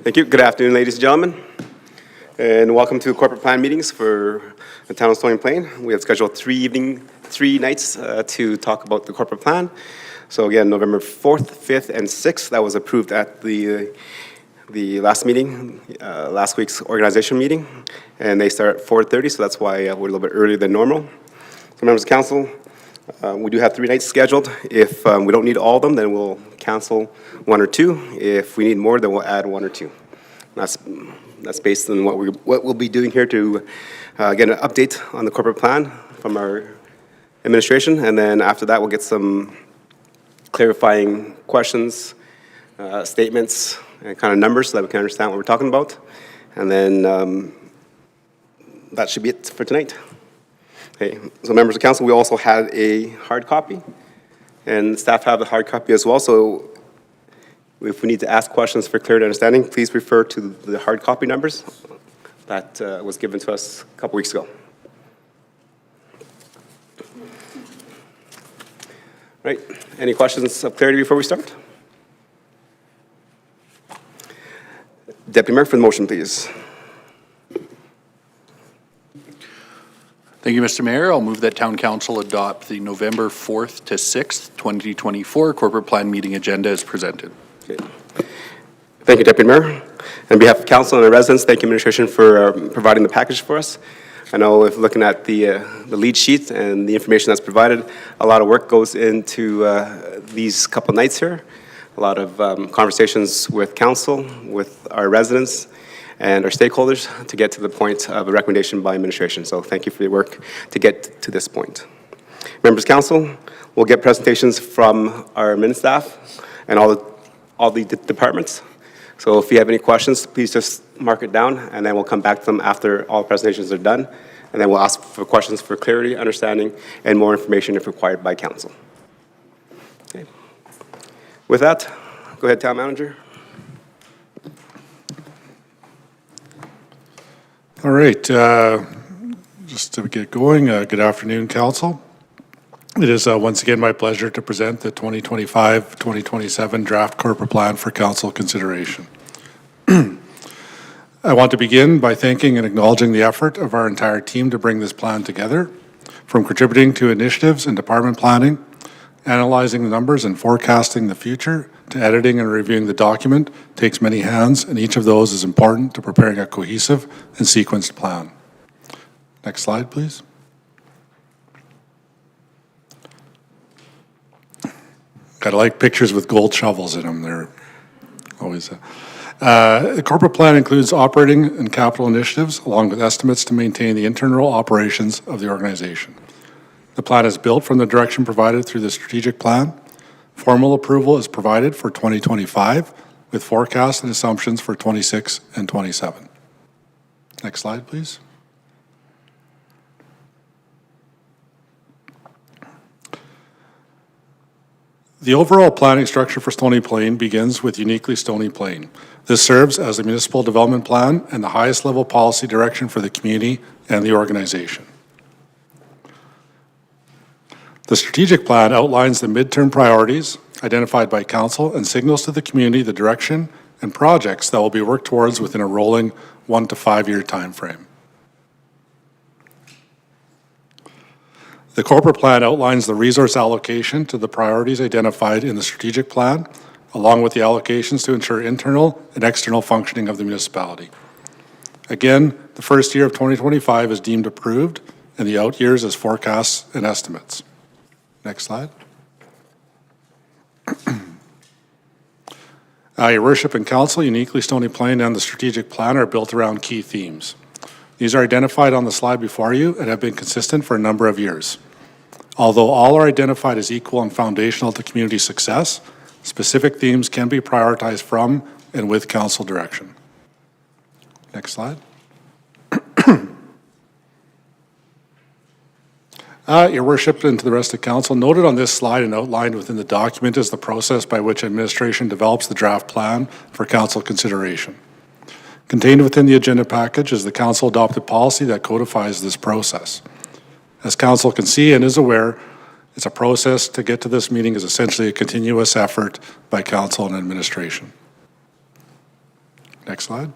Thank you. Good afternoon, ladies and gentlemen, and welcome to corporate plan meetings for the town of Stony Plain. We have scheduled three nights to talk about the corporate plan. So again, November 4th, 5th, and 6th, that was approved at the last meeting, last week's organization meeting, and they start at 4:30, so that's why we're a little bit earlier than normal. So members of council, we do have 3 nights scheduled. If we don't need all of them, then we'll cancel 1 or 2. If we need more, then we'll add 1 or 2. That's based on what we'll be doing here to get an update on the corporate plan from our administration, and then after that, we'll get some clarifying questions, statements, and kind of numbers so that we can understand what we're talking about. And then that should be it for tonight. Okay, so members of council, we also had a hard copy, and staff have the hard copy as well. So if we need to ask questions for clear understanding, please refer to the hard copy numbers that was given to us a couple weeks ago. Right, any questions of clarity before we start? Deputy Mayor, for the motion, please. Thank you, Mr. Mayor. I'll move that Town Council adopt the November 4th to 6th, 2024 corporate plan meeting agenda as presented. Okay. Thank you, Deputy Mayor. On behalf of council and the residents, thank you, administration, for providing the package for us. I know if looking at the lead sheet and the information that's provided, a lot of work goes into these couple nights here. A lot of conversations with council, with our residents, and our stakeholders to get to the point of a recommendation by administration. So thank you for your work to get to this point. Members of council, we'll get presentations from our admin staff and all the departments. So if you have any questions, please just mark it down, and then we'll come back to them after all presentations are done. And then we'll ask for questions for clarity, understanding, and more information if required by council. Okay. With that, go ahead, Town Manager. All right, just to get going, good afternoon, Council. It is once again my pleasure to present the 2025-2027 draft corporate plan for Council consideration. I want to begin by thanking and acknowledging the effort of our entire team to bring this plan together, from contributing to initiatives and department planning, analyzing the numbers and forecasting the future, to editing and reviewing the document takes many hands, and each of those is important to preparing a cohesive and sequenced plan. Next slide, please. Gotta like pictures with gold shovels in them. They're always. The corporate plan includes operating and capital initiatives, along with estimates to maintain the internal operations of the organization. The plan is built from the direction provided through the strategic plan. Formal approval is provided for 2025 with forecasts and assumptions for 26 and 27. Next slide, please. The overall planning structure for Stony Plain begins with uniquely Stony Plain. This serves as the municipal development plan and the highest level policy direction for the community and the organization. The strategic plan outlines the midterm priorities identified by council and signals to the community the direction and projects that will be worked towards within a rolling 1 to 5 year time frame. The corporate plan outlines the resource allocation to the priorities identified in the strategic plan, along with the allocations to ensure internal and external functioning of the municipality. Again, the first year of 2025 is deemed approved, and the out years as forecasts and estimates. Next slide. Your Worship and Council, uniquely Stony Plain and the strategic plan are built around key themes. These are identified on the slide before you and have been consistent for a number of years. Although all are identified as equal and foundational to community success, specific themes can be prioritized from and with council direction. Next slide. Your Worship, and to the rest of council, noted on this slide and outlined within the document is the process by which administration develops the draft plan for council consideration. Contained within the agenda package is the council adopted policy that codifies this process. As council can see and is aware, it's a process to get to this meeting is essentially a continuous effort by council and administration. Next slide.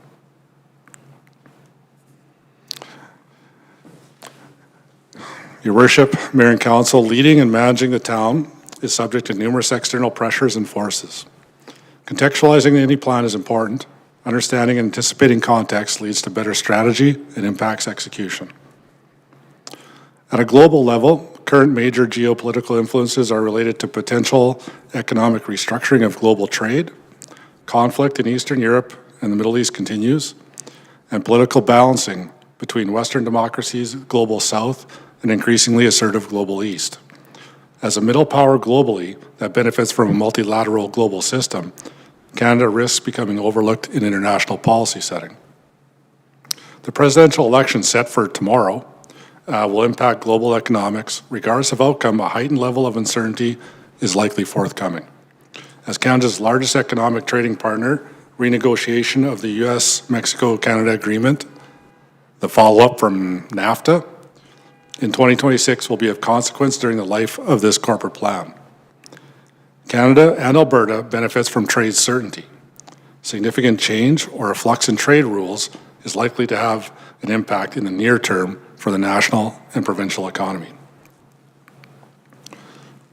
Your Worship, Mayor and Council, leading and managing the town is subject to numerous external pressures and forces. Contextualizing any plan is important. Understanding and anticipating context leads to better strategy and impacts execution. At a global level, current major geopolitical influences are related to potential economic restructuring of global trade, conflict in Eastern Europe and the Middle East continues, and political balancing between Western democracies, global South, and increasingly assertive global East. As a middle power globally that benefits from a multilateral global system, Canada risks becoming overlooked in international policy setting. The presidential election set for tomorrow will impact global economics. Regardless of outcome, a heightened level of uncertainty is likely forthcoming. As Canada's largest economic trading partner, renegotiation of the US-Mexico-Canada agreement, the follow-up from NAFTA, in 2026 will be of consequence during the life of this corporate plan. Canada and Alberta benefits from trade certainty. Significant change or a flux in trade rules is likely to have an impact in the near term for the national and provincial economy.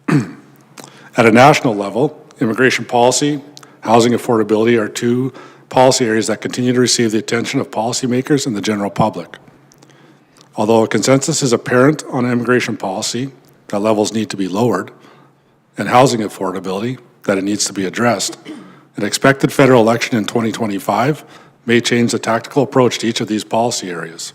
At a national level, immigration policy, housing affordability are two policy areas that continue to receive the attention of policymakers and the general public. Although a consensus is apparent on immigration policy, that levels need to be lowered, and housing affordability, that it needs to be addressed, an expected federal election in 2025 may change the tactical approach to each of these policy areas.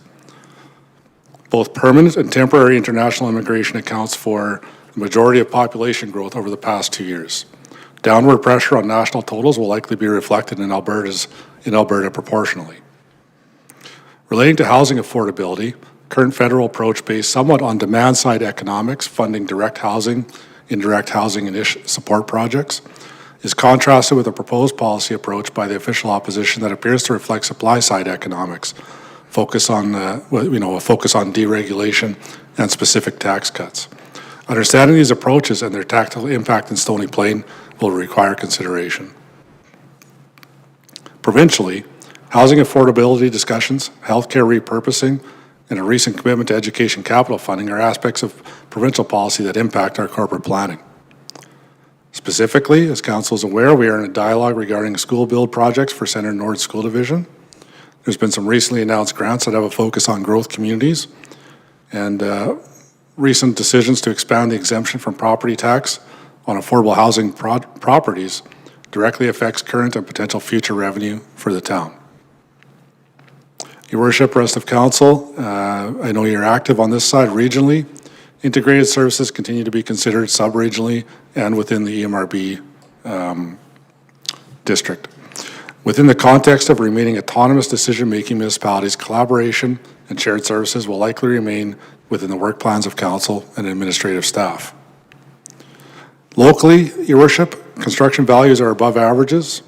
Both permanent and temporary international immigration accounts for the majority of population growth over the past 2 years. Downward pressure on national totals will likely be reflected in Alberta proportionally. Relating to housing affordability, current federal approach based somewhat on demand-side economics, funding direct housing, indirect housing support projects, is contrasted with a proposed policy approach by the official opposition that appears to reflect supply-side economics, a focus on deregulation and specific tax cuts. Understanding these approaches and their tactical impact in Stony Plain will require consideration. Provincially, housing affordability discussions, healthcare repurposing, and a recent commitment to education capital funding are aspects of provincial policy that impact our corporate planning. Specifically, as Council is aware, we are in a dialogue regarding school build projects for Centre North School Division. There's been some recently announced grants that have a focus on growth communities, and recent decisions to expand the exemption from property tax on affordable housing properties directly affects current and potential future revenue for the town. Your Worship, rest of Council, I know you're active on this side regionally. Integrated services continue to be considered sub-regionally and within the EMRB district. Within the context of remaining autonomous decision-making, municipalities, collaboration and shared services will likely remain within the work plans of Council and administrative staff. Locally, Your Worship, construction values are above averages,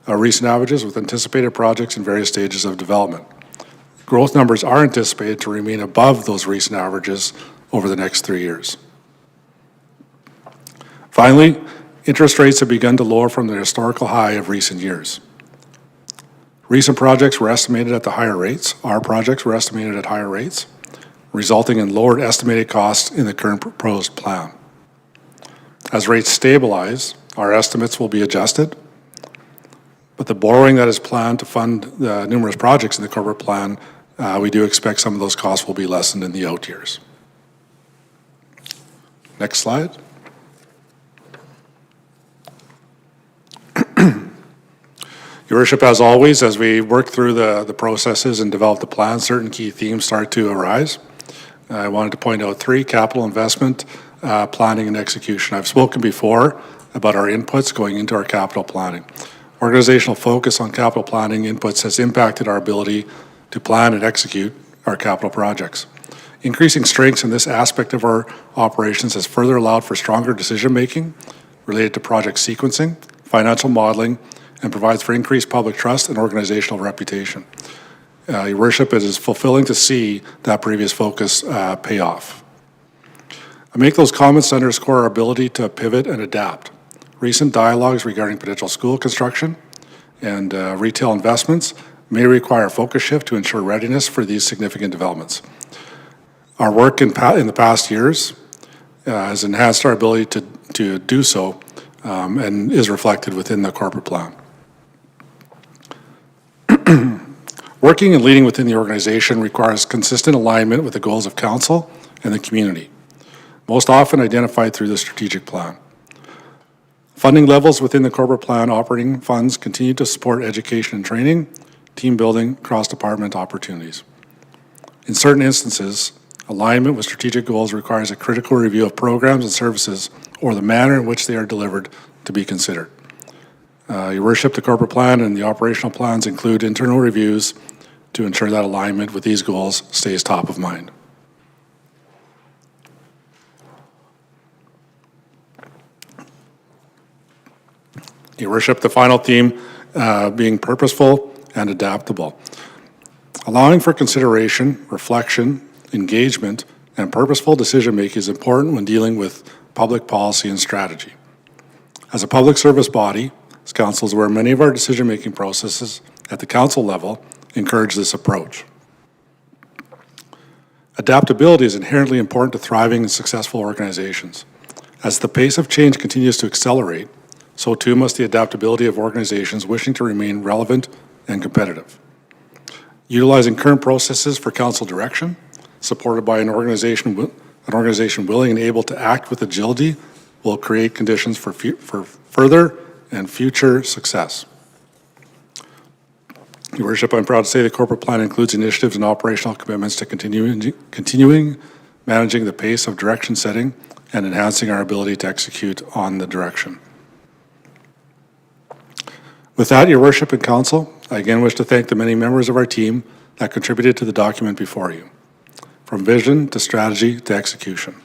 recent averages, with anticipated projects in various stages of development. Growth numbers are anticipated to remain above those recent averages over the next 3 years. Finally, interest rates have begun to lower from their historical high of recent years. Recent projects were estimated at the higher rates. Our projects were estimated at higher rates, resulting in lowered estimated costs in the current proposed plan. As rates stabilize, our estimates will be adjusted, but the borrowing that is planned to fund the numerous projects in the corporate plan, we do expect some of those costs will be lessened in the out years. Next slide. Your Worship, as always, as we work through the processes and develop the plan, certain key themes start to arise. I wanted to point out 3: capital investment, planning, and execution. I've spoken before about our inputs going into our capital planning. Organizational focus on capital planning inputs has impacted our ability to plan and execute our capital projects. Increasing strengths in this aspect of our operations has further allowed for stronger decision-making related to project sequencing, financial modeling, and provides for increased public trust and organizational reputation. Your Worship, it is fulfilling to see that previous focus pay off. I make those comments to underscore our ability to pivot and adapt. Recent dialogues regarding potential school construction and retail investments may require a focus shift to ensure readiness for these significant developments. Our work in the past years has enhanced our ability to do so and is reflected within the corporate plan. Working and leading within the organization requires consistent alignment with the goals of council and the community, most often identified through the strategic plan. Funding levels within the corporate plan operating funds continue to support education and training, team building, cross-department opportunities. In certain instances, alignment with strategic goals requires a critical review of programs and services or the manner in which they are delivered to be considered. Your worship, the corporate plan and the operational plans include internal reviews to ensure that alignment with these goals stays top of mind. Your worship, the final theme being purposeful and adaptable. Allowing for consideration, reflection, engagement, and purposeful decision-making is important when dealing with public policy and strategy. As a public service body, as council is aware, many of our decision-making processes at the council level encourage this approach. Adaptability is inherently important to thriving and successful organizations. As the pace of change continues to accelerate, so too must the adaptability of organizations wishing to remain relevant and competitive. Utilizing current processes for council direction, supported by an organization willing and able to act with agility, will create conditions for further and future success. Your worship, I'm proud to say the corporate plan includes initiatives and operational commitments to continuing managing the pace of direction setting and enhancing our ability to execute on the direction. With that, your worship and council, I again wish to thank the many members of our team that contributed to the document before you, from vision to strategy to execution.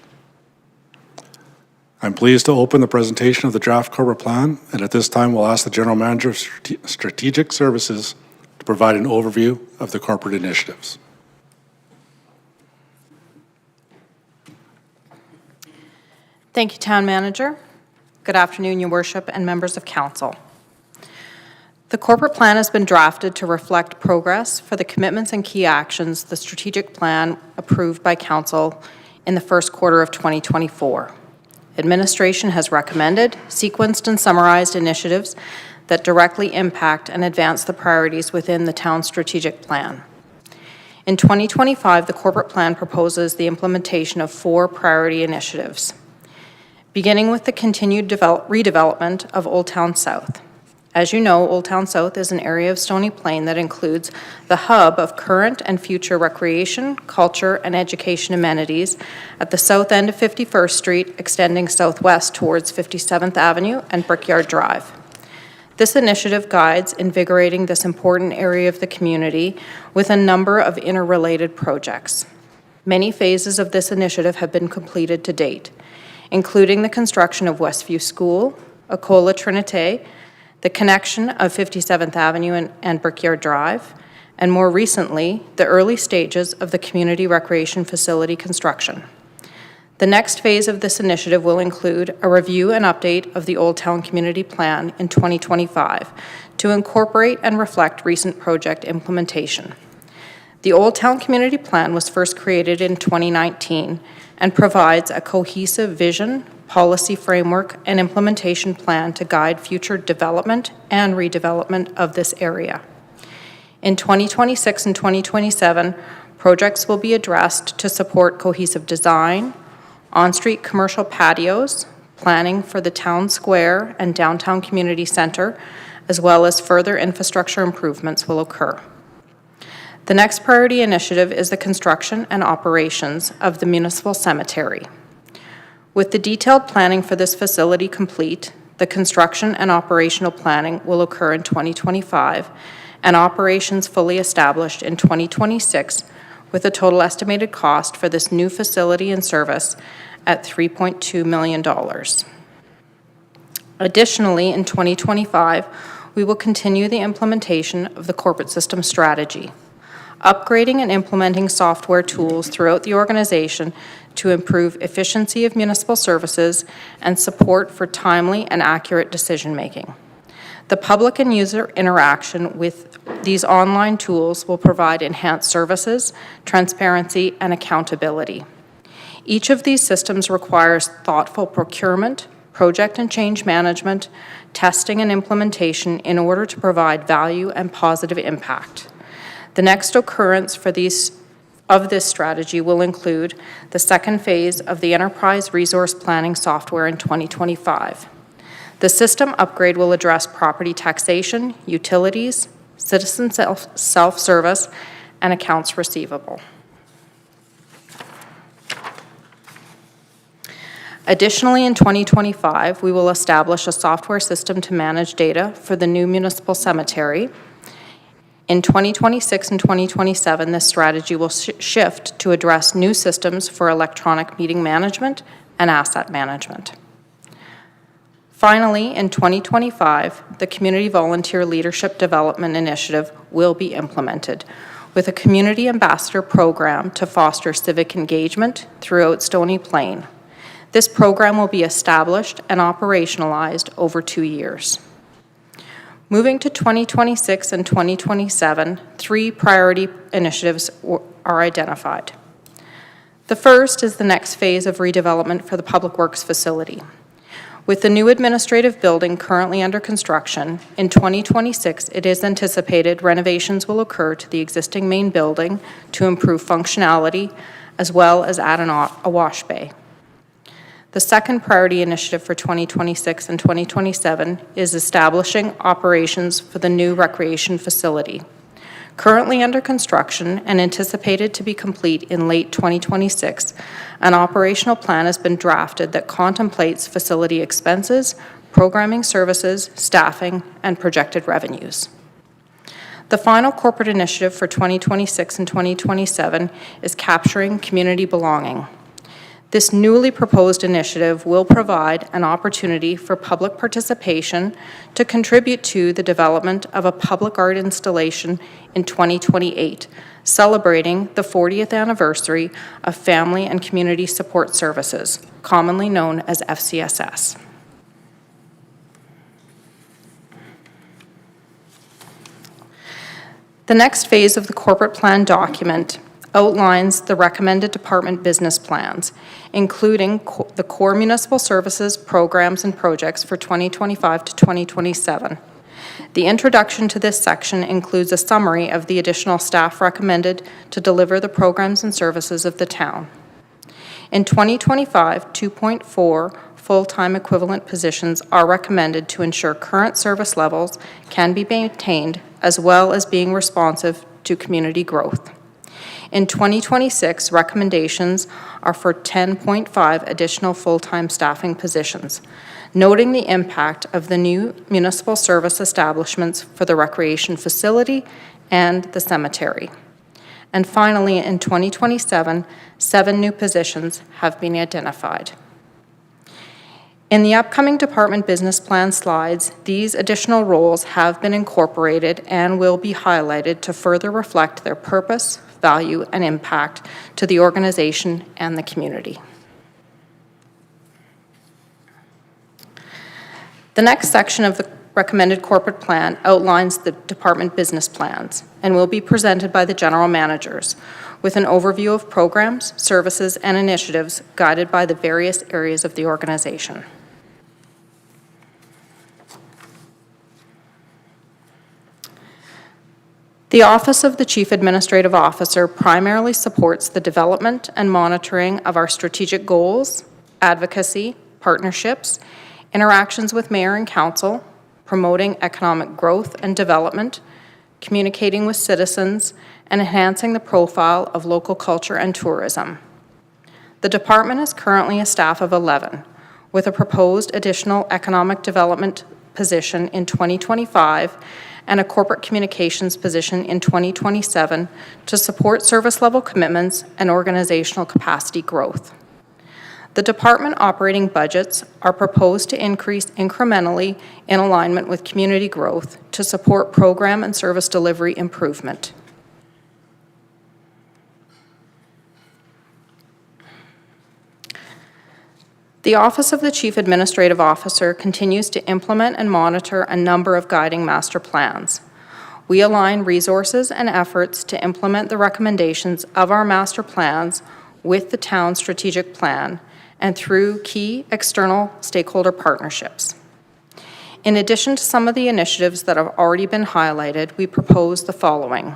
I'm pleased to open the presentation of the draft corporate plan, and at this time we'll ask the General Manager of Strategic Services to provide an overview of the corporate initiatives. Thank you, Town Manager. Good afternoon, Your Worship and members of Council. The corporate plan has been drafted to reflect progress for the commitments and key actions the strategic plan approved by Council in the first quarter of 2024. Administration has recommended, sequenced and summarized initiatives that directly impact and advance the priorities within the town's strategic plan. In 2025, the corporate plan proposes the implementation of 4 priority initiatives, beginning with the continued redevelopment of Old Town South. As you know, Old Town South is an area of Stony Plain that includes the hub of current and future recreation, culture, and education amenities at the south end of 51st Street, extending southwest towards 57th Avenue and Brickyard Drive. This initiative guides invigorating this important area of the community with a number of interrelated projects. Many phases of this initiative have been completed to date, including the construction of Westview School, École Trinité, the connection of 57th Avenue and Brickyard Drive, and more recently, the early stages of the community recreation facility construction. The next phase of this initiative will include a review and update of the Old Town Community Plan in 2025 to incorporate and reflect recent project implementation. The Old Town Community Plan was first created in 2019 and provides a cohesive vision, policy framework, and implementation plan to guide future development and redevelopment of this area. In 2026 and 2027, projects will be addressed to support cohesive design, on-street commercial patios, planning for the town square and downtown community center, as well as further infrastructure improvements will occur. The next priority initiative is the construction and operations of the municipal cemetery. With the detailed planning for this facility complete, the construction and operational planning will occur in 2025 and operations fully established in 2026, with a total estimated cost for this new facility and service at $3.2 million. Additionally, in 2025, we will continue the implementation of the corporate system strategy, upgrading and implementing software tools throughout the organization to improve efficiency of municipal services and support for timely and accurate decision-making. The public and user interaction with these online tools will provide enhanced services, transparency, and accountability. Each of these systems requires thoughtful procurement, project and change management, testing and implementation in order to provide value and positive impact. The next occurrence for this strategy will include the second phase of the Enterprise Resource Planning software in 2025. The system upgrade will address property taxation, utilities, citizen self-service, and accounts receivable. Additionally, in 2025, we will establish a software system to manage data for the new municipal cemetery. In 2026 and 2027, this strategy will shift to address new systems for electronic meeting management and asset management. Finally, in 2025, the Community Volunteer Leadership Development Initiative will be implemented with a Community Ambassador program to foster civic engagement throughout Stony Plain. This program will be established and operationalized over 2 years. Moving to 2026 and 2027, 3 priority initiatives are identified. The first is the next phase of redevelopment for the Public Works facility. With the new administrative building currently under construction, in 2026 it is anticipated renovations will occur to the existing main building to improve functionality, as well as add a wash bay. The second priority initiative for 2026 and 2027 is establishing operations for the new recreation facility. Currently under construction and anticipated to be complete in late 2026, an operational plan has been drafted that contemplates facility expenses, programming services, staffing, and projected revenues. The final corporate initiative for 2026 and 2027 is capturing community belonging. This newly proposed initiative will provide an opportunity for public participation to contribute to the development of a public art installation in 2028, celebrating the 40th anniversary of Family and Community Support Services, commonly known as FCSS. The next phase of the corporate plan document outlines the recommended department business plans, including the core municipal services, programs, and projects for 2025 to 2027. The introduction to this section includes a summary of the additional staff recommended to deliver the programs and services of the town. In 2025, 2.4 full-time equivalent positions are recommended to ensure current service levels can be maintained, as well as being responsive to community growth. In 2026, recommendations are for 10.5 additional full-time staffing positions, noting the impact of the new municipal service establishments for the recreation facility and the cemetery. And finally, in 2027, 7 new positions have been identified. In the upcoming department business plan slides, these additional roles have been incorporated and will be highlighted to further reflect their purpose, value, and impact to the organization and the community. The next section of the recommended corporate plan outlines the department business plans and will be presented by the general managers with an overview of programs, services, and initiatives guided by the various areas of the organization. The Office of the Chief Administrative Officer primarily supports the development and monitoring of our strategic goals, advocacy, partnerships, interactions with Mayor and Council, promoting economic growth and development, communicating with citizens, and enhancing the profile of local culture and tourism. The department is currently a staff of 11, with a proposed additional economic development position in 2025 and a corporate communications position in 2027 to support service level commitments and organizational capacity growth. The department operating budgets are proposed to increase incrementally in alignment with community growth to support program and service delivery improvement. The Office of the Chief Administrative Officer continues to implement and monitor a number of guiding master plans. We align resources and efforts to implement the recommendations of our master plans with the town's strategic plan and through key external stakeholder partnerships. In addition to some of the initiatives that have already been highlighted, we propose the following: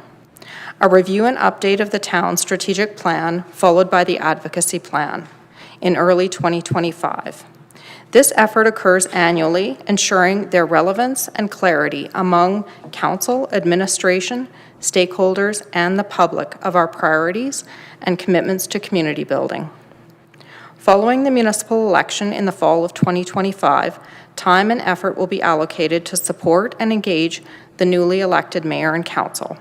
a review and update of the town's strategic plan, followed by the advocacy plan in early 2025. This effort occurs annually, ensuring their relevance and clarity among council, administration, stakeholders, and the public of our priorities and commitments to community building. Following the municipal election in the fall of 2025, time and effort will be allocated to support and engage the newly elected mayor and council.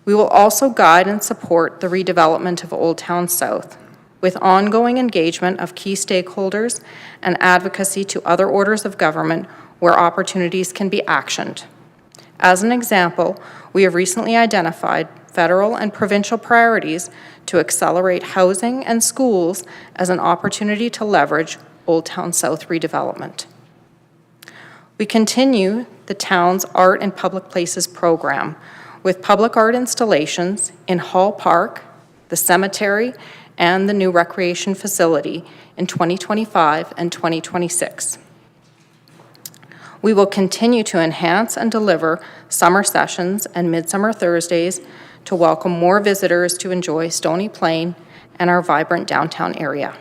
We will also guide and support the redevelopment of Old Town South, with ongoing engagement of key stakeholders and advocacy to other orders of government where opportunities can be actioned. As an example, we have recently identified federal and provincial priorities to accelerate housing and schools as an opportunity to leverage Old Town South redevelopment. We continue the town's Art in Public Places program with public art installations in Hall Park, the cemetery, and the new recreation facility in 2025 and 2026. We will continue to enhance and deliver summer sessions and Midsummer Thursdays to welcome more visitors to enjoy Stony Plain and our vibrant downtown area.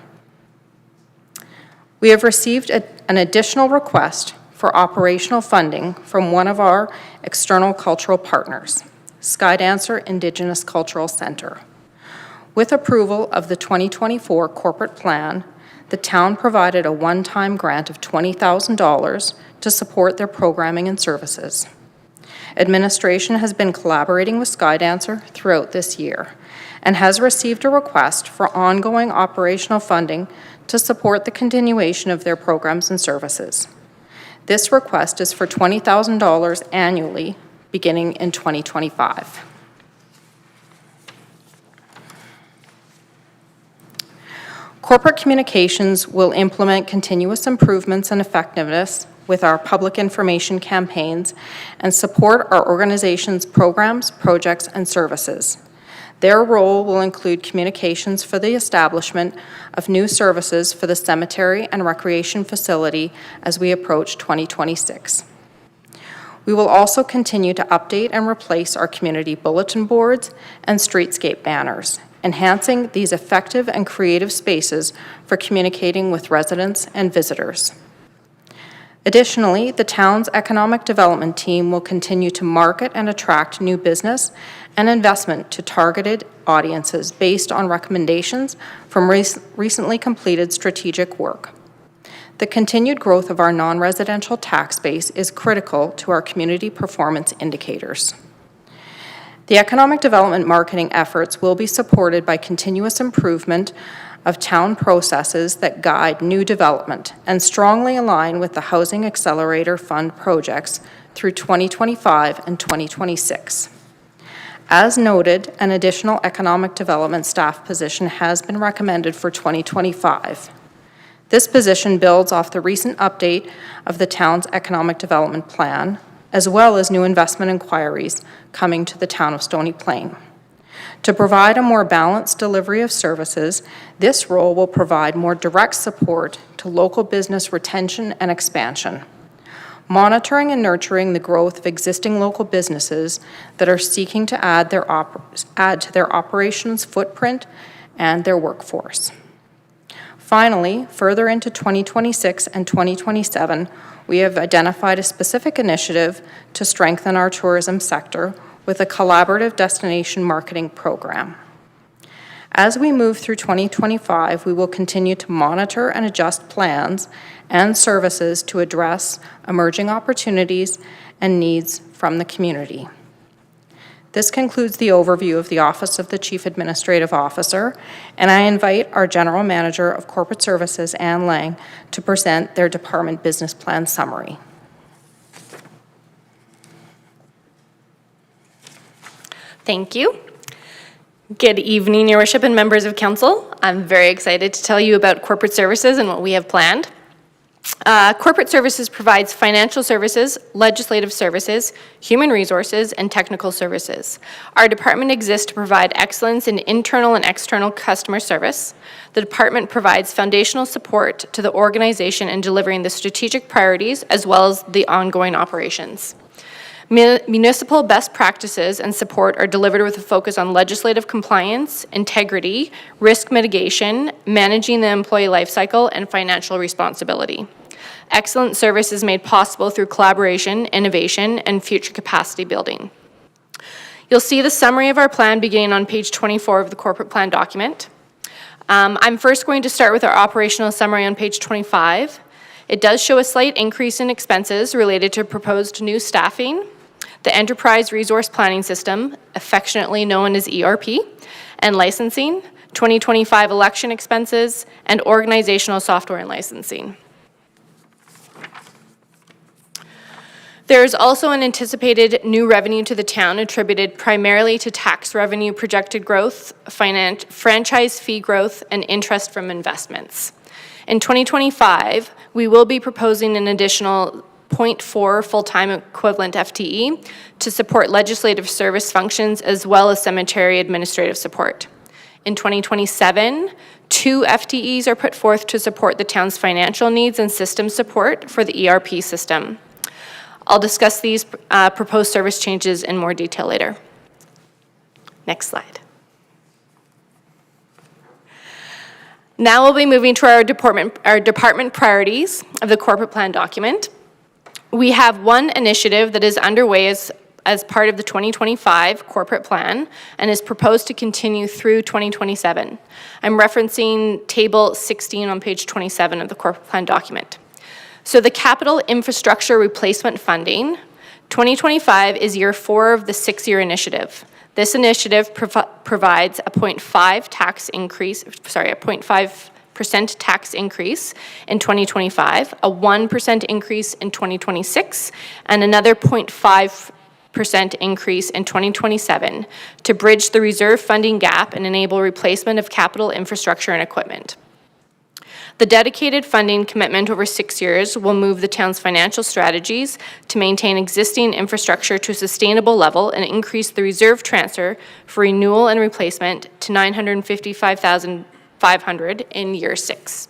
We have received an additional request for operational funding from one of our external cultural partners, Skydancer Indigenous Cultural Center. With approval of the 2024 corporate plan, the town provided a one-time grant of $20,000 to support their programming and services. Administration has been collaborating with Skydancer throughout this year and has received a request for ongoing operational funding to support the continuation of their programs and services. This request is for $20,000 annually beginning in 2025. Corporate Communications will implement continuous improvements and effectiveness with our public information campaigns and support our organization's programs, projects, and services. Their role will include communications for the establishment of new services for the cemetery and recreation facility as we approach 2026. We will also continue to update and replace our community bulletin boards and streetscape banners, enhancing these effective and creative spaces for communicating with residents and visitors. Additionally, the town's economic development team will continue to market and attract new business and investment to targeted audiences based on recommendations from recently completed strategic work. The continued growth of our non-residential tax base is critical to our community performance indicators. The economic development marketing efforts will be supported by continuous improvement of town processes that guide new development and strongly align with the Housing Accelerator Fund projects through 2025 and 2026. As noted, an additional economic development staff position has been recommended for 2025. This position builds off the recent update of the town's economic development plan, as well as new investment inquiries coming to the town of Stony Plain. To provide a more balanced delivery of services, this role will provide more direct support to local business retention and expansion, monitoring and nurturing the growth of existing local businesses that are seeking to add to their operations footprint and their workforce. Finally, further into 2026 and 2027, we have identified a specific initiative to strengthen our tourism sector with a collaborative destination marketing program. As we move through 2025, we will continue to monitor and adjust plans and services to address emerging opportunities and needs from the community. This concludes the overview of the Office of the Chief Administrative Officer, and I invite our General Manager of Corporate Services, Ann Lang, to present their department business plan summary. Thank you. Good evening, Your Worship and members of council. I'm very excited to tell you about corporate services and what we have planned. Corporate services provides financial services, legislative services, human resources, and technical services. Our department exists to provide excellence in internal and external customer service. The department provides foundational support to the organization in delivering the strategic priorities as well as the ongoing operations. Municipal best practices and support are delivered with a focus on legislative compliance, integrity, risk mitigation, managing the employee life cycle, and financial responsibility. Excellent service is made possible through collaboration, innovation, and future capacity building. You'll see the summary of our plan beginning on page 24 of the corporate plan document. I'm first going to start with our operational summary on page 25. It does show a slight increase in expenses related to proposed new staffing, the Enterprise Resource Planning System, affectionately known as ERP, and licensing, 2025 election expenses, and organizational software and licensing. There is also an anticipated new revenue to the town attributed primarily to tax revenue projected growth, franchise fee growth, and interest from investments. In 2025, we will be proposing an additional 0.4 full-time equivalent FTE to support legislative service functions as well as cemetery administrative support. In 2027, 2 FTEs are put forth to support the town's financial needs and system support for the ERP system. I'll discuss these proposed service changes in more detail later. Next slide. Now we'll be moving to our department priorities of the corporate plan document. We have one initiative that is underway as part of the 2025 corporate plan and is proposed to continue through 2027. I'm referencing table 16 on page 27 of the corporate plan document. So the capital infrastructure replacement funding, 2025 is year 4 of the 6-year initiative. This initiative provides a 0.5% tax increase in 2025, a 1% increase in 2026, and another 0.5% increase in 2027 to bridge the reserve funding gap and enable replacement of capital infrastructure and equipment. The dedicated funding commitment over 6 years will move the town's financial strategies to maintain existing infrastructure to a sustainable level and increase the reserve transfer for renewal and replacement to $955,500 in year 6.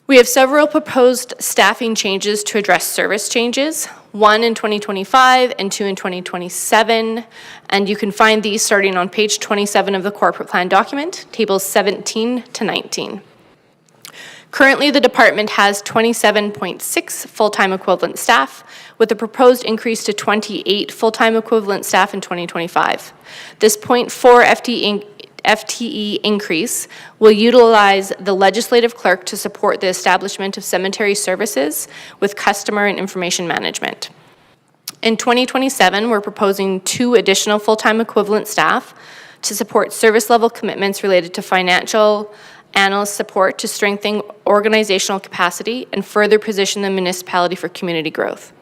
We have several proposed staffing changes to address service changes, 1 in 2025 and 2 in 2027, and you can find these starting on page 27 of the corporate plan document, tables 17 to 19. Currently, the department has 27.6 full-time equivalent staff, with a proposed increase to 28 full-time equivalent staff in 2025. This 0.4 FTE increase will utilize the legislative clerk to support the establishment of cemetery services with customer and information management. In 2027, we're proposing 2 additional full-time equivalent staff to support service level commitments related to financial analyst support to strengthen organizational capacity and further position the municipality for community growth.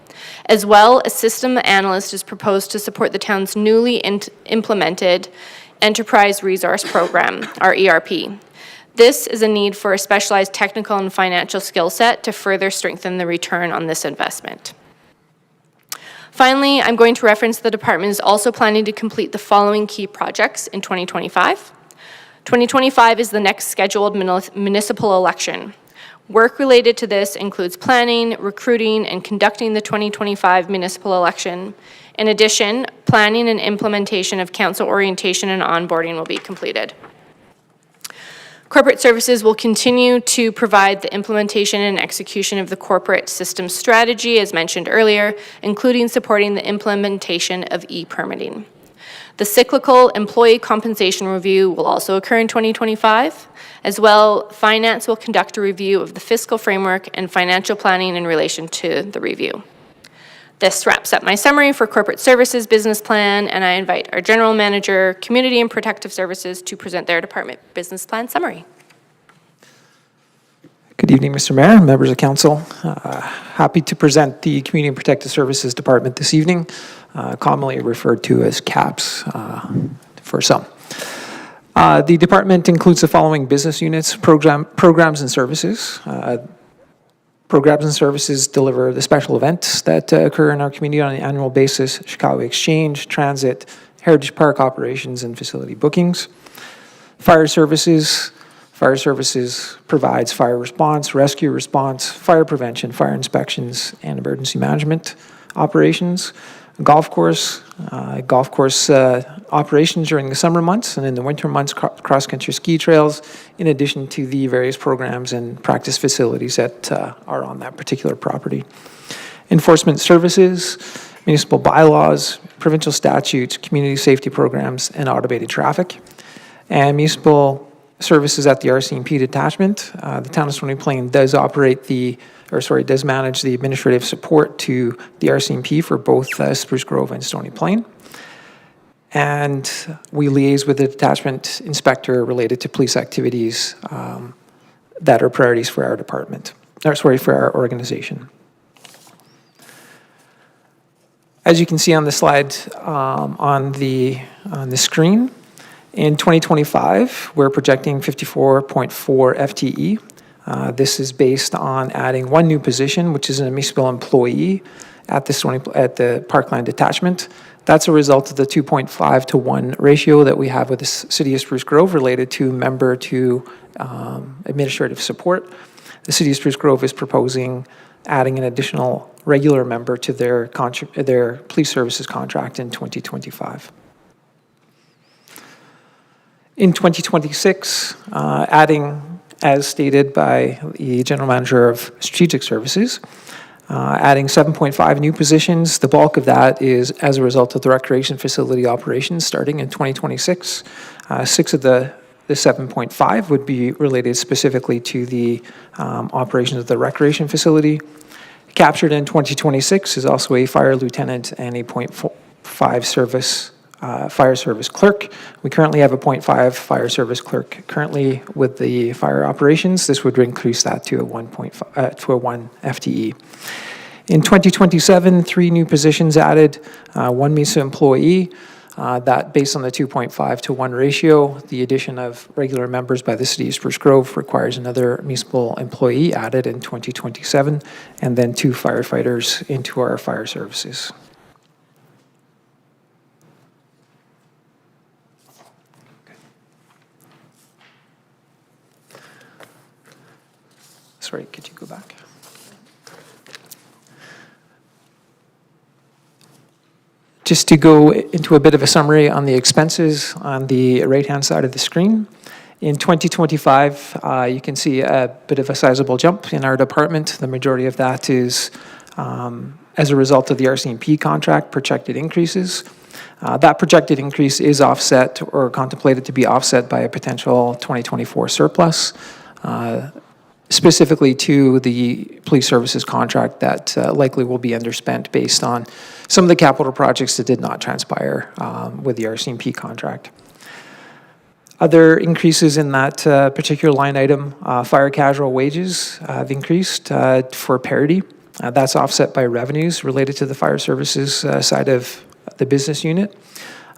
As well, a system analyst is proposed to support the town's newly implemented Enterprise Resource Program, our ERP. This is a need for a specialized technical and financial skill set to further strengthen the return on this investment. Finally, I'm going to reference the department is also planning to complete the following key projects in 2025. 2025 is the next scheduled municipal election. Work related to this includes planning, recruiting, and conducting the 2025 municipal election. In addition, planning and implementation of council orientation and onboarding will be completed. Corporate services will continue to provide the implementation and execution of the corporate system strategy, as mentioned earlier, including supporting the implementation of e-permitting. The cyclical employee compensation review will also occur in 2025. As well, finance will conduct a review of the fiscal framework and financial planning in relation to the review. This wraps up my summary for corporate services business plan, and I invite our general manager, community and protective services, to present their department business plan summary. Good evening, Mr. Mayor, members of council. Happy to present the Community and Protective Services Department this evening, commonly referred to as CAPS for some. The department includes the following business units: programs and services. Programs and services deliver the special events that occur in our community on an annual basis: Chicago Exchange, Transit, Heritage Park operations, and facility bookings. Fire services. Fire services provides fire response, rescue response, fire prevention, fire inspections, and emergency management operations. Golf course operations during the summer months, and in the winter months, cross-country ski trails, in addition to the various programs and practice facilities that are on that particular property. Enforcement services, municipal bylaws, provincial statutes, community safety programs, and automated traffic. And municipal services at the RCMP detachment. The town of Stony Plain does does manage the administrative support to the RCMP for both Spruce Grove and Stony Plain. And we liaise with the detachment inspector related to police activities that are priorities for our department, for our organization. As you can see on the slide on the screen, in 2025, we're projecting 54.4 FTE. This is based on adding one new position, which is a municipal employee at the Parkland detachment. That's a result of the 2.5 to 1 ratio that we have with the City of Spruce Grove related to member to administrative support. The City of Spruce Grove is proposing adding an additional regular member to their police services contract in 2025. In 2026, adding, as stated by the General Manager of Strategic Services, adding 7.5 new positions. The bulk of that is as a result of the recreation facility operations starting in 2026. 6 of the 7.5 would be related specifically to the operations of the recreation facility. Captured in 2026 is also a fire lieutenant and a 0.5 fire service clerk. We currently have a 0.5 fire service clerk currently with the fire operations. This would increase that to a 1 FTE. In 2027, 3 new positions added, 1 MISA employee. That based on the 2.5 to 1 ratio, the addition of regular members by the City of Spruce Grove requires another municipal employee added in 2027, and then 2 firefighters into our fire services. Sorry, could you go back? Just to go into a bit of a summary on the expenses on the right-hand side of the screen. In 2025, you can see a bit of a sizable jump in our department. The majority of that is as a result of the RCMP contract projected increases. That projected increase is offset or contemplated to be offset by a potential 2024 surplus. Specifically to the police services contract that likely will be underspent based on some of the capital projects that did not transpire with the RCMP contract. Other increases in that particular line item, fire casual wages have increased for parity. That's offset by revenues related to the fire services side of the business unit.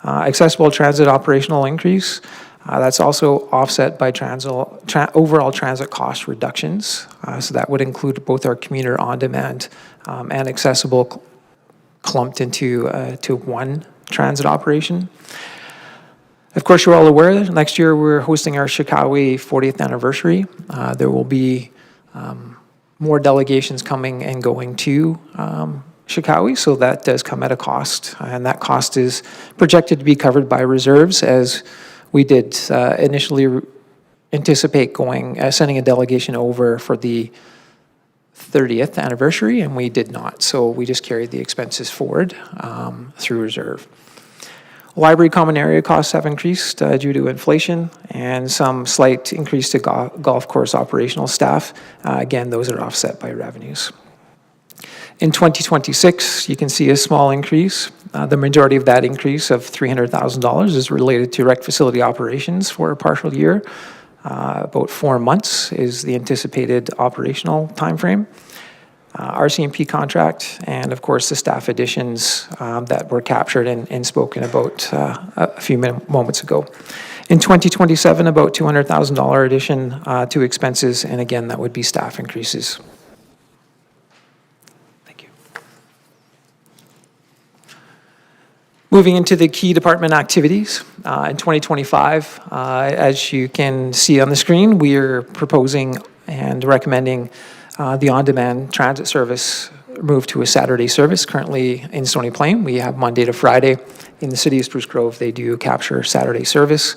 Accessible transit operational increase. That's also offset by overall transit cost reductions. So that would include both our commuter on-demand and accessible clumped into to one transit operation. Of course, you're all aware, next year we're hosting our Chicago 40th anniversary. There will be more delegations coming and going to Chicago, so that does come at a cost. And that cost is projected to be covered by reserves, as we did initially anticipate sending a delegation over for the 30th anniversary, and we did not. So we just carried the expenses forward through reserve. Library common area costs have increased due to inflation and some slight increase to golf course operational staff. Again, those are offset by revenues. In 2026, you can see a small increase. The majority of that increase of $300,000 is related to rec facility operations for a partial year. About 4 months is the anticipated operational timeframe. RCMP contract, and of course, the staff additions that were captured and spoken about a few moments ago. In 2027, about $200,000 addition to expenses, and again, that would be staff increases. Thank you. Moving into the key department activities, in 2025, as you can see on the screen, we are proposing and recommending the on-demand transit service move to a Saturday service. Currently in Stony Plain, we have Monday to Friday. In the city of Spruce Grove, they do capture Saturday service.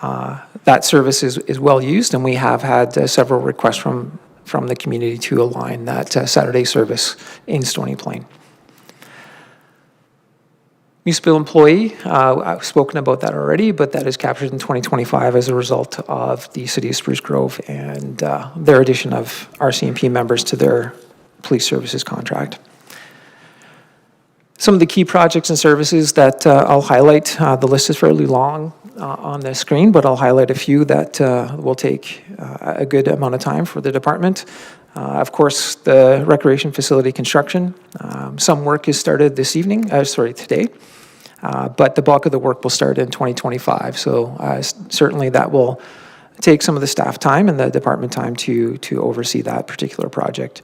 That service is well used, and we have had several requests from the community to align that Saturday service in Stony Plain. Municipal employee, I've spoken about that already, but that is captured in 2025 as a result of the city of Spruce Grove and their addition of RCMP members to their police services contract. Some of the key projects and services that I'll highlight, the list is fairly long on the screen, but I'll highlight a few that will take a good amount of time for the department. Of course, the recreation facility construction. Some work is started today, but the bulk of the work will start in 2025. So certainly that will take some of the staff time and the department time to oversee that particular project.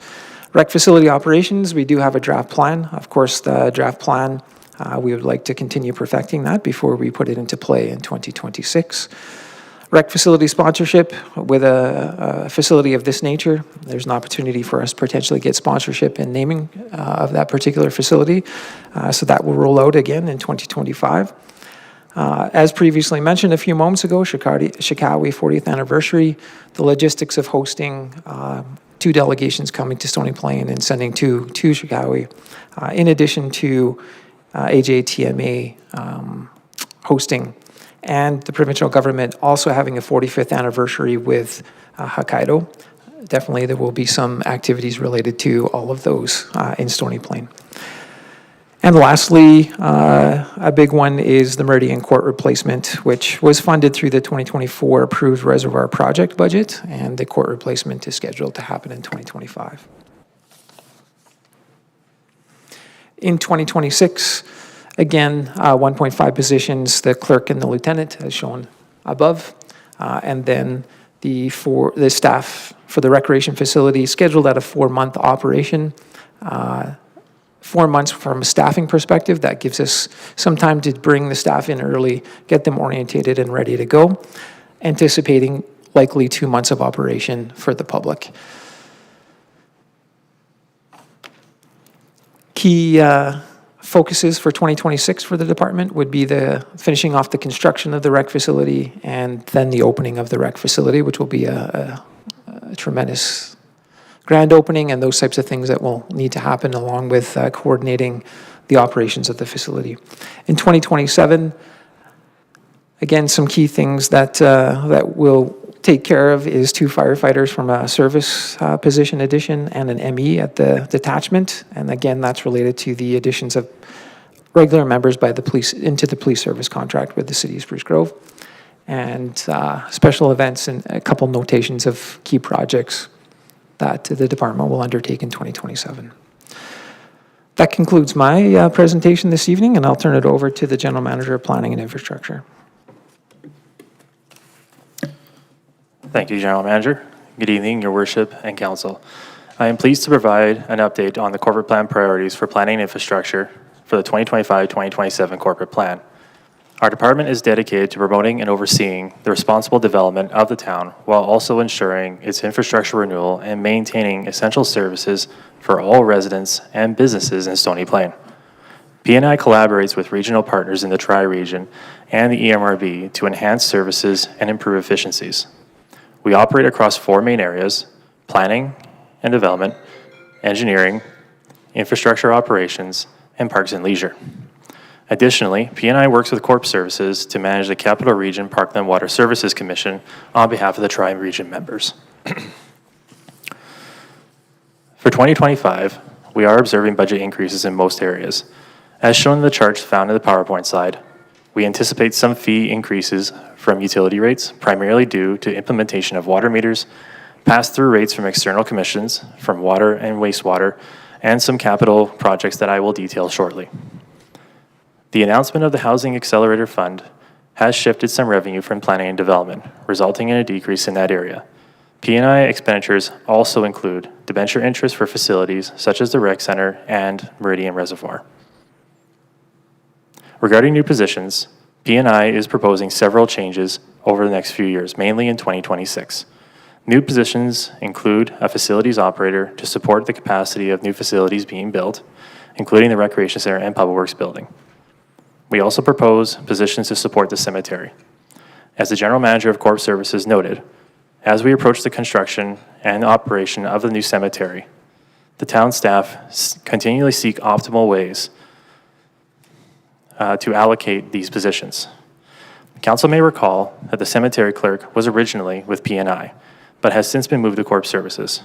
Rec facility operations, we do have a draft plan. Of course, the draft plan, we would like to continue perfecting that before we put it into play in 2026. Rec facility sponsorship with a facility of this nature, there's an opportunity for us to potentially get sponsorship and naming of that particular facility. So that will roll out again in 2025. As previously mentioned a few moments ago, Shikawi 40th anniversary, the logistics of hosting 2 delegations coming to Stony Plain and sending two to Shikawi, in addition to AJTMA hosting, and the provincial government also having a 45th anniversary with Hokkaido. Definitely there will be some activities related to all of those in Stony Plain. And lastly, a big one is the Meridian Court replacement, which was funded through the 2024 approved reservoir project budget, and the court replacement is scheduled to happen in 2025. In 2026, again, 1.5 positions, the clerk and the lieutenant, as shown above, and then the staff for the recreation facility scheduled at a 4-month operation. 4 months from a staffing perspective, that gives us some time to bring the staff in early, get them orientated and ready to go, anticipating likely 2 months of operation for the public. Key focuses for 2026 for the department would be the finishing off the construction of the rec facility and then the opening of the rec facility, which will be a tremendous grand opening and those types of things that will need to happen along with coordinating the operations of the facility. In 2027, again, some key things that we'll take care of is 2 firefighters from a service position addition and an ME at the detachment. And again, that's related to the additions of regular members by the police into the police service contract with the city of Spruce Grove. And special events and a couple notations of key projects that the department will undertake in 2027. That concludes my presentation this evening, and I'll turn it over to the General Manager of Planning and Infrastructure. Thank you, General Manager. Good evening, Your Worship and Council. I am pleased to provide an update on the corporate plan priorities for planning and infrastructure for the 2025-2027 corporate plan. Our department is dedicated to promoting and overseeing the responsible development of the town while also ensuring its infrastructure renewal and maintaining essential services for all residents and businesses in Stony Plain. PNI collaborates with regional partners in the Tri-Region and the EMRB to enhance services and improve efficiencies. We operate across 4 main areas: planning and development, engineering, infrastructure operations, and parks and leisure. Additionally, PNI works with Corp Services to manage the Capital Region Parkland Water Services Commission on behalf of the Tri-Region members. For 2025, we are observing budget increases in most areas. As shown in the charts found in the PowerPoint slide, We anticipate some fee increases from utility rates, primarily due to implementation of water meters, pass-through rates from external commissions, from water and wastewater, and some capital projects that I will detail shortly. The announcement of the Housing Accelerator Fund has shifted some revenue from planning and development, resulting in a decrease in that area. P&I expenditures also include debenture interest for facilities such as the Rec Center and Meridian Reservoir. Regarding new positions, P&I is proposing several changes over the next few years, mainly in 2026. New positions include a facilities operator to support the capacity of new facilities being built, including the Recreation Center and Public Works building. We also propose positions to support the cemetery. As the General Manager of Corp Services noted, as we approach the construction and operation of the new cemetery, the town staff continually seek optimal ways to allocate these positions. Council may recall that the cemetery clerk was originally with P&I, but has since been moved to Corp Services.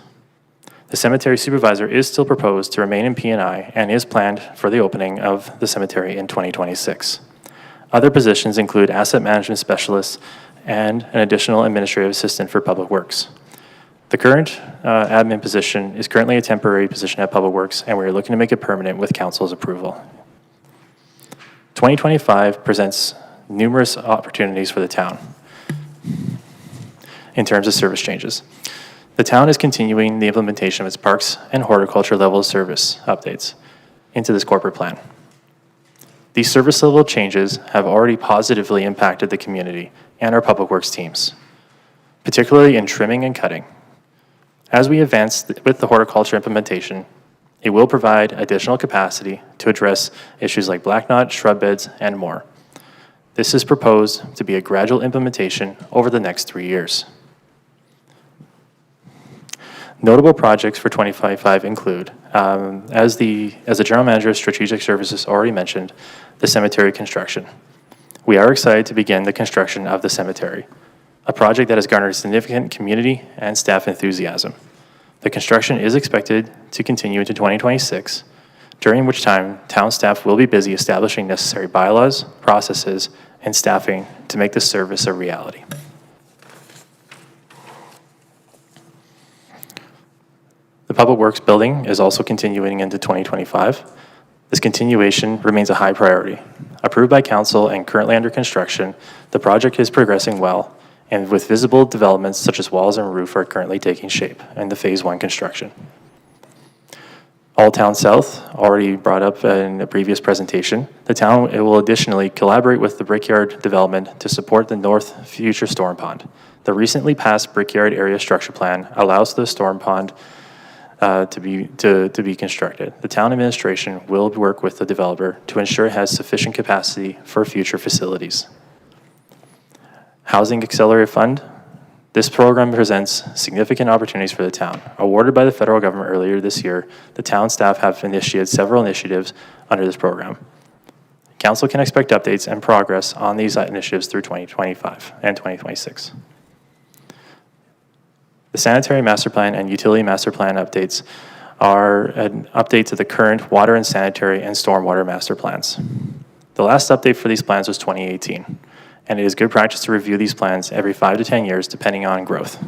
The cemetery supervisor is still proposed to remain in P&I and is planned for the opening of the cemetery in 2026. Other positions include asset management specialists and an additional administrative assistant for Public Works. The current admin position is currently a temporary position at Public Works, and we are looking to make it permanent with council's approval. 2025 presents numerous opportunities for the town in terms of service changes. The town is continuing the implementation of its parks and horticulture level of service updates into this corporate plan. These service level changes have already positively impacted the community and our Public Works teams, particularly in trimming and cutting. As we advance with the horticulture implementation, it will provide additional capacity to address issues like black knot, shrub beds, and more. This is proposed to be a gradual implementation over the next 3 years. Notable projects for 2025 include, as the General Manager of Strategic Services already mentioned, the cemetery construction. We are excited to begin the construction of the cemetery, a project that has garnered significant community and staff enthusiasm. The construction is expected to continue into 2026, during which time town staff will be busy establishing necessary bylaws, processes, and staffing to make this service a reality. The Public Works building is also continuing into 2025. This continuation remains a high priority. Approved by council and currently under construction, the project is progressing well, and with visible developments such as walls and roof are currently taking shape in the Phase 1 construction. All Town South, already brought up in a previous presentation, the town will additionally collaborate with the Brickyard development to support the North Future Storm Pond. The recently passed Brickyard Area Structure Plan allows the storm pond to be constructed. The town administration will work with the developer to ensure it has sufficient capacity for future facilities. Housing Accelerator Fund. This program presents significant opportunities for the town. Awarded by the federal government earlier this year, the town staff have initiated several initiatives under this program. Council can expect updates and progress on these initiatives through 2025 and 2026. The Sanitary Master Plan and Utility Master Plan updates are an update to the current water and sanitary and stormwater master plans. The last update for these plans was 2018, and it is good practice to review these plans every 5 to 10 years depending on growth.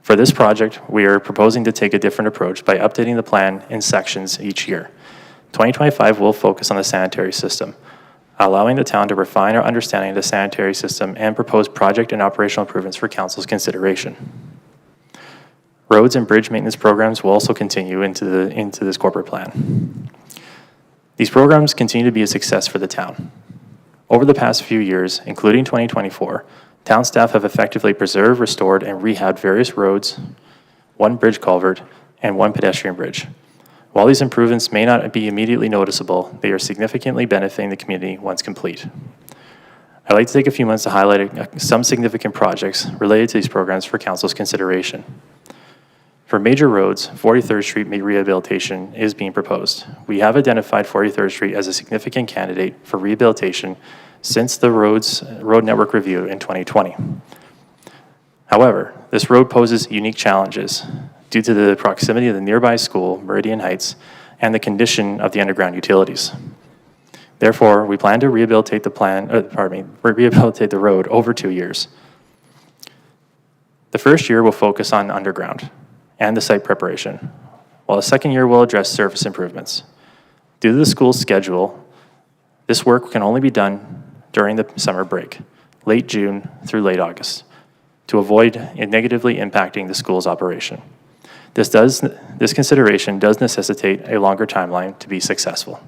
For this project, we are proposing to take a different approach by updating the plan in sections each year. 2025 will focus on the sanitary system, allowing the town to refine our understanding of the sanitary system and propose project and operational improvements for council's consideration. Roads and bridge maintenance programs will also continue into this corporate plan. These programs continue to be a success for the town. Over the past few years, including 2024, town staff have effectively preserved, restored, and rehabbed various roads, 1 bridge culvert, and 1 pedestrian bridge. While these improvements may not be immediately noticeable, they are significantly benefiting the community once complete. I'd like to take a few minutes to highlight some significant projects related to these programs for council's consideration. For major roads, 43rd Street rehabilitation is being proposed. We have identified 43rd Street as a significant candidate for rehabilitation since the road network review in 2020. However, this road poses unique challenges due to the proximity of the nearby school, Meridian Heights, and the condition of the underground utilities. Therefore, we plan to rehabilitate rehabilitate the road over 2 years. The first year will focus on underground and the site preparation, while the second year will address surface improvements. Due to the school's schedule, this work can only be done during the summer break, late June through late August, to avoid it negatively impacting the school's operation. This consideration does necessitate a longer timeline to be successful.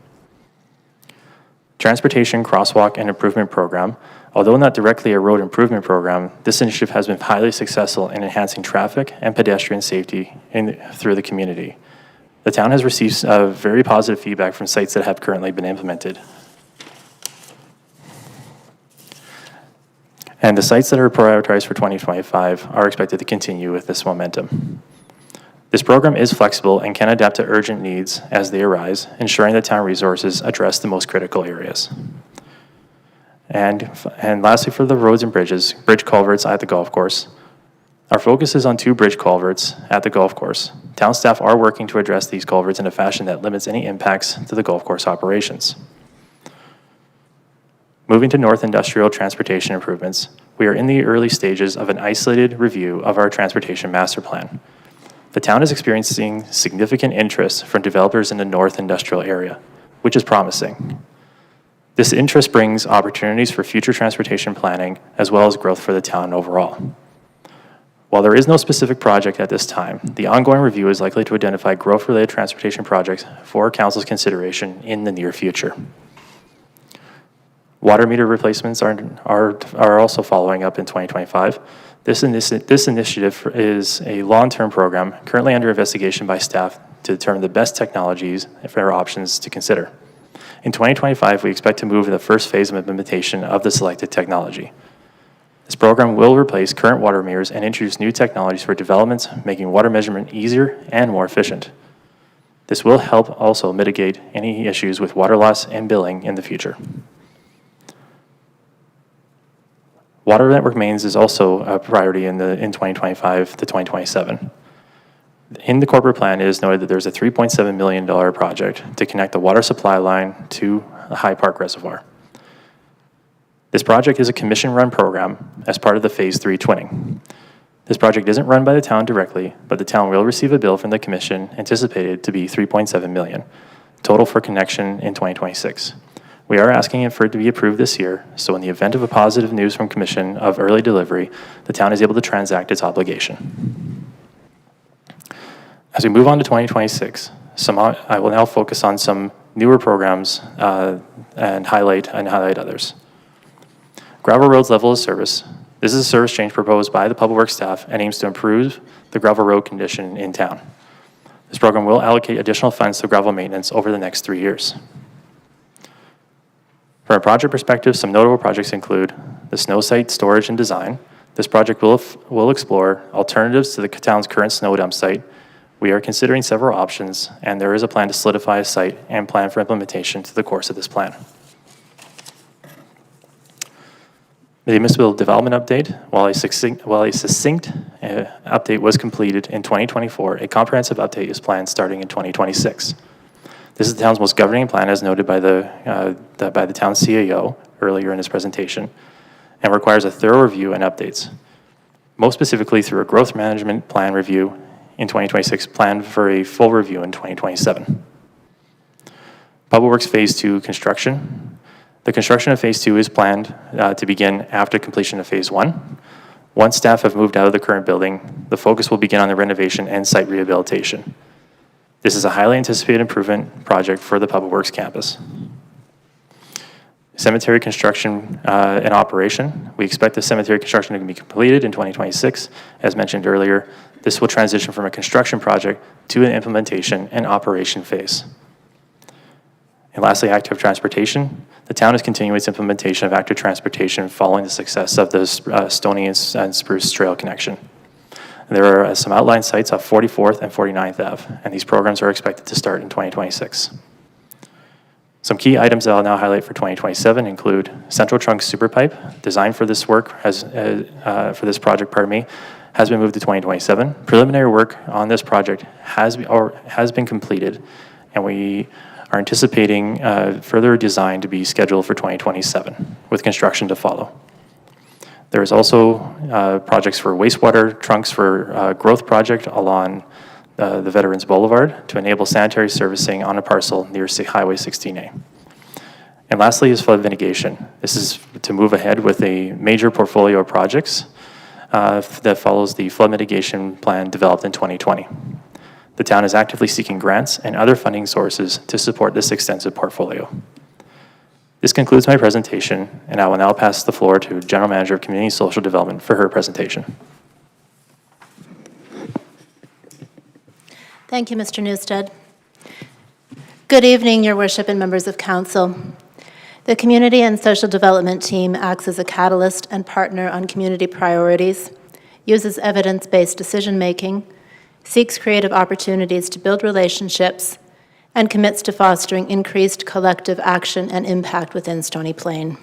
Transportation Crosswalk and Improvement Program. Although not directly a road improvement program, this initiative has been highly successful in enhancing traffic and pedestrian safety through the community. The town has received very positive feedback from sites that have currently been implemented. And the sites that are prioritized for 2025 are expected to continue with this momentum. This program is flexible and can adapt to urgent needs as they arise, ensuring that town resources address the most critical areas. And lastly, for the roads and bridges, bridge culverts at the golf course. Our focus is on 2 bridge culverts at the golf course. Town staff are working to address these culverts in a fashion that limits any impacts to the golf course operations. Moving to North Industrial Transportation Improvements, we are in the early stages of an isolated review of our transportation master plan. The town is experiencing significant interest from developers in the North Industrial area, which is promising. This interest brings opportunities for future transportation planning as well as growth for the town overall. While there is no specific project at this time, the ongoing review is likely to identify growth-related transportation projects for council's consideration in the near future. Water meter replacements are also following up in 2025. This initiative is a long-term program currently under investigation by staff to determine the best technologies and fair options to consider. In 2025, we expect to move to the first phase of implementation of the selected technology. This program will replace current water meters and introduce new technologies for developments, making water measurement easier and more efficient. This will help also mitigate any issues with water loss and billing in the future. Water network mains is also a priority in 2025 to 2027. In the corporate plan, it is noted that there's a $3.7 million project to connect the water supply line to the High Park Reservoir. This project is a commission-run program as part of the Phase 3 twinning. This project isn't run by the town directly, but the town will receive a bill from the commission anticipated to be $3.7 million, total for connection in 2026. We are asking for it to be approved this year, so in the event of a positive news from commission of early delivery, the town is able to transact its obligation. As we move on to 2026, I will now focus on some newer programs and highlight others. Gravel roads level of service. This is a service change proposed by the Public Works staff and aims to improve the gravel road condition in town. This program will allocate additional funds to gravel maintenance over the next 3 years. From a project perspective, some notable projects include the snow site storage and design. This project will explore alternatives to the town's current snow dump site. We are considering several options, and there is a plan to solidify a site and plan for implementation to the course of this plan. The municipal development update, while a succinct update was completed in 2024, a comprehensive update is planned starting in 2026. This is the town's most governing plan, as noted by the town's CAO earlier in his presentation, and requires a thorough review and updates. Most specifically, through a growth management plan review in 2026, planned for a full review in 2027. Public Works Phase 2 construction. The construction of Phase 2 is planned to begin after completion of Phase 1. Once staff have moved out of the current building, the focus will begin on the renovation and site rehabilitation. This is a highly anticipated improvement project for the Public Works campus. Cemetery construction and operation. We expect the cemetery construction to be completed in 2026. As mentioned earlier, this will transition from a construction project to an implementation and operation phase. And lastly, active transportation. The town is continuing its implementation of active transportation following the success of the Stony and Spruce Trail connection. There are some outlined sites off 44th and 49th Ave, and these programs are expected to start in 2026. Some key items that I'll now highlight for 2027 include Central Trunk Super Pipe, designed for this work, has been moved to 2027. Preliminary work on this project has been completed, and we are anticipating further design to be scheduled for 2027, with construction to follow. There is also projects for wastewater trunks for growth project along the Veterans Boulevard to enable sanitary servicing on a parcel near Highway 16A. And lastly is flood mitigation. This is to move ahead with a major portfolio of projects that follows the flood mitigation plan developed in 2020. The town is actively seeking grants and other funding sources to support this extensive portfolio. This concludes my presentation, and I will now pass the floor to General Manager of Community Social Development for her presentation. Thank you, Mr. Newstead. Good evening, Your Worship and members of Council. The Community and Social Development team acts as a catalyst and partner on community priorities, uses evidence-based decision-making, seeks creative opportunities to build relationships, and commits to fostering increased collective action and impact within Stony Plain.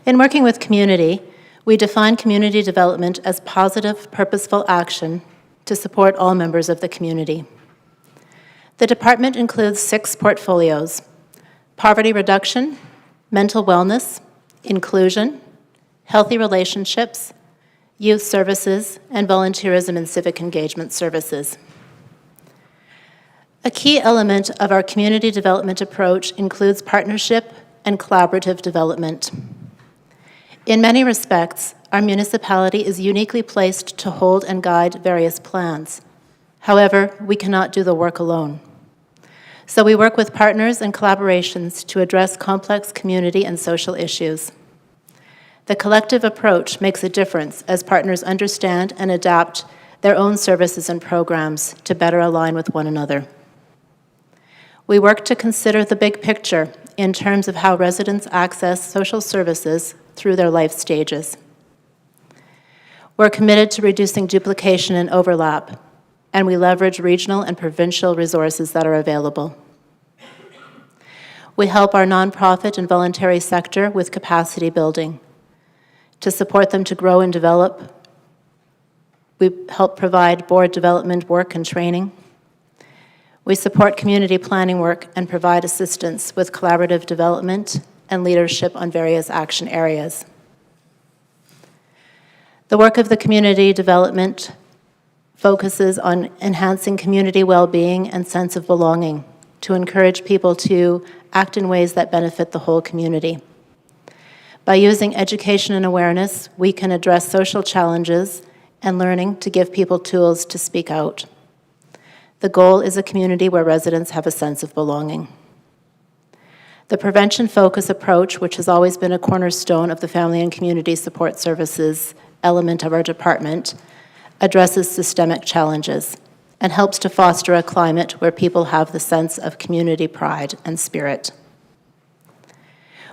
In working with community, we define community development as positive, purposeful action to support all members of the community. The department includes 6 portfolios: poverty reduction, mental wellness, inclusion, healthy relationships, youth services, and volunteerism and civic engagement services. A key element of our community development approach includes partnership and collaborative development. In many respects, our municipality is uniquely placed to hold and guide various plans. However, we cannot do the work alone. So we work with partners and collaborations to address complex community and social issues. The collective approach makes a difference as partners understand and adapt their own services and programs to better align with one another. We work to consider the big picture in terms of how residents access social services through their life stages. We're committed to reducing duplication and overlap, and we leverage regional and provincial resources that are available. We help our nonprofit and voluntary sector with capacity building. To support them to grow and develop, we help provide board development work and training. We support community planning work and provide assistance with collaborative development and leadership on various action areas. The work of the community development focuses on enhancing community well-being and sense of belonging to encourage people to act in ways that benefit the whole community. By using education and awareness, we can address social challenges and learning to give people tools to speak out. The goal is a community where residents have a sense of belonging. The prevention-focused approach, which has always been a cornerstone of the Family and Community Support Services element of our department, addresses systemic challenges and helps to foster a climate where people have the sense of community pride and spirit.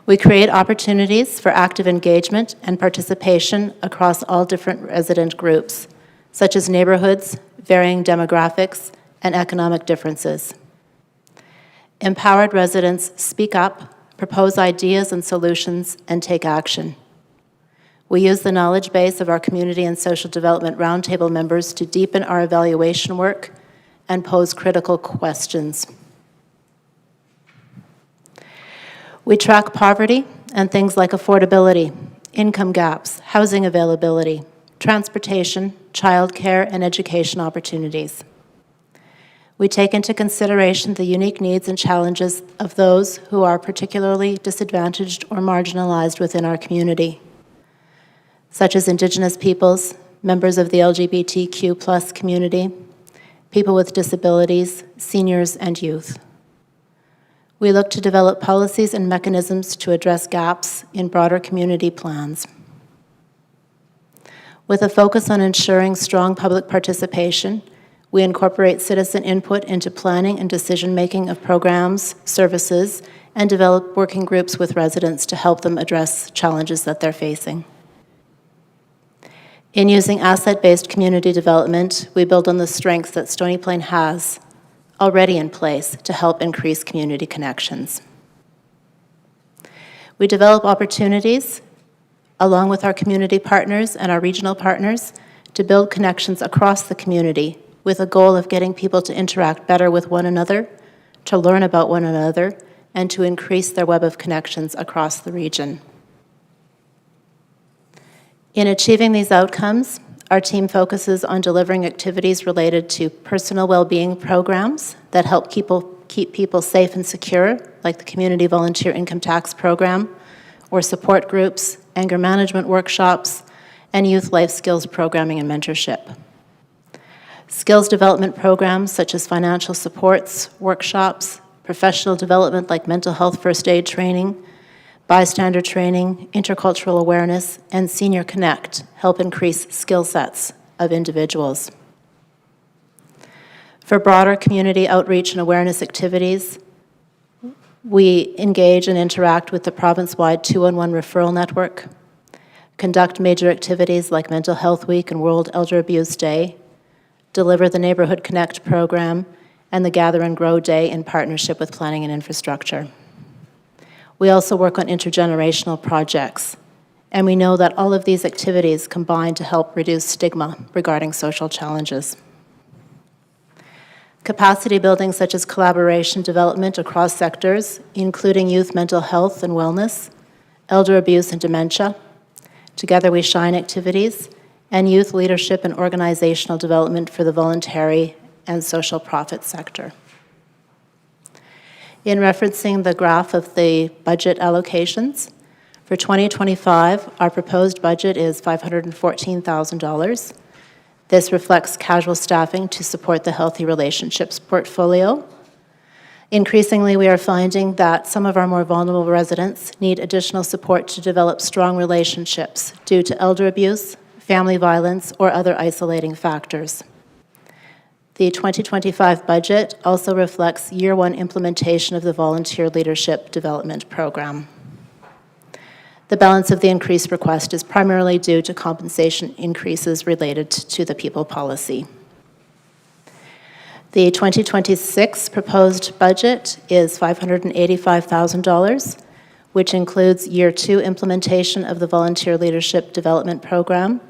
We create opportunities for active engagement and participation across all different resident groups, such as neighborhoods, varying demographics, and economic differences. Empowered residents speak up, propose ideas and solutions, and take action. We use the knowledge base of our Community and Social Development Roundtable members to deepen our evaluation work and pose critical questions. We track poverty and things like affordability, income gaps, housing availability, transportation, childcare, and education opportunities. We take into consideration the unique needs and challenges of those who are particularly disadvantaged or marginalized within our community, such as Indigenous peoples, members of the LGBTQ+ community, people with disabilities, seniors, and youth. We look to develop policies and mechanisms to address gaps in broader community plans. With a focus on ensuring strong public participation, we incorporate citizen input into planning and decision-making of programs, services, and develop working groups with residents to help them address challenges that they're facing. In using asset-based community development, we build on the strengths that Stony Plain has already in place to help increase community connections. We develop opportunities along with our community partners and our regional partners to build connections across the community with a goal of getting people to interact better with one another, to learn about one another, and to increase their web of connections across the region. In achieving these outcomes, our team focuses on delivering activities related to personal well-being programs that help keep people safe and secure, like the Community Volunteer Income Tax Program, or support groups, anger management workshops, and youth life skills programming and mentorship. Skills development programs such as financial supports, workshops, professional development like mental health first aid training, bystander training, intercultural awareness, and Senior Connect help increase skill sets of individuals. For broader community outreach and awareness activities, we engage and interact with the province-wide 211 referral network, conduct major activities like Mental Health Week and World Elder Abuse Day, deliver the Neighborhood Connect program, and the Gather and Grow Day in partnership with Planning and Infrastructure. We also work on intergenerational projects, and we know that all of these activities combine to help reduce stigma regarding social challenges. Capacity building such as collaboration development across sectors, including youth mental health and wellness, elder abuse and dementia, Together We Shine activities, and youth leadership and organizational development for the voluntary and social profit sector. In referencing the graph of the budget allocations, for 2025, our proposed budget is $514,000. This reflects casual staffing to support the Healthy Relationships portfolio. Increasingly, we are finding that some of our more vulnerable residents need additional support to develop strong relationships due to elder abuse, family violence, or other isolating factors. The 2025 budget also reflects year one implementation of the Volunteer Leadership Development Program. The balance of the increased request is primarily due to compensation increases related to the people policy. The 2026 proposed budget is $585,000, which includes year two implementation of the Volunteer Leadership Development Program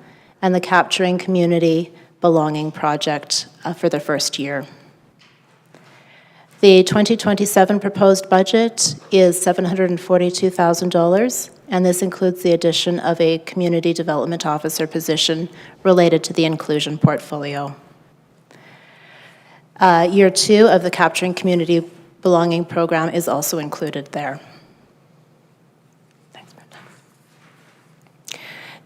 and the Capturing Community Belonging project for the first year. The 2027 proposed budget is $742,000, and this includes the addition of a Community Development Officer position related to the inclusion portfolio. Year two of the Capturing Community Belonging program is also included there. Thanks, Brenda.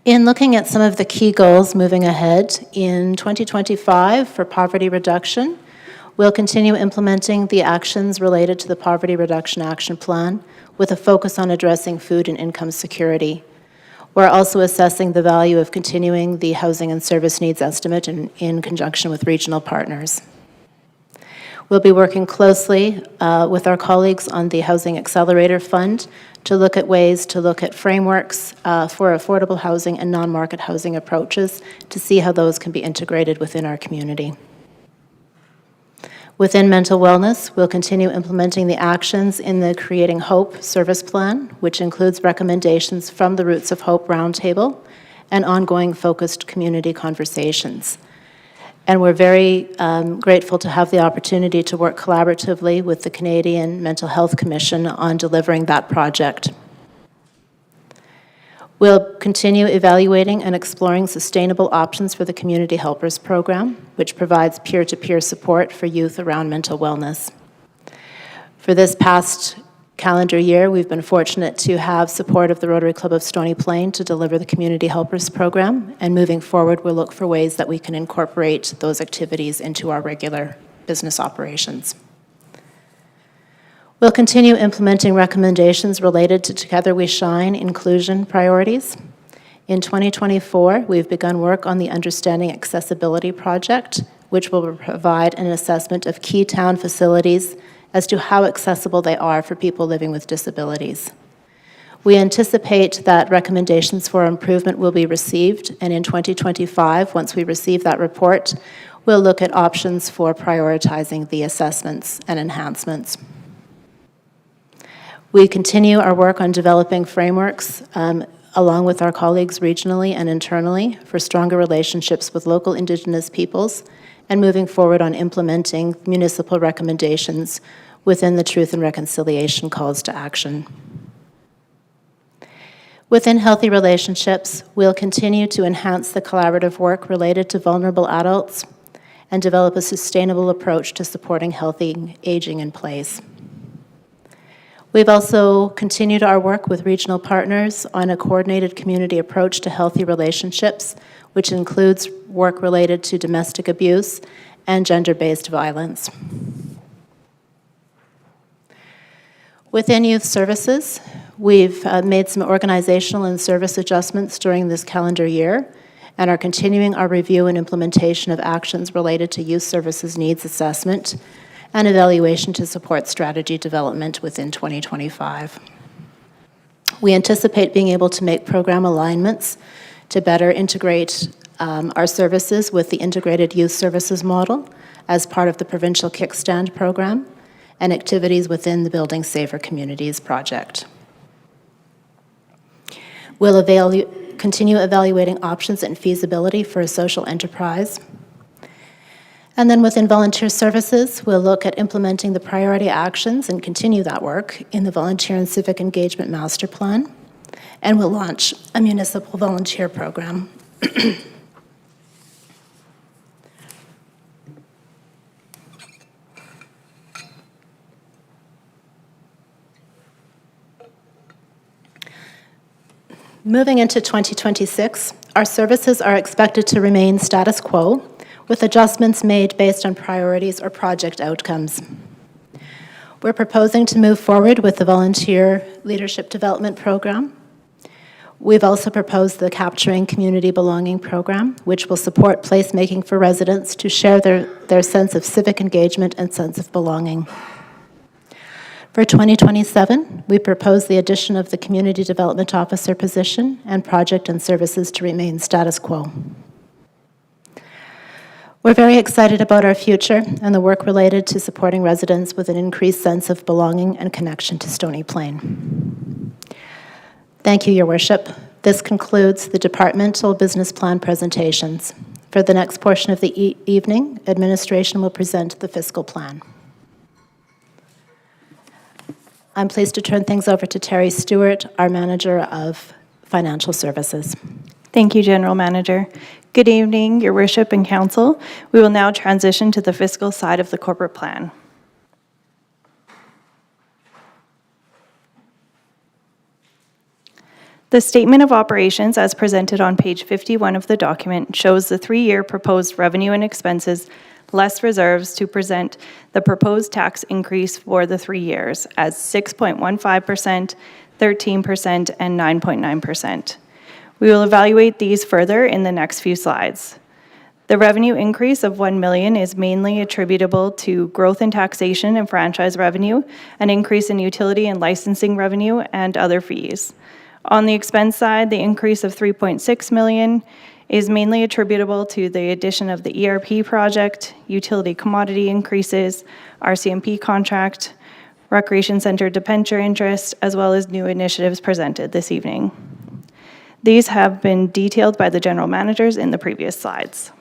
In looking at some of the key goals moving ahead, in 2025 for poverty reduction, we'll continue implementing the actions related to the Poverty Reduction Action Plan with a focus on addressing food and income security. We're also assessing the value of continuing the Housing and Service Needs Estimate in conjunction with regional partners. We'll be working closely with our colleagues on the Housing Accelerator Fund to look at ways to look at frameworks for affordable housing and non-market housing approaches to see how those can be integrated within our community. Within mental wellness, we'll continue implementing the actions in the Creating Hope service plan, which includes recommendations from the Roots of Hope Roundtable and ongoing focused community conversations. And we're very grateful to have the opportunity to work collaboratively with the Canadian Mental Health Commission on delivering that project. We'll continue evaluating and exploring sustainable options for the Community Helpers Program, which provides peer-to-peer support for youth around mental wellness. For this past calendar year, we've been fortunate to have support of the Rotary Club of Stony Plain to deliver the Community Helpers Program, and moving forward, we'll look for ways that we can incorporate those activities into our regular business operations. We'll continue implementing recommendations related to Together We Shine inclusion priorities. In 2024, we've begun work on the Understanding Accessibility Project, which will provide an assessment of key town facilities as to how accessible they are for people living with disabilities. We anticipate that recommendations for improvement will be received, and in 2025, once we receive that report, we'll look at options for prioritizing the assessments and enhancements. We continue our work on developing frameworks along with our colleagues regionally and internally for stronger relationships with local Indigenous peoples and moving forward on implementing municipal recommendations within the Truth and Reconciliation calls to action. Within healthy relationships, we'll continue to enhance the collaborative work related to vulnerable adults and develop a sustainable approach to supporting healthy aging in place. We've also continued our work with regional partners on a coordinated community approach to healthy relationships, which includes work related to domestic abuse and gender-based violence. Within youth services, we've made some organizational and service adjustments during this calendar year and are continuing our review and implementation of actions related to youth services needs assessment and evaluation to support strategy development within 2025. We anticipate being able to make program alignments to better integrate our services with the Integrated Youth Services Model as part of the Provincial Kickstand program and activities within the Building Safer Communities project. We'll continue evaluating options and feasibility for a social enterprise. And then within volunteer services, we'll look at implementing the priority actions and continue that work in the Volunteer and Civic Engagement Master Plan. And we'll launch a municipal volunteer program. Moving into 2026, our services are expected to remain status quo, with adjustments made based on priorities or project outcomes. We're proposing to move forward with the Volunteer Leadership Development Program. We've also proposed the Capturing Community Belonging Program, which will support placemaking for residents to share their sense of civic engagement and sense of belonging. For 2027, we propose the addition of the Community Development Officer position and project and services to remain status quo. We're very excited about our future and the work related to supporting residents with an increased sense of belonging and connection to Stony Plain. Thank you, Your Worship. This concludes the departmental business plan presentations. For the next portion of the evening, administration will present the fiscal plan. I'm pleased to turn things over to Terry Stewart, our Manager of Financial Services. Thank you, General Manager. Good evening, Your Worship and Council. We will now transition to the fiscal side of the corporate plan. The Statement of Operations, as presented on page 51 of the document, shows the three-year proposed revenue and expenses less reserves to present the proposed tax increase for the 3 years as 6.15%, 13%, and 9.9%. We will evaluate these further in the next few slides. The revenue increase of $1 million is mainly attributable to growth in taxation and franchise revenue, an increase in utility and licensing revenue, and other fees. On the expense side, the increase of $3.6 million is mainly attributable to the addition of the ERP project, utility commodity increases, RCMP contract, Recreation Center debenture interest, as well as new initiatives presented this evening. These have been detailed by the general managers in the previous slides.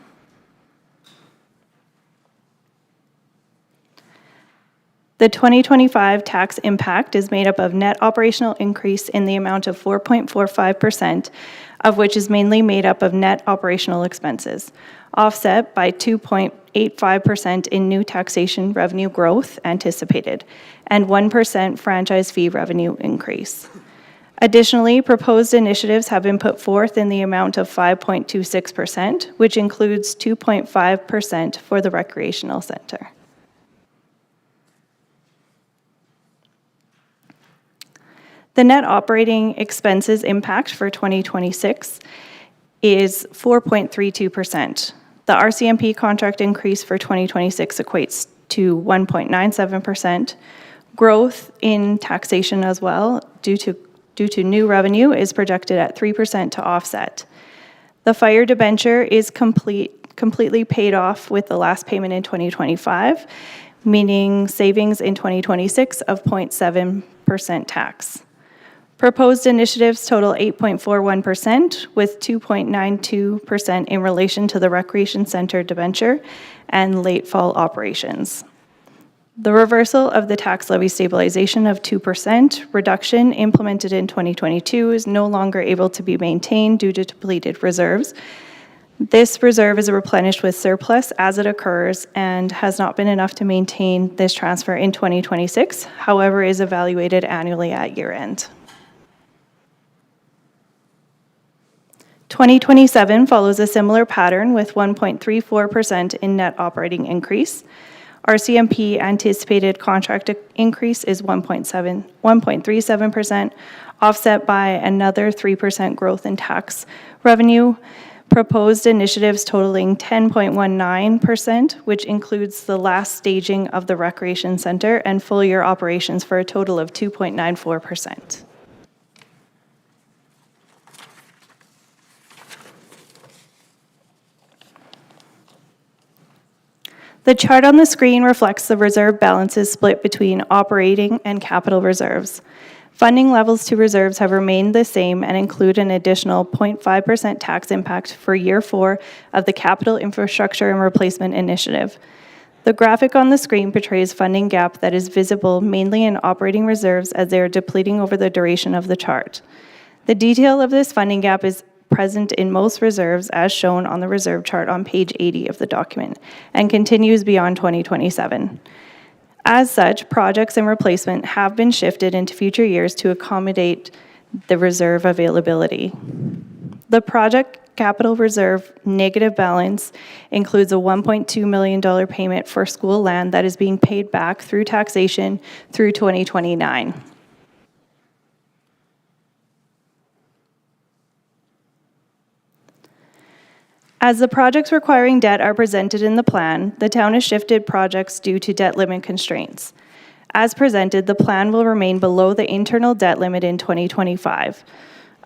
The 2025 tax impact is made up of net operational increase in the amount of 4.45%, of which is mainly made up of net operational expenses, offset by 2.85% in new taxation revenue growth anticipated, and 1% franchise fee revenue increase. Additionally, proposed initiatives have been put forth in the amount of 5.26%, which includes 2.5% for the recreational center. The net operating expenses impact for 2026 is 4.32%. The RCMP contract increase for 2026 equates to 1.97%. Growth in taxation as well, due to new revenue, is projected at 3% to offset. The fire debenture is completely paid off with the last payment in 2025, meaning savings in 2026 of 0.7% tax. Proposed initiatives total 8.41%, with 2.92% in relation to the Recreation Center debenture and late fall operations. The reversal of the tax levy stabilization of 2% reduction implemented in 2022 is no longer able to be maintained due to depleted reserves. This reserve is replenished with surplus as it occurs and has not been enough to maintain this transfer in 2026, however, is evaluated annually at year end. 2027 follows a similar pattern with 1.34% in net operating increase. RCMP anticipated contract increase is 1.37%, offset by another 3% growth in tax revenue. Proposed initiatives totaling 10.19%, which includes the last staging of the recreation center and full year operations for a total of 2.94%. The chart on the screen reflects the reserve balances split between operating and capital reserves. Funding levels to reserves have remained the same and include an additional 0.5% tax impact for year 4 of the Capital Infrastructure and Replacement Initiative. The graphic on the screen portrays funding gap that is visible mainly in operating reserves as they are depleting over the duration of the chart. The detail of this funding gap is present in most reserves as shown on the reserve chart on page 80 of the document and continues beyond 2027. As such, projects and replacement have been shifted into future years to accommodate the reserve availability. The project capital reserve negative balance includes a $1.2 million payment for school land that is being paid back through taxation through 2029. As the projects requiring debt are presented in the plan, the town has shifted projects due to debt limit constraints. As presented, the plan will remain below the internal debt limit in 2025.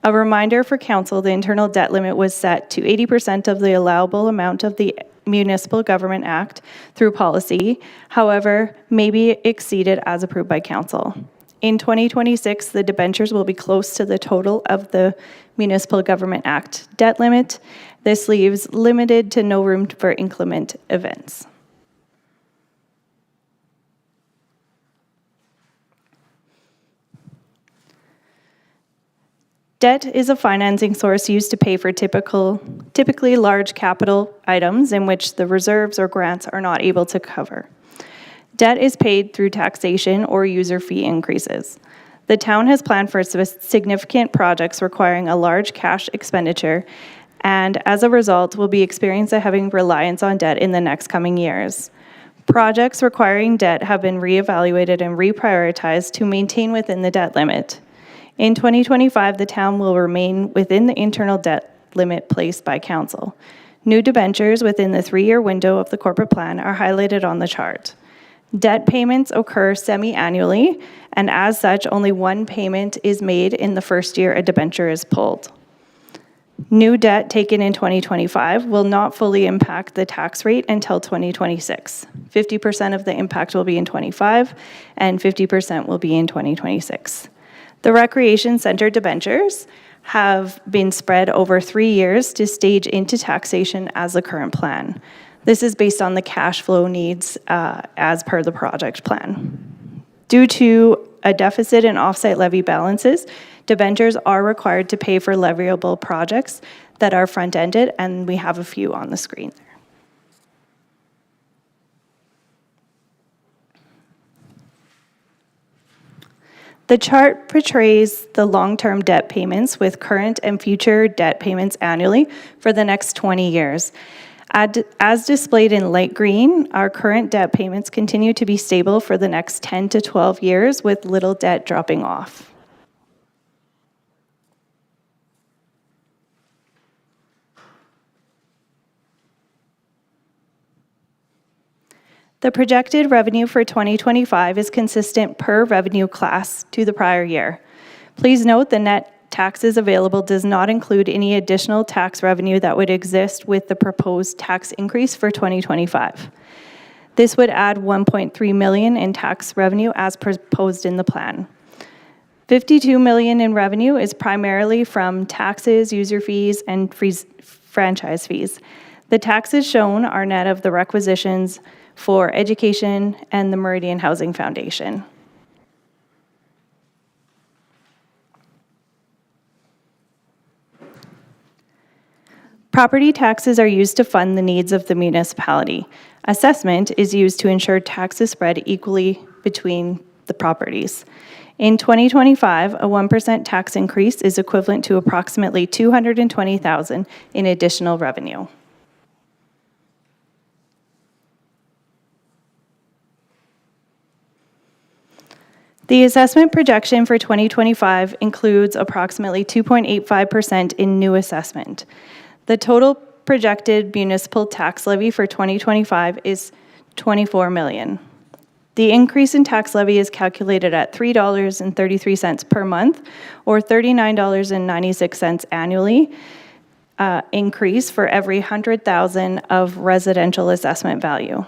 A reminder for council, the internal debt limit was set to 80% of the allowable amount of the Municipal Government Act through policy, however, may be exceeded as approved by council. In 2026, the debentures will be close to the total of the Municipal Government Act debt limit. This leaves limited to no room for inclement events. Debt is a financing source used to pay for typically large capital items in which the reserves or grants are not able to cover. Debt is paid through taxation or user fee increases. The town has planned for significant projects requiring a large cash expenditure, and as a result, will be experiencing a heavy reliance on debt in the next coming years. Projects requiring debt have been reevaluated and reprioritized to maintain within the debt limit. In 2025, the town will remain within the internal debt limit placed by council. New debentures within the 3-year window of the corporate plan are highlighted on the chart. Debt payments occur semi-annually, and as such, only one payment is made in the first year a debenture is pulled. New debt taken in 2025 will not fully impact the tax rate until 2026. 50% of the impact will be in 25, and 50% will be in 2026. The recreation center debentures have been spread over 3 years to stage into taxation as the current plan. This is based on the cash flow needs as per the project plan. Due to a deficit in offsite levy balances, debentures are required to pay for leviable projects that are front-ended, and we have a few on the screen there. The chart portrays the long-term debt payments with current and future debt payments annually for the next 20 years. As displayed in light green, our current debt payments continue to be stable for the next 10 to 12 years with little debt dropping off. The projected revenue for 2025 is consistent per revenue class to the prior year. Please note the net taxes available does not include any additional tax revenue that would exist with the proposed tax increase for 2025. This would add $1.3 million in tax revenue as proposed in the plan. $52 million in revenue is primarily from taxes, user fees, and franchise fees. The taxes shown are net of the requisitions for education and the Meridian Housing Foundation. Property taxes are used to fund the needs of the municipality. Assessment is used to ensure taxes spread equally between the properties. In 2025, a 1% tax increase is equivalent to approximately $220,000 in additional revenue. The assessment projection for 2025 includes approximately 2.85% in new assessment. The total projected municipal tax levy for 2025 is $24 million. The increase in tax levy is calculated at $3.33 per month, or $39.96 annually, increase for every 100,000 of residential assessment value.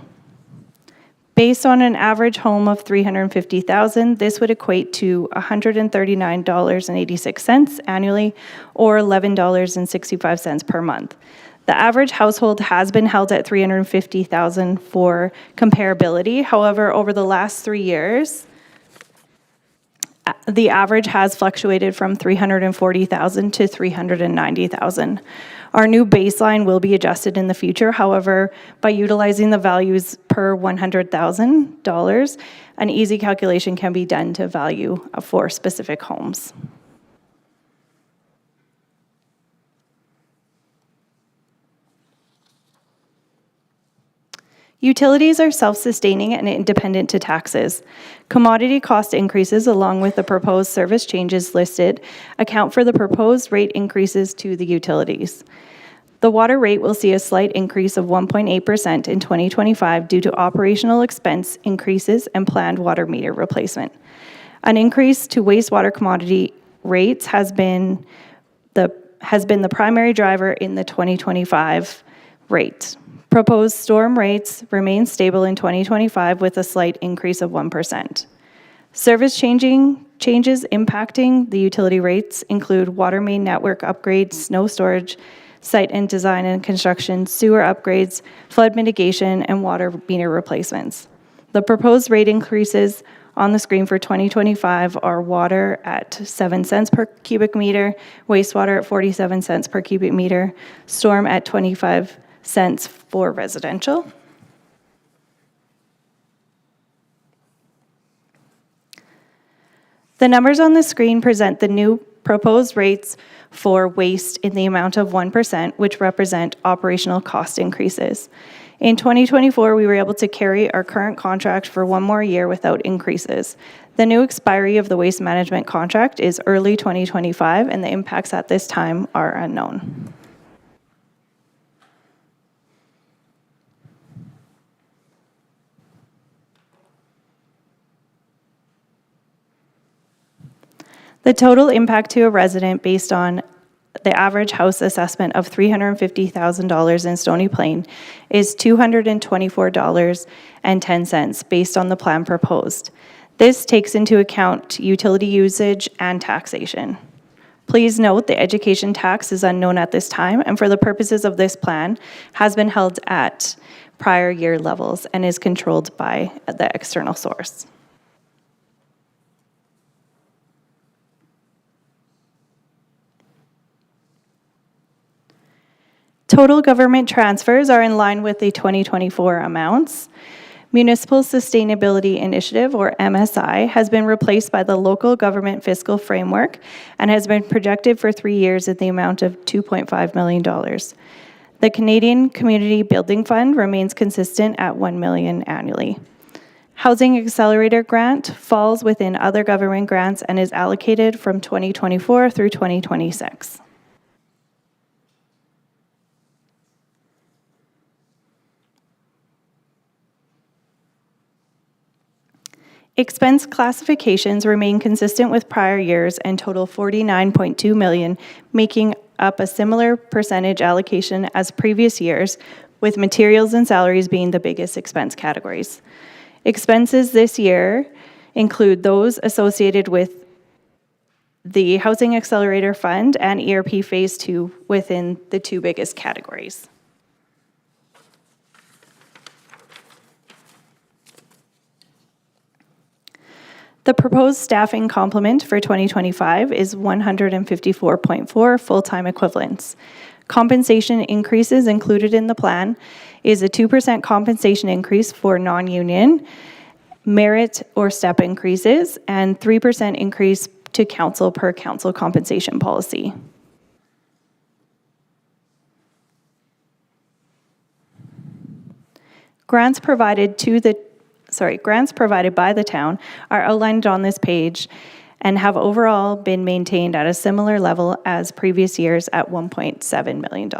Based on an average home of $350,000, this would equate to $139.86 annually, or $11.65 per month. The average household has been held at $350,000 for comparability. However, over the last 3 years, the average has fluctuated from $340,000 to $390,000. Our new baseline will be adjusted in the future. However, by utilizing the values per $100,000, an easy calculation can be done to value for specific homes. Utilities are self-sustaining and independent to taxes. Commodity cost increases, along with the proposed service changes listed, account for the proposed rate increases to the utilities. The water rate will see a slight increase of 1.8% in 2025 due to operational expense increases and planned water meter replacement. An increase to wastewater commodity rates has been the primary driver in the 2025 rate. Proposed storm rates remain stable in 2025 with a slight increase of 1%. Service changes impacting the utility rates include water main network upgrades, snow storage, site and design and construction, sewer upgrades, flood mitigation, and water meter replacements. The proposed rate increases on the screen for 2025 are water at 7 cents per cubic meter, wastewater at 47 cents per cubic meter, storm at 25 cents for residential. The numbers on the screen present the new proposed rates for waste in the amount of 1%, which represent operational cost increases. In 2024, we were able to carry our current contract for 1 more year without increases. The new expiry of the waste management contract is early 2025, and the impacts at this time are unknown. The total impact to a resident based on the average house assessment of $350,000 in Stony Plain is $224.10 based on the plan proposed. This takes into account utility usage and taxation. Please note the education tax is unknown at this time, and for the purposes of this plan, has been held at prior year levels and is controlled by the external source. Total government transfers are in line with the 2024 amounts. Municipal Sustainability Initiative, or MSI, has been replaced by the Local Government Fiscal Framework and has been projected for 3 years at the amount of $2.5 million. The Canadian Community Building Fund remains consistent at $1 million annually. Housing Accelerator Grant falls within other government grants and is allocated from 2024 through 2026. Expense classifications remain consistent with prior years and total $49.2 million, making up a similar percentage allocation as previous years, with materials and salaries being the biggest expense categories. Expenses this year include those associated with the Housing Accelerator Fund and ERP Phase 2 within the 2 biggest categories. The proposed staffing complement for 2025 is 154.4 full-time equivalents. Compensation increases included in the plan is a 2% compensation increase for non-union, merit or step increases, and 3% increase to council per council compensation policy. Grants provided by the town are outlined on this page and have overall been maintained at a similar level as previous years at $1.7 million.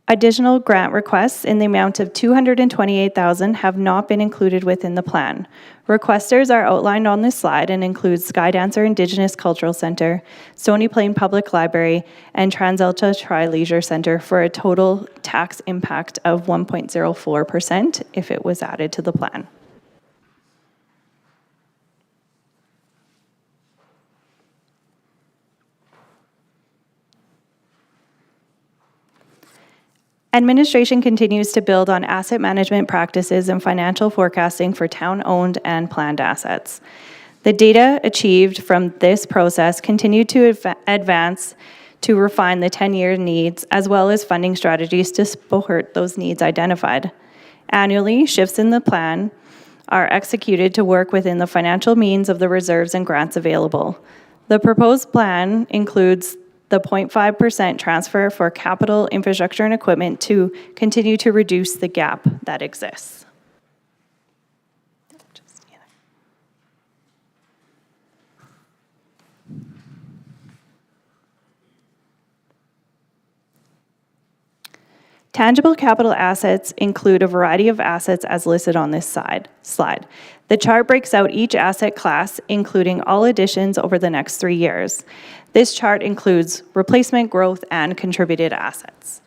Additional grant requests in the amount of $228,000 have not been included within the plan. Requesters are outlined on this slide and include Skydancer Indigenous Cultural Centre, Stony Plain Public Library, and TransAlta Tri-Leisure Centre for a total tax impact of 1.04% if it was added to the plan. Administration continues to build on asset management practices and financial forecasting for town-owned and planned assets. The data achieved from this process continue to advance to refine the 10-year needs as well as funding strategies to support those needs identified. Annually, shifts in the plan are executed to work within the financial means of the reserves and grants available. The proposed plan includes the 0.5% transfer for capital infrastructure and equipment to continue to reduce the gap that exists. Tangible capital assets include a variety of assets as listed on this slide. The chart breaks out each asset class, including all additions over the next 3 years. This chart includes replacement, growth, and contributed assets.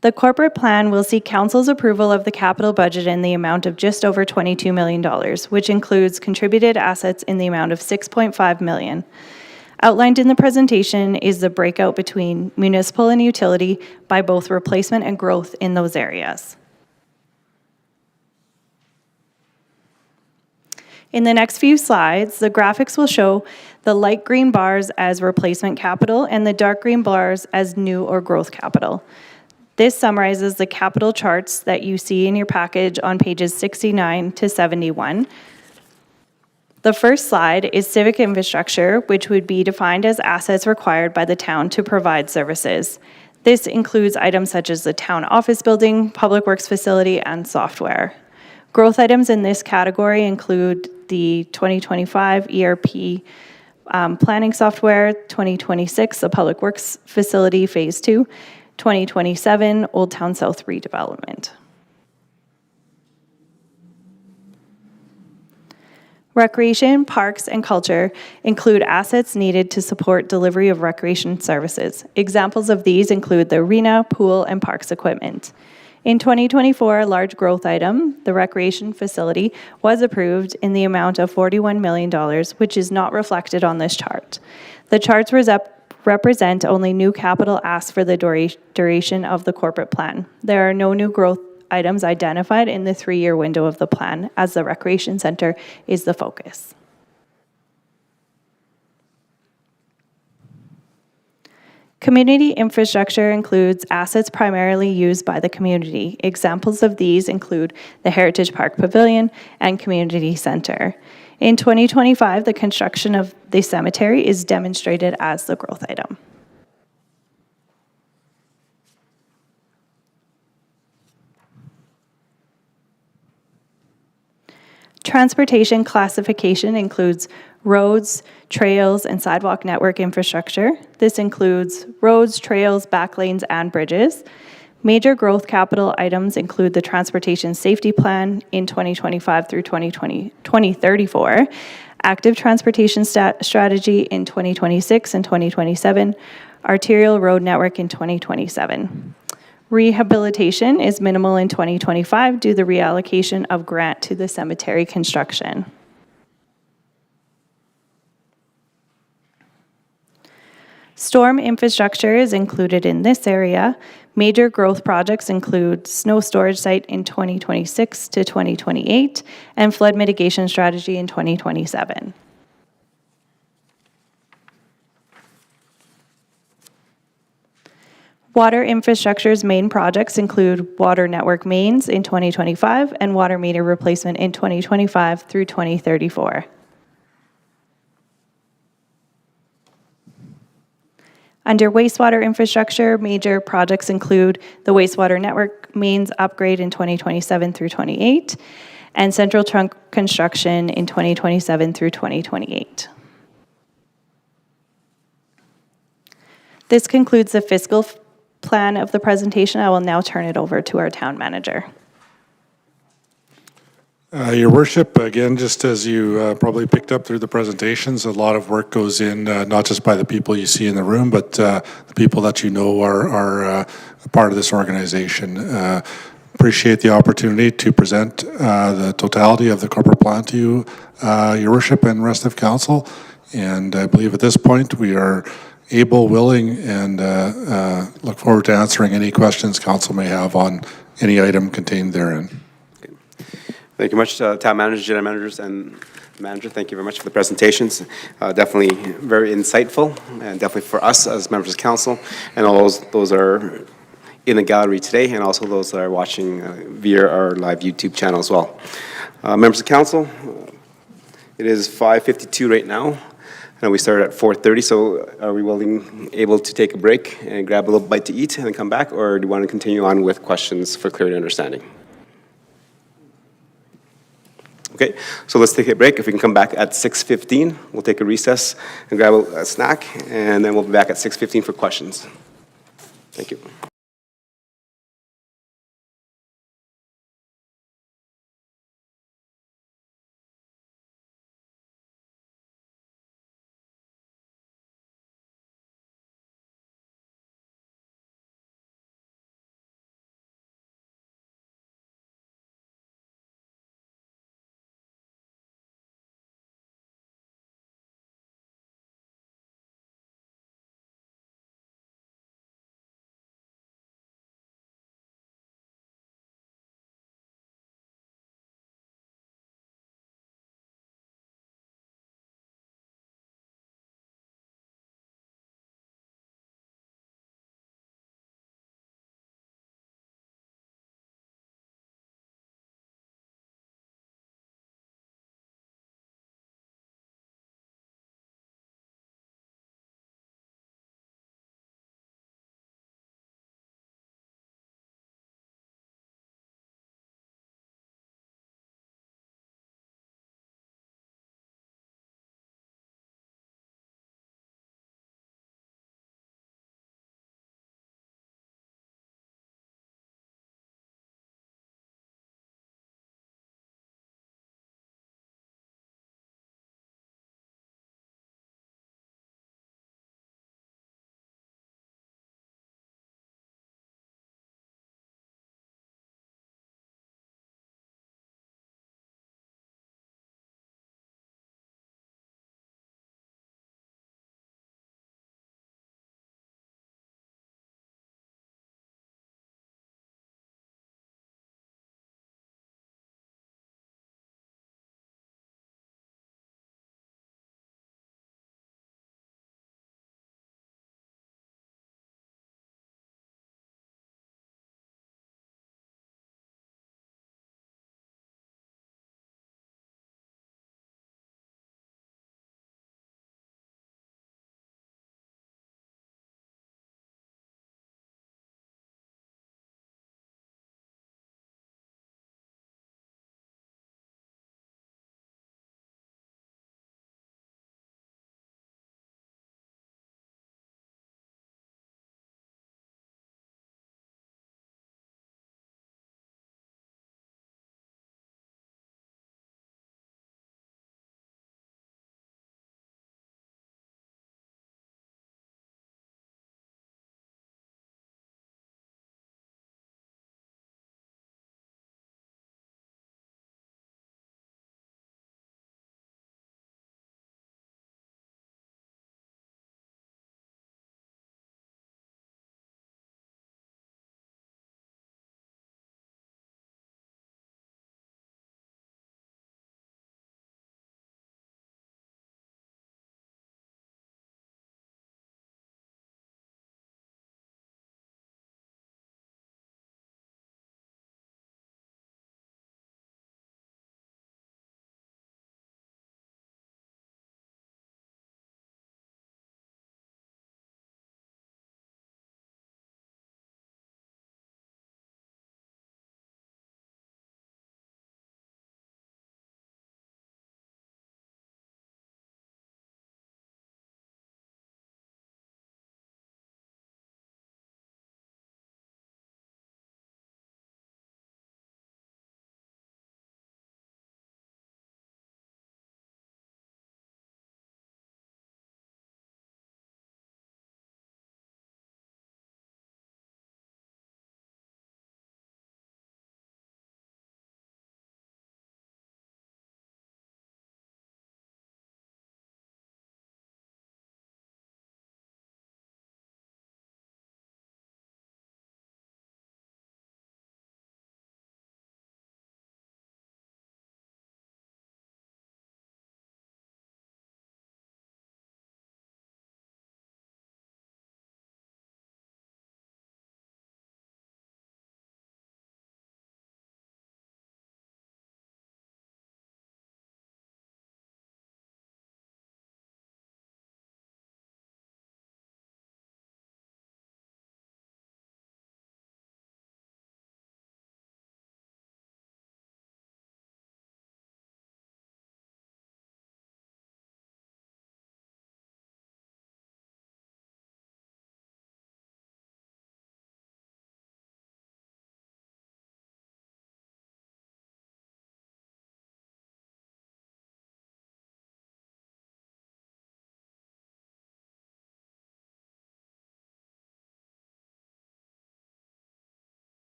The corporate plan will seek council's approval of the capital budget in the amount of just over $22 million, which includes contributed assets in the amount of $6.5 million. Outlined in the presentation is the breakout between municipal and utility by both replacement and growth in those areas. In the next few slides, the graphics will show the light green bars as replacement capital and the dark green bars as new or growth capital. This summarizes the capital charts that you see in your package on pages 69 to 71. The first slide is civic infrastructure, which would be defined as assets required by the town to provide services. This includes items such as the town office building, public works facility, and software. Growth items in this category include the 2025 ERP planning software, 2026, the public works facility phase 2, 2027 Old Town South redevelopment. Recreation, parks, and culture include assets needed to support delivery of recreation services. Examples of these include the arena, pool, and parks equipment. In 2024, a large growth item, the recreation facility, was approved in the amount of $41 million, which is not reflected on this chart. The charts represent only new capital asked for the duration of the corporate plan. There are no new growth items identified in the 3-year window of the plan, as the recreation center is the focus. Community infrastructure includes assets primarily used by the community. Examples of these include the Heritage Park Pavilion and Community Center. In 2025, the construction of the cemetery is demonstrated as the growth item. Transportation classification includes roads, trails, and sidewalk network infrastructure. This includes roads, trails, backlanes, and bridges. Major growth capital items include the Transportation Safety Plan in 2025 through 2034, Active Transportation Strategy in 2026 and 2027, Arterial Road Network in 2027. Rehabilitation is minimal in 2025 due to the reallocation of grant to the cemetery construction. Storm infrastructure is included in this area. Major growth projects include snow storage site in 2026 to 2028 and flood mitigation strategy in 2027. Water infrastructure's main projects include water network mains in 2025 and water meter replacement in 2025 through 2034. Under wastewater infrastructure, major projects include the wastewater network mains upgrade in 2027 through 28 and central trunk construction in 2027 through 2028. This concludes the fiscal plan of the presentation. I will now turn it over to our town manager. Your worship, again, just as you probably picked up through the presentations, a lot of work goes in, not just by the people you see in the room, but the people that you know are a part of this organization. Appreciate the opportunity to present the totality of the corporate plan to you, your worship, and rest of council. And I believe at this point we are able, willing, and look forward to answering any questions council may have on any item contained therein. Thank you much, town managers, general managers, and manager. Thank you very much for the presentations. Definitely very insightful, and definitely for us as members of council, and all those are in the gallery today, and also those that are watching via our live YouTube channel as well. Members of council, it is 5:52 right now, and we started at 4:30. So, are we able to take a break and grab a little bite to eat and then come back, or do you want to continue on with questions for clarity and understanding? Okay, so let's take a break. If we can come back at 6:15, we'll take a recess and grab a snack, and then we'll be back at 6:15 for questions. Thank you.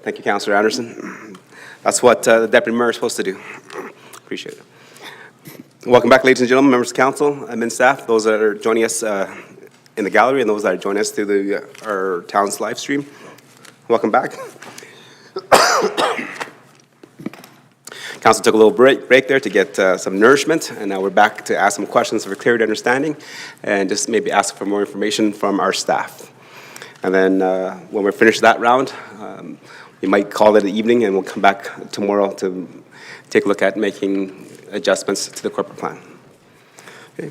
Thank you, Councillor Anderson. That's what the Deputy Mayor is supposed to do. Appreciate it. Welcome back, ladies and gentlemen, members of council, admin staff, those that are joining us in the gallery and those that are joining us through our town's live stream. Welcome back. Council took a little break there to get some nourishment, and now we're back to ask some questions for clarity understanding and just maybe ask for more information from our staff. And then when we're finished that round, we might call it an evening and we'll come back tomorrow to take a look at making adjustments to the corporate plan. Okay.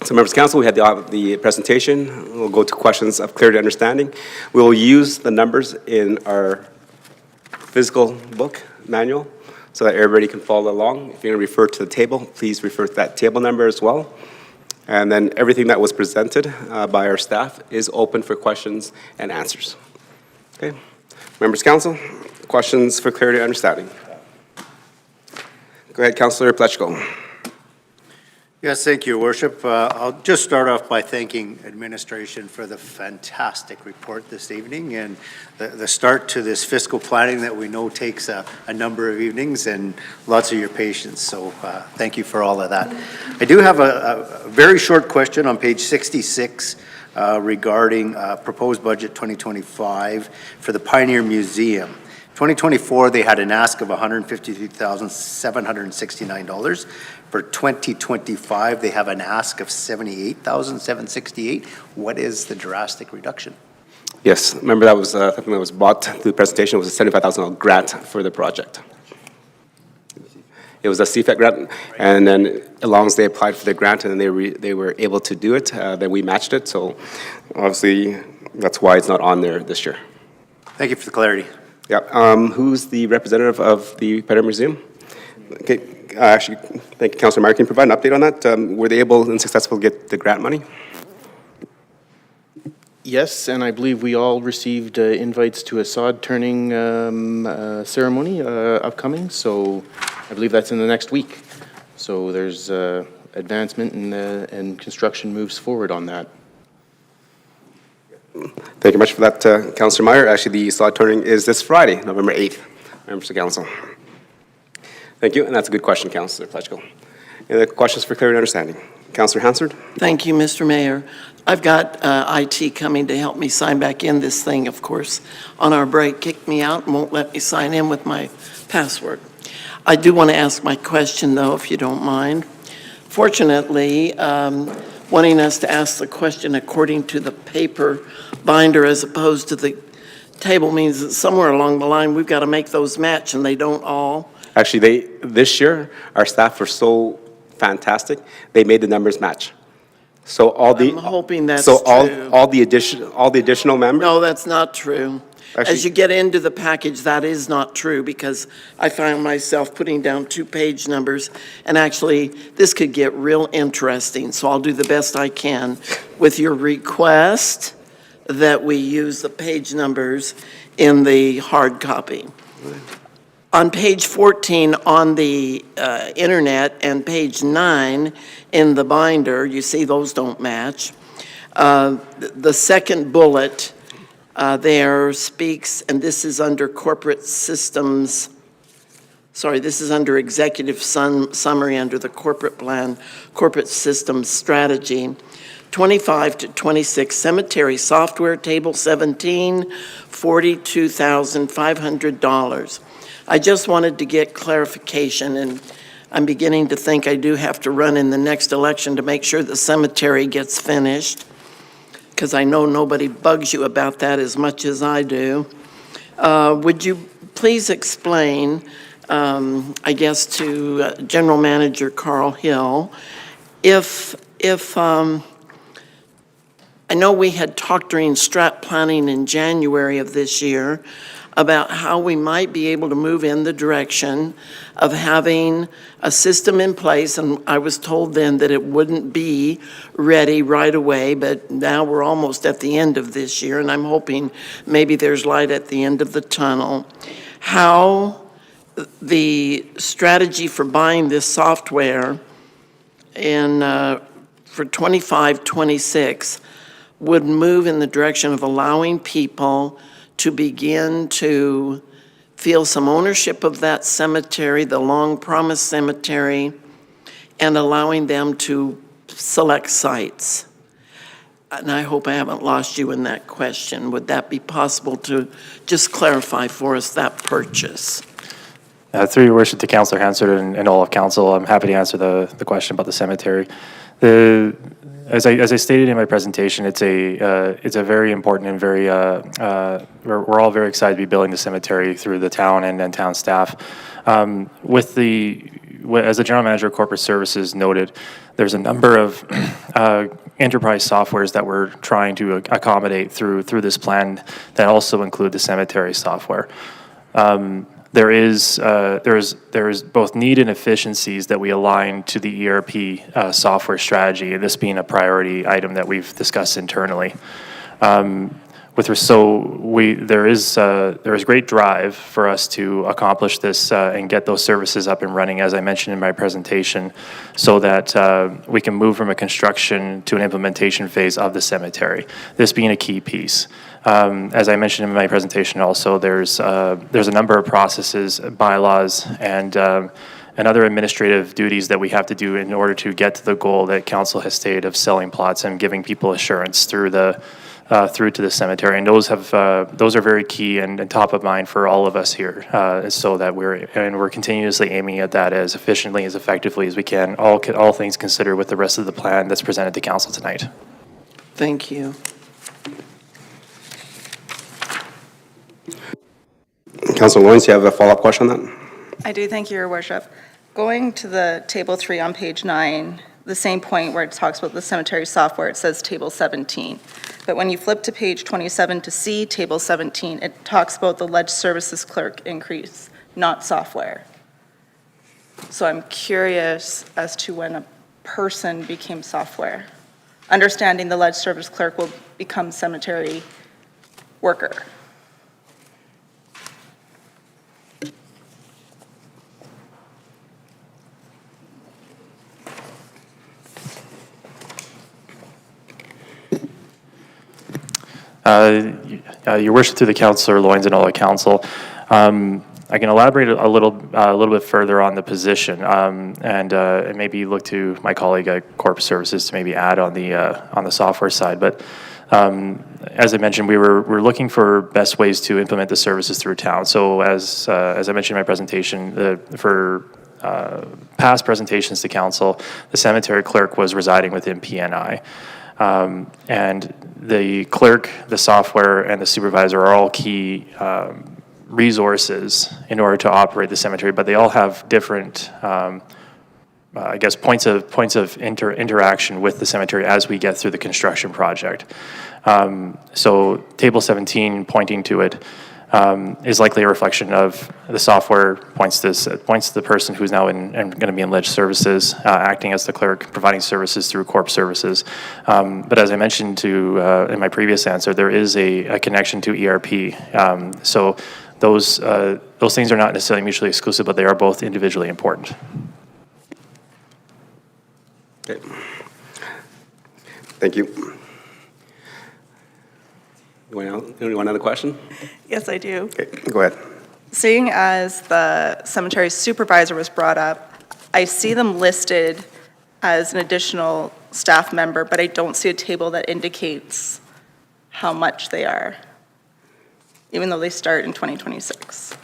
So members of council, we had the presentation. We'll go to questions of clarity understanding. We will use the numbers in our physical book manual so that everybody can follow along. If you're going to refer to the table, please refer to that table number as well. And then everything that was presented by our staff is open for questions and answers. Okay. Members of council, questions for clarity and understanding. Go ahead, Councillor Plechko. Yes, thank you, Worship. I'll just start off by thanking administration for the fantastic report this evening and the start to this fiscal planning that we know takes a number of evenings and lots of your patience. So thank you for all of that. I do have a very short question on page 66 regarding proposed budget 2025 for the Pioneer Museum. 2024, they had an ask of $153,769. For 2025, they have an ask of $78,768. What is the drastic reduction? Yes, remember that was something that was bought through the presentation. It was a $75,000 grant for the project. It was a CFET grant, and then as long as they applied for the grant and then they were able to do it, then we matched it. So obviously, that's why it's not on there this year. Thank you for the clarity. Yeah. Who's the representative of the Pioneer Museum? Okay. Actually, thank you, Councillor Meyer. Can you provide an update on that? Were they able and successful to get the grant money? Yes, and I believe we all received invites to a sod turning ceremony upcoming, so I believe that's in the next week. So there's advancement and construction moves forward on that. Thank you much for that, Councillor Meyer. Actually, the sod turning is this Friday, November 8th, members of council. Thank you, and that's a good question, Councillor Plechko. Any other questions for clarity and understanding? Councillor Hansard? Thank you, Mr. Mayor. I've got IT coming to help me sign back in this thing, of course. On our break, kicked me out and won't let me sign in with my password. I do want to ask my question, though, if you don't mind. Fortunately, wanting us to ask the question according to the paper binder as opposed to the table means that somewhere along the line, we've got to make those match, and they don't all. Actually, this year, our staff were so fantastic, they made the numbers match. So all the. I'm hoping that's so true. all the additional members. No, that's not true. Actually, As you get into the package, that is not true, because I found myself putting down 2 page numbers, and actually, this could get real interesting, so I'll do the best I can with your request that we use the page numbers in the hard copy. On page 14 on the internet and page 9 in the binder, you see those don't match. The second bullet there speaks, and this is under corporate systems, sorry, this is under executive summary under the corporate plan, corporate systems strategy. 25 to 26 cemetery software, table 17, $42,500. I just wanted to get clarification, and I'm beginning to think I do have to run in the next election to make sure the cemetery gets finished, because I know nobody bugs you about that as much as I do. Would you please explain, I guess, to General Manager Carl Hill, if I know we had talked during strat planning in January of this year about how we might be able to move in the direction of having a system in place, and I was told then that it wouldn't be ready right away, but now we're almost at the end of this year, and I'm hoping maybe there's light at the end of the tunnel. How the strategy for buying this software for 25-26 would move in the direction of allowing people to begin to feel some ownership of that cemetery, the long-promised cemetery, and allowing them to select sites. And I hope I haven't lost you in that question. Would that be possible to just clarify for us that purchase? Through your worship to Councillor Hansard and all of council, I'm happy to answer the question about the cemetery. As I stated in my presentation, it's a very important and very we're all very excited to be building the cemetery through the town and town staff. As the general manager of corporate services noted, there's a number of enterprise softwares that we're trying to accommodate through this plan that also include the cemetery software. There is both need and efficiencies that we align to the ERP software strategy, and this being a priority item that we've discussed internally. There is great drive for us to accomplish this and get those services up and running, as I mentioned in my presentation, so that we can move from a construction to an implementation phase of the cemetery, this being a key piece. As I mentioned in my presentation also, there's a number of processes, bylaws, and other administrative duties that we have to do in order to get to the goal that council has stated of selling plots and giving people assurance through to the cemetery. And those are very key and top of mind for all of us here, so that we're continuously aiming at that as efficiently, as effectively as we can, all things considered with the rest of the plan that's presented to council tonight. Thank you. Councillor Lawrence, you have a follow-up question on that? I do, thank you, Your Worship. Going to the Table 3 on page 9, the same point where it talks about the cemetery software, it says Table 17. But when you flip to page 27 to see Table 17, it talks about the ledge services clerk increase, not software. So I'm curious as to when a person became software. Understanding the ledge service clerk will become cemetery worker. Your worship, through the Councillor Loynes and all the council, I can elaborate a little bit further on the position, and maybe look to my colleague at Corp Services to maybe add on the software side. But as I mentioned, we're looking for best ways to implement the services through town. So as I mentioned in my presentation, for past presentations to council, the cemetery clerk was residing within PNI. And the clerk, the software, and the supervisor are all key resources in order to operate the cemetery, but they all have different, I guess, points of interaction with the cemetery as we get through the construction project. So Table 17, pointing to it, is likely a reflection of the software points to the person who's now going to be in ledge services, acting as the clerk, providing services through Corp Services. But as I mentioned in my previous answer, there is a connection to ERP. So those things are not necessarily mutually exclusive, but they are both individually important. Okay. Thank you. Anyone another question? Yes, I do. Okay, go ahead. Seeing as the cemetery supervisor was brought up, I see them listed as an additional staff member, but I don't see a table that indicates how much they are, even though they start in 2026.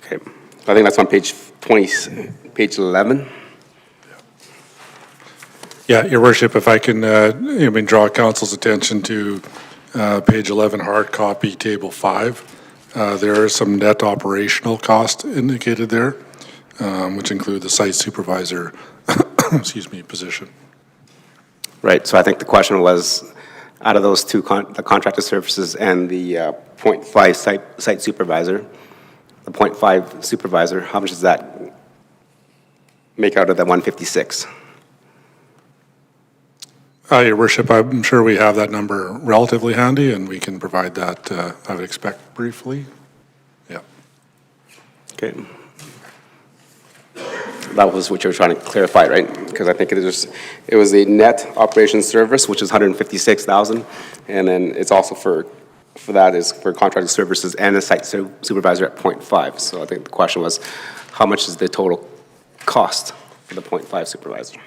Okay, I think that's on page 11. Yeah, Your Worship, if I can draw council's attention to page 11, hard copy, table 5. There are some net operational costs indicated there, which include the site supervisor, position. Right, so I think the question was, out of those two, the contracted services and the 0.5 site supervisor, the 0.5 supervisor, how much does that make out of the 156? Your Worship, I'm sure we have that number relatively handy, and we can provide that, I would expect, briefly. Yeah. Okay. that was what you were trying to clarify, right? Because I think it was a net operations service, which is 156,000, and then it's also for that is for contracted services and the site supervisor at 0.5. So I think the question was, how much is the total cost for the 0.5 supervisor?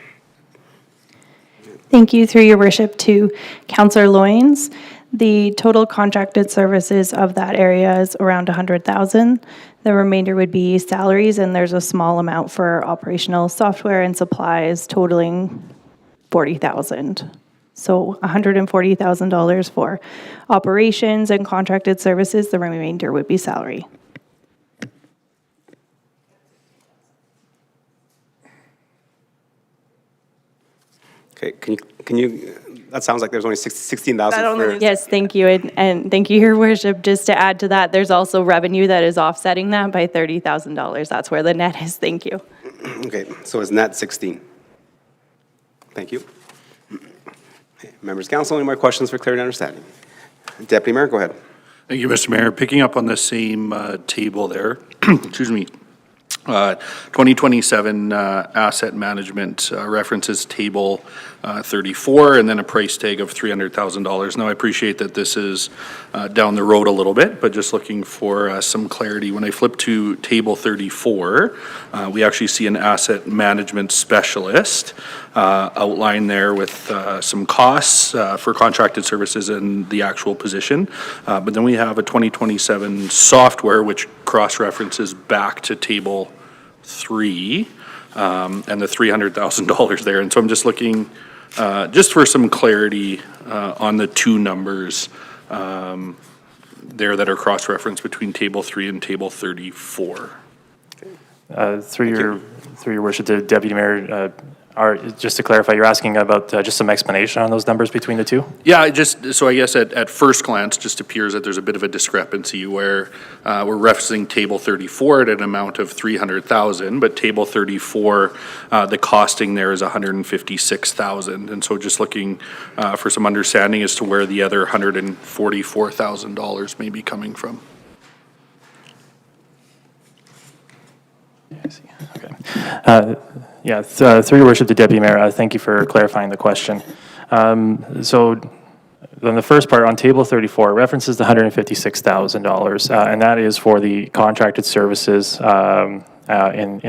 Thank you, through your worship, to Councillor Loynes. The total contracted services of that area is around 100,000. The remainder would be salaries, and there's a small amount for operational software and supplies totaling 40,000. So $140,000 for operations and contracted services. The remainder would be salary. Okay, can you, that sounds like there's only 16,000 for... Yes, thank you, and thank you, Your Worship. Just to add to that, there's also revenue that is offsetting that by $30,000. That's where the net is. Thank you. Okay, so it's net 16. Thank you. Members of council, any more questions for clarity and understanding? Deputy Mayor, go ahead. Thank you, Mr. Mayor. Picking up on the same table there, excuse me, 2027 asset management references table 34, and then a price tag of $300,000. Now, I appreciate that this is down the road a little bit, but just looking for some clarity. When I flip to table 34, we actually see an asset management specialist outlined there with some costs for contracted services and the actual position. But then we have a 2027 software, which cross-references back to table 3, and the $300,000 there. And so I'm just looking just for some clarity on the two numbers there that are cross-referenced between table 3 and table 34. Through your worship, the Deputy Mayor, just to clarify, you're asking about just some explanation on those numbers between the two? Yeah, so I guess at first glance, just appears that there's a bit of a discrepancy where we're referencing table 34 at an amount of 300,000, but table 34, the costing there is 156,000. And so just looking for some understanding as to where the other $144,000 may be coming from. Yeah, I see. Okay. Through your worship to Deputy Mayor, thank you for clarifying the question. So on the first part, on table 34, it references the $156,000, and that is for the contracted services in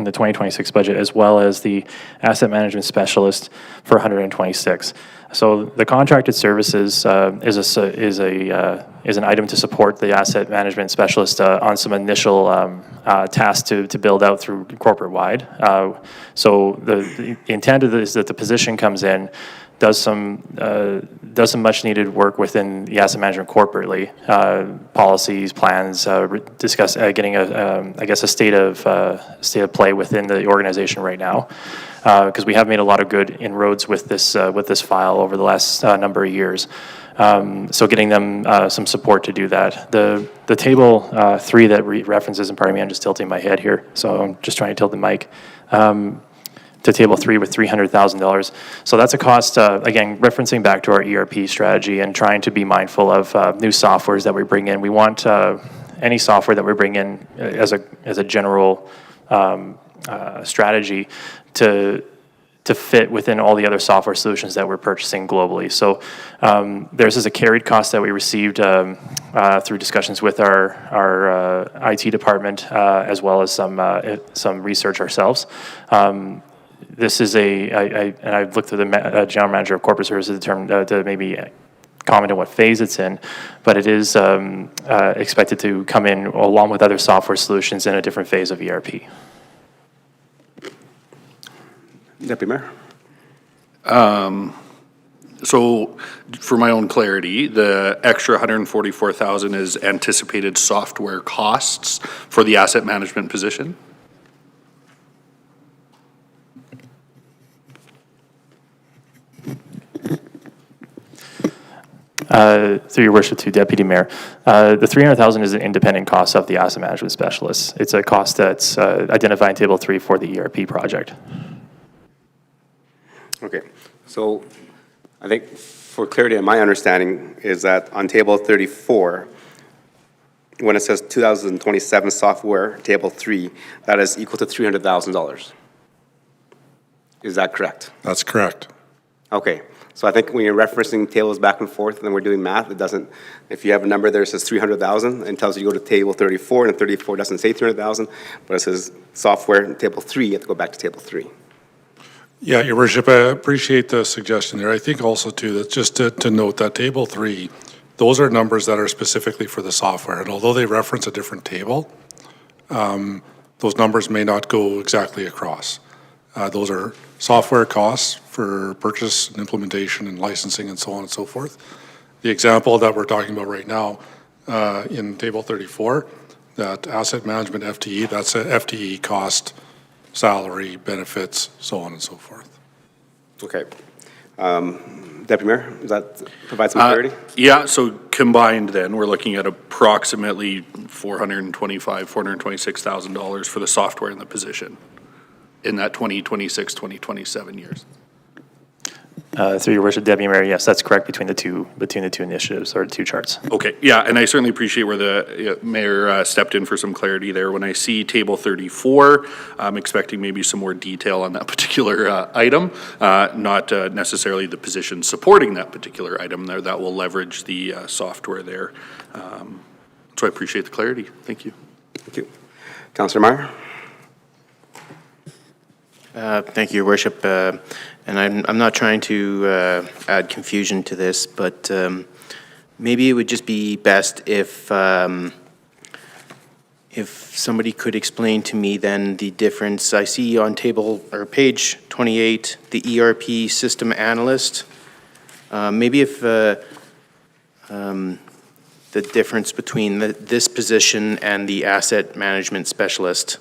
the 2026 budget, as well as the asset management specialist for 126. So the contracted services is an item to support the asset management specialist on some initial tasks to build out through corporate-wide. So the intent of this is that the position comes in, does some much-needed work within the asset management corporately, policies, plans, discuss getting a state of play within the organization right now. Because we have made a lot of good inroads with this file over the last number of years. So getting them some support to do that. The table 3 that references, and pardon me, I'm just tilting my head here, so I'm just trying to tilt the mic, to table 3 with $300,000. So that's a cost, again, referencing back to our ERP strategy and trying to be mindful of new softwares that we bring in. We want any software that we bring in as a general strategy to fit within all the other software solutions that we're purchasing globally. So there's a carried cost that we received through discussions with our IT department, as well as some research ourselves. This is and I've looked through the general manager of corporate services to maybe comment on what phase it's in, but it is expected to come in along with other software solutions in a different phase of ERP. Deputy Mayor. So for my own clarity, the extra 144,000 is anticipated software costs for the asset management position? Through your worship to Deputy Mayor, the $300,000 is an independent cost of the asset management specialist. It's a cost that's identified in table 3 for the ERP project. Okay, so I think for clarity, my understanding is that on table 34, when it says 2027 software, table 3, that is equal to $300,000. Is that correct? That's correct. Okay, so I think when you're referencing tables back and forth and then we're doing math, it doesn't, if you have a number there that says 300,000 and tells you to go to table 34, and 34 doesn't say 300,000, but it says software in table 3, you have to go back to table 3. Yeah, Your Worship, I appreciate the suggestion there. I think also too, that just to note that table 3, those are numbers that are specifically for the software. And although they reference a different table, those numbers may not go exactly across. Those are software costs for purchase and implementation and licensing and so on and so forth. The example that we're talking about right now in table 34, that asset management FTE, that's a FTE cost, salary, benefits, so on and so forth. Okay. Deputy Mayor, does that provide some clarity? Yeah, so combined then, we're looking at approximately $426,000 for the software in the position in that 2026, 2027 years. Through your worship, Deputy Mayor, yes, that's correct between the two initiatives or the two charts. Okay, yeah, and I certainly appreciate where the mayor stepped in for some clarity there. When I see table 34, I'm expecting maybe some more detail on that particular item, not necessarily the position supporting that particular item there that will leverage the software there. So I appreciate the clarity. Thank you. Thank you. Councillor Meyer? Thank you, Your Worship. And I'm not trying to add confusion to this, but maybe it would just be best if somebody could explain to me then the difference. I see on table or page 28, the ERP system analyst. Maybe if the difference between this position and the asset management specialist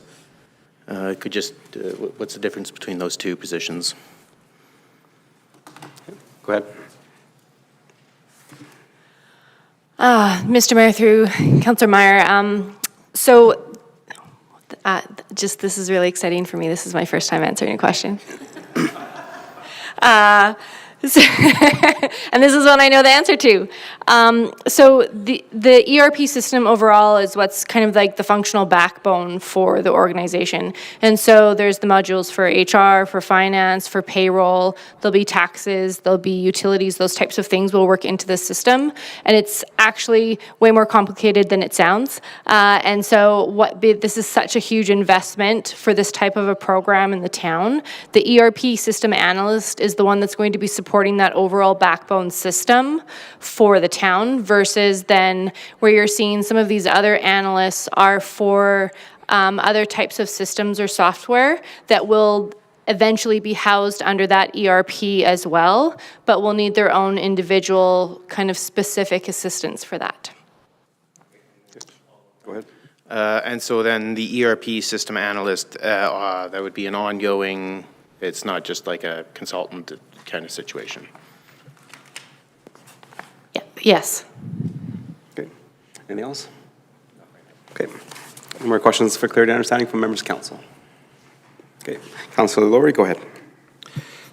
could just, what's the difference between those two positions? Go ahead. Mr. Mayor, through Councillor Meyer, this is really exciting for me. This is my first time answering a question. And this is one I know the answer to. So the ERP system overall is what's kind of like the functional backbone for the organization. And so there's the modules for HR, for finance, for payroll, there'll be taxes, there'll be utilities, those types of things will work into the system. And it's actually way more complicated than it sounds. And so this is such a huge investment for this type of a program in the town. The ERP system analyst is the one that's going to be supporting that overall backbone system for the town versus then where you're seeing some of these other analysts are for other types of systems or software that will eventually be housed under that ERP as well, but will need their own individual kind of specific assistance for that. Go ahead. And so then the ERP system analyst, that would be an ongoing, it's not just like a consultant kind of situation. Yeah. Yes. Okay. Anything else? Okay. Any more questions for clarity and understanding from members of council? Okay. Councilor Lowry, go ahead.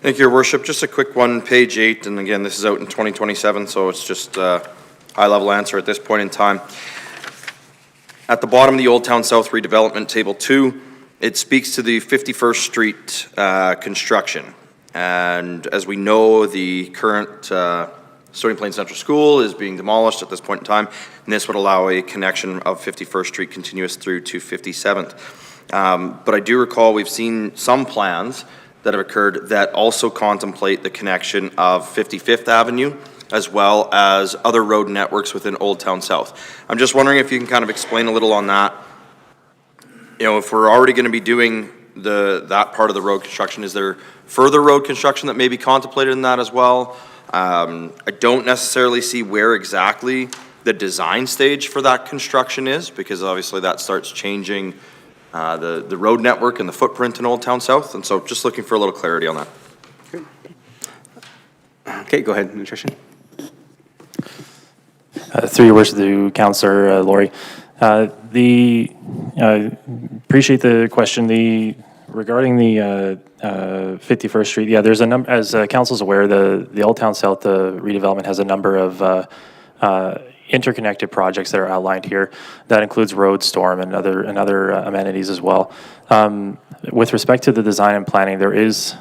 Thank you, Your Worship. Just a quick one, page 8, and again, this is out in 2027, so it's just a high-level answer at this point in time. At the bottom of the Old Town South redevelopment, table 2, it speaks to the 51st Street construction. And as we know, the current Stony Plain Central School is being demolished at this point in time, and this would allow a connection of 51st Street continuous through to 57th. But I do recall we've seen some plans that have occurred that also contemplate the connection of 55th Avenue as well as other road networks within Old Town South. I'm just wondering if you can kind of explain a little on that. You know, if we're already going to be doing that part of the road construction, is there further road construction that may be contemplated in that as well? I don't necessarily see where exactly the design stage for that construction is, because obviously that starts changing the road network and the footprint in Old Town South, and so just looking for a little clarity on that. Okay, go ahead, Nutrition. Through your worship, to Councillor Lowry. Appreciate the question. Regarding the 51st Street, yeah, there's a number, as council's aware, the Old Town South, the redevelopment has a number of interconnected projects that are outlined here. That includes road, storm, and other amenities as well. With respect to the design and planning, there is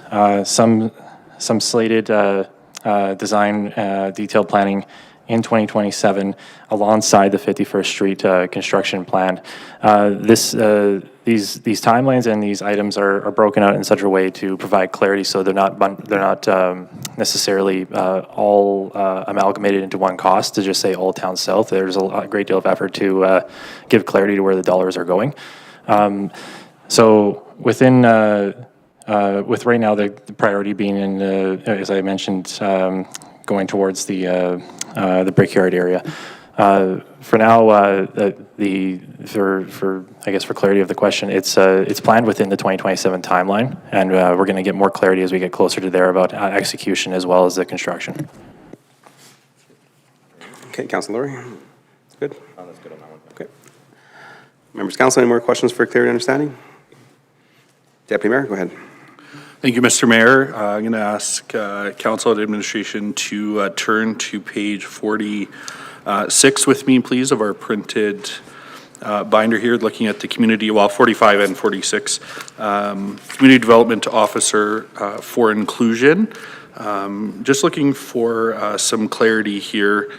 some slated design detailed planning in 2027 alongside the 51st Street construction plan. These timelines and these items are broken out in such a way to provide clarity, so they're not necessarily all amalgamated into one cost to just say Old Town South. There's a great deal of effort to give clarity to where the dollars are going. So within with right now the priority being in as I mentioned, going towards the Brickyard area. For now, for clarity of the question, it's planned within the 2027 timeline, and we're going to get more clarity as we get closer to there about execution as well as the construction. Okay, Councilor Laurie? Good? Oh, that's good on that one. Okay. Members of Council, any more questions for clarity and understanding? Deputy Mayor, go ahead. Thank you, Mr. Mayor. I'm going to ask Council and Administration to turn to page 46 with me, please, of our printed binder here, looking at the community, 45 and 46. Community Development Officer for Inclusion. Just looking for some clarity here.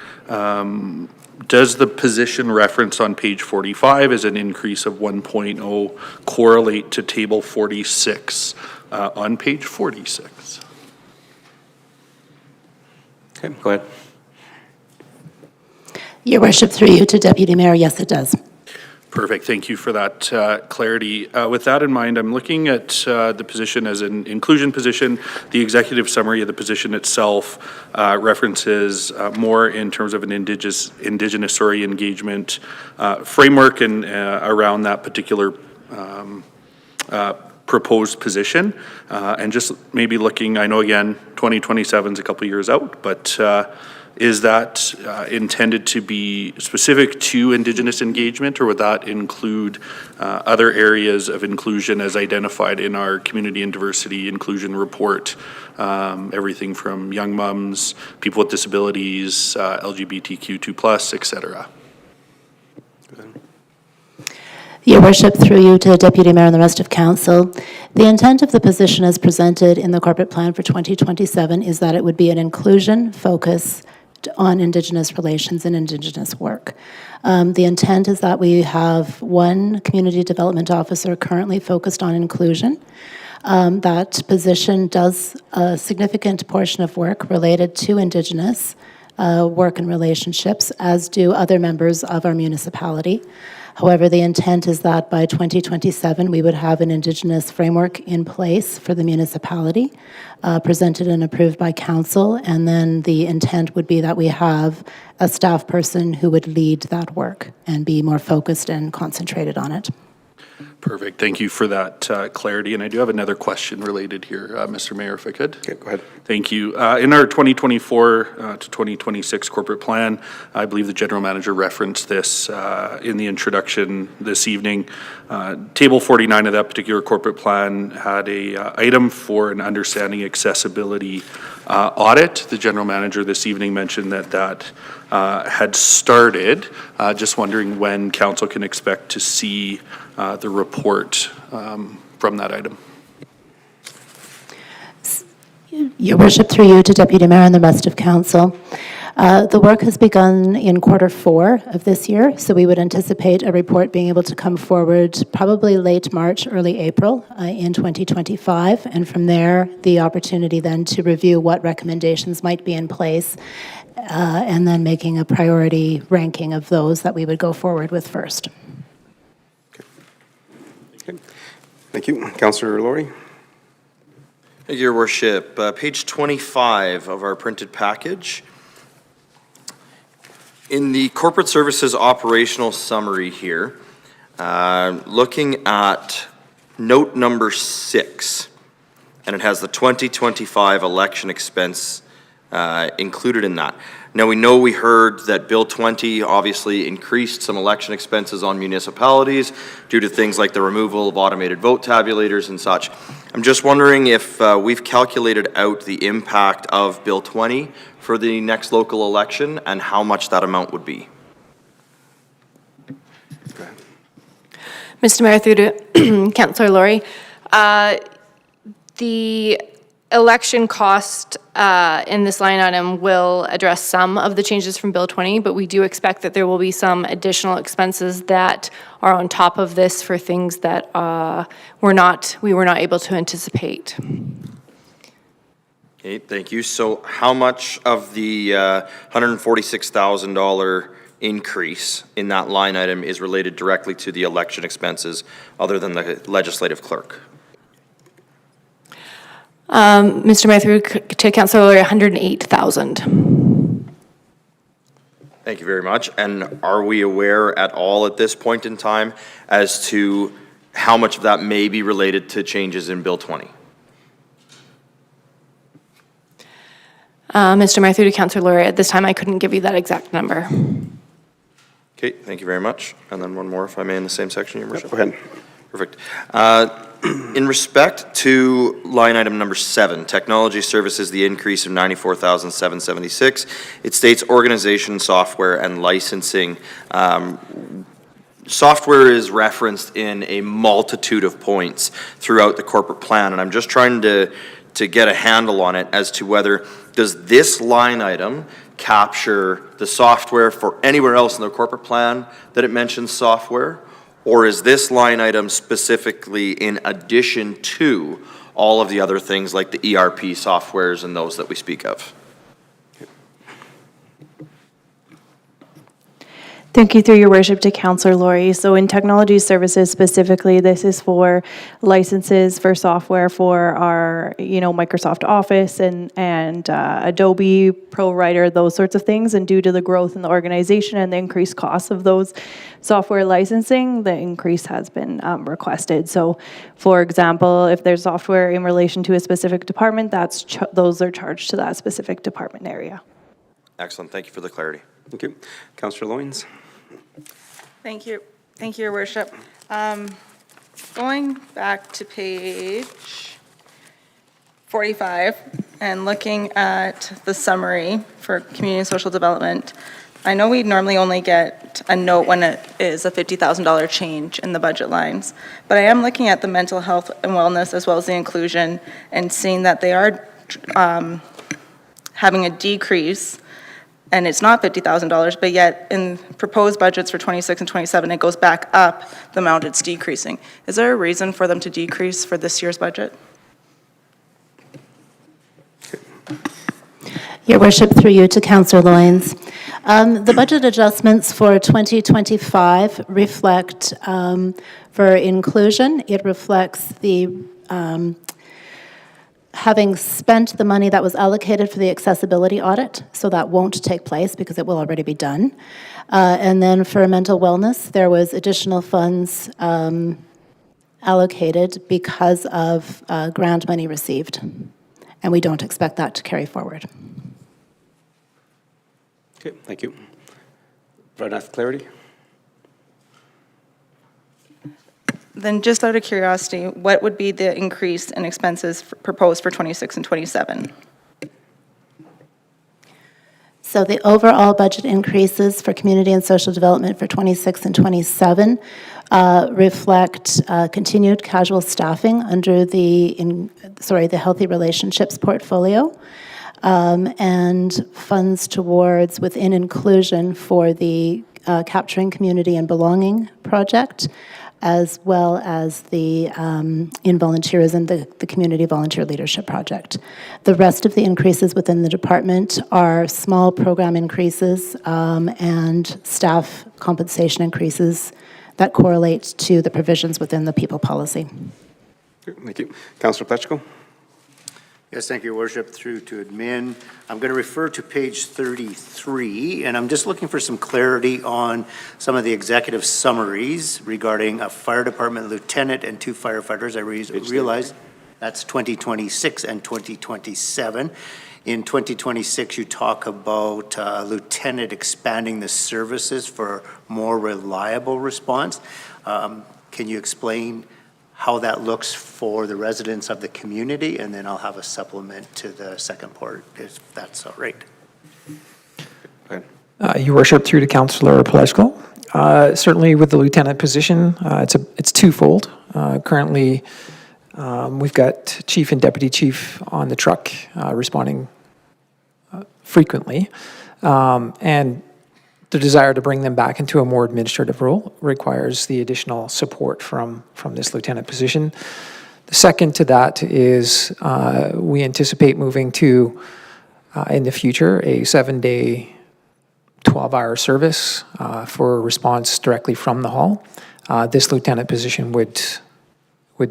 Does the position reference on page 45 as an increase of 1.0 correlate to table 46 on page 46? Okay, go ahead. Your worship, through you to Deputy Mayor, yes, it does. Perfect. Thank you for that clarity. With that in mind, I'm looking at the position as an inclusion position. The executive summary of the position itself references more in terms of an indigenous engagement framework and around that particular proposed position. And just maybe looking, I know again, 2027 is a couple years out, but is that intended to be specific to Indigenous engagement, or would that include other areas of inclusion as identified in our community and diversity inclusion report? Everything from young mums, people with disabilities, LGBTQ2+, et cetera. Your worship, through you to Deputy Mayor and the rest of Council, the intent of the position as presented in the corporate plan for 2027 is that it would be an inclusion focus on Indigenous relations and Indigenous work. The intent is that we have one community development officer currently focused on inclusion. That position does a significant portion of work related to Indigenous work and relationships, as do other members of our municipality. However, the intent is that by 2027, we would have an Indigenous framework in place for the municipality, presented and approved by council, and then the intent would be that we have a staff person who would lead that work and be more focused and concentrated on it. Perfect. Thank you for that clarity. And I do have another question related here, Mr. Mayor, if I could. Okay, go ahead. Thank you. In our 2024 to 2026 corporate plan, I believe the general manager referenced this in the introduction this evening. Table 49 of that particular corporate plan had a item for an understanding accessibility audit. The general manager this evening mentioned that had started. Just wondering when council can expect to see the report from that item. Your worship, through you to Deputy Mayor and the rest of council. The work has begun in Q4 of this year, so we would anticipate a report being able to come forward probably late March, early April in 2025, and from there, the opportunity then to review what recommendations might be in place, and then making a priority ranking of those that we would go forward with first. Okay. Thank you. Councillor Laurie? Thank you, Your Worship. Page 25 of our printed package. In the corporate services operational summary here, looking at note number 6, and it has the 2025 election expense included in that. Now, we heard that Bill 20 obviously increased some election expenses on municipalities due to things like the removal of automated vote tabulators and such. I'm just wondering if we've calculated out the impact of Bill 20 for the next local election and how much that amount would be. Mr. Mayor, through to Councillor Laurie. The election cost in this line item will address some of the changes from Bill 20, but we do expect that there will be some additional expenses that are on top of this for things that we were not able to anticipate. Okay, thank you. So how much of the $146,000 increase in that line item is related directly to the election expenses other than the legislative clerk? Mr. Mayor, through to Councillor Laurie, 108,000. Thank you very much. And are we aware at all at this point in time as to how much of that may be related to changes in Bill 20? Mr. Mayor, through to Councillor Laurie, at this time I couldn't give you that exact number. Okay, thank you very much. And then one more, if I may, in the same section, Your Worship. Go ahead. Perfect. In respect to line item number 7, technology services, the increase of $94,776, it states organization, software, and licensing. Software is referenced in a multitude of points throughout the corporate plan, and I'm just trying to get a handle on it as to whether does this line item capture the software for anywhere else in the corporate plan that it mentions software? Or is this line item specifically in addition to all of the other things like the ERP softwares and those that we speak of? Thank you, through your worship, to Councillor Laurie. So in technology services specifically, this is for licenses for software for our, Microsoft Office and Adobe ProWriter, those sorts of things. And due to the growth in the organization and the increased costs of those software licensing, the increase has been requested. So, for example, if there's software in relation to a specific department, those are charged to that specific department area. Excellent. Thank you for the clarity. Thank you. Councillor Loyens. Thank you. Thank you, Your Worship. Going back to page 45 and looking at the summary for community and social development, I know we normally only get a note when it is a $50,000 change in the budget lines, but I am looking at the mental health and wellness as well as the inclusion and seeing that they are having a decrease, and it's not $50,000, but yet in proposed budgets for 26 and 27, it goes back up the amount it's decreasing. Is there a reason for them to decrease for this year's budget? Your Worship, through you to Councillor Loyens. The budget adjustments for 2025 reflect, for inclusion, it reflects the having spent the money that was allocated for the accessibility audit, so that won't take place because it will already be done. And then for mental wellness, there was additional funds allocated because of grant money received, and we don't expect that to carry forward. Okay, thank you. For enough clarity? Then just out of curiosity, what would be the increase in expenses proposed for 26 and 27? So the overall budget increases for community and social development for 26 and 27 reflect continued casual staffing under the Healthy Relationships portfolio, and funds towards within inclusion for the Capturing Community and Belonging project, as well as the in volunteerism, the Community Volunteer Leadership Project. The rest of the increases within the department are small program increases and staff compensation increases that correlate to the provisions within the people policy. Thank you. Councillor Plechko. Yes, thank you, Your Worship. Through to admin. I'm going to refer to page 33, and I'm just looking for some clarity on some of the executive summaries regarding a fire department lieutenant and 2 firefighters. I realize that's 2026 and 2027. In 2026, you talk about lieutenant expanding the services for more reliable response. Can you explain how that looks for the residents of the community, and then I'll have a supplement to the second part, if that's all right. Your Worship, through to Councillor Paleschko. Certainly with the lieutenant position, it's twofold. Currently, we've got chief and deputy chief on the truck responding frequently. And the desire to bring them back into a more administrative role requires the additional support from this lieutenant position. The second to that is we anticipate moving to, in the future, a 7-day, 12-hour service for response directly from the hall. This lieutenant position would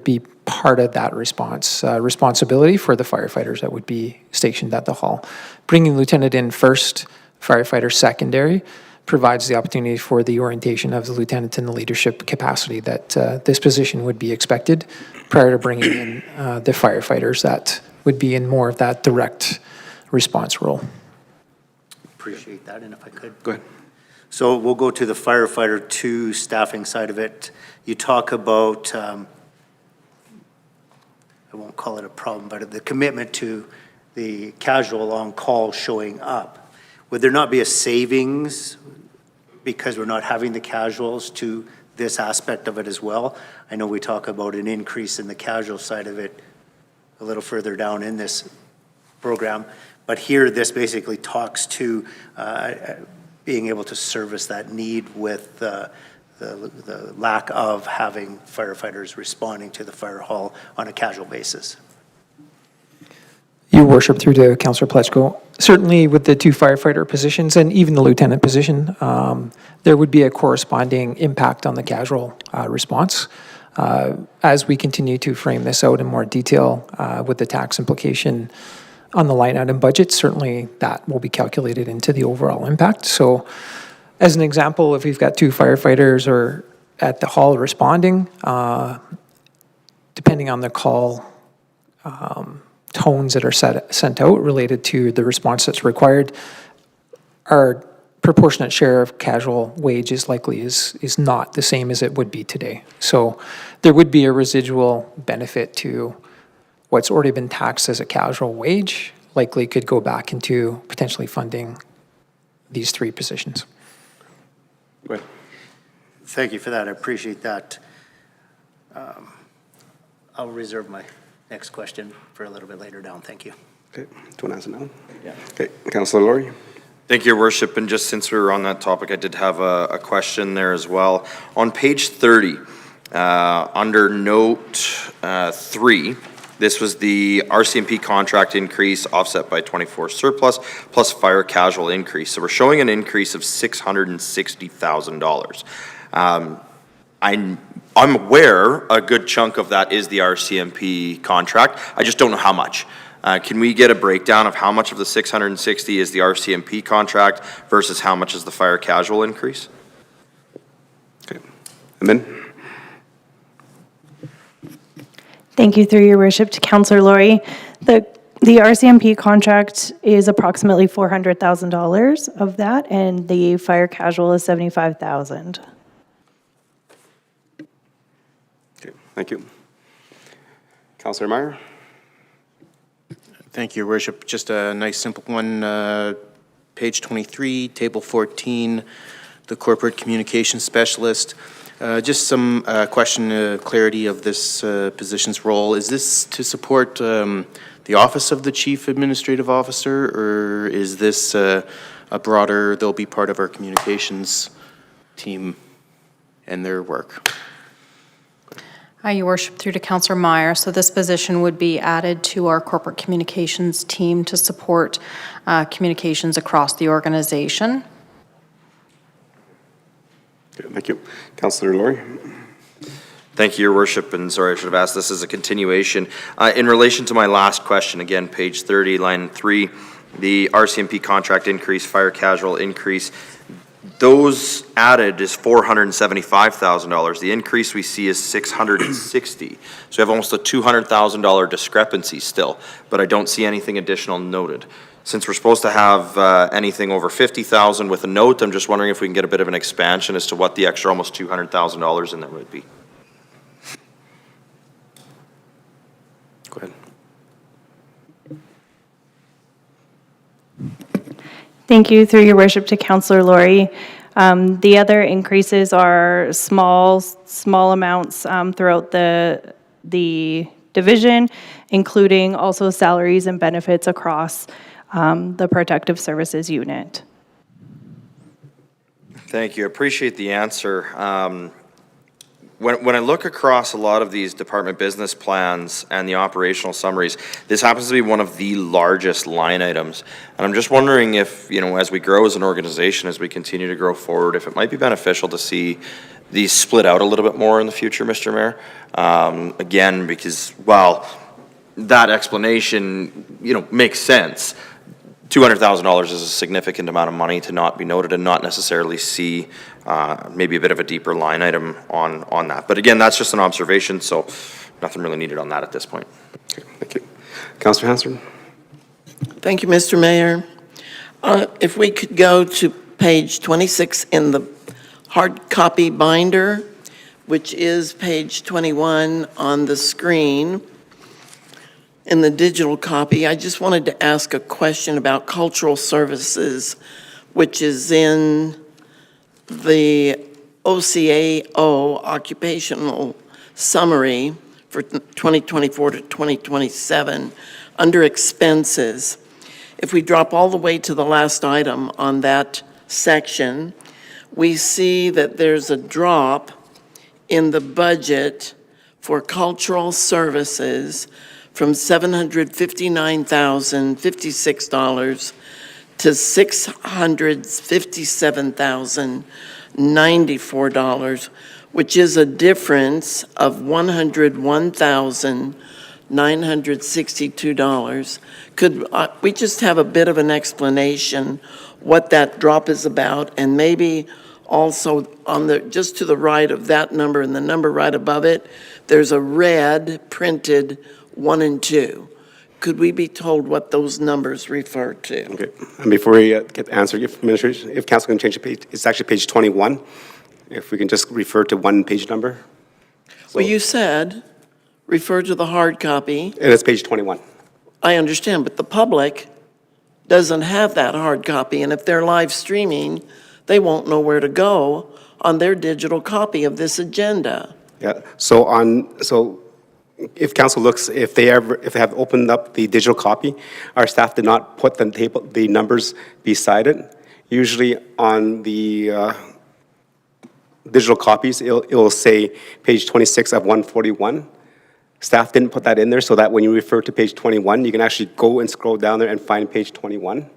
be part of that responsibility for the firefighters that would be stationed at the hall. Bringing lieutenant in first, firefighter secondary, provides the opportunity for the orientation of the lieutenant in the leadership capacity that this position would be expected prior to bringing in the firefighters that would be in more of that direct response role. Appreciate that, and if I could. Go ahead. So we'll go to the firefighter 2 staffing side of it. You talk about, I won't call it a problem, but the commitment to the casual on-call showing up. Would there not be a savings because we're not having the casuals to this aspect of it as well? I know we talk about an increase in the casual side of it a little further down in this program, but here this basically talks to being able to service that need with the lack of having firefighters responding to the fire hall on a casual basis. Your worship, through to Councillor Pletchko, certainly with the 2 firefighter positions and even the lieutenant position, there would be a corresponding impact on the casual response. As we continue to frame this out in more detail with the tax implication on the line item budget, certainly that will be calculated into the overall impact. So as an example, if we've got 2 firefighters or at the hall responding, depending on the call tones that are sent out related to the response that's required, our proportionate share of casual wage is likely is not the same as it would be today. So there would be a residual benefit to what's already been taxed as a casual wage, likely could go back into potentially funding these 3 positions. Go ahead. Thank you for that. I appreciate that. I'll reserve my next question for a little bit later down. Thank you. Okay, do you want to answer now? Yeah. Okay, Councillor Laurie. Thank you, Your Worship, and just since we were on that topic, I did have a question there as well. On page 30, under note 3, this was the RCMP contract increase offset by 24 surplus plus fire casual increase. So we're showing an increase of $660,000. I'm aware a good chunk of that is the RCMP contract. I just don't know how much. Can we get a breakdown of how much of the 660 is the RCMP contract versus how much is the fire casual increase? Okay. Amen. Thank you, through your worship, to Councillor Laurie. The RCMP contract is approximately $400,000 of that, and the fire casual is $75,000. Okay, thank you. Councillor Meyer. Thank you, Your Worship. Just a nice simple one. Page 23, table 14, the corporate communications specialist. Just some question clarity of this position's role. Is this to support the office of the chief administrative officer, or is this a broader, they'll be part of our communications team and their work? Your worship, through to Councillor Meyer. So this position would be added to our corporate communications team to support communications across the organization. Okay, thank you. Councillor Laurie. Thank you, Your Worship, and sorry, I should have asked this as a continuation. In relation to my last question, again, page 30, line 3, the RCMP contract increase, fire casual increase, those added is $475,000. The increase we see is $660,000. So we have almost a $200,000 discrepancy still, but I don't see anything additional noted. Since we're supposed to have anything over $50,000 with a note, I'm just wondering if we can get a bit of an expansion as to what the extra almost $200,000 in there would be. Go ahead. Thank you, through your worship, to Councillor Laurie. The other increases are small amounts throughout the division, including also salaries and benefits across the Protective Services unit. Thank you. I appreciate the answer. When I look across a lot of these department business plans and the operational summaries, this happens to be one of the largest line items. And I'm just wondering if, as we grow as an organization, as we continue to grow forward, if it might be beneficial to see these split out a little bit more in the future, Mr. Mayor. Again, because while that explanation, makes sense, $200,000 is a significant amount of money to not be noted and not necessarily see maybe a bit of a deeper line item on that. But again, that's just an observation, so nothing really needed on that at this point. Okay, thank you. Councillor Hanson? Thank you, Mr. Mayor. If we could go to page 26 in the hard copy binder, which is page 21 on the screen. In the digital copy, I just wanted to ask a question about cultural services, which is in the OCAO occupational summary for 2024 to 2027 under expenses. If we drop all the way to the last item on that section, we see that there's a drop in the budget for cultural services from $759,056 to $657,094, which is a difference of $101,962. Could we just have a bit of an explanation what that drop is about, and maybe also on the, just to the right of that number and the number right above it, there's a red printed 1 and 2. Could we be told what those numbers refer to? Okay, and before we get the answer, if administration, if council can change the page, it's actually page 21. If we can just refer to one page number. Well, you said refer to the hard copy. And it's page 21. I understand, but the public doesn't have that hard copy, and if they're live streaming, they won't know where to go on their digital copy of this agenda. Yeah, so if council looks, if they have opened up the digital copy, our staff did not put the numbers beside it. Usually on the digital copies, it will say page 26 of 141. Staff didn't put that in there so that when you refer to page 21, you can actually go and scroll down there and find page 21.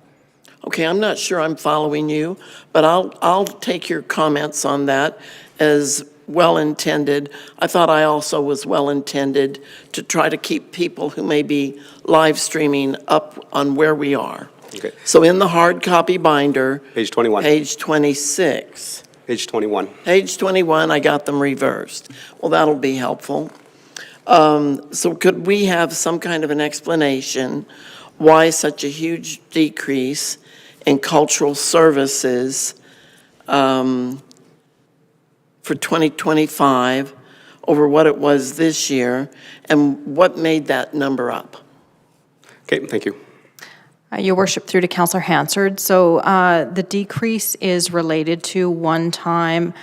Okay, I'm not sure I'm following you, but I'll take your comments on that as well-intended. I thought I also was well-intended to try to keep people who may be live streaming up on where we are. Okay. So in the hard copy binder. Page 21. Page 26. Page 21. Page 21, I got them reversed. Well, that'll be helpful. So could we have some kind of an explanation why such a huge decrease in cultural services for 2025 over what it was this year, and what made that number up? Okay, thank you. Your Worship, through to Councillor Hansard. So the decrease is related to one-time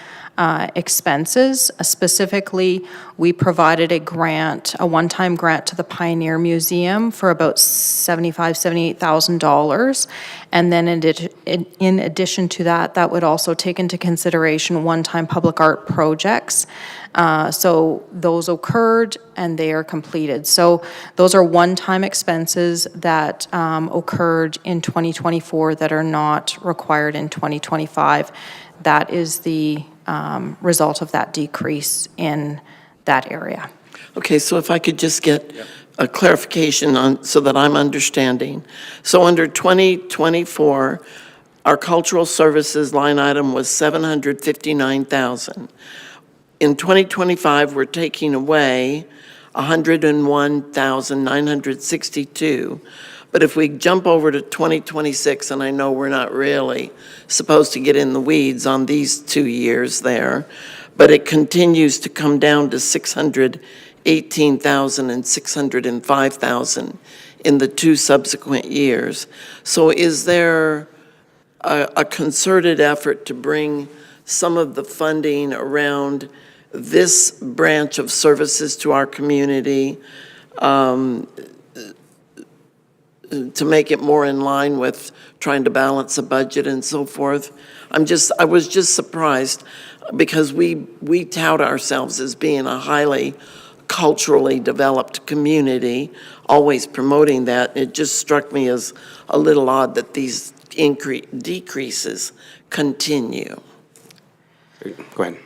expenses. Specifically, we provided a grant, a one-time grant to the Pioneer Museum for about $78,000. And then in addition to that, that would also take into consideration one-time public art projects. So those occurred and they are completed. So those are one-time expenses that occurred in 2024 that are not required in 2025. That is the result of that decrease in that area. Okay, so if I could just get a clarification on, so that I'm understanding. So under 2024, our cultural services line item was $759,000. In 2025, we're taking away $101,962. But if we jump over to 2026, and I know we're not really supposed to get in the weeds on these 2 years there, but it continues to come down to $618,000 and $605,000 in the 2 subsequent years. So is there a concerted effort to bring some of the funding around this branch of services to our community, to make it more in line with trying to balance a budget and so forth. I was just surprised because we tout ourselves as being a highly culturally developed community, always promoting that. It just struck me as a little odd that these decreases continue. Go ahead.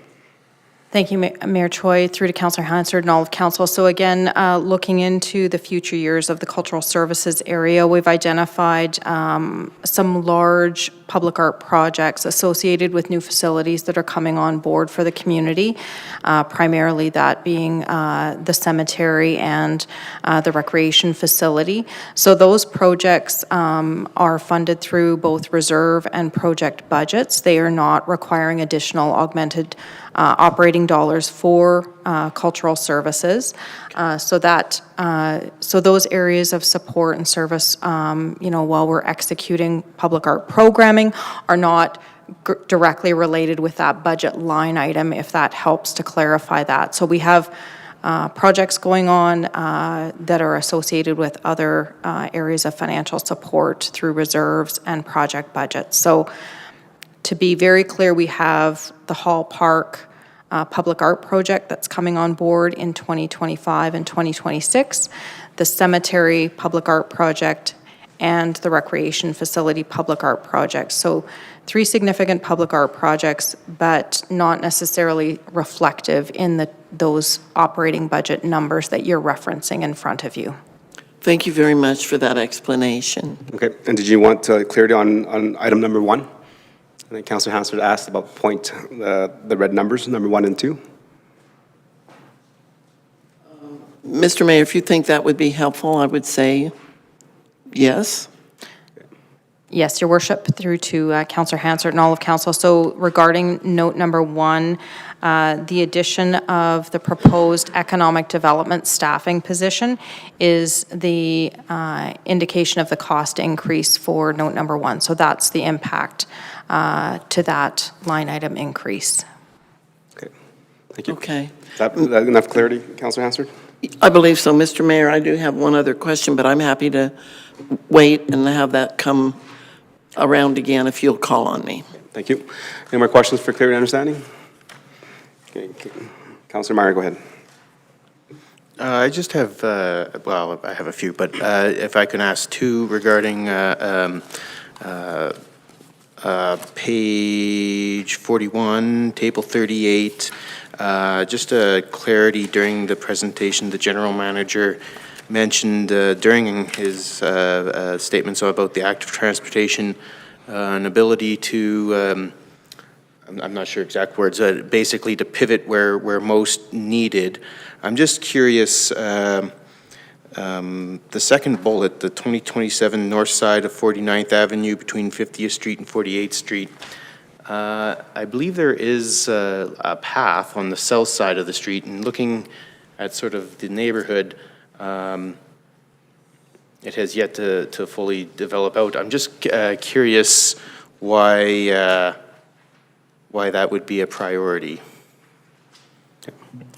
Thank you, Mayor Choi, through to Councillor Hansard and all of council. So again, looking into the future years of the cultural services area, we've identified some large public art projects associated with new facilities that are coming on board for the community, primarily that being the cemetery and the recreation facility. So those projects are funded through both reserve and project budgets. They are not requiring additional augmented operating dollars for cultural services. So those areas of support and service, while we're executing public art programming, are not directly related with that budget line item, if that helps to clarify that. So we have projects going on that are associated with other areas of financial support through reserves and project budgets. So to be very clear, we have the Hall Park public art project that's coming on board in 2025 and 2026, the cemetery public art project, and the recreation facility public art project. So 3 significant public art projects, but not necessarily reflective in those operating budget numbers that you're referencing in front of you. Thank you very much for that explanation. Okay, and did you want clarity on item number 1? I think Councillor Hansard asked about the red numbers, number 1 and 2. Mr. Mayor, if you think that would be helpful, I would say yes. Yes, Your Worship, through to Councillor Hansard and all of council. So regarding note number 1, the addition of the proposed economic development staffing position is the indication of the cost increase for note number 1. So that's the impact to that line item increase. Okay, thank you. Okay. Is that enough clarity, Councillor Hansard? I believe so. Mr. Mayor, I do have one other question, but I'm happy to wait and have that come around again if you'll call on me. Thank you. Any more questions for clarity and understanding? Okay, Councillor Meyer, go ahead. I just have, well, I have a few, but if I can ask 2 regarding page 41, table 38, just a clarity during the presentation, the general manager mentioned during his statements about the active transportation, an ability to, I'm not sure exact words, basically to pivot where most needed. I'm just curious, the second bullet, the 2027 north side of 49th Avenue between 50th Street and 48th Street, I believe there is a path on the south side of the street, and looking at sort of the neighborhood, it has yet to fully develop out. I'm just curious why that would be a priority.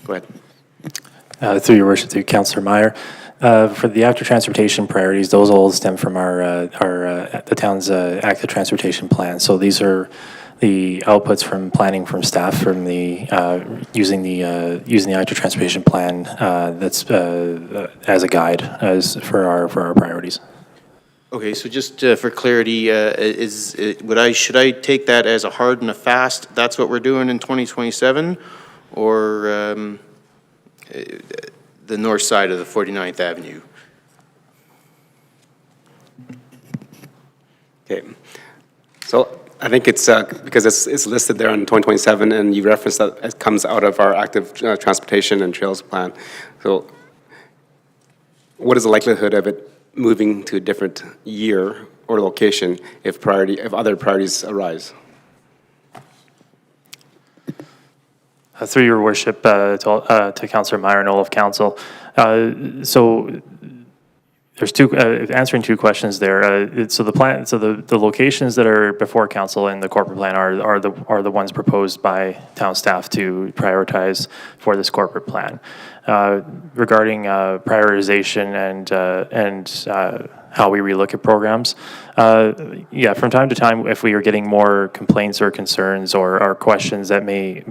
Go ahead. Through your worship, through Councillor Meyer. For the active transportation priorities, those all stem from the town's active transportation plan. So these are the outputs from planning from staff from the using the active transportation plan that's as a guide for our priorities. Okay, so just for clarity, should I take that as a hard and a fast? That's what we're doing in 2027, or the north side of the 49th Avenue? Okay, so I think it's because it's listed there on 2027, and you referenced that it comes out of our active transportation and trails plan. So what is the likelihood of it moving to a different year or location if other priorities arise? Through your worship, to Councillor Meyer and all of council. So There's answering two questions there. So the locations that are before council in the corporate plan are the ones proposed by town staff to prioritize for this corporate plan. Regarding prioritization and how we relook at programs, yeah, from time to time, if we are getting more complaints or concerns or questions that may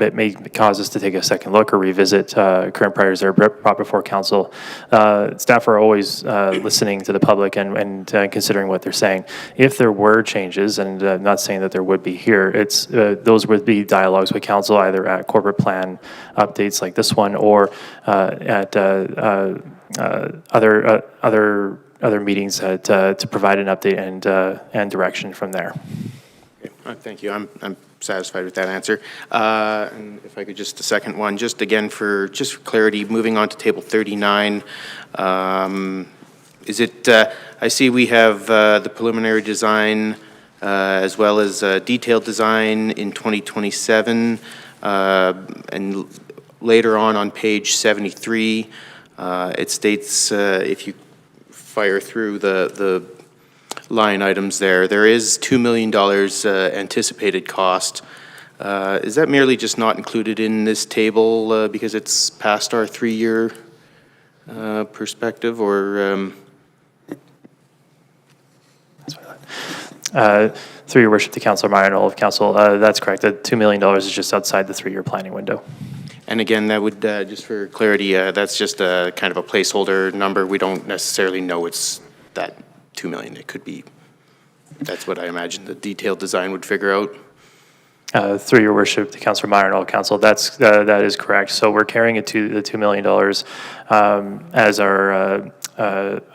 cause us to take a second look or revisit current priorities that are brought before council, staff are always listening to the public and considering what they're saying. If there were changes, and I'm not saying that there would be here, those would be dialogues with council either at corporate plan updates like this one or at other meetings to provide an update and direction from there. Thank you. I'm satisfied with that answer. And if I could just a second one, just again for clarity, moving on to table 39. Is it? I see we have the preliminary design as well as detailed design in 2027, and later on page 73, it states if you fire through the line items there is $2 million anticipated cost. Is that merely just not included in this table because it's past our 3-year perspective, or? Through your worship to Councillor Meyer and all of council, that's correct. The $2 million is just outside the 3-year planning window. And again, that would, just for clarity, that's just a kind of a placeholder number. We don't necessarily know it's that 2 million. It could be, that's what I imagine the detailed design would figure out. Through your worship to Councillor Meyer and all council, that is correct. So we're carrying it to the $2 million as our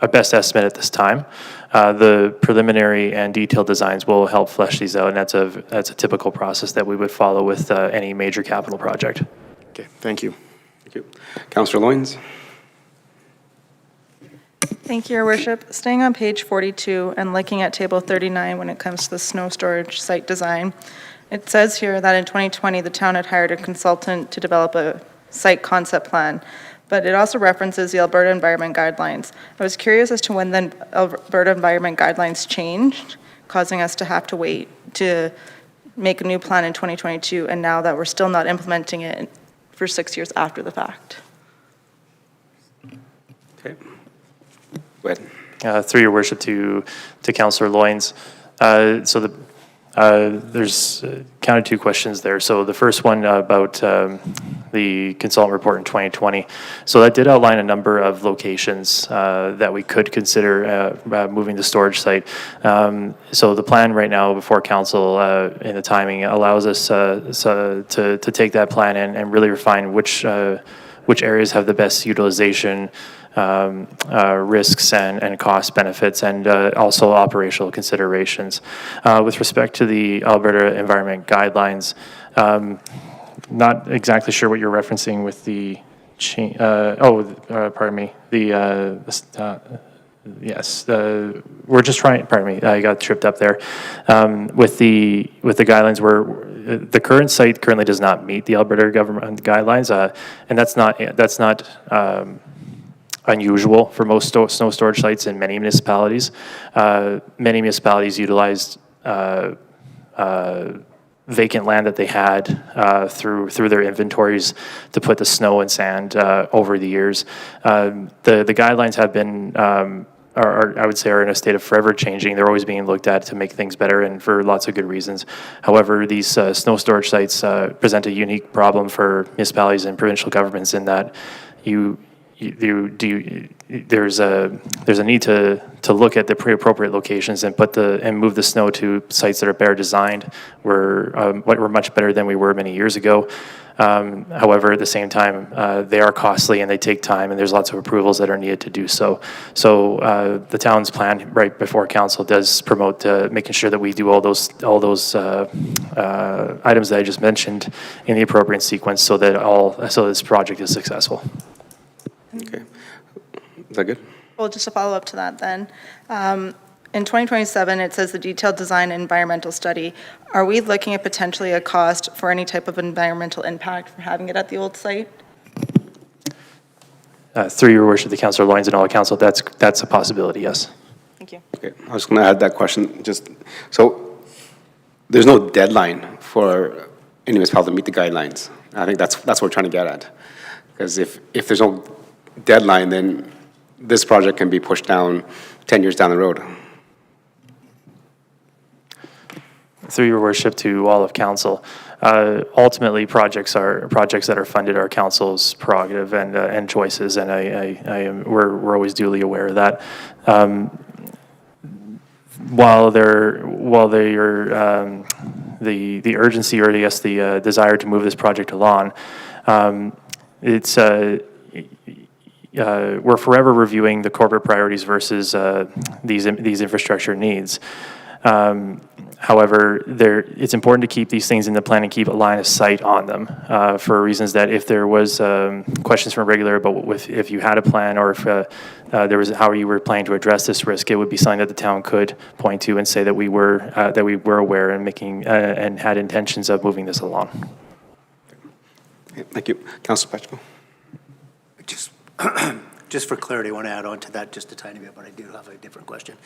best estimate at this time. The preliminary and detailed designs will help flesh these out, and that's a typical process that we would follow with any major capital project. Okay, thank you. Thank you. Councillor Loyens. Thank you, Your Worship. Staying on page 42 and looking at table 39 when it comes to the snow storage site design, it says here that in 2020, the town had hired a consultant to develop a site concept plan, but it also references the Alberta Environment Guidelines. I was curious as to when the Alberta Environment Guidelines changed, causing us to have to wait to make a new plan in 2022, and now that we're still not implementing it for 6 years after the fact. Okay. Go ahead. Through your worship to Councillor Loyens. There's counted 2 questions there. So the first one about the consultant report in 2020. So that did outline a number of locations that we could consider moving the storage site. So the plan right now before council in the timing allows us to take that plan and really refine which areas have the best utilization, risks and cost benefits, and also operational considerations. With respect to the Alberta Environment Guidelines, not exactly sure what you're referencing with the change. Pardon me. Yes, we're just trying. Pardon me, I got tripped up there. With the guidelines, the current site currently does not meet the Alberta government guidelines, and that's not unusual for most snow storage sites in many municipalities. Many municipalities utilized vacant land that they had through their inventories to put the snow and sand over the years. The guidelines have been, I would say, are in a state of forever changing. They're always being looked at to make things better and for lots of good reasons. However, these snow storage sites present a unique problem for municipalities and provincial governments in that there's a need to look at the appropriate locations and move the snow to sites that are better designed. We're much better than we were many years ago. However, at the same time, they are costly and they take time, and there's lots of approvals that are needed to do so. So the town's plan right before council does promote making sure that we do all those items that I just mentioned in the appropriate sequence so that this project is successful. Okay. Is that good? Well, just a follow-up to that then. In 2027, it says the detailed design and environmental study. Are we looking at potentially a cost for any type of environmental impact for having it at the old site? Through your worship, the Councillor Loyens and all council, that's a possibility, yes. Thank you. Okay, I was going to add that question, just, so there's no deadline for any municipality to meet the guidelines. I think that's what we're trying to get at. Because if there's no deadline, then this project can be pushed down 10 years down the road. Through your worship to all of council, ultimately, projects that are funded are council's prerogative and choices, and we're always duly aware of that. While the urgency, or I guess the desire to move this project along, it's we're forever reviewing the corporate priorities versus these infrastructure needs. However, it's important to keep these things in the plan and keep a line of sight on them for reasons that if there was questions from a regulator about if you had a plan, or if there was how you were planning to address this risk, it would be something that the town could point to and say that we were aware and making and had intentions of moving this along. Okay, thank you. Councilor Pacheco. Just for clarity, I want to add on to that just a tiny bit, but I do have a different question.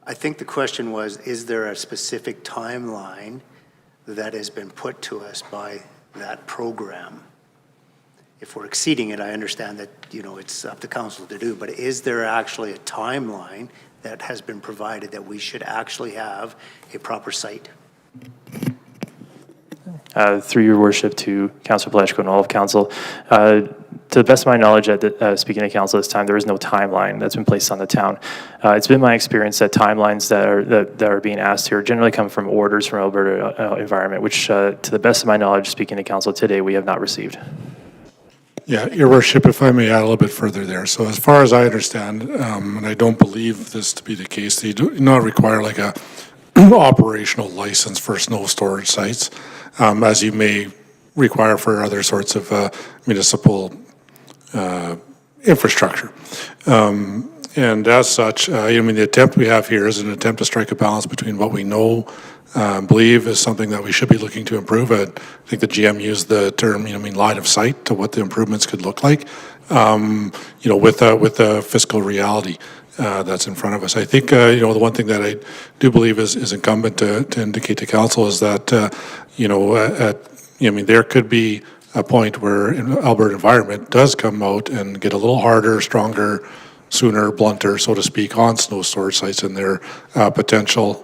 I think the question was, is there a specific timeline that has been put to us by that program? If we're exceeding it, I understand that, it's up to council to do, but is there actually a timeline that has been provided that we should actually have a proper site? Through your worship to Councillor Pacheco and all of council, to the best of my knowledge, speaking to council this time, there is no timeline that's been placed on the town. It's been my experience that timelines that are being asked here generally come from orders from Alberta Environment, which, to the best of my knowledge, speaking to council today, we have not received. Yeah, Your Worship, if I may add a little bit further there. So as far as I understand, and I don't believe this to be the case, they do not require like a operational license for snow storage sites, as you may require for other sorts of municipal infrastructure. And as such, the attempt we have here is an attempt to strike a balance between what we know, believe is something that we should be looking to improve. I think the GM used the term, line of sight to what the improvements could look like, with the fiscal reality that's in front of us. I think, the one thing that I do believe is incumbent to indicate to council is that, there could be a point where Alberta Environment does come out and get a little harder, stronger, sooner, blunter, so to speak, on snow storage sites and their potential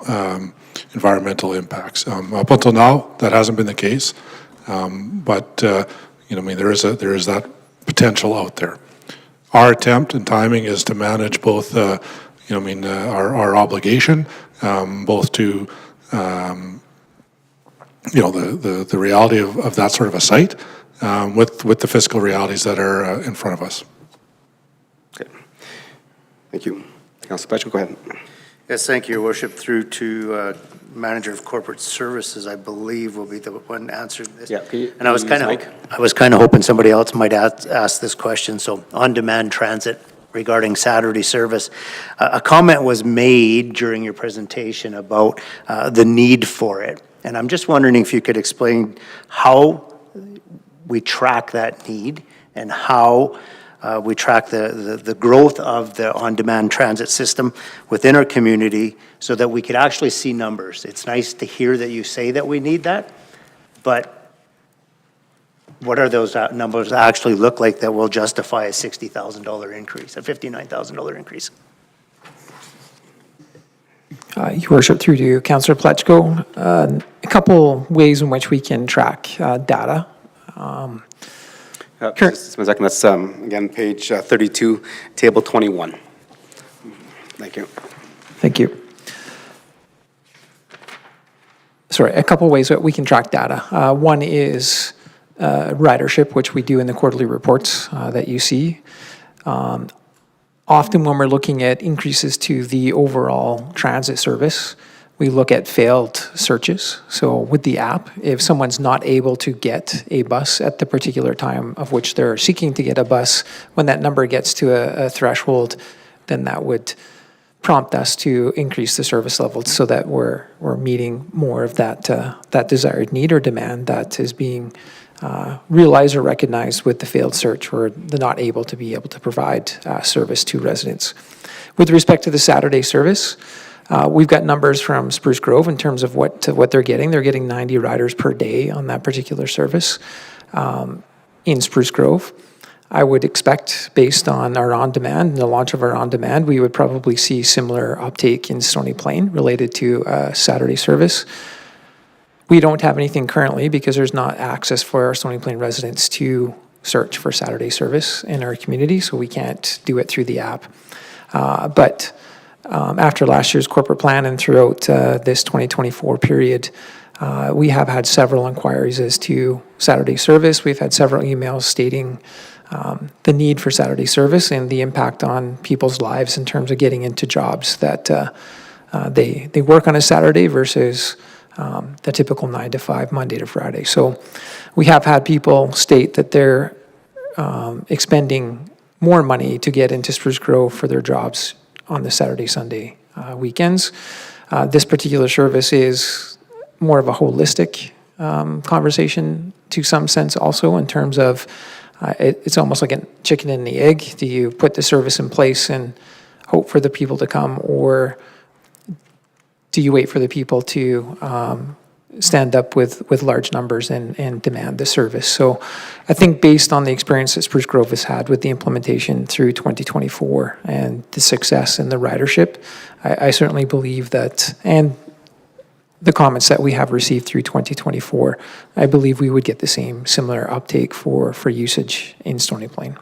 environmental impacts. Up until now, that hasn't been the case, but there is that potential out there. Our attempt and timing is to manage both, our obligation, both to the reality of that sort of a site, with the fiscal realities that are in front of us. Okay. Thank you. Councilor Pacheco, go ahead. Yes, thank you, Your Worship. Through to Manager of Corporate Services, I believe will be the one answering this. Yeah. And I was kind of hoping somebody else might ask this question. So on-demand transit regarding Saturday service, a comment was made during your presentation about the need for it. And I'm just wondering if you could explain how we track that need and how we track the growth of the on-demand transit system within our community so that we could actually see numbers. It's nice to hear that you say that we need that, but what are those numbers actually look like that will justify a $60,000 increase, a $59,000 increase? Your Worship, through to Councillor Pacheco, a couple ways in which we can track data. Just 1 second. That's, again, page 32, table 21. Thank you. Thank you. Sorry, a couple ways that we can track data. One is ridership, which we do in the quarterly reports that you see. Often when we're looking at increases to the overall transit service, we look at failed searches. So with the app, if someone's not able to get a bus at the particular time of which they're seeking to get a bus, when that number gets to a threshold, then that would prompt us to increase the service level so that we're meeting more of that desired need or demand that is being realized or recognized with the failed search or the not able to provide service to residents. With respect to the Saturday service, we've got numbers from Spruce Grove in terms of what they're getting. They're getting 90 riders per day on that particular service in Spruce Grove. I would expect, based on our on-demand and the launch of our on-demand, we would probably see similar uptake in Stony Plain related to Saturday service. We don't have anything currently because there's not access for our Stony Plain residents to search for Saturday service in our community, so we can't do it through the app. But after last year's corporate plan and throughout this 2024 period, we have had several inquiries as to Saturday service. We've had several emails stating the need for Saturday service and the impact on people's lives in terms of getting into jobs that they work on a Saturday versus the typical 9 to 5, Monday to Friday. So we have had people state that they're expending more money to get into Spruce Grove for their jobs on the Saturday, Sunday weekends. This particular service is more of a holistic conversation to some sense also in terms of it's almost like a chicken and the egg. Do you put the service in place and hope for the people to come, or do you wait for the people to stand up with large numbers and demand the service? So I think based on the experience that Spruce Grove has had with the implementation through 2024 and the success in the ridership, I certainly believe that, and the comments that we have received through 2024, I believe we would get the same similar uptake for usage in Stony Plain.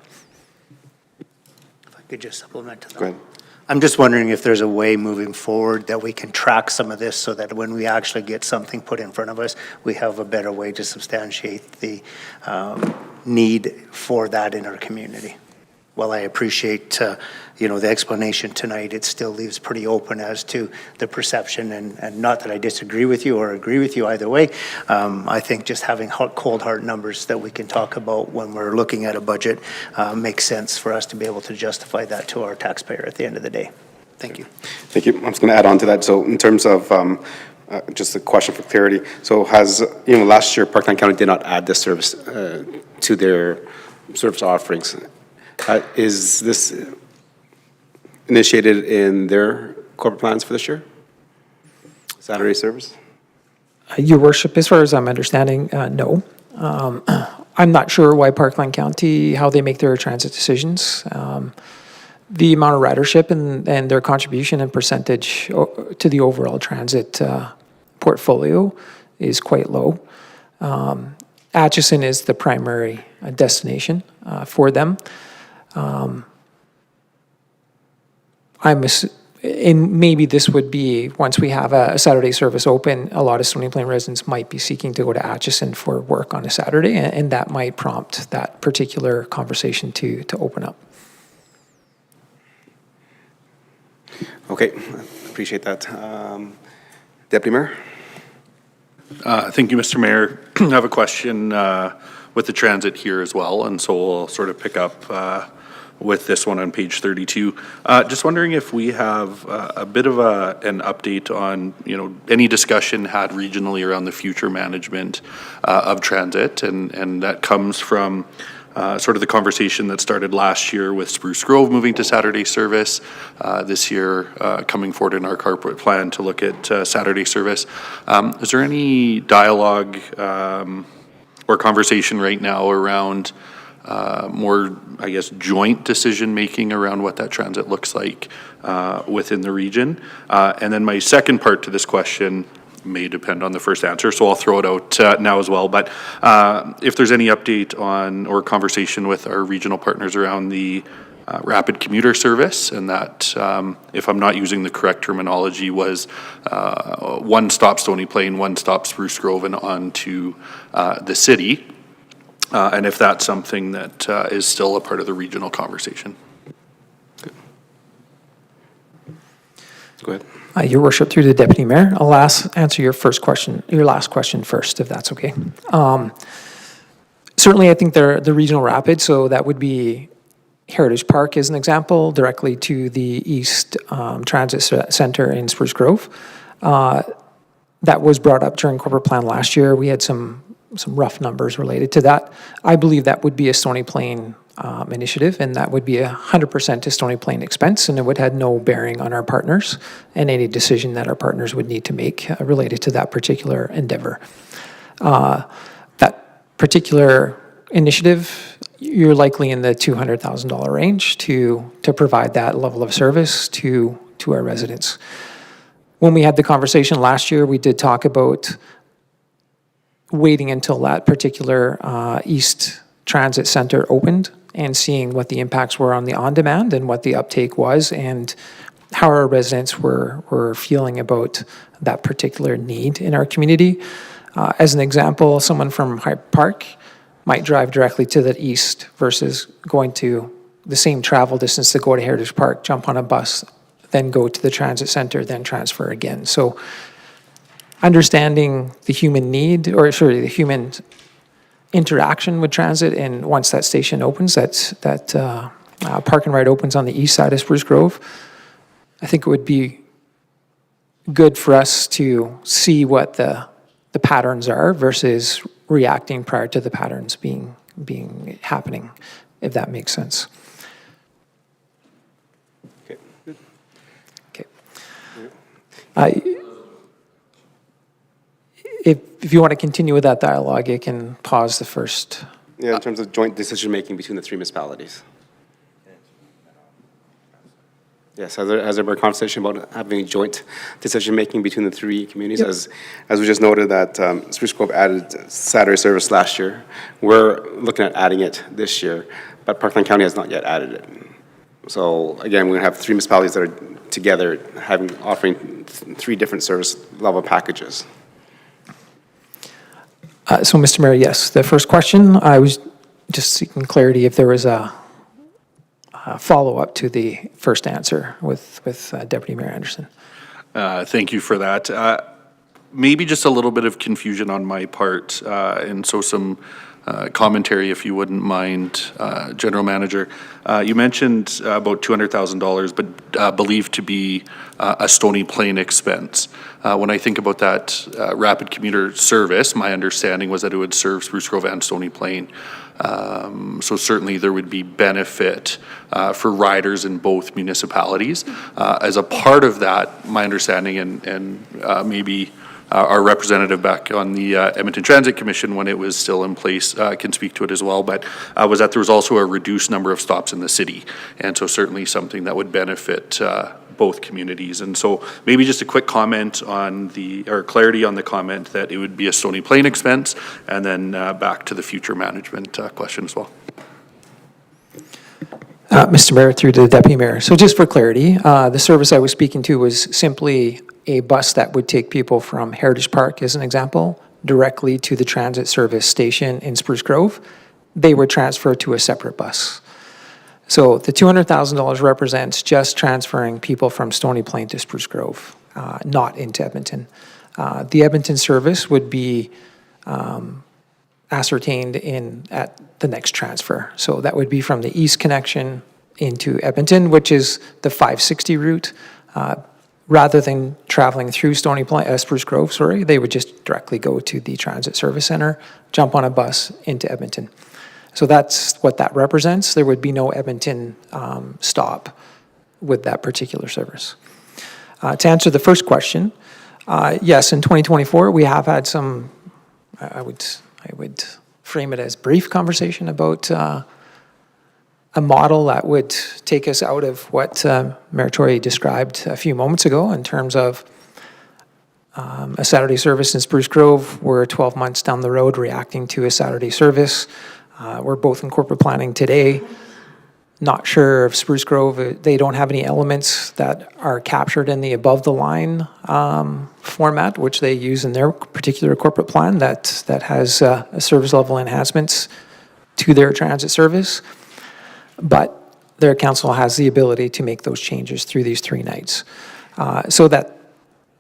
If I could just supplement to that. Go ahead. I'm just wondering if there's a way moving forward that we can track some of this so that when we actually get something put in front of us, we have a better way to substantiate the need for that in our community. While I appreciate, the explanation tonight, it still leaves pretty open as to the perception, and not that I disagree with you or agree with you either way. I think just having cold hard numbers that we can talk about when we're looking at a budget makes sense for us to be able to justify that to our taxpayer at the end of the day. Thank you. Thank you. I'm just going to add on to that. So in terms of just a question for clarity, so last year Parkland County did not add this service to their service offerings. Is this initiated in their corporate plans for this year? Saturday service? Your Worship, as far as I'm understanding, no. I'm not sure why Parkland County, how they make their transit decisions. The amount of ridership and their contribution and percentage to the overall transit portfolio is quite low. Atchison is the primary destination for them. And maybe this would be, once we have a Saturday service open, a lot of Stony Plain residents might be seeking to go to Atchison for work on a Saturday, and that might prompt that particular conversation to open up. Okay, appreciate that. Deputy Mayor? Thank you, Mr. Mayor. I have a question with the transit here as well, and so we'll sort of pick up with this one on page 32. Just wondering if we have a bit of an update on, any discussion had regionally around the future management of transit, and that comes from sort of the conversation that started last year with Spruce Grove moving to Saturday service, this year coming forward in our corporate plan to look at Saturday service. Is there any dialogue or conversation right now around more, I guess, joint decision-making around what that transit looks like within the region? And then my second part to this question may depend on the first answer, so I'll throw it out now as well. But if there's any update on or conversation with our regional partners around the rapid commuter service, and that, if I'm not using the correct terminology, was one stop Stony Plain, one stop Spruce Grove, and on to the city. And if that's something that is still a part of the regional conversation. Go ahead. Your Worship, through the Deputy Mayor, I'll answer your last question first, if that's okay. Certainly, I think the regional rapid, so that would be Heritage Park as an example, directly to the East Transit Center in Spruce Grove. That was brought up during corporate plan last year. We had some rough numbers related to that. I believe that would be a Stony Plain initiative, and that would be 100% to Stony Plain expense, and it would have no bearing on our partners and any decision that our partners would need to make related to that particular endeavor. That particular initiative, you're likely in the $200,000 range to provide that level of service to our residents. When we had the conversation last year, we did talk about waiting until that particular East Transit Center opened and seeing what the impacts were on the on-demand and what the uptake was and how our residents were feeling about that particular need in our community. As an example, someone from Hyde Park might drive directly to the east versus going to the same travel distance to go to Heritage Park, jump on a bus, then go to the transit center, then transfer again. So understanding the human need, or sorry, the human interaction with transit, and once that station opens, that park and ride opens on the east side of Spruce Grove, I think it would be good for us to see what the patterns are versus reacting prior to the patterns happening, if that makes sense. Okay. If you want to continue with that dialogue, you can pause the first. Yeah, in terms of joint decision-making between the three municipalities. Yes, has there been a conversation about having joint decision-making between the three communities? Yep. As we just noted that Spruce Grove added Saturday service last year. We're looking at adding it this year, but Parkland County has not yet added it. So again, we're going to have three municipalities that are together offering three different service level packages. So, Mr. Mayor, yes, the first question, I was just seeking clarity if there was a follow-up to the first answer with Deputy Mayor Anderson. Thank you for that. Maybe just a little bit of confusion on my part, and so some commentary, if you wouldn't mind, General Manager. You mentioned about $200,000, but believed to be a Stony Plain expense. When I think about that rapid commuter service, my understanding was that it would serve Spruce Grove and Stony Plain. So certainly there would be benefit for riders in both municipalities. As a part of that, my understanding, and maybe our representative back on the Edmonton Transit Commission when it was still in place can speak to it as well, but was that there was also a reduced number of stops in the city. And so certainly something that would benefit both communities. And so maybe just a quick comment on or clarity on the comment that it would be a Stony Plain expense, and then back to the future management question as well. Mr. Mayor, through to the Deputy Mayor. So just for clarity, the service I was speaking to was simply a bus that would take people from Heritage Park, as an example, directly to the transit service station in Spruce Grove. They were transferred to a separate bus. So the $200,000 represents just transferring people from Stony Plain to Spruce Grove, not into Edmonton. The Edmonton service would be ascertained at the next transfer. So that would be from the east connection into Edmonton, which is the 560 route. Rather than traveling through Spruce Grove, they would just directly go to the transit service center, jump on a bus into Edmonton. So that's what that represents. There would be no Edmonton stop with that particular service. To answer the first question, yes, in 2024, we have had some, I would frame it as brief conversation about a model that would take us out of what Mayor Tory described a few moments ago in terms of a Saturday service in Spruce Grove. We're 12 months down the road reacting to a Saturday service. We're both in corporate planning today. Not sure if Spruce Grove, they don't have any elements that are captured in the above-the-line format, which they use in their particular corporate plan that has a service level enhancements to their transit service. But their council has the ability to make those changes through these 3 nights. So that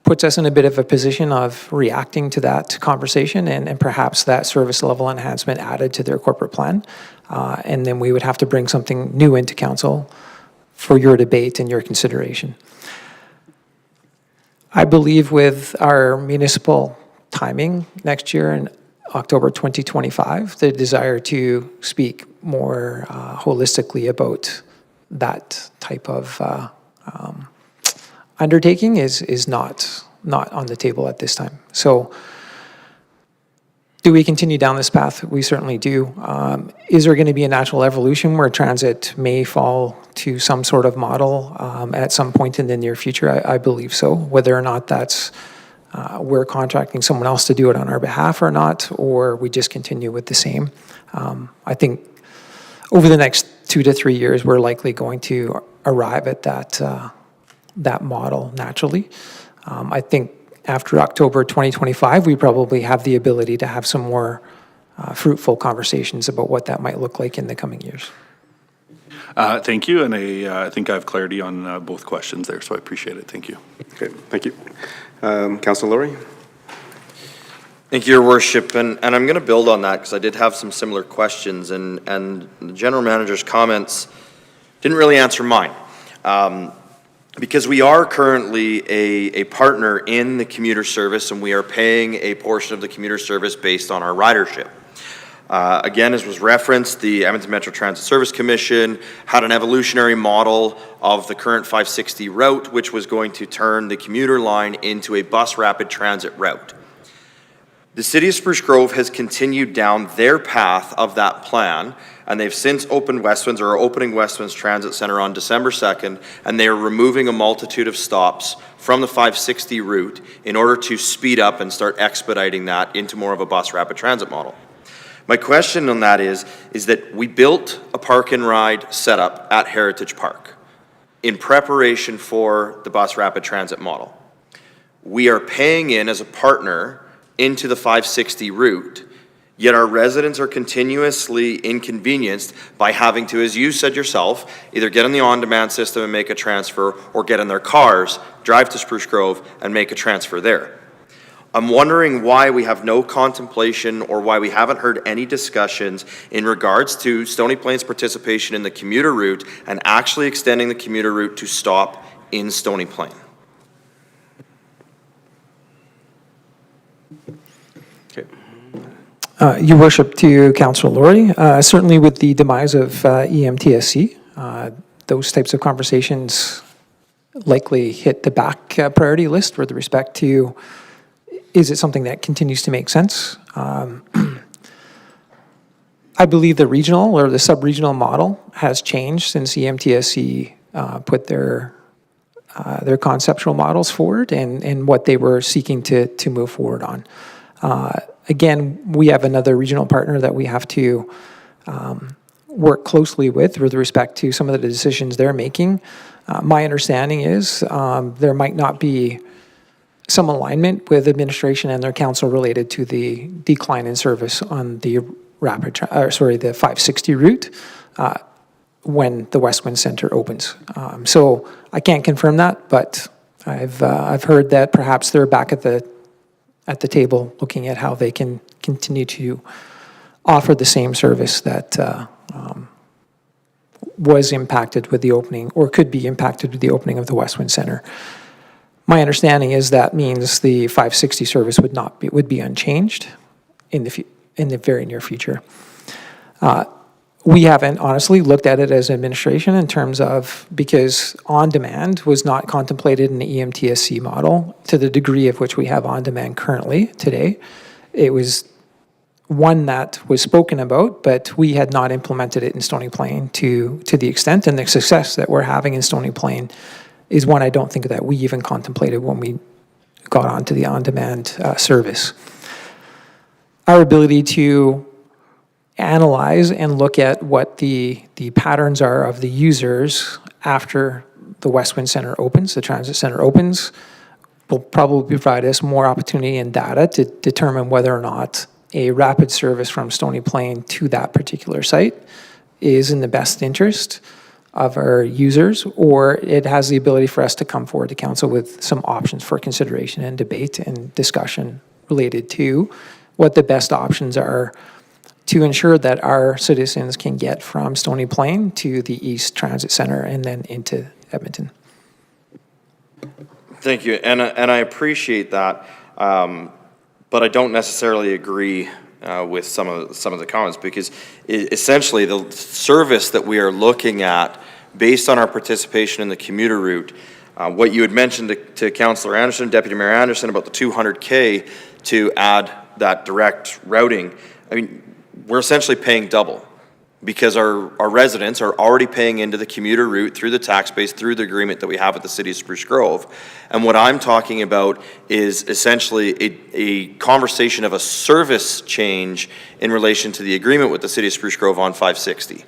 puts us in a bit of a position of reacting to that conversation and perhaps that service level enhancement added to their corporate plan. And then we would have to bring something new into council for your debate and your consideration. I believe with our municipal timing next year and October 2025, the desire to speak more holistically about that type of undertaking is not on the table at this time. So do we continue down this path? We certainly do. Is there going to be a natural evolution where transit may fall to some sort of model at some point in the near future? I believe so. Whether or not that's we're contracting someone else to do it on our behalf or not, or we just continue with the same. I think over the next 2 to 3 years, we're likely going to arrive at that model naturally. I think after October 2025, we probably have the ability to have some more fruitful conversations about what that might look like in the coming years. Thank you, and I think I have clarity on both questions there, so I appreciate it. Thank you. Okay, thank you. Councilor Laurie? Thank you, Your Worship, and I'm going to build on that because I did have some similar questions, and the General Manager's comments didn't really answer mine. Because we are currently a partner in the commuter service, and we are paying a portion of the commuter service based on our ridership. Again, as was referenced, the Edmonton Metro Transit Service Commission had an evolutionary model of the current 560 route, which was going to turn the commuter line into a bus rapid transit route. The City of Spruce Grove has continued down their path of that plan, and they've since opened Westwinds, or are opening Westwinds Transit Center on December 2nd, and they are removing a multitude of stops from the 560 route in order to speed up and start expediting that into more of a bus rapid transit model. My question on that is that we built a park and ride setup at Heritage Park in preparation for the bus rapid transit model. We are paying in as a partner into the 560 route, yet our residents are continuously inconvenienced by having to, as you said yourself, either get on the on-demand system and make a transfer, or get in their cars, drive to Spruce Grove, and make a transfer there. I'm wondering why we have no contemplation, or why we haven't heard any discussions in regards to Stony Plain's participation in the commuter route and actually extending the commuter route to stop in Stony Plain. Your Worship, to Councillor Laurie, certainly with the demise of EMTSC, those types of conversations likely hit the back priority list with respect to, is it something that continues to make sense? I believe the regional or the sub-regional model has changed since EMTSC put their conceptual models forward and what they were seeking to move forward on. Again, we have another regional partner that we have to work closely with respect to some of the decisions they're making. My understanding is there might not be some alignment with administration and their council related to the decline in service on the the 560 route when the Westwind Centre opens. So I can't confirm that, but I've heard that perhaps they're back at the table looking at how they can continue to offer the same service that was impacted with the opening, or could be impacted with the opening of the Westwind Centre. My understanding is that means the 560 service would be unchanged in the very near future. We haven't honestly looked at it as administration in terms of, because on-demand was not contemplated in the EMTSC model to the degree of which we have on-demand currently today. It was one that was spoken about, but we had not implemented it in Stony Plain to the extent, and the success that we're having in Stony Plain is one I don't think that we even contemplated when we got onto the on-demand service. Our ability to analyze and look at what the patterns are of the users after the Westwind Centre opens, the transit center opens, will probably provide us more opportunity and data to determine whether or not a rapid service from Stony Plain to that particular site is in the best interest of our users, or it has the ability for us to come forward to council with some options for consideration and debate and discussion related to what the best options are to ensure that our citizens can get from Stony Plain to the East Transit Center and then into Edmonton. Thank you, and I appreciate that, but I don't necessarily agree with some of the comments, because essentially the service that we are looking at based on our participation in the commuter route, what you had mentioned to Councillor Anderson, Deputy Mayor Anderson, about the 200K to add that direct routing, I mean, we're essentially paying double, because our residents are already paying into the commuter route through the tax base, through the agreement that we have with the City of Spruce Grove. And what I'm talking about is essentially a conversation of a service change in relation to the agreement with the City of Spruce Grove on 560.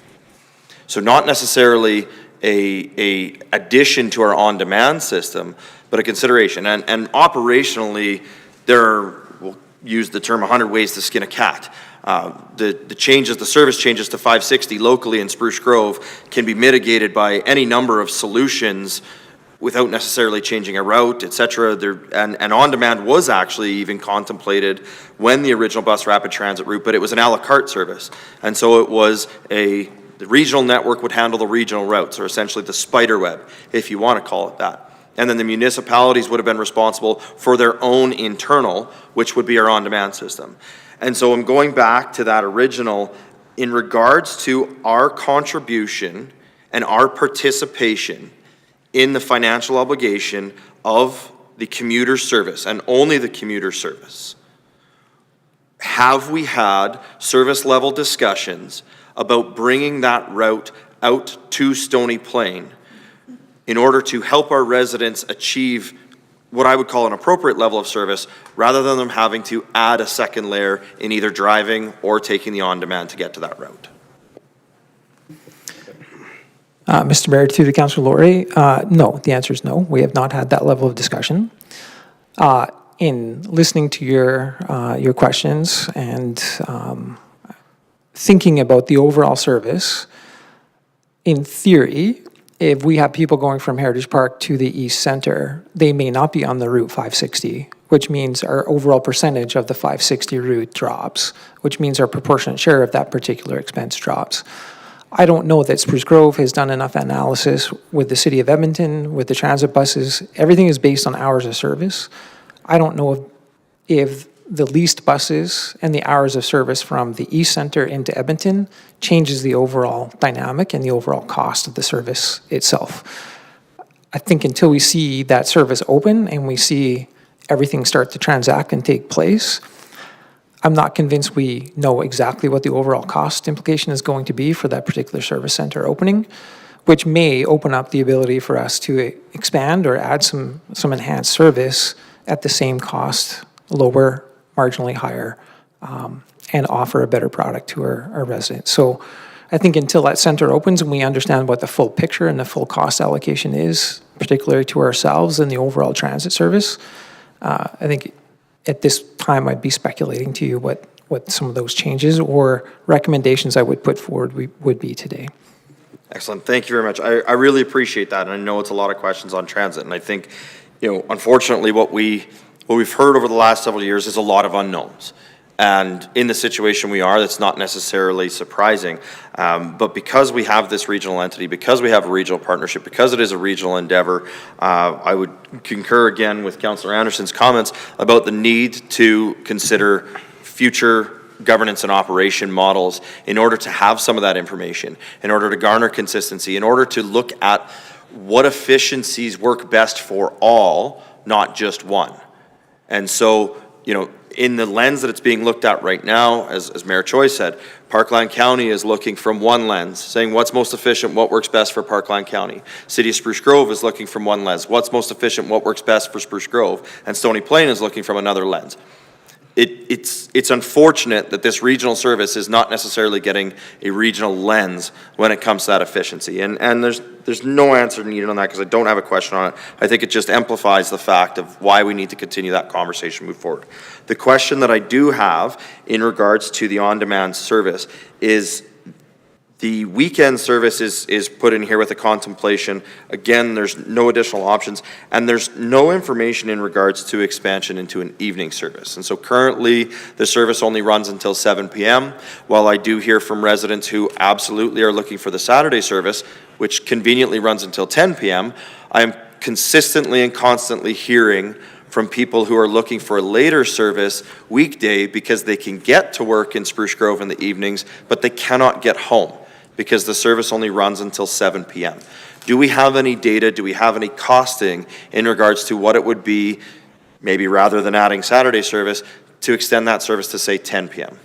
So not necessarily a addition to our on-demand system, but a consideration. And operationally, we'll use the term 100 ways to skin a cat. The service changes to 560 locally in Spruce Grove can be mitigated by any number of solutions without necessarily changing a route, et cetera. And on-demand was actually even contemplated when the original bus rapid transit route, but it was an a la carte service. And so it was the regional network would handle the regional routes, or essentially the spider web, if you want to call it that. And then the municipalities would have been responsible for their own internal, which would be our on-demand system. And so I'm going back to that original in regards to our contribution and our participation in the financial obligation of the commuter service, and only the commuter service. Have we had service level discussions about bringing that route out to Stony Plain in order to help our residents achieve what I would call an appropriate level of service, rather than them having to add a second layer in either driving or taking the on-demand to get to that route? Mr. Mayor, to the Councillor Laurie, no, the answer is no. We have not had that level of discussion. In listening to your questions and thinking about the overall service, in theory, if we have people going from Heritage Park to the East Centre, they may not be on the Route 560, which means our overall percentage of the 560 route drops, which means our proportionate share of that particular expense drops. I don't know that Spruce Grove has done enough analysis with the City of Edmonton, with the transit buses. Everything is based on hours of service. I don't know if the leased buses and the hours of service from the East Centre into Edmonton changes the overall dynamic and the overall cost of the service itself. I think until we see that service open and we see everything start to transact and take place, I'm not convinced we know exactly what the overall cost implication is going to be for that particular service center opening, which may open up the ability for us to expand or add some enhanced service at the same cost, lower, marginally higher, and offer a better product to our residents. So I think until that center opens and we understand what the full picture and the full cost allocation is, particularly to ourselves and the overall transit service, I think at this time I'd be speculating to you what some of those changes or recommendations I would put forward would be today. Excellent. Thank you very much. I really appreciate that. And I know it's a lot of questions on transit. And I think, unfortunately, what we've heard over the last several years is a lot of unknowns. And in the situation we are, that's not necessarily surprising. But because we have this regional entity, because we have a regional partnership, because it is a regional endeavor, I would concur again with Councillor Anderson's comments about the need to consider future governance and operation models in order to have some of that information, in order to garner consistency, in order to look at what efficiencies work best for all, not just one. And so, in the lens that it's being looked at right now, as Mayor Choi said, Parkland County is looking from one lens, saying what's most efficient, what works best for Parkland County. City of Spruce Grove is looking from one lens, what's most efficient, what works best for Spruce Grove. And Stony Plain is looking from another lens. It's unfortunate that this regional service is not necessarily getting a regional lens when it comes to that efficiency. And there's no answer needed on that because I don't have a question on it. I think it just amplifies the fact of why we need to continue that conversation, move forward. The question that I do have in regards to the on-demand service is the weekend service is put in here with a contemplation. Again, there's no additional options, and there's no information in regards to expansion into an evening service. And so currently, the service only runs until 7 p.m., while I do hear from residents who absolutely are looking for the Saturday service, which conveniently runs until 10 p.m., I am consistently and constantly hearing from people who are looking for a later service weekday because they can get to work in Spruce Grove in the evenings, but they cannot get home because the service only runs until 7 p.m. Do we have any data, do we have any costing in regards to what it would be, maybe rather than adding Saturday service, to extend that service to, say, 10 p.m.?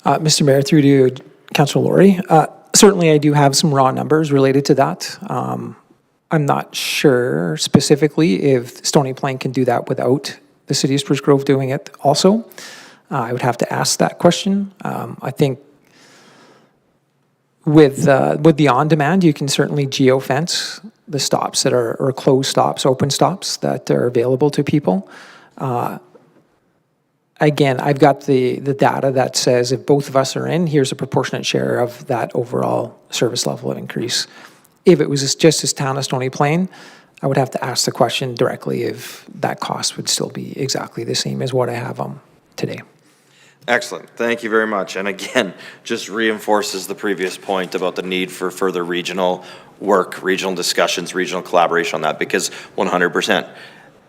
Mr. Mayor, through to Councilor Laurie. Certainly, I do have some raw numbers related to that. I'm not sure specifically if Stony Plain can do that without the city of Spruce Grove doing it also. I would have to ask that question. I think with the on-demand, you can certainly geo-fence the stops that are, or closed stops, open stops that are available to people. Again, I've got the data that says if both of us are in, here's a proportionate share of that overall service level of increase. If it was just as town of Stony Plain, I would have to ask the question directly if that cost would still be exactly the same as what I have today. Excellent. Thank you very much. And again, just reinforces the previous point about the need for further regional work, regional discussions, regional collaboration on that, because 100%.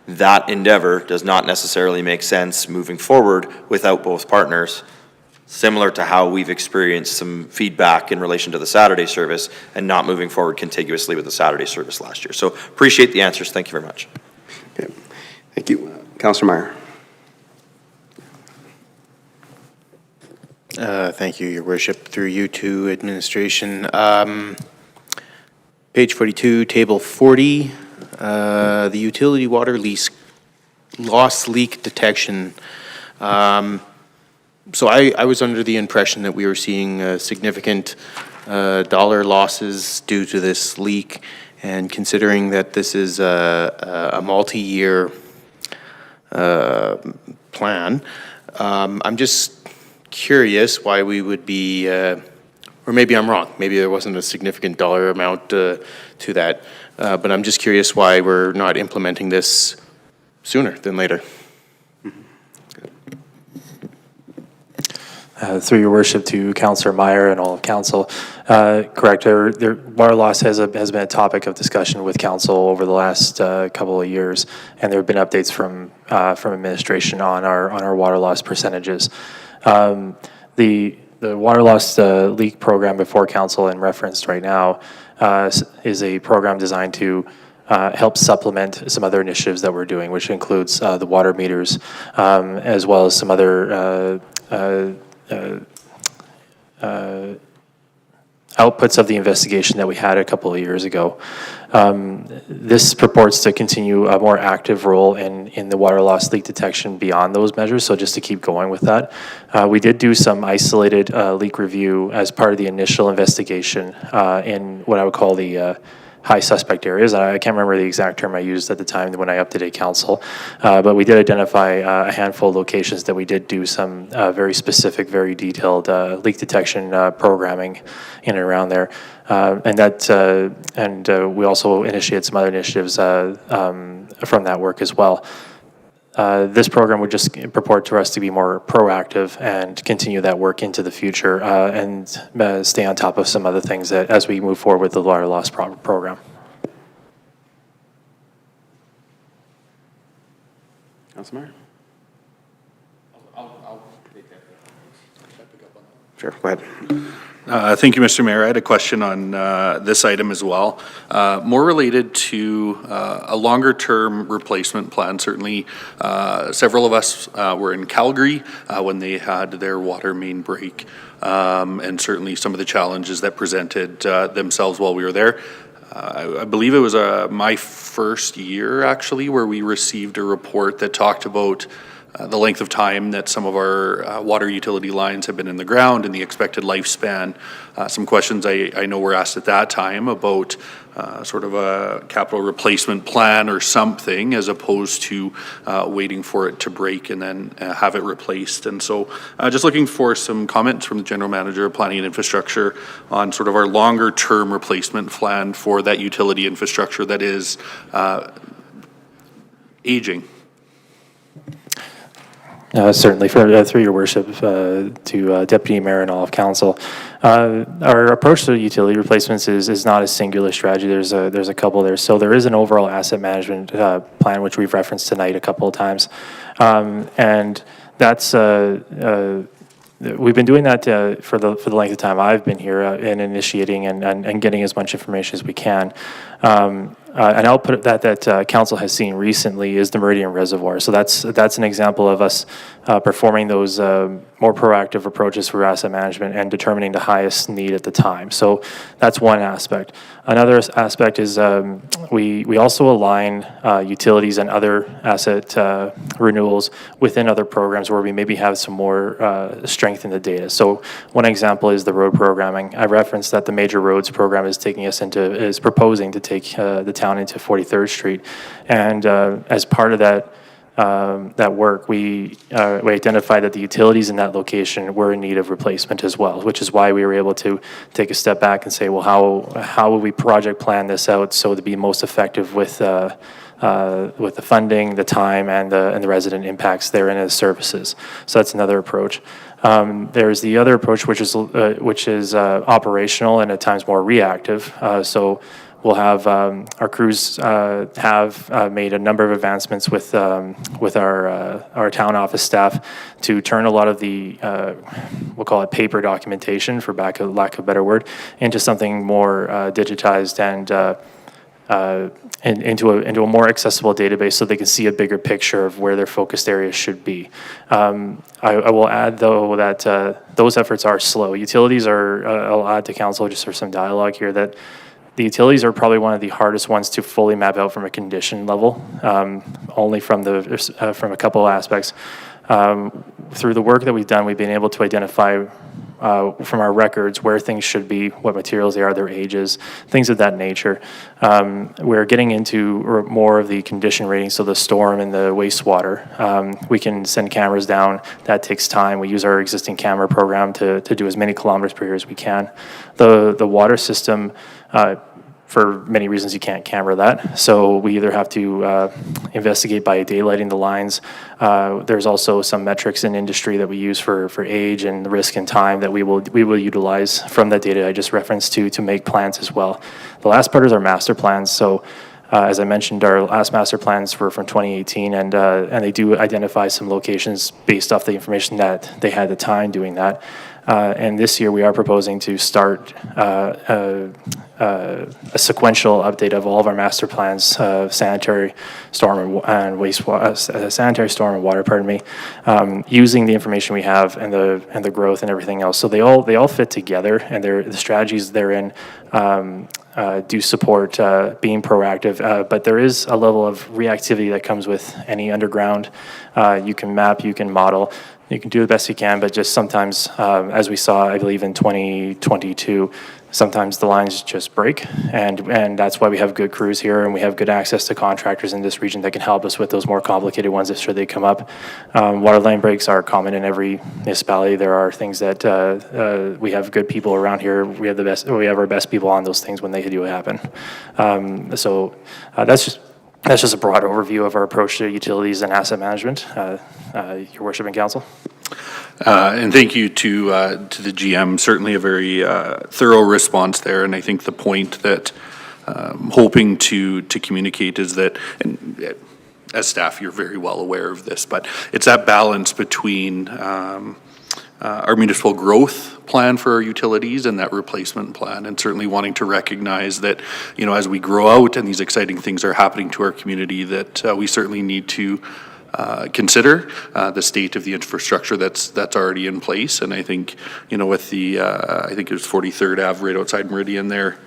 That endeavor does not necessarily make sense moving forward without both partners, similar to how we've experienced some feedback in relation to the Saturday service and not moving forward contiguously with the Saturday service last year. So appreciate the answers. Thank you very much. Okay. Thank you. Councilor Meyer. Thank you, Your Worship. Through you to administration. Page 42, Table 40, the utility water loss leak detection. So I was under the impression that we were seeing significant dollar losses due to this leak, and considering that this is a multi-year plan, I'm just curious why we would be, or maybe I'm wrong, maybe there wasn't a significant dollar amount to that, but I'm just curious why we're not implementing this sooner than later. Through your worship to Councillor Meyer and all of council, correct, water loss has been a topic of discussion with council over the last couple of years, and there have been updates from administration on our water loss percentages. The water loss leak program before council and referenced right now is a program designed to help supplement some other initiatives that we're doing, which includes the water meters, as well as some other outputs of the investigation that we had a couple of years ago. This purports to continue a more active role in the water loss leak detection beyond those measures, so just to keep going with that. We did do some isolated leak review as part of the initial investigation in what I would call the high suspect areas. I can't remember the exact term I used at the time when I updated council, but we did identify a handful of locations that we did do some very specific, very detailed leak detection programming in and around there. And we also initiated some other initiatives from that work as well. This program would just purport to us to be more proactive and continue that work into the future and stay on top of some other things that as we move forward with the water loss program. Councilor Meyer? I'll take that. Sure, go ahead. Thank you, Mr. Mayor. I had a question on this item as well, more related to a longer-term replacement plan. Certainly, several of us were in Calgary when they had their water main break, and certainly some of the challenges that presented themselves while we were there. I believe it was my first year, actually, where we received a report that talked about the length of time that some of our water utility lines have been in the ground and the expected lifespan. Some questions I know were asked at that time about sort of a capital replacement plan or something, as opposed to waiting for it to break and then have it replaced. And so just looking for some comments from the General Manager of Planning and Infrastructure on sort of our longer term replacement plan for that utility infrastructure that is aging. Certainly, through your worship, to Deputy Mayor and all of council. Our approach to utility replacements is not a singular strategy. There's a couple there. So there is an overall asset management plan, which we've referenced tonight a couple of times. And that's, we've been doing that for the length of time I've been here and initiating and getting as much information as we can. An output that council has seen recently is the Meridian Reservoir. So that's an example of us performing those more proactive approaches for asset management and determining the highest need at the time. So that's one aspect. Another aspect is we also align utilities and other asset renewals within other programs where we maybe have some more strength in the data. So one example is the road programming. I referenced that the major roads program is proposing to take the town into 43rd Street, and as part of that work, we identified that the utilities in that location were in need of replacement as well, which is why we were able to take a step back and say, well, how would we project plan this out so to be most effective with the funding, the time, and the resident impacts therein as services. So that's another approach. There's the other approach, which is operational and at times more reactive. So we'll have our crews have made a number of advancements with our town office staff to turn a lot of the we'll call it paper documentation, for lack of a better word, into something more digitized and into a more accessible database, so they can see a bigger picture of where their focused areas should be. I will add, though, that those efforts are slow. Utilities are, I'll add to council just for some dialogue here, that the utilities are probably one of the hardest ones to fully map out from a condition level, only from a couple of aspects. Through the work that we've done, we've been able to identify from our records where things should be, what materials they are, their ages, things of that nature. We're getting into more of the condition ratings, so the storm and the wastewater. We can send cameras down. That takes time. We use our existing camera program to do as many kilometers per year as we can. The water system, for many reasons, you can't camera that. So we either have to investigate by daylighting the lines. There's also some metrics in industry that we use for age and risk and time that we will utilize from that data I just referenced to make plans as well. The last part is our master plans. So as I mentioned, our last master plans were from 2018, and they do identify some locations based off the information that they had at the time doing that. And this year we are proposing to start a sequential update of all of our master plans, sanitary, storm, and wastewater, sanitary, storm, and water. Pardon me, using the information we have and the growth and everything else. So they all fit together, and the strategies therein do support being proactive. But there is a level of reactivity that comes with any underground. You can map, you can model. You can do the best you can, but just sometimes, as we saw, I believe in 2022, sometimes the lines just break, and that's why we have good crews here, and we have good access to contractors in this region that can help us with those more complicated ones if should they come up. Water line breaks are common in every municipality. There are things that we have good people around here. We have our best people on those things when they do happen. So that's just a broad overview of our approach to utilities and asset management, Your Worship and Council. And thank you to the GM. Certainly a very thorough response there. And I think the point that I'm hoping to communicate is that, and as staff, you're very well aware of this, but it's that balance between our municipal growth plan for our utilities and that replacement plan, and certainly wanting to recognize that, as we grow out and these exciting things are happening to our community, that we certainly need to consider the state of the infrastructure that's already in place. And I think, with the, I think it was 43rd Ave right outside Meridian there,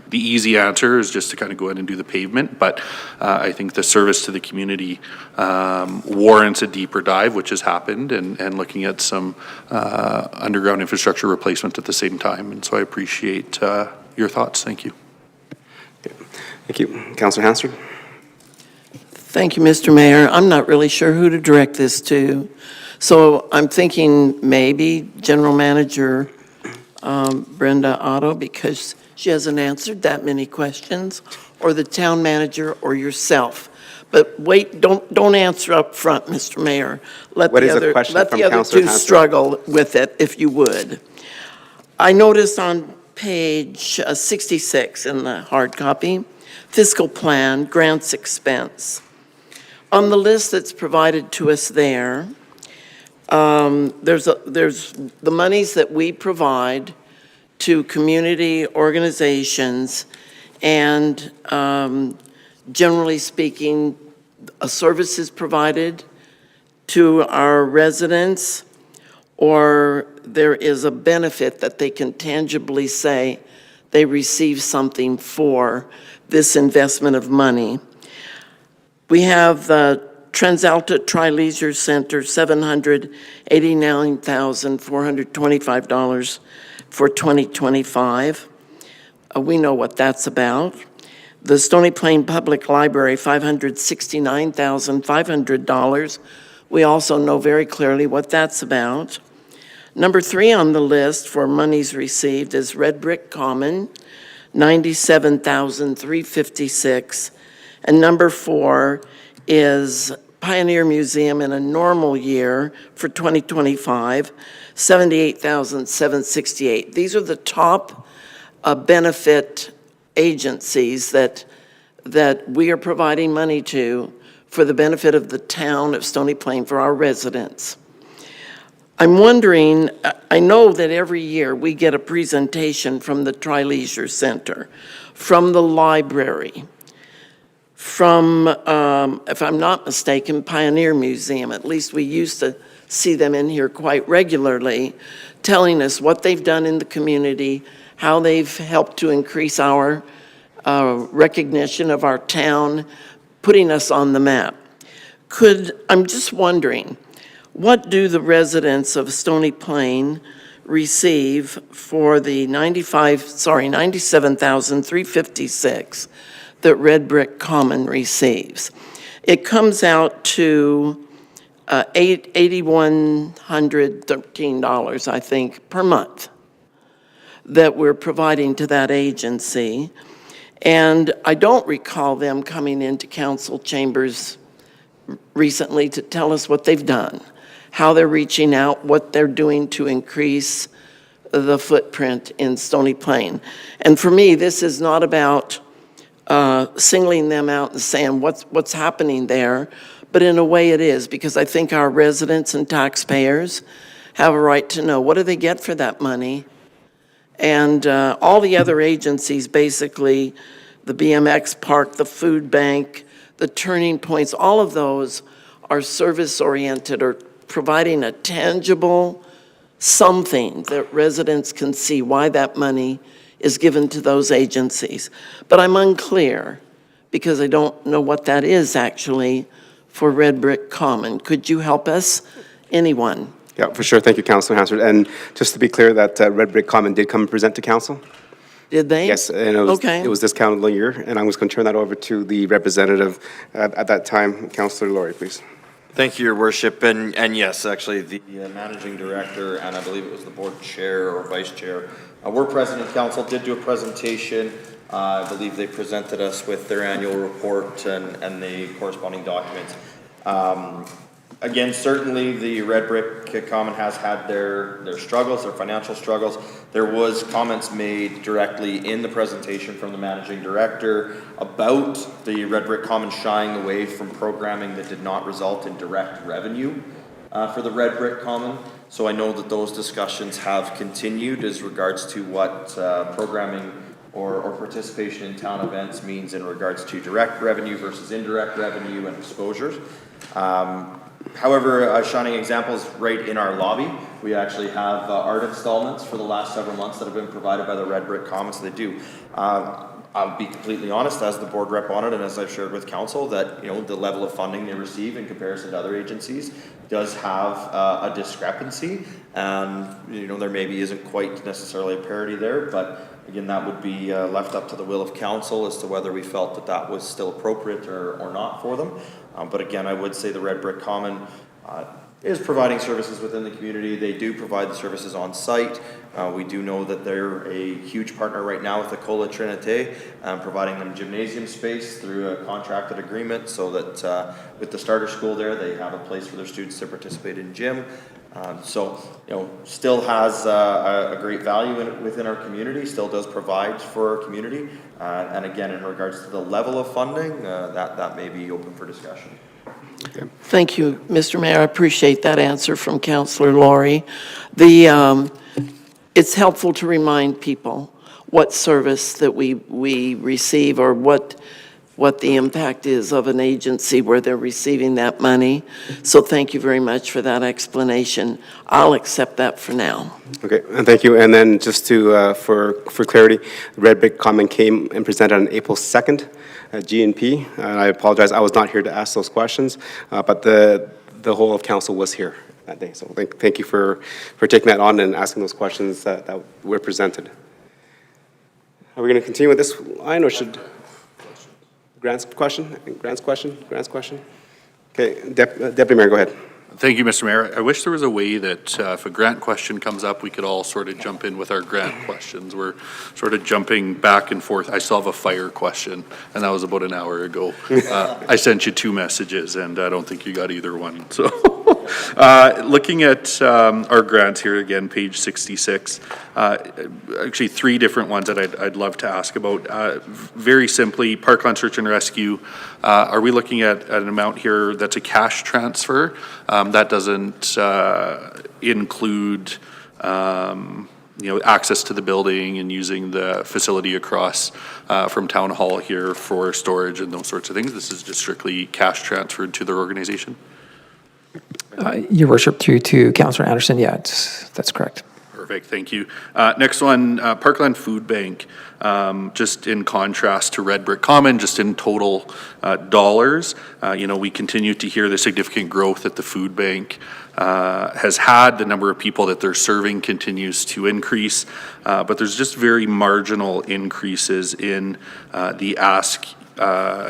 the easy answer is just to kind of go in and do the pavement. But I think the service to the community warrants a deeper dive, which has happened, and looking at some underground infrastructure replacement at the same time. And so I appreciate your thoughts. Thank you. Thank you. Councillor Hanstrom. Thank you, Mr. Mayor. I'm not really sure who to direct this to. So I'm thinking maybe General Manager Brenda Otto, because she hasn't answered that many questions, or the town manager, or yourself. But wait, don't answer up front, Mr. Mayor. Let What the is the other, question let from the other Councillor two Hanson? struggle with it, if you would. I noticed on page 66 in the hard copy, fiscal plan, grants expense. On the list that's provided to us there, there's the monies that we provide to community organizations and generally speaking, a service is provided to our residents, or there is a benefit that they can tangibly say they receive something for this investment of money. We have the TransAlta Tri-Leisure Center, $789,425 for 2025. We know what that's about. The Stony Plain Public Library, $569,500. We also know very clearly what that's about. Number 3 on the list for monies received is Red Brick Common, $97,356. And number 4 is Pioneer Museum in a normal year for 2025, $78,768. These are the top benefit agencies that we are providing money to for the benefit of the town of Stony Plain, for our residents. I'm wondering, I know that every year we get a presentation from the Tri-Leisure Center, from the library, from, if I'm not mistaken, Pioneer Museum. At least we used to see them in here quite regularly, telling us what they've done in the community, how they've helped to increase our recognition of our town, putting us on the map. I'm just wondering, what do the residents of Stony Plain receive for the $97,356 that Red Brick Common receives? It comes out to $8,113, I think, per month that we're providing to that agency. And I don't recall them coming into council chambers recently to tell us what they've done, how they're reaching out, what they're doing to increase the footprint in Stony Plain. And for me, this is not about singling them out and saying what's happening there, but in a way it is, because I think our residents and taxpayers have a right to know, what do they get for that money? And all the other agencies, basically, the BMX park, the food bank, the turning points, all of those are service-oriented or providing a tangible something that residents can see why that money is given to those agencies. But I'm unclear, because I don't know what that is actually for Red Brick Common. Could you help us? Anyone? Yeah, for sure. Thank you, Councillor Hansford. And just to be clear, that Red Brick Common did come and present to council? Did they? Yes, and it was this calendar year, and I'm just going to turn that over to the representative at that time, Councillor Laurie, please. Thank you, Your Worship. And yes, actually, the managing director, and I believe it was the board chair or vice chair, were present in council, did do a presentation. I believe they presented us with their annual report and the corresponding documents. Again, certainly the Red Brick Common has had their struggles, their financial struggles. There was comments made directly in the presentation from the managing director about the Red Brick Common shying away from programming that did not result in direct revenue for the Red Brick Common. So I know that those discussions have continued as regards to what programming or participation in town events means in regards to direct revenue versus indirect revenue and exposures. However, shining examples right in our lobby, we actually have art installments for the last several months that have been provided by the Red Brick Common, so they do. I'll be completely honest, as the board rep on it, and as I've shared with council, that the level of funding they receive in comparison to other agencies does have a discrepancy, and there maybe isn't quite necessarily a parity there, but again, that would be left up to the will of council as to whether we felt that was still appropriate or not for them. But again, I would say the Red Brick Common is providing services within the community. They do provide the services on site. We do know that they're a huge partner right now with École Trinité, providing them gymnasium space through a contracted agreement so that with the starter school there, they have a place for their students to participate in gym. So, still has a great value within our community, still does provide for our community. And again, in regards to the level of funding, that may be open for discussion. Okay. Thank you, Mr. Mayor. I appreciate that answer from Councillor Laurie. It's helpful to remind people what service that we receive or what the impact is of an agency where they're receiving that money. So thank you very much for that explanation. I'll accept that for now. Okay, and thank you. And then just to, for clarity, the Red Brick comment came and presented on April 2nd at GNP. And I apologize, I was not here to ask those questions, but the whole of council was here that day. So thank you for taking that on and asking those questions that were presented. Are we going to continue with this line, or should Grant's question? Okay, Deputy Mayor, go ahead. Thank you, Mr. Mayor. I wish there was a way that if a grant question comes up, we could all sort of jump in with our grant questions. We're sort of jumping back and forth. I still have a fire question, and that was about an hour ago. I sent you 2 messages, and I don't think you got either one. So looking at our grants here again, page 66, actually 3 different ones that I'd love to ask about. Very simply, Parkland Search and Rescue, are we looking at an amount here that's a cash transfer? That doesn't include, access to the building and using the facility across from Town Hall here for storage and those sorts of things. This is just strictly cash transferred to their organization. Your worship, through to Councillor Anderson, that's correct. Perfect, thank you. Next one, Parkland Food Bank. Just in contrast to Red Brick Common, just in total dollars, we continue to hear the significant growth that the food bank has had. The number of people that they're serving continues to increase, but there's just very marginal increases in the ask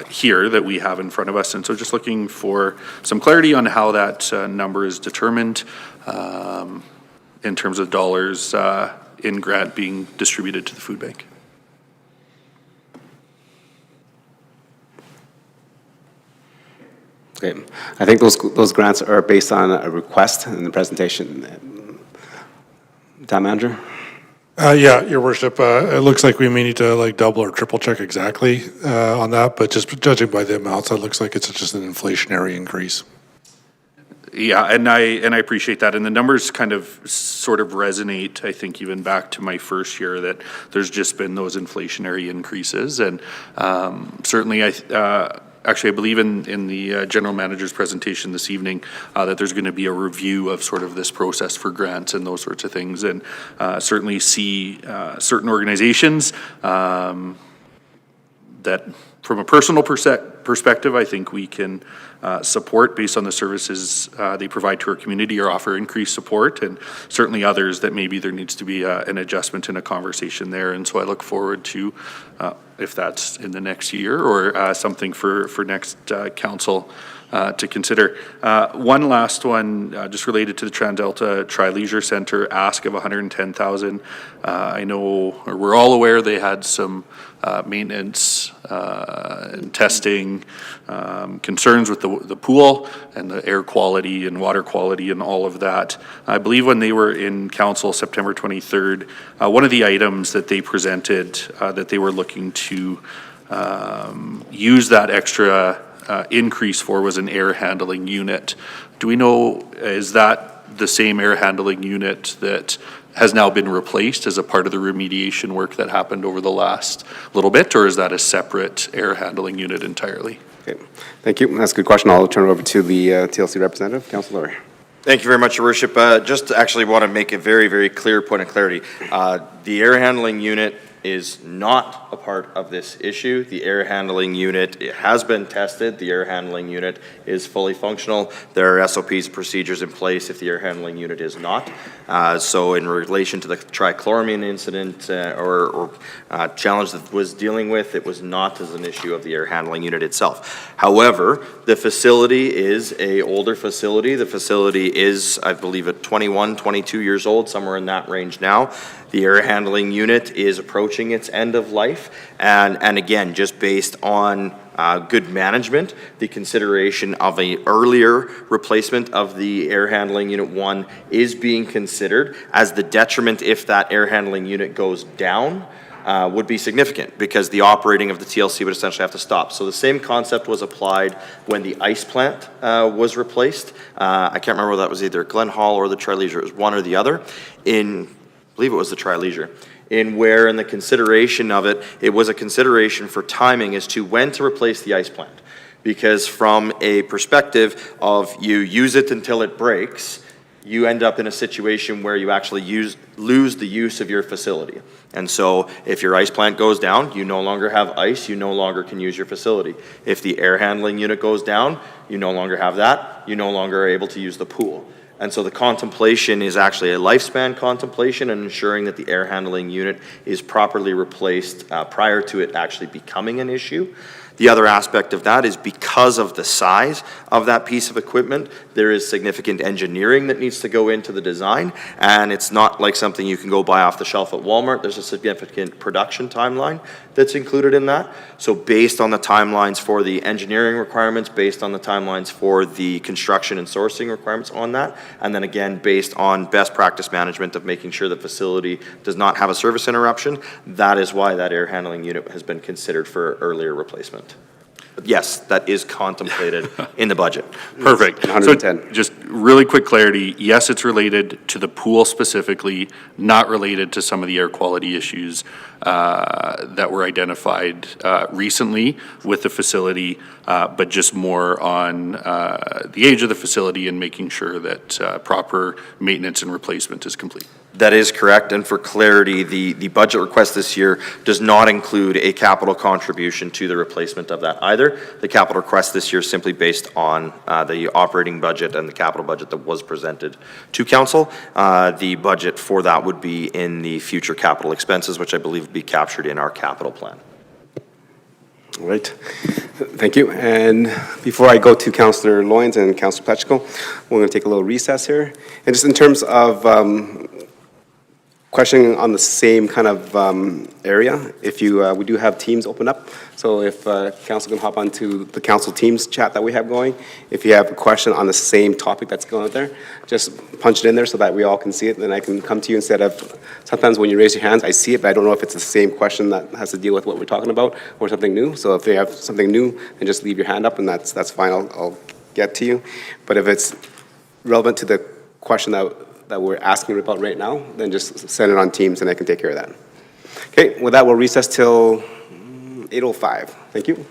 here that we have in front of us. And so just looking for some clarity on how that number is determined in terms of dollars in grant being distributed to the food bank. Okay, I think those grants are based on a request in the presentation. Town Manager? Yeah, Your Worship, it looks like we may need to double or triple check exactly on that, but just judging by the amounts, it looks like it's just an inflationary increase. Yeah, and I appreciate that. And the numbers kind of sort of resonate, I think, even back to my first year, that there's just been those inflationary increases. And certainly, actually, I believe in the general manager's presentation this evening that there's going to be a review of sort of this process for grants and those sorts of things. And certainly see certain organizations that, from a personal perspective, I think we can support based on the services they provide to our community or offer increased support, and certainly others that maybe there needs to be an adjustment and a conversation there. And so I look forward to, if that's in the next year or something for next council to consider. One last one, just related to the TransAlta Tri-Leisure Centre ask of $110,000. I know, or we're all aware, they had some maintenance and testing concerns with the pool and the air quality and water quality and all of that. I believe when they were in council September 23rd, one of the items that they presented that they were looking to use that extra increase for was an air handling unit. Do we know, is that the same air handling unit that has now been replaced as a part of the remediation work that happened over the last little bit, or is that a separate air handling unit entirely? Okay, thank you. That's a good question. I'll turn it over to the TLC representative, Councillor Laurie. Thank you very much, Your Worship. Just actually want to make a very, very clear point of clarity. The air handling unit is not a part of this issue. The air handling unit, it has been tested. The air handling unit is fully functional. There are SOPs, procedures in place if the air handling unit is not. So in relation to the trichloramine incident or challenge that was dealing with, it was not as an issue of the air handling unit itself. However, the facility is a older facility. The facility is, I believe, at 21, 22 years old, somewhere in that range now. The air handling unit is approaching its end of life. And again, just based on good management, the consideration of an earlier replacement of the air handling unit 1 is being considered, as the detriment if that air handling unit goes down would be significant, because the operating of the TLC would essentially have to stop. So the same concept was applied when the ice plant was replaced. I can't remember whether that was either Glen Hall or the Tri-Leisure. It was one or the other. I believe it was the Tri-Leisure, in the consideration of it, it was a consideration for timing as to when to replace the ice plant. Because from a perspective of you use it until it breaks, you end up in a situation where you actually lose the use of your facility. And so if your ice plant goes down, you no longer have ice, you no longer can use your facility. If the air handling unit goes down, you no longer have that, you no longer are able to use the pool. And so the contemplation is actually a lifespan contemplation and ensuring that the air handling unit is properly replaced prior to it actually becoming an issue. The other aspect of that is because of the size of that piece of equipment, there is significant engineering that needs to go into the design, and it's not like something you can go buy off the shelf at Walmart. There's a significant production timeline that's included in that. So based on the timelines for the engineering requirements, based on the timelines for the construction and sourcing requirements on that, and then again, based on best practice management of making sure the facility does not have a service interruption, that is why that air handling unit has been considered for earlier replacement. Yes, that is contemplated in the budget. Perfect. 110. So just really quick clarity, yes, it's related to the pool specifically, not related to some of the air quality issues that were identified recently with the facility, but just more on the age of the facility and making sure that proper maintenance and replacement is complete. That is correct, and for clarity, the budget request this year does not include a capital contribution to the replacement of that either. The capital request this year is simply based on the operating budget and the capital budget that was presented to council. The budget for that would be in the future capital expenses, which I believe would be captured in our capital plan. All right, thank you. And before I go to Councillor Loyens and Councillor Pletchko, we're going to take a little recess here. And just in terms of questioning on the same kind of area, if you, we do have teams open up, so if council can hop onto the council teams chat that we have going, if you have a question on the same topic that's going out there, just punch it in there so that we all can see it, then I can come to you instead of, sometimes when you raise your hands, I see it, but I don't know if it's the same question that has to deal with what we're talking about or something new. So if you have something new, then just leave your hand up and that's fine, I'll get to you. But if it's relevant to the question that we're asking about right now, then just send it on Teams and I can take care of that. Okay, with that, we'll recess till 8:05. Thank you.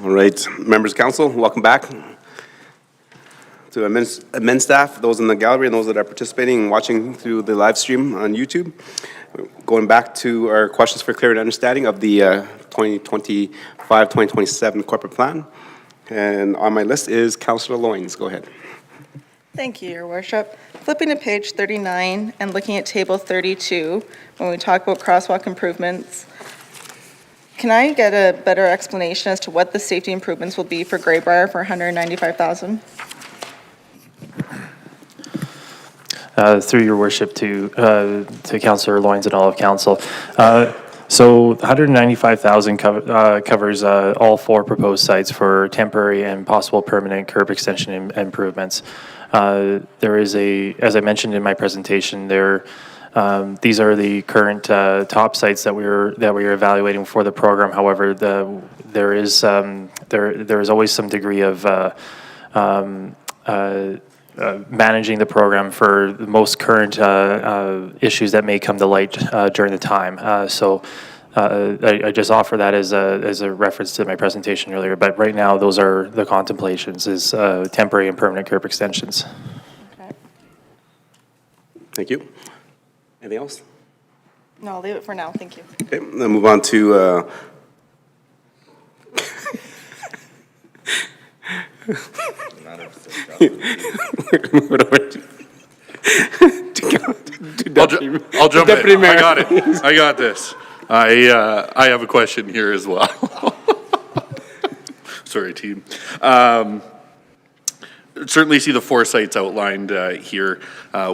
All right, members of council, welcome back. To admin staff, those in the gallery and those that are participating and watching through the live stream on YouTube. Going back to our questions for clarity and understanding of the 2025-2027 corporate plan. And on my list is Councillor Loynes. Go ahead. Thank you, Your Worship. Flipping to page 39 and looking at table 32, when we talk about crosswalk improvements, can I get a better explanation as to what the safety improvements will be for Greybrier for $195,000? Through your worship to Councillor Loynes and all of council. So 195,000 covers all 4 proposed sites for temporary and possible permanent curb extension improvements. There is as I mentioned in my presentation, these are the current top sites that we are evaluating for the program. However, there is always some degree of managing the program for the most current issues that may come to light during the time. So I just offer that as a reference to my presentation earlier. But right now, those are the contemplations: is temporary and permanent curb extensions. Okay. Thank you. Anything else? No, I'll leave it for now. Thank you. Okay, then move on to move it over to I'll jump Deputy in. Mayor. I got it. I got this. I have a question here as well. Sorry, team. Certainly see the 4 sites outlined here.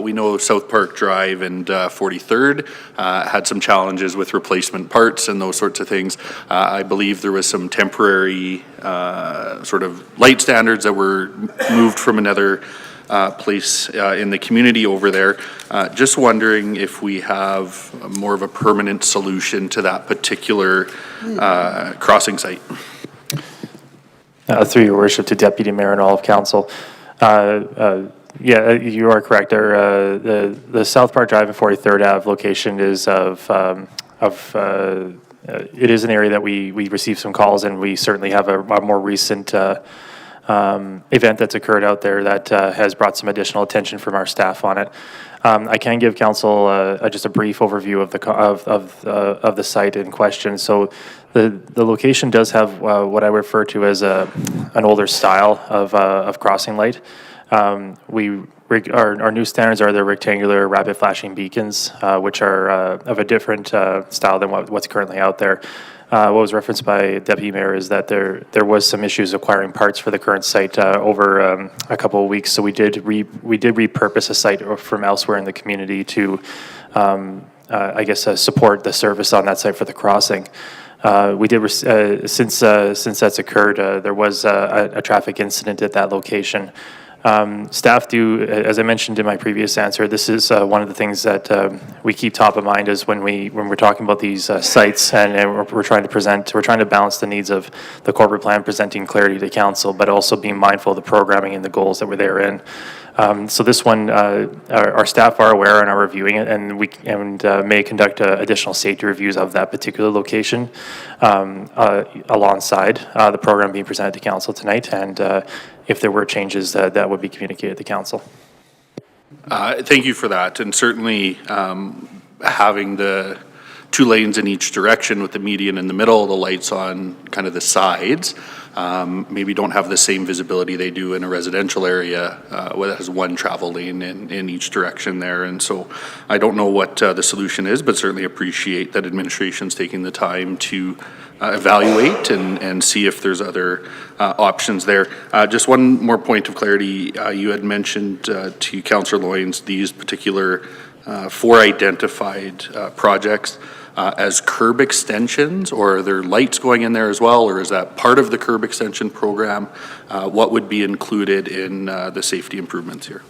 We know South Park Drive and 43rd had some challenges with replacement parts and those sorts of things. I believe there was some temporary sort of light standards that were moved from another place in the community over there. Just wondering if we have more of a permanent solution to that particular crossing site. Through your worship to Deputy Mayor and all of council. Yeah, you are correct. The South Park Drive and 43rd Ave location is it is an area that we receive some calls, and we certainly have a more recent event that's occurred out there that has brought some additional attention from our staff on it. I can give council just a brief overview of the site in question. So the location does have what I refer to as an older style of crossing light. Our new standards are the rectangular rapid flashing beacons, which are of a different style than what's currently out there. What was referenced by Deputy Mayor is that there was some issues acquiring parts for the current site over a couple of weeks. So we did repurpose a site from elsewhere in the community to, support the service on that site for the crossing. We did since that's occurred, there was a traffic incident at that location. Staff do, as I mentioned in my previous answer, this is one of the things that we keep top of mind is when we're talking about these sites, and we're trying to balance the needs of the corporate plan, presenting clarity to council, but also being mindful of the programming and the goals that were therein. So this one, our staff are aware and are reviewing it, and may conduct additional safety reviews of that particular location alongside the program being presented to council tonight. And if there were changes, that would be communicated to council. Thank you for that, and certainly having the 2 lanes in each direction with the median in the middle, the lights on kind of the sides, maybe don't have the same visibility they do in a residential area where it has 1 travel lane in each direction there. And so I don't know what the solution is, but certainly appreciate that administration's taking the time to evaluate and see if there's other options there. Just one more point of clarity. You had mentioned to Councillor Loynes these particular 4 identified projects as curb extensions, or are there lights going in there as well, or is that part of the curb extension program? What would be included in the safety improvements here?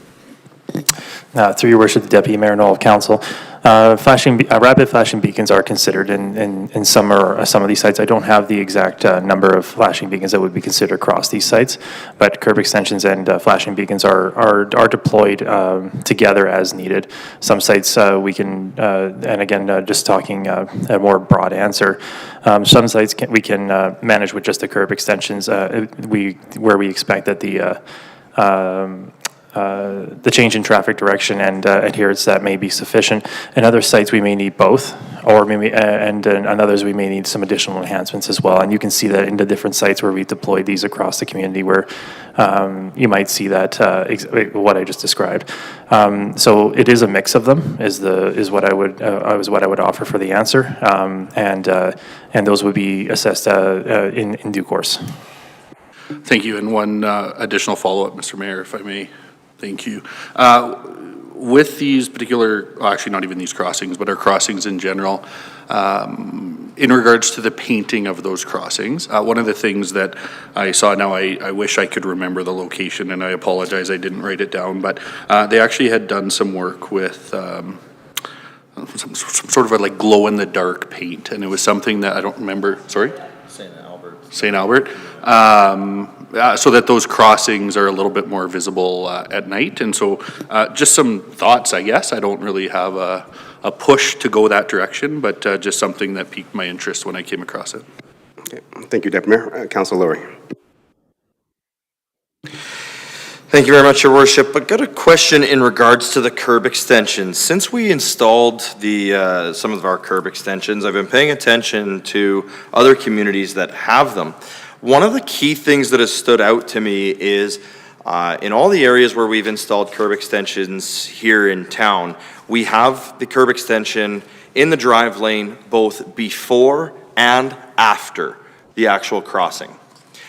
Through your worship, the Deputy Mayor and all of council. Rapid flashing beacons are considered in some of these sites. I don't have the exact number of flashing beacons that would be considered across these sites, but curb extensions and flashing beacons are deployed together as needed. Some sites we can, and again, just talking a more broad answer, some sites we can manage with just the curb extensions where we expect that the change in traffic direction and adherence that may be sufficient. And other sites we may need both, or maybe and others we may need some additional enhancements as well. And you can see that in the different sites where we deployed these across the community, where you might see that what I just described. So it is a mix of them. Is what I would offer for the answer, and those would be assessed in due course. Thank you. And one additional follow-up, Mr. Mayor, if I may. Thank you. With these particular, well, actually not even these crossings, but our crossings in general, in regards to the painting of those crossings, one of the things that I saw, now I wish I could remember the location, and I apologize, I didn't write it down, but they actually had done some work with some sort of a like glow-in-the-dark paint, and it was something that I don't remember, sorry? St. Albert, so that those crossings are a little bit more visible at night. And so just some thoughts, I guess. I don't really have a push to go that direction, but just something that piqued my interest when I came across it. Okay. Thank you, Deputy Mayor. Councilor Laurie. Thank you very much, Your Worship. I've got a question in regards to the curb extensions. Since we installed some of our curb extensions, I've been paying attention to other communities that have them. One of the key things that has stood out to me is in all the areas where we've installed curb extensions here in town, we have the curb extension in the drive lane both before and after the actual crossing.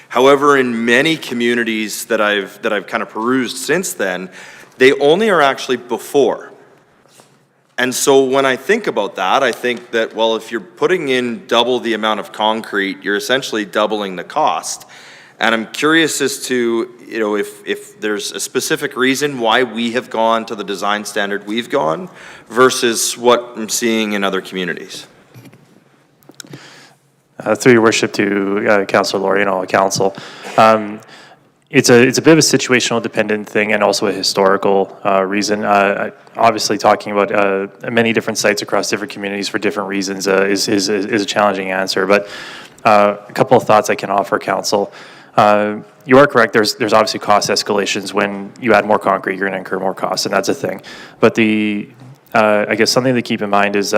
However, in many communities that I've kind of perused since then, they only are actually before. And so when I think about that, I think that, well, if you're putting in double the amount of concrete, you're essentially doubling the cost. And I'm curious as to, you know, if there's a specific reason why we have gone to the design standard we've gone versus what I'm seeing in other communities. Through your worship to Councilor Laurie and all the council. It's a bit of a situational dependent thing and also a historical reason. Obviously talking about many different sites across different communities for different reasons is a challenging answer, but a couple of thoughts I can offer council. You are correct, there's obviously cost escalations. When you add more concrete, you're gonna incur more costs, and that's a thing. But I guess something to keep in mind is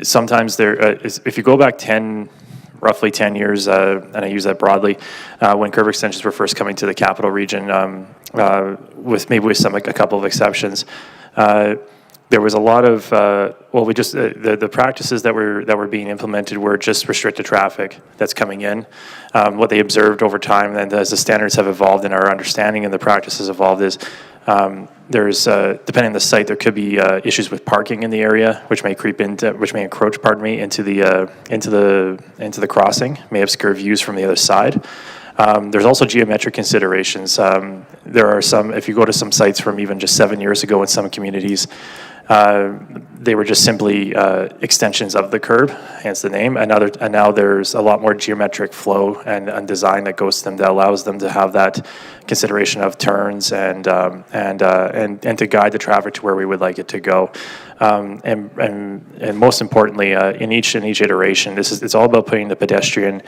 sometimes if you go back roughly 10 years, and I use that broadly, when curb extensions were first coming to the capital region, with a couple of exceptions, there was a lot of, the practices that were being implemented were just restricted traffic that's coming in. What they observed over time, and as the standards have evolved and our understanding and the practices evolved, is there's, depending on the site, there could be issues with parking in the area, which may encroach, into the crossing, may obscure views from the other side. There's also geometric considerations. There are some, if you go to some sites from even just 7 years ago in some communities, they were just simply extensions of the curb, hence the name. And now there's a lot more geometric flow and design that goes to them that allows them to have that consideration of turns and to guide the traffic to where we would like it to go. And most importantly, in each iteration, it's all about putting the pedestrian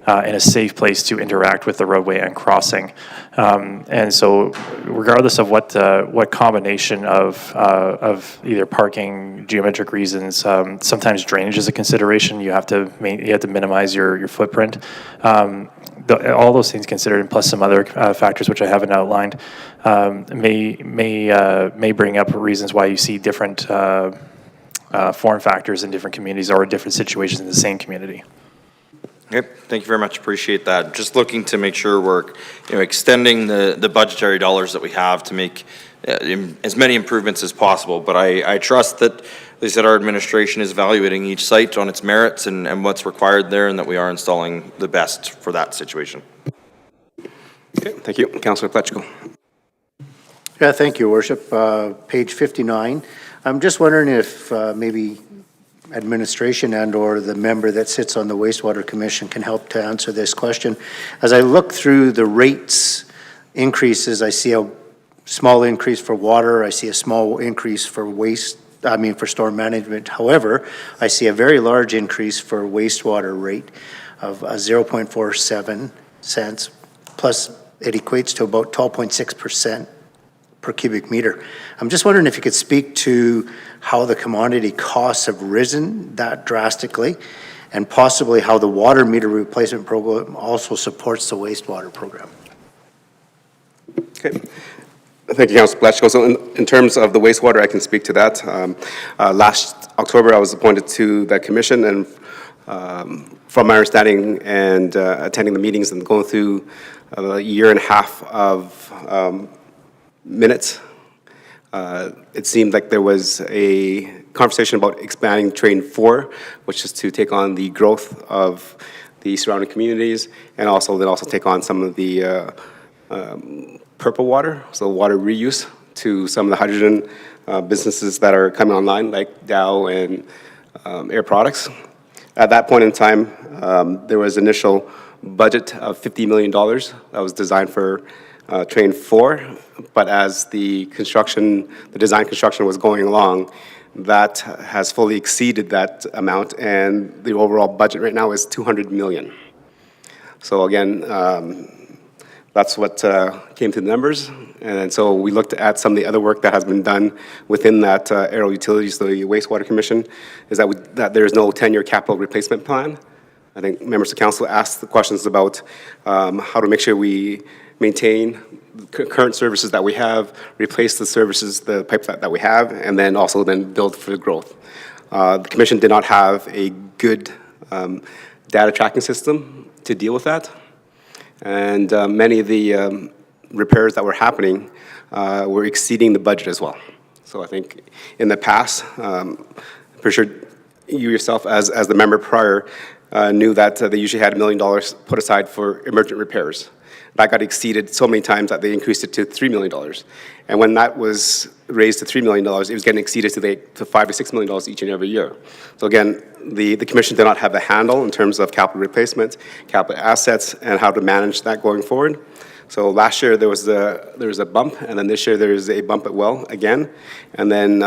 in a safe place to interact with the roadway and crossing. And so regardless of what combination of either parking, geometric reasons, sometimes drainage is a consideration. You have to minimize your footprint. All those things considered, and plus some other factors which I haven't outlined, may bring up reasons why you see different form factors in different communities or different situations in the same community. Okay, thank you very much. Appreciate that. Just looking to make sure we're extending the budgetary dollars that we have to make as many improvements as possible. But I trust that, they said, our administration is evaluating each site on its merits and what's required there, and that we are installing the best for that situation. Okay, thank you. Councilor Pletchko. Yeah, thank you, Worship. Page 59. I'm just wondering if maybe administration and/or the member that sits on the wastewater commission can help to answer this question. As I look through the rates increases, I see a small increase for water, I see a small increase for for storm management. However, I see a very large increase for wastewater rate of 0.47 cents, plus it equates to about 12.6% per cubic meter. I'm just wondering if you could speak to how the commodity costs have risen that drastically, and possibly how the water meter replacement program also supports the wastewater program. Okay. Thank you, Councilor Bletchko. So in terms of the wastewater, I can speak to that. Last October, I was appointed to that commission, and from my understanding and attending the meetings and going through a year and a half of minutes, it seemed like there was a conversation about expanding Train 4, which is to take on the growth of the surrounding communities, and also take on some of the purple water, so water reuse to some of the hydrogen businesses that are coming online, like Dow and Air Products. At that point in time, there was initial budget of $50 million that was designed for Train 4, but as the design construction was going along, that has fully exceeded that amount, and the overall budget right now is $200 million. So again, that's what came to the numbers, and so we looked at some of the other work that has been done within that Aero Utilities, the Wastewater Commission, is that there is no 10-year capital replacement plan. I think members of council asked the questions about how to make sure we maintain current services that we have, replace the services, the pipes that we have, and then also build for growth. The commission did not have a good data tracking system to deal with that. And many of the repairs that were happening were exceeding the budget as well. So I think in the past, for sure you yourself as the member prior knew that they usually had $1 million put aside for emergent repairs. That got exceeded so many times that they increased it to $3 million. And when that was raised to $3 million, it was getting exceeded to $5 to $6 million each and every year. So again, the commission did not have a handle in terms of capital replacement, capital assets, and how to manage that going forward. So last year there was a bump, and then this year there is a bump again. And then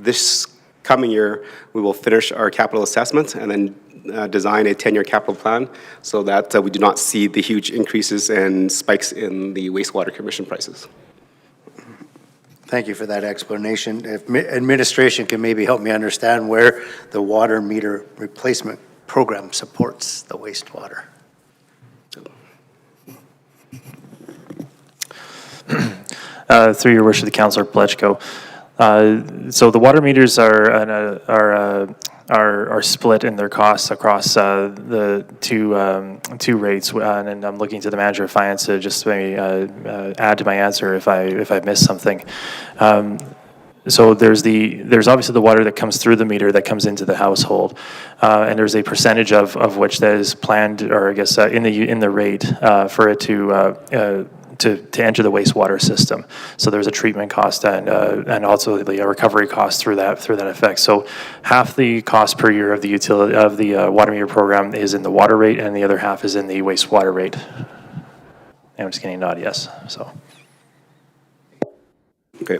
this coming year, we will finish our capital assessment and then design a 10-year capital plan so that we do not see the huge increases and spikes in the wastewater commission prices. Thank you for that explanation. If administration can maybe help me understand where the water meter replacement program supports the wastewater. Through your worship, the Councillor Bletchko. So the water meters are split in their costs across the two rates, and I'm looking to the manager of finance to just maybe add to my answer if I missed something. So there's obviously the water that comes through the meter that comes into the household, and there's a percentage of which that is planned, or I guess in the rate for it to enter the wastewater system. So there's a treatment cost and also the recovery cost through that effect. So half the cost per year of the water meter program is in the water rate, and the other half is in the wastewater rate. And I'm just getting a nod, yes. So. Okay,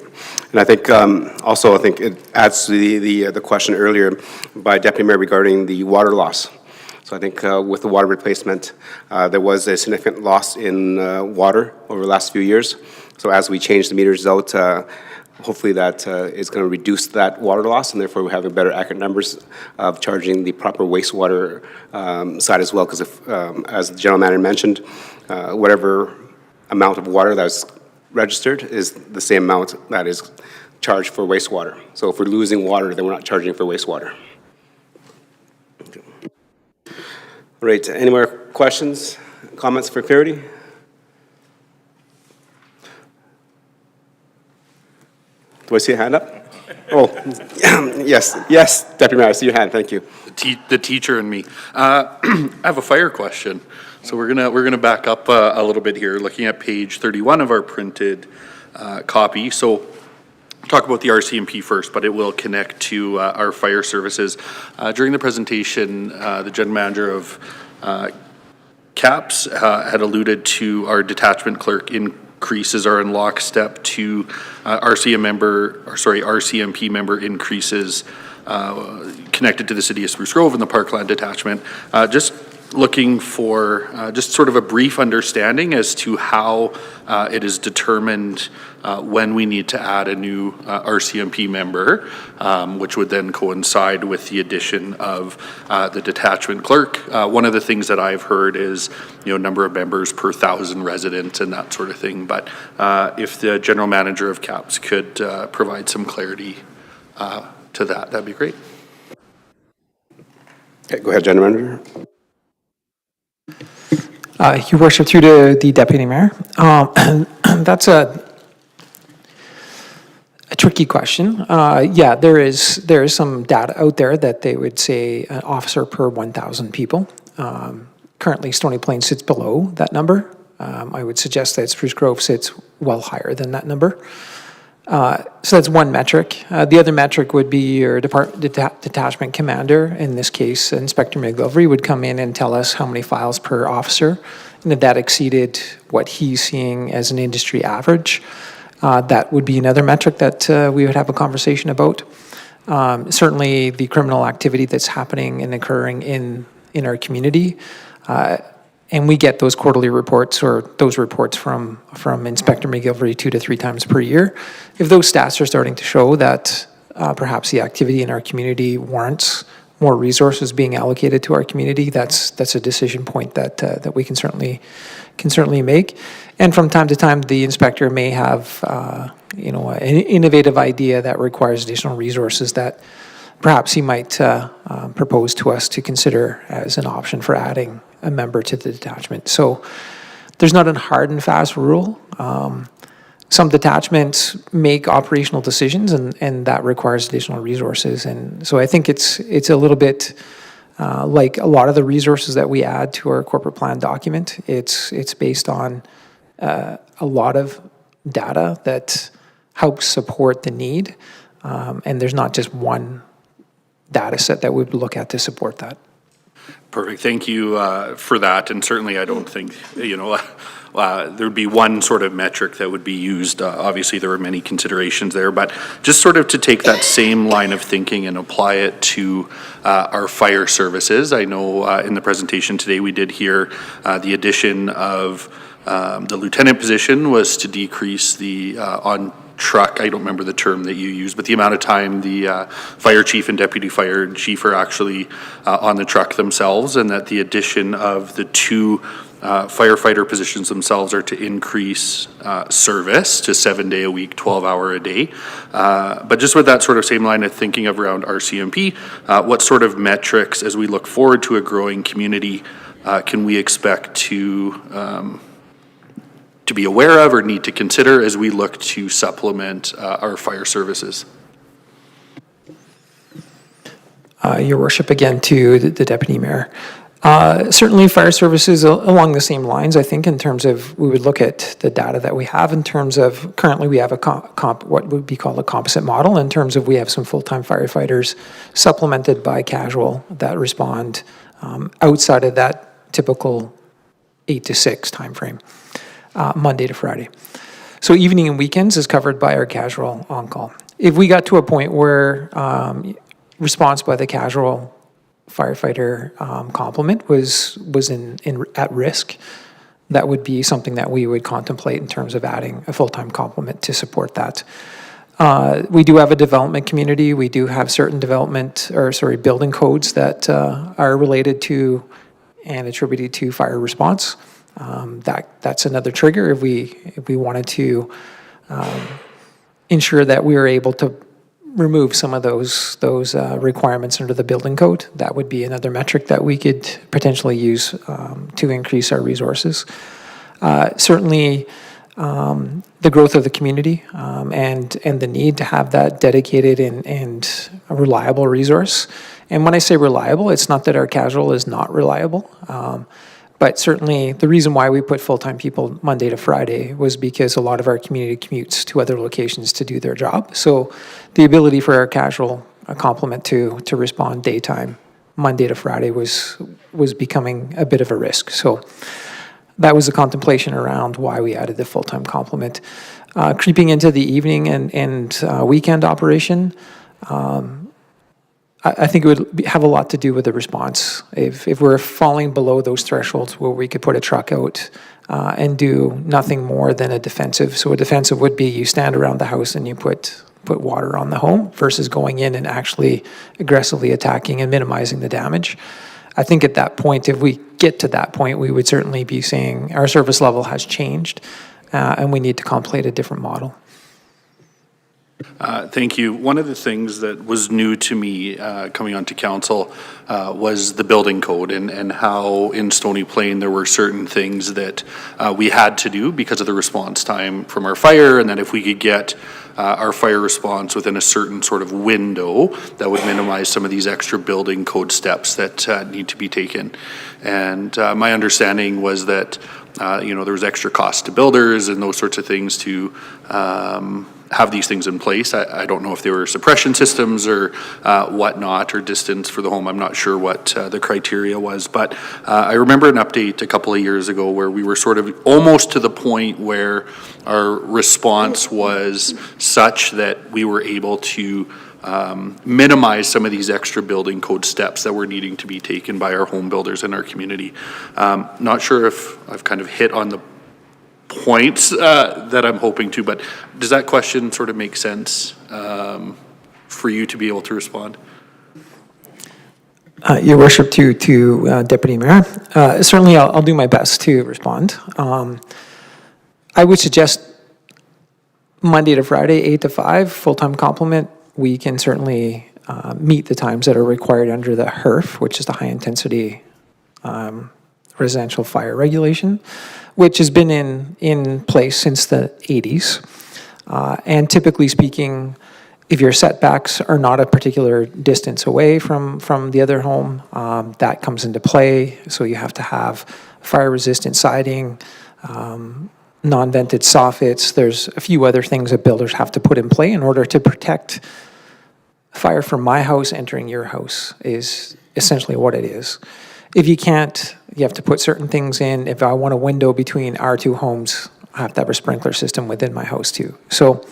and I think also it adds to the question earlier by Deputy Mayor regarding the water loss. So I think with the water replacement, there was a significant loss in water over the last few years. So as we change the meters out, hopefully that is going to reduce that water loss, and therefore we have a better accurate numbers of charging the proper wastewater side as well. Because if, as the general manager mentioned, whatever amount of water that's registered is the same amount that is charged for wastewater. So if we're losing water, then we're not charging for wastewater. All right, any more questions, comments for clarity? Do I see a hand up? Oh, yes, Deputy Mayor, I see your hand, thank you. The teacher and me. I have a fire question. So we're gonna back up a little bit here, looking at page 31 of our printed copy. So talk about the RCMP first, but it will connect to our fire services. During the presentation, the general manager of CAPS had alluded to our detachment clerk increases are in lockstep to RCMP member increases connected to the city of Spruce Grove and the Parkland detachment. Just looking for just sort of a brief understanding as to how it is determined when we need to add a new RCMP member, which would then coincide with the addition of the detachment clerk. One of the things that I've heard is, number of members per 1,000 residents and that sort of thing. But if the general manager of CAPS could provide some clarity to that, that'd be great. Okay, go ahead, general manager. Your worship, through to the deputy mayor. That's a tricky question. Yeah, there is some data out there that they would say an officer per 1,000 people. Currently, Stony Plain sits below that number. I would suggest that Spruce Grove sits well higher than that number. So that's one metric. The other metric would be your detachment commander. In this case, Inspector McGilvery would come in and tell us how many files per officer. And if that exceeded what he's seeing as an industry average, that would be another metric that we would have a conversation about. Certainly the criminal activity that's happening and occurring in our community. And we get those quarterly reports or those reports from Inspector McGilvery 2 to 3 times per year. If those stats are starting to show that perhaps the activity in our community warrants more resources being allocated to our community, that's a decision point that we can certainly make. And from time to time, the inspector may have an innovative idea that requires additional resources that perhaps he might propose to us to consider as an option for adding a member to the detachment. So there's not a hard and fast rule. Some detachments make operational decisions and that requires additional resources. And so I think it's a little bit like a lot of the resources that we add to our corporate plan document. It's based on a lot of data that helps support the need. And there's not just one data set that we would look at to support that. Perfect. Thank you for that. And certainly I don't think, there would be one sort of metric that would be used. Obviously, there are many considerations there, but just sort of to take that same line of thinking and apply it to our fire services. I know in the presentation today we did hear the addition of the lieutenant position was to decrease the on truck, I don't remember the term that you used, but the amount of time the fire chief and deputy fire chief are actually on the truck themselves, and that the addition of the 2 firefighter positions themselves are to increase service to 7-day a week, 12-hour a day. But just with that sort of same line of thinking of around RCMP, what sort of metrics, as we look forward to a growing community, can we expect to be aware of or need to consider as we look to supplement our fire services? Your worship, again, to the deputy mayor. Certainly fire services along the same lines, I think, in terms of we would look at the data that we have in terms of currently we have a what would be called a composite model in terms of we have some full-time firefighters supplemented by casual that respond outside of that typical 8 to 6 timeframe. Monday to Friday. So evening and weekends is covered by our casual on-call. If we got to a point where response by the casual firefighter complement was at risk, that would be something that we would contemplate in terms of adding a full-time complement to support that. We do have a development community. We do have certain building codes that are related to and attributed to fire response. That's another trigger if we wanted to ensure that we were able to remove some of those requirements under the building code. That would be another metric that we could potentially use to increase our resources. Certainly, the growth of the community and the need to have that dedicated and a reliable resource. And when I say reliable, it's not that our casual is not reliable. But certainly, the reason why we put full-time people Monday to Friday was because a lot of our community commutes to other locations to do their job. So the ability for our casual complement to respond daytime, Monday to Friday, was becoming a bit of a risk. So that was the contemplation around why we added the full-time complement. Creeping into the evening and weekend operation, I think it would have a lot to do with the response. If we're falling below those thresholds where we could put a truck out and do nothing more than a defensive. So a defensive would be you stand around the house and you put water on the home versus going in and actually aggressively attacking and minimizing the damage. I think at that point, if we get to that point, we would certainly be saying our service level has changed and we need to contemplate a different model. Thank you. One of the things that was new to me coming onto council was the building code and how in Stony Plain there were certain things that we had to do because of the response time from our fire, and that if we could get our fire response within a certain sort of window, that would minimize some of these extra building code steps that need to be taken. And my understanding was that there was extra cost to builders and those sorts of things to have these things in place. I don't know if they were suppression systems or whatnot, or distance for the home. I'm not sure what the criteria was, but I remember an update a couple of years ago where we were sort of almost to the point where our response was such that we were able to minimize some of these extra building code steps that were needing to be taken by our home builders in our community. Not sure if I've kind of hit on the points that I'm hoping to, but does that question sort of make sense for you to be able to respond? Your Worship, to Deputy Mayor, certainly I'll do my best to respond. I would suggest Monday to Friday, 8 to 5, full-time complement. We can certainly meet the times that are required under the HERF, which is the high-intensity residential fire regulation, which has been in place since the 80s. And typically speaking, if your setbacks are not a particular distance away from the other home, that comes into play. So you have to have fire-resistant siding, non-vented soffits. There's a few other things that builders have to put in play in order to protect fire from my house entering your house, is essentially what it is. If you can't, you have to put certain things in. If I want a window between our two homes, I have to have a sprinkler system within my house too. So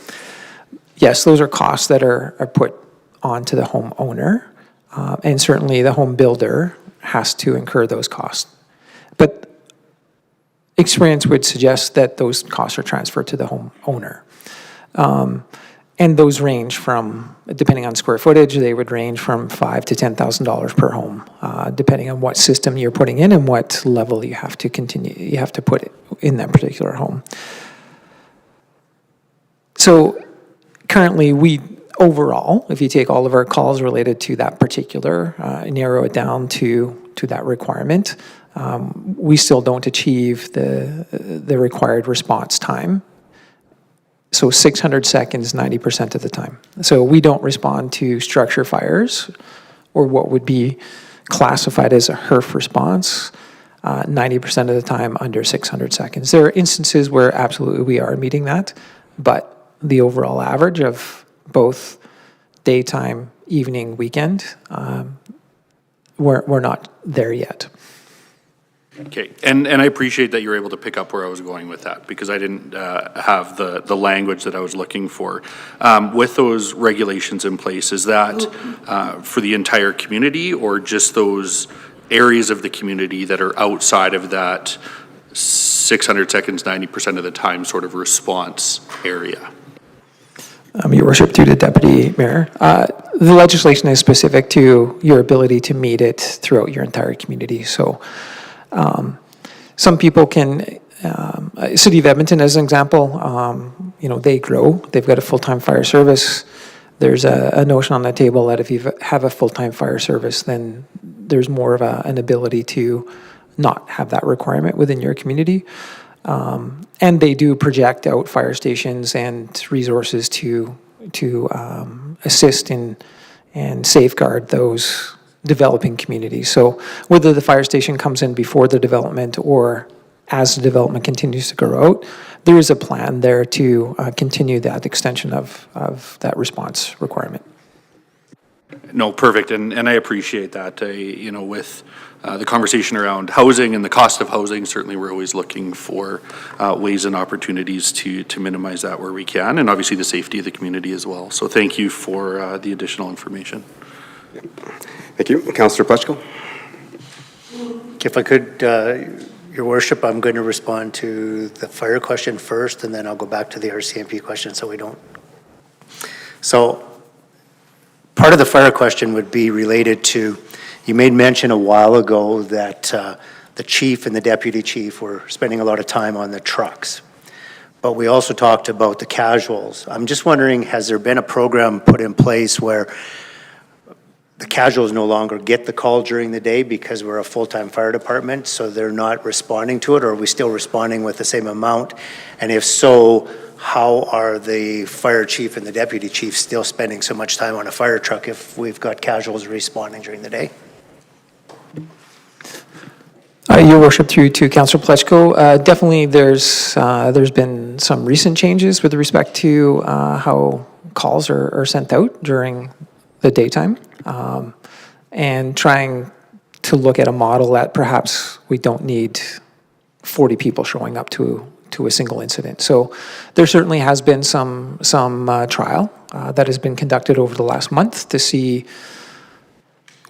yes, those are costs that are put onto the homeowner, and certainly the home builder has to incur those costs. But experience would suggest that those costs are transferred to the homeowner. And those range from, depending on square footage, they would range from $5,000 to $10,000 per home, depending on what system you're putting in and what level you have to put it in that particular home. So currently, we overall, if you take all of our calls related to that particular, narrow it down to that requirement, we still don't achieve the required response time. So 600 seconds, 90% of the time. So we don't respond to structure fires or what would be classified as a HERF response 90% of the time under 600 seconds. There are instances where absolutely we are meeting that, but the overall average of both daytime, evening, weekend, we're not there yet. Okay, and I appreciate that you're able to pick up where I was going with that, because I didn't have the language that I was looking for. With those regulations in place, is that for the entire community or just those areas of the community that are outside of that 600 seconds, 90% of the time sort of response area? Your Worship, to the Deputy Mayor, the legislation is specific to your ability to meet it throughout your entire community. So some people can, City of Edmonton as an example, they grow, they've got a full-time fire service. There's a notion on the table that if you have a full-time fire service, then there's more of an ability to not have that requirement within your community. And they do project out fire stations and resources to assist in and safeguard those developing community. So whether the fire station comes in before the development or as the development continues to grow out, there is a plan there to continue that extension of that response requirement. No, perfect, and I appreciate that. You know, with the conversation around housing and the cost of housing, certainly we're always looking for ways and opportunities to minimize that where we can, and obviously the safety of the community as well. So thank you for the additional information. Thank you. Councillor Pletchko. If I could, Your Worship, I'm going to respond to the fire question first, and then I'll go back to the RCMP question so we don't. So part of the fire question would be related to, you made mention a while ago that the chief and the deputy chief were spending a lot of time on the trucks. But we also talked about the casuals. I'm just wondering, has there been a program put in place where the casuals no longer get the call during the day because we're a full-time fire department, so they're not responding to it, or are we still responding with the same amount? And if so, how are the fire chief and the deputy chief still spending so much time on a fire truck if we've got casuals responding during the day? Your Worship, through to Councillor Pletchko, definitely there's been some recent changes with respect to how calls are sent out during the daytime, and trying to look at a model that perhaps we don't need 40 people showing up to a single incident. So there certainly has been some trial that has been conducted over the last month to see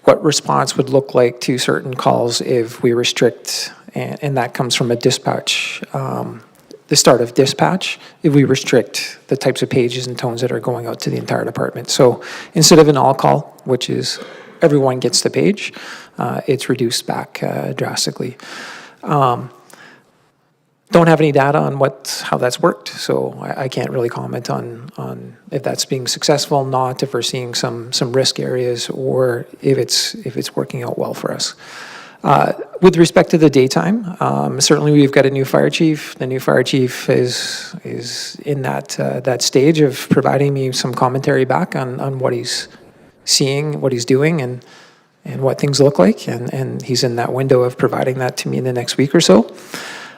what response would look like to certain calls if we restrict, and that comes from a dispatch, the start of dispatch, if we restrict the types of pages and tones that are going out to the entire department. So instead of an all call, which is everyone gets the page, it's reduced back drastically. Don't have any data on how that's worked, so I can't really comment on if that's being successful, not, if we're seeing some risk areas, or if it's working out well for us. With respect to the daytime, certainly we've got a new fire chief. The new fire chief is in that stage of providing me some commentary back on what he's seeing, what he's doing, and what things look like, and he's in that window of providing that to me in the next week or so.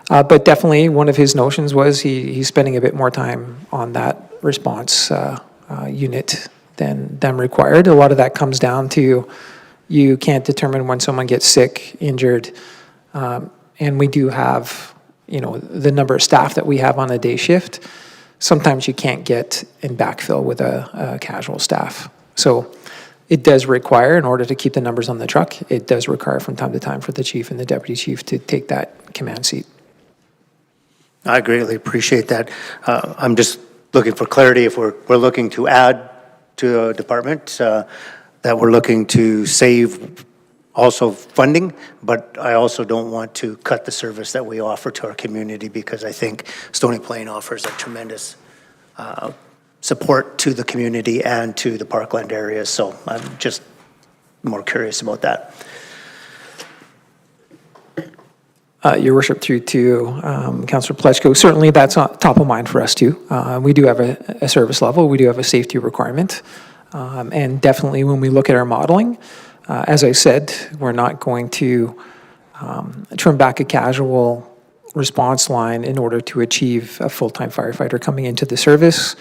But definitely one of his notions was he's spending a bit more time on that response unit than required. A lot of that comes down to you can't determine when someone gets sick, injured, and we do have, the number of staff that we have on a day shift. Sometimes you can't get in backfill with a casual staff. So it does require, in order to keep the numbers on the truck, it does require from time to time for the chief and the deputy chief to take that command seat. I greatly appreciate that. I'm just looking for clarity if we're looking to add to a department, that we're looking to save also funding, but I also don't want to cut the service that we offer to our community, because I think Stony Plain offers a tremendous support to the community and to the parkland areas. So I'm just more curious about that. Your Worship, through to Councillor Pletchko, certainly that's top of mind for us too. We do have a service level, we do have a safety requirement, and definitely when we look at our modeling, as I said, we're not going to trim back a casual response line in order to achieve a full-time firefighter coming into the service,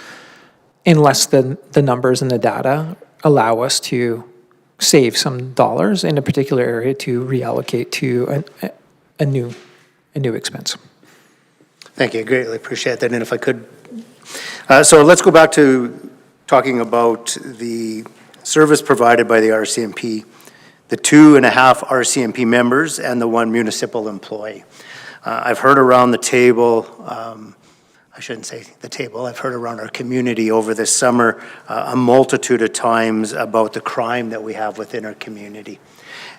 unless the numbers and the data allow us to save some dollars in a particular area to reallocate to a new expense. Thank you, I greatly appreciate that. And if I could, so let's go back to talking about the service provided by the RCMP, the 2.5 RCMP members and the 1 municipal employee. I've heard around the table, I shouldn't say the table, I've heard around our community over this summer a multitude of times about the crime that we have within our community.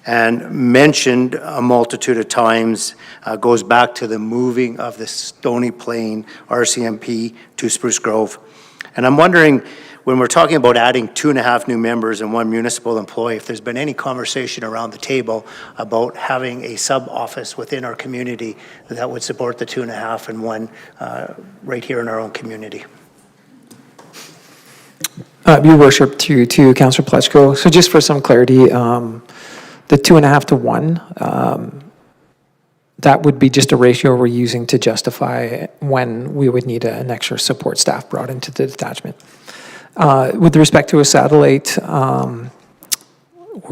And mentioned a multitude of times goes back to the moving of the Stony Plain RCMP to Spruce Grove. And I'm wondering, when we're talking about adding 2.5 new members and 1 municipal employee, if there's been any conversation around the table about having a sub-office within our community that would support the 2.5 and 1 right here in our own community. Your worship, to Councillor Pletchko. So just for some clarity, the 2.5 to 1, that would be just a ratio we're using to justify when we would need an extra support staff brought into the detachment. With respect to a satellite or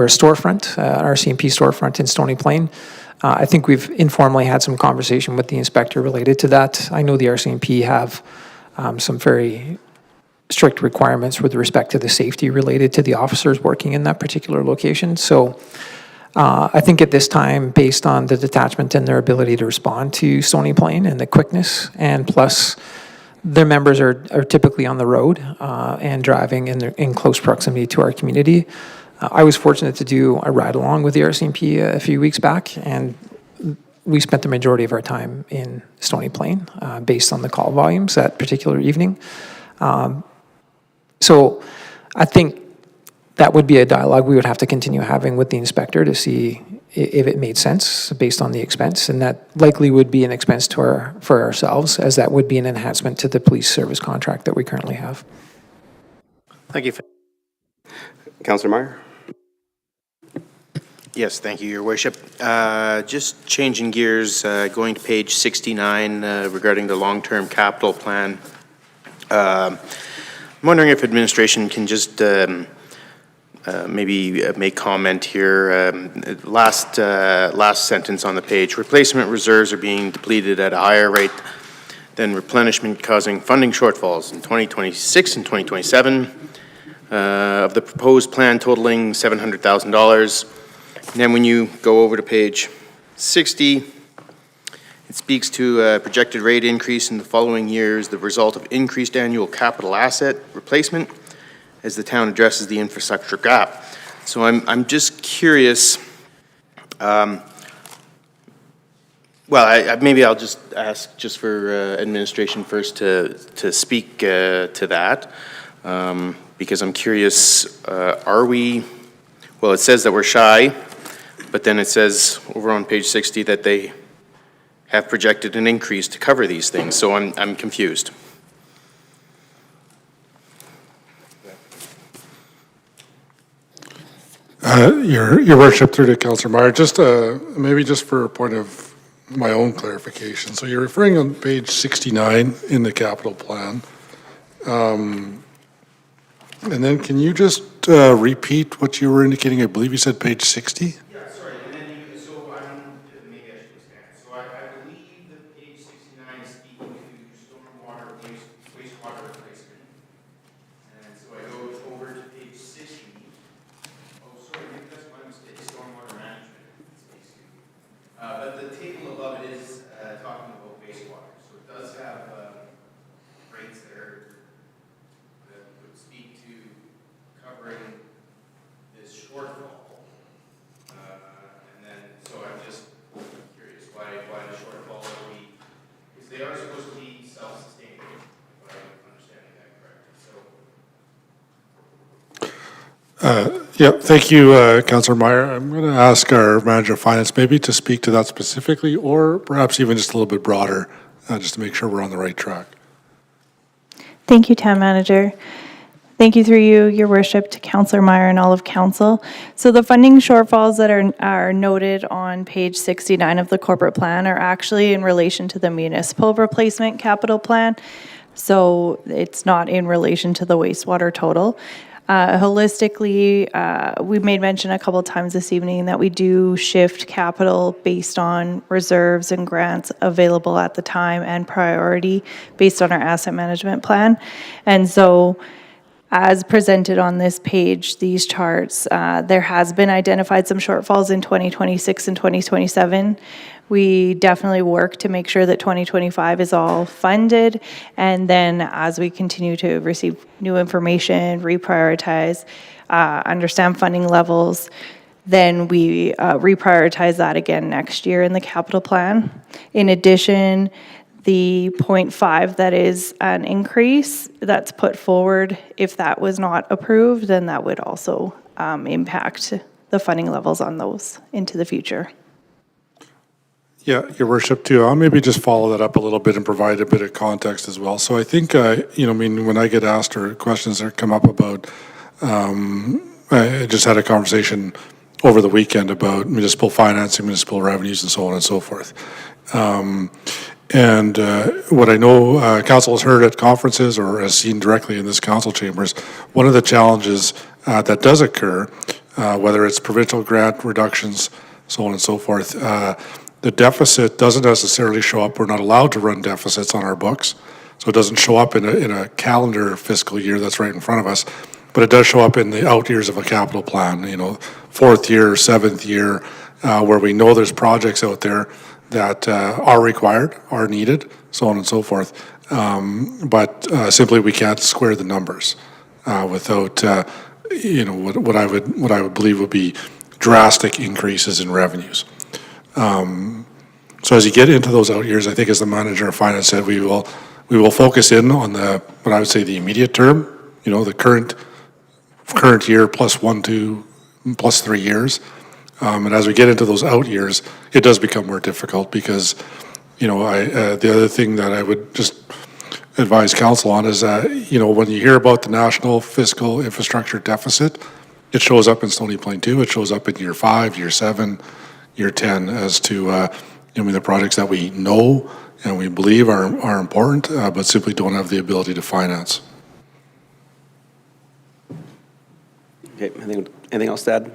a storefront, RCMP storefront in Stony Plain, I think we've informally had some conversation with the inspector related to that. I know the RCMP have some very strict requirements with respect to the safety related to the officers working in that particular location. So I think at this time, based on the detachment and their ability to respond to Stony Plain and the quickness, and plus their members are typically on the road and driving in close proximity to our community. I was fortunate to do a ride along with the RCMP a few weeks back, and we spent the majority of our time in Stony Plain based on the call volumes that particular evening. So I think that would be a dialogue we would have to continue having with the inspector to see if it made sense based on the expense, and that likely would be an expense for ourselves, as that would be an enhancement to the police service contract that we currently have. Thank you. Councillor Meyer? Yes, thank you, Your Worship. Just changing gears, going to page 69 regarding the long-term capital plan. I'm wondering if administration can just maybe make comment here. Last sentence on the page, replacement reserves are being depleted at a higher rate than replenishment, causing funding shortfalls in 2026 and 2027 of the proposed plan totaling $700,000. And then when you go over to page 60, it speaks to a projected rate increase in the following years, the result of increased annual capital asset replacement as the town addresses the infrastructure gap. So I'm just curious, maybe I'll just ask just for administration first to speak to that, because I'm curious, are we, well, it says that we're shy, but then it says over on page 60 that they have projected an increase to cover these things, so I'm confused. Your worship, through to Councillor Meyer, just maybe just for a point of my own clarification. So you're referring on page 69 in the capital plan. And then can you just repeat what you were indicating? I believe you said page 60? Yeah, sorry, and then maybe I should expand. So I believe that page 69 is speaking to stormwater wastewater replacement. And so I go over to page 60. Oh, sorry, maybe that's my mistake, stormwater management. But the table above it is talking about wastewater. So it does have rates there that would speak to covering this shortfall. And then, so I'm just curious, why the shortfall are we, because they are supposed to be self-sustaining, if I'm understanding that correctly. So. Yeah, thank you, Councillor Meyer. I'm going to ask our Manager of Finance maybe to speak to that specifically, or perhaps even just a little bit broader, just to make sure we're on the right track. Thank you, Town Manager. Thank you through you, Your Worship, to Councillor Meyer and all of Council. So the funding shortfalls that are noted on page 69 of the corporate plan are actually in relation to the municipal replacement capital plan. So it's not in relation to the wastewater total. Holistically, we made mention a couple of times this evening that we do shift capital based on reserves and grants available at the time and priority based on our asset management plan. And so as presented on this page, these charts, there has been identified some shortfalls in 2026 and 2027. We definitely work to make sure that 2025 is all funded, and then as we continue to receive new information, reprioritize, understand funding levels, then we reprioritize that again next year in the capital plan. In addition, the 0.5 that is an increase that's put forward, if that was not approved, then that would also impact the funding levels on those into the future. Yeah, Your Worship, too. I'll maybe just follow that up a little bit and provide a bit of context as well. So I think, when I get asked or questions that come up about, I just had a conversation over the weekend about municipal financing, municipal revenues, and so on and so forth. What I know council has heard at conferences or has seen directly in this council chambers, one of the challenges that does occur, whether it's provincial grant reductions, so on and so forth, the deficit doesn't necessarily show up. We're not allowed to run deficits on our books. So it doesn't show up in a calendar fiscal year that's right in front of us, but it does show up in the out years of a capital plan, fourth year, seventh year, where we know there's projects out there that are required, are needed, so on and so forth. But simply we can't square the numbers without, what I would believe would be drastic increases in revenues. So as you get into those out years, I think as the manager of finance said, we will focus in on what I would say the immediate term, the current year plus 3 years. And as we get into those out years, it does become more difficult because, the other thing that I would just advise council on is that, when you hear about the national fiscal infrastructure deficit, it shows up in Stony Plain too. It shows up in year 5, year 7, year 10 as to, the projects that we know and we believe are important, but simply don't have the ability to finance. Okay, anything else to add?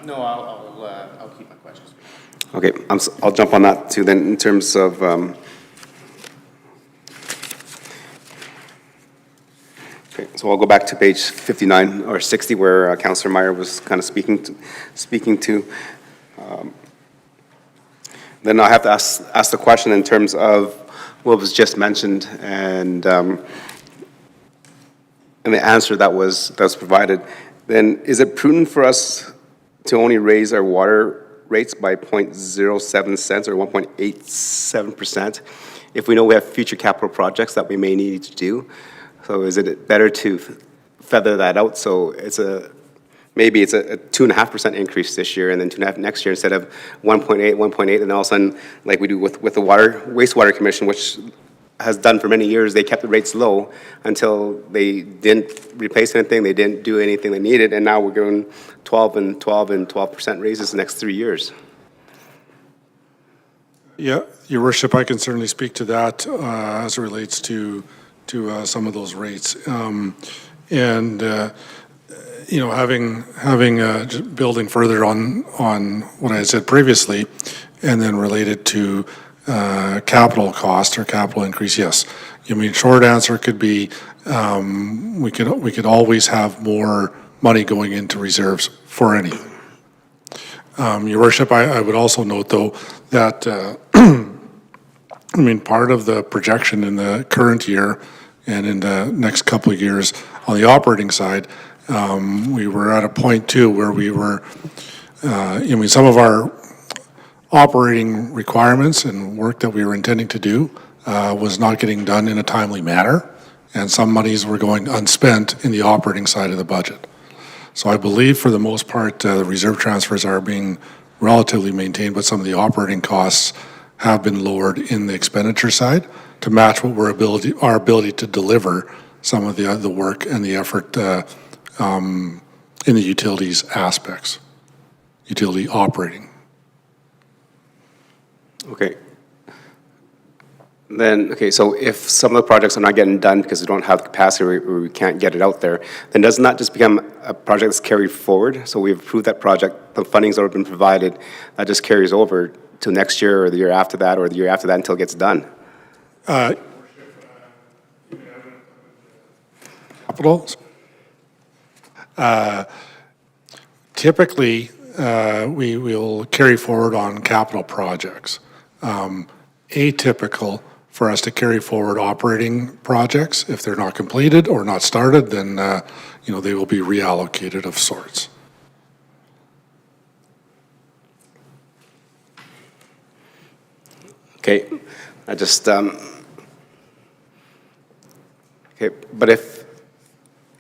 No, I'll keep my questions. Okay, I'll jump on that too then in terms of, okay, so I'll go back to page 59 or 60 where Councillor Meyer was kind of speaking to. Then I have to ask the question in terms of what was just mentioned and the answer that was provided. Then is it prudent for us to only raise our water rates by 0.07 cents or 1.87% if we know we have future capital projects that we may need to do? So is it better to feather that out so maybe it's a 2.5% increase this year and then 2.5% next year instead of 1.8, and all of a sudden, like we do with the wastewater commission, which has done for many years, they kept the rates low until they didn't replace anything, they didn't do anything they needed, and now we're going 12% raises the next 3 years. Yeah, Your Worship, I can certainly speak to that as it relates to some of those rates. Just building further on what I had said previously, and then related to capital cost or capital increase, yes. Short answer could be we could always have more money going into reserves for anything. Your Worship, I would also note though that part of the projection in the current year and in the next couple of years on the operating side, we were at a point too where we were, some of our operating requirements and work that we were intending to do was not getting done in a timely manner, and some monies were going unspent in the operating side of the budget. So I believe for the most part, the reserve transfers are being relatively maintained, but some of the operating costs have been lowered in the expenditure side to match what our ability to deliver some of the work and the effort in the utilities aspects, utility operating. Okay. Then, so if some of the projects are not getting done because we don't have the capacity or we can't get it out there, then doesn't that just become a project that's carried forward? So we've approved that project, the funding's already been provided, that just carries over to next year or the year after that or the year after that until it gets done? Capital? Typically, we will carry forward on capital projects. Atypical for us to carry forward operating projects. If they're not completed or not started, then they will be reallocated of sorts. Okay, I just okay, but if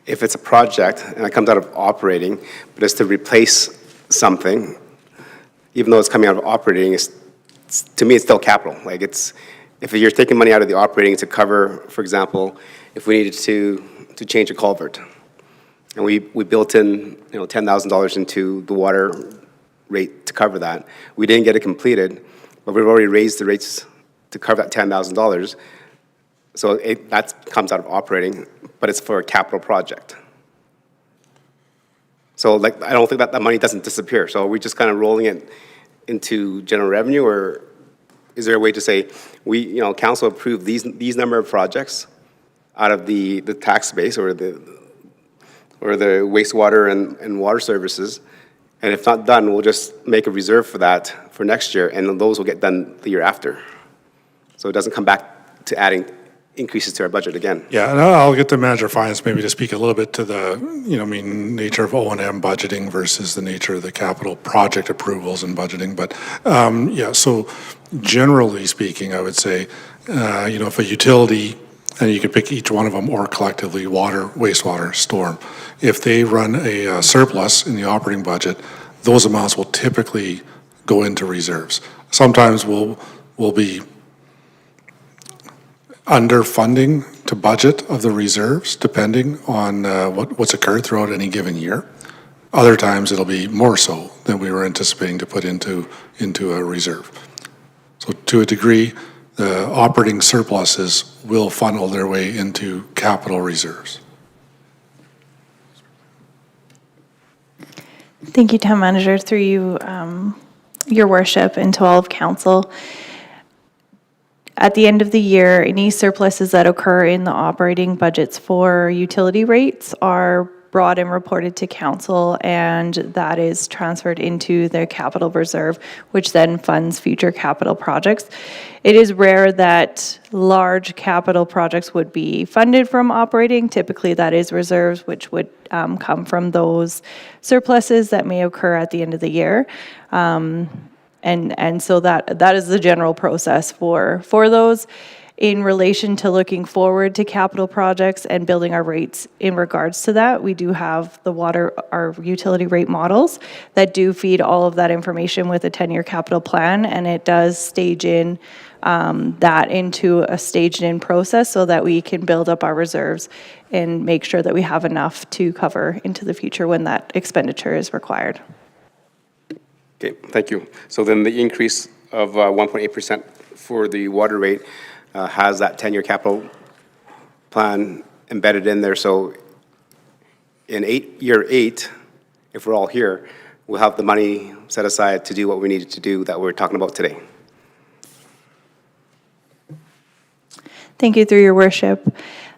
it's a project and it comes out of operating, but it's to replace something, even though it's coming out of operating, to me, it's still capital. Like if you're taking money out of the operating to cover, for example, if we needed to change a culvert, and we built in, $10,000 into the water rate to cover that. We didn't get it completed, but we've already raised the rates to cover that $10,000. So that comes out of operating, but it's for a capital project. So I don't think that money doesn't disappear. So are we just kind of rolling it into general revenue, or is there a way to say, council approved these number of projects out of the tax base or the wastewater and water services, and if not done, we'll just make a reserve for that for next year, and those will get done the year after. So it doesn't come back to adding increases to our budget again. Yeah, and I'll get the manager of finance maybe to speak a little bit to the, nature of O&M budgeting versus the nature of the capital project approvals and budgeting. But, so generally speaking, I would say, if a utility, and you could pick each one of them or collectively, water, wastewater, storm, if they run a surplus in the operating budget, those amounts will typically go into reserves. Sometimes we'll be underfunding to budget of the reserves, depending on what's occurred throughout any given year. Other times, it'll be more so than we were anticipating to put into a reserve. So to a degree, the operating surpluses will funnel their way into capital reserves. Thank you, Town Manager. Through you, Your Worship, and to all of Council. At the end of the year, any surpluses that occur in the operating budgets for utility rates are brought and reported to Council, and that is transferred into their capital reserve, which then funds future capital projects. It is rare that large capital projects would be funded from operating. Typically, that is reserves, which would come from those surpluses that may occur at the end of the year. And so that is the general process for those. In relation to looking forward to capital projects and building our rates in regards to that, we do have our utility rate models that do feed all of that information with a 10-year capital plan, and it does stage in that into a staged-in process so that we can build up our reserves and make sure that we have enough to cover into the future when that expenditure is required. Okay, thank you. So then the increase of 1.8% for the water rate has that 10-year capital plan embedded in there. So in year eight, if we're all here, we'll have the money set aside to do what we needed to do that we're talking about today. Thank you, through your worship.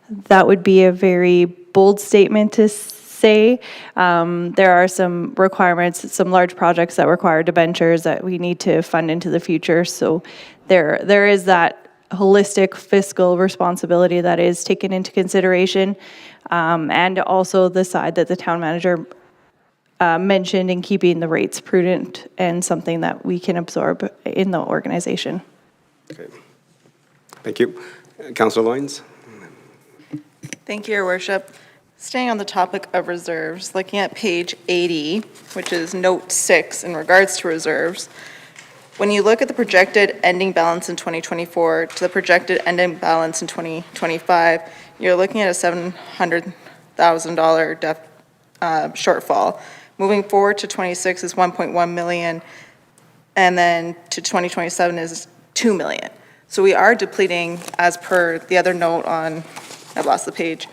That would be a very bold statement to say. There are some requirements, some large projects that require debentures that we need to fund into the future. So there is that holistic fiscal responsibility that is taken into consideration, and also the side that the town manager mentioned in keeping the rates prudent and something that we can absorb in the organization. Okay. Thank you. Councillor Loynes? Thank you, Your Worship. Staying on the topic of reserves, looking at page 80, which is note 6 in regards to reserves, when you look at the projected ending balance in 2024 to the projected ending balance in 2025, you're looking at a $700,000 shortfall. Moving forward to 26 is 1.1 million, and then to 2027 is 2 million. So we are depleting, as per the other note on, I've lost the page,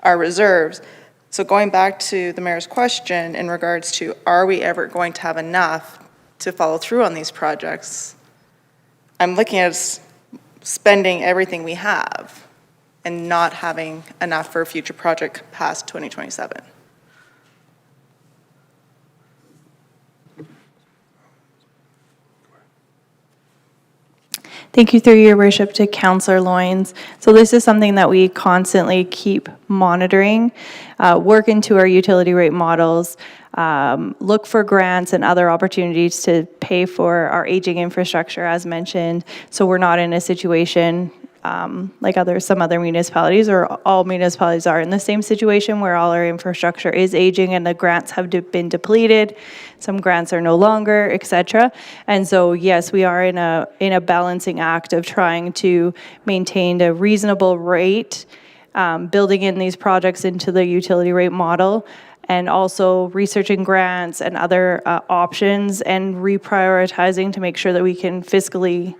our reserves. So going back to the mayor's question in regards to, are we ever going to have enough to follow through on these projects? I'm looking at spending everything we have and not having enough for a future project past 2027. Thank you, through your worship, to Councillor Loynes. So this is something that we constantly keep monitoring, work into our utility rate models, look for grants and other opportunities to pay for our aging infrastructure, as mentioned, so we're not in a situation some other municipalities, or all municipalities are in the same situation where all our infrastructure is aging and the grants have been depleted. Some grants are no longer, et cetera. And so, yes, we are in a balancing act of trying to maintain a reasonable rate, building in these projects into the utility rate model, and also researching grants and other options and reprioritizing to make sure that we can fiscally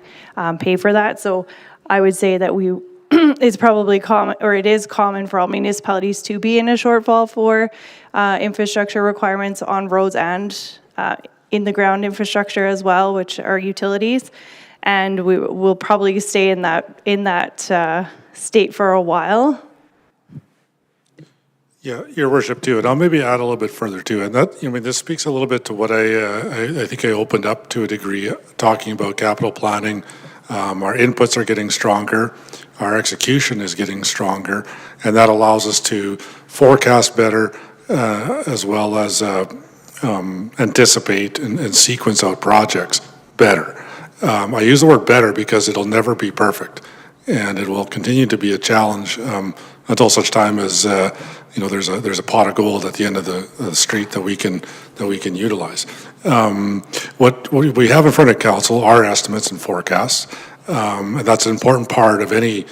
pay for that. So I would say that it's probably common, or it is common for all municipalities to be in a shortfall for infrastructure requirements on roads and in the ground infrastructure as well, which are utilities. And we will probably stay in that state for a while. Yeah, Your Worship, too, and I'll maybe add a little bit further to it. And that, this speaks a little bit to what I think I opened up to a degree, talking about capital planning. Our inputs are getting stronger, our execution is getting stronger, and that allows us to forecast better as well as anticipate and sequence out projects better. I use the word better because it'll never be perfect, and it will continue to be a challenge until such time as there's a pot of gold at the end of the street that we can utilize. What we have in front of council are estimates and forecasts, and that's an important part of any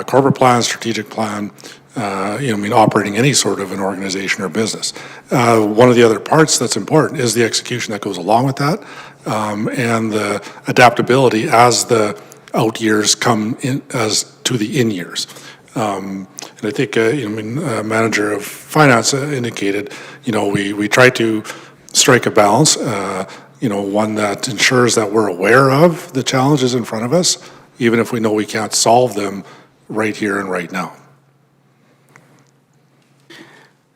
corporate plan, strategic plan, operating any sort of an organization or business. One of the other parts that's important is the execution that goes along with that, and the adaptability as the out years come in as to the in years. And I think, Manager of Finance indicated, we try to strike a balance, one that ensures that we're aware of the challenges in front of us, even if we know we can't solve them right here and right now.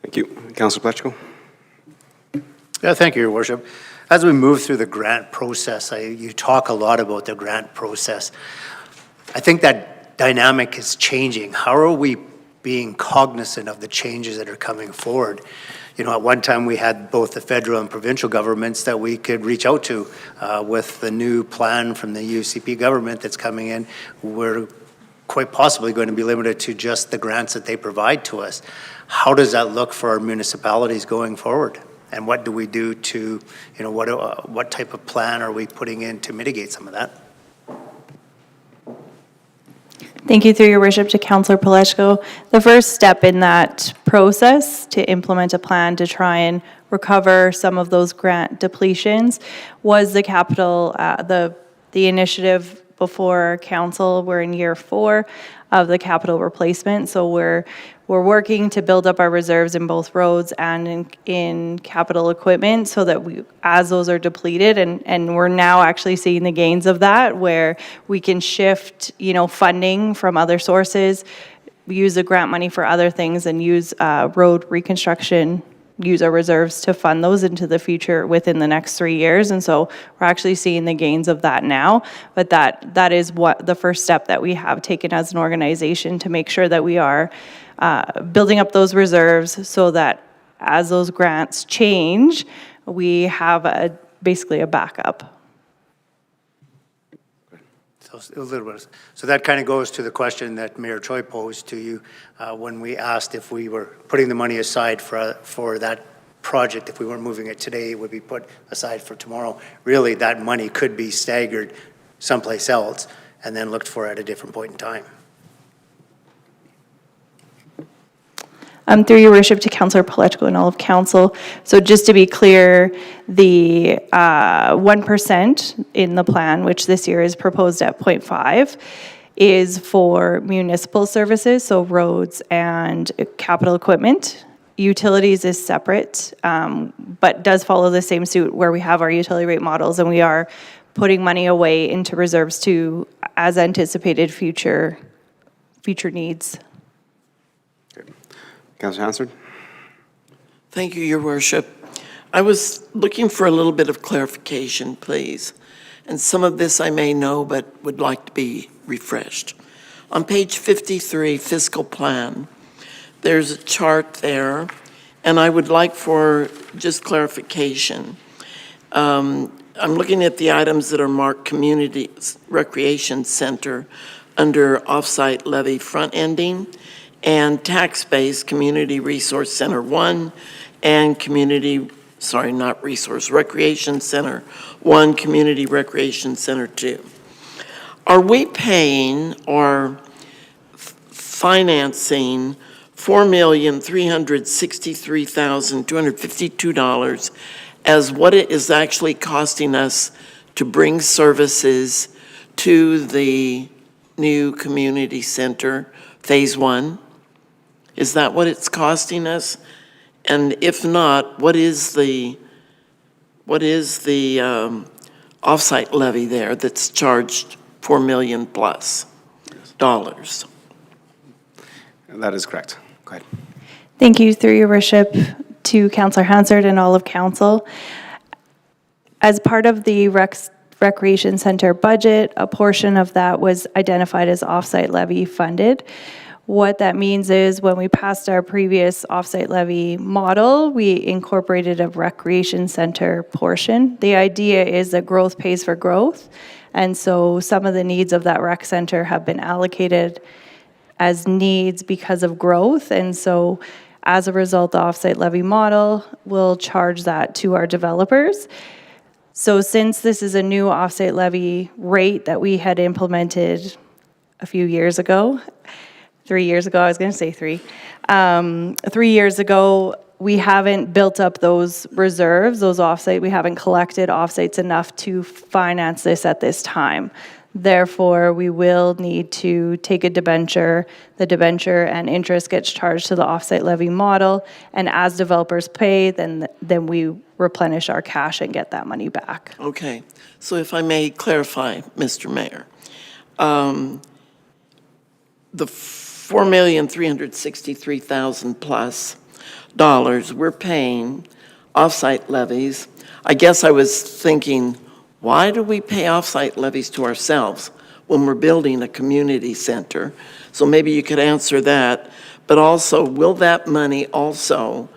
Thank you. Councilor Pletchko. Yeah, thank you, Your Worship. As we move through the grant process, you talk a lot about the grant process. I think that dynamic is changing. How are we being cognizant of the changes that are coming forward? At one time we had both the federal and provincial governments that we could reach out to. With the new plan from the UCP government that's coming in, we're quite possibly going to be limited to just the grants that they provide to us. How does that look for our municipalities going forward? And what do we do to, what type of plan are we putting in to mitigate some of that? Thank you, through your worship, to Councillor Paleschko. The first step in that process to implement a plan to try and recover some of those grant depletions was the capital, the initiative before council. We're in year 4 of the capital replacement, so we're working to build up our reserves in both roads and in capital equipment so that as those are depleted, and we're now actually seeing the gains of that, where we can shift, funding from other sources, use the grant money for other things, and use road reconstruction, use our reserves to fund those into the future within the next 3 years. And so we're actually seeing the gains of that now, but that is what the first step that we have taken as an organization to make sure that we are building up those reserves so that as those grants change, we have basically a backup. So that kind of goes to the question that Mayor Choi posed to you when we asked if we were putting the money aside for that project. If we weren't moving it today, it would be put aside for tomorrow. Really, that money could be staggered someplace else and then looked for at a different point in time. Through your worship, to Councillor Paleschko and all of council. So just to be clear, the 1% in the plan, which this year is proposed at 0.5, is for municipal services, so roads and capital equipment. Utilities is separate, but does follow the same suit where we have our utility rate models, and we are putting money away into reserves to, as anticipated, future needs. Councillor Hansard. Thank you, Your Worship. I was looking for a little bit of clarification, please. And some of this I may know, but would like to be refreshed. On page 53, fiscal plan, there's a chart there, and I would like for just clarification. I'm looking at the items that are marked community recreation center, under offsite levy front ending, and tax base Community Resource Center 1 and Recreation Center 1, Community Recreation Center 2. Are we paying or financing $4,363,252 as what it is actually costing us to bring services to the new community center, Phase 1? Is that what it's costing us? And if not, what is the offsite levy there that's charged $4 million plus dollars? That is correct. Go ahead. Thank you, through your worship, to Councillor Hansard and all of council. As part of the Recreation Center budget, a portion of that was identified as offsite levy funded. What that means is when we passed our previous offsite levy model, we incorporated a recreation center portion. The idea is that growth pays for growth, and so some of the needs of that rec center have been allocated as needs because of growth, and so as a result, the offsite levy model will charge that to our developers. So since this is a new offsite levy rate that we had implemented a few years ago, 3 years ago, I was going to say 3. 3 years ago, we haven't built up those reserves, those offsite. We haven't collected offsites enough to finance this at this time. Therefore, we will need to take a debenture. The debenture and interest gets charged to the offsite levy model, and as developers pay, then we replenish our cash and get that money back. Okay, so if I may clarify, Mr. Mayor, the $4,363,000 plus dollars we're paying offsite levies. I guess I was thinking, why do we pay offsite levies to ourselves when we're building a community center? So maybe you could answer that. But also, will that money also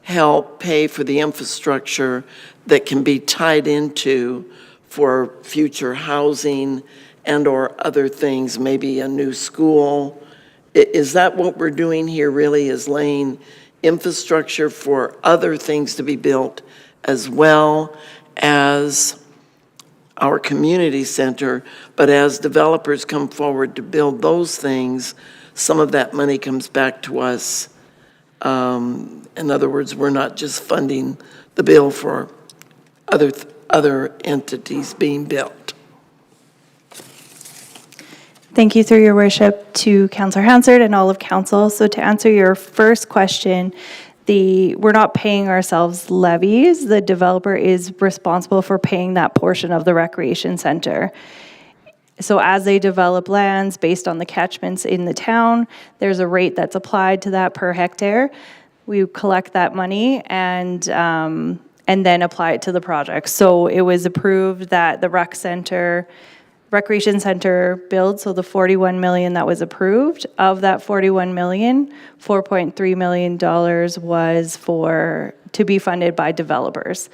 help pay for the infrastructure that can be tied into for future housing and or other things, maybe a new school? Is that what we're doing here really, is laying infrastructure for other things to be built as well as our community center? But as developers come forward to build those things, some of that money comes back to us. In other words, we're not just funding the bill for other entities being built. Thank you, through your worship, to Councillor Hansard and all of council. So to answer your first question, we're not paying ourselves levies. The developer is responsible for paying that portion of the recreation center. So as they develop lands based on the catchments in the town, there's a rate that's applied to that per hectare. We collect that money and then apply it to the project. So it was approved that the recreation center build, so the $41 million that was approved, of that $41 million, $4.3 million was to be funded by developers.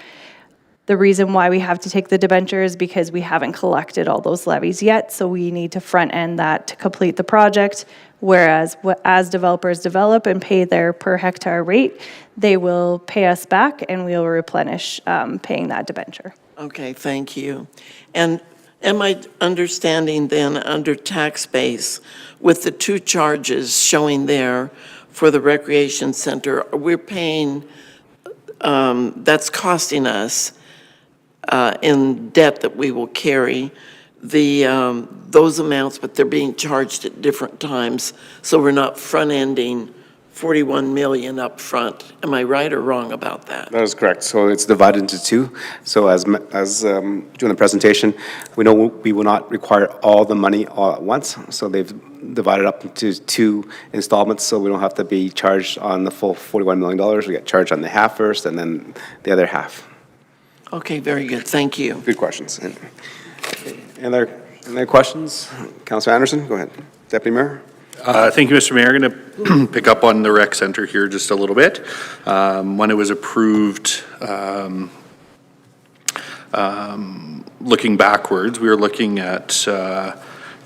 The reason why we have to take the debenture is because we haven't collected all those levies yet, so we need to front end that to complete the project, whereas as developers develop and pay their per hectare rate, they will pay us back and we'll replenish paying that debenture. Okay, thank you. And am I understanding then, under tax base, with the two charges showing there for the recreation center, we're paying, that's costing us in debt that we will carry, those amounts, but they're being charged at different times, so we're not front-ending $41 million up front. Am I right or wrong about that? That is correct. So it's divided into two. So as during the presentation, we know we will not require all the money all at once. So they've divided up into two installments, so we don't have to be charged on the full $41 million. We get charged on the half first and then the other half. Okay, very good. Thank you. Good questions. Any other questions? Councilor Anderson, go ahead. Deputy Mayor. Thank you, Mr. Mayor. I'm going to pick up on the rec center here just a little bit. When it was approved, looking backwards, we were looking at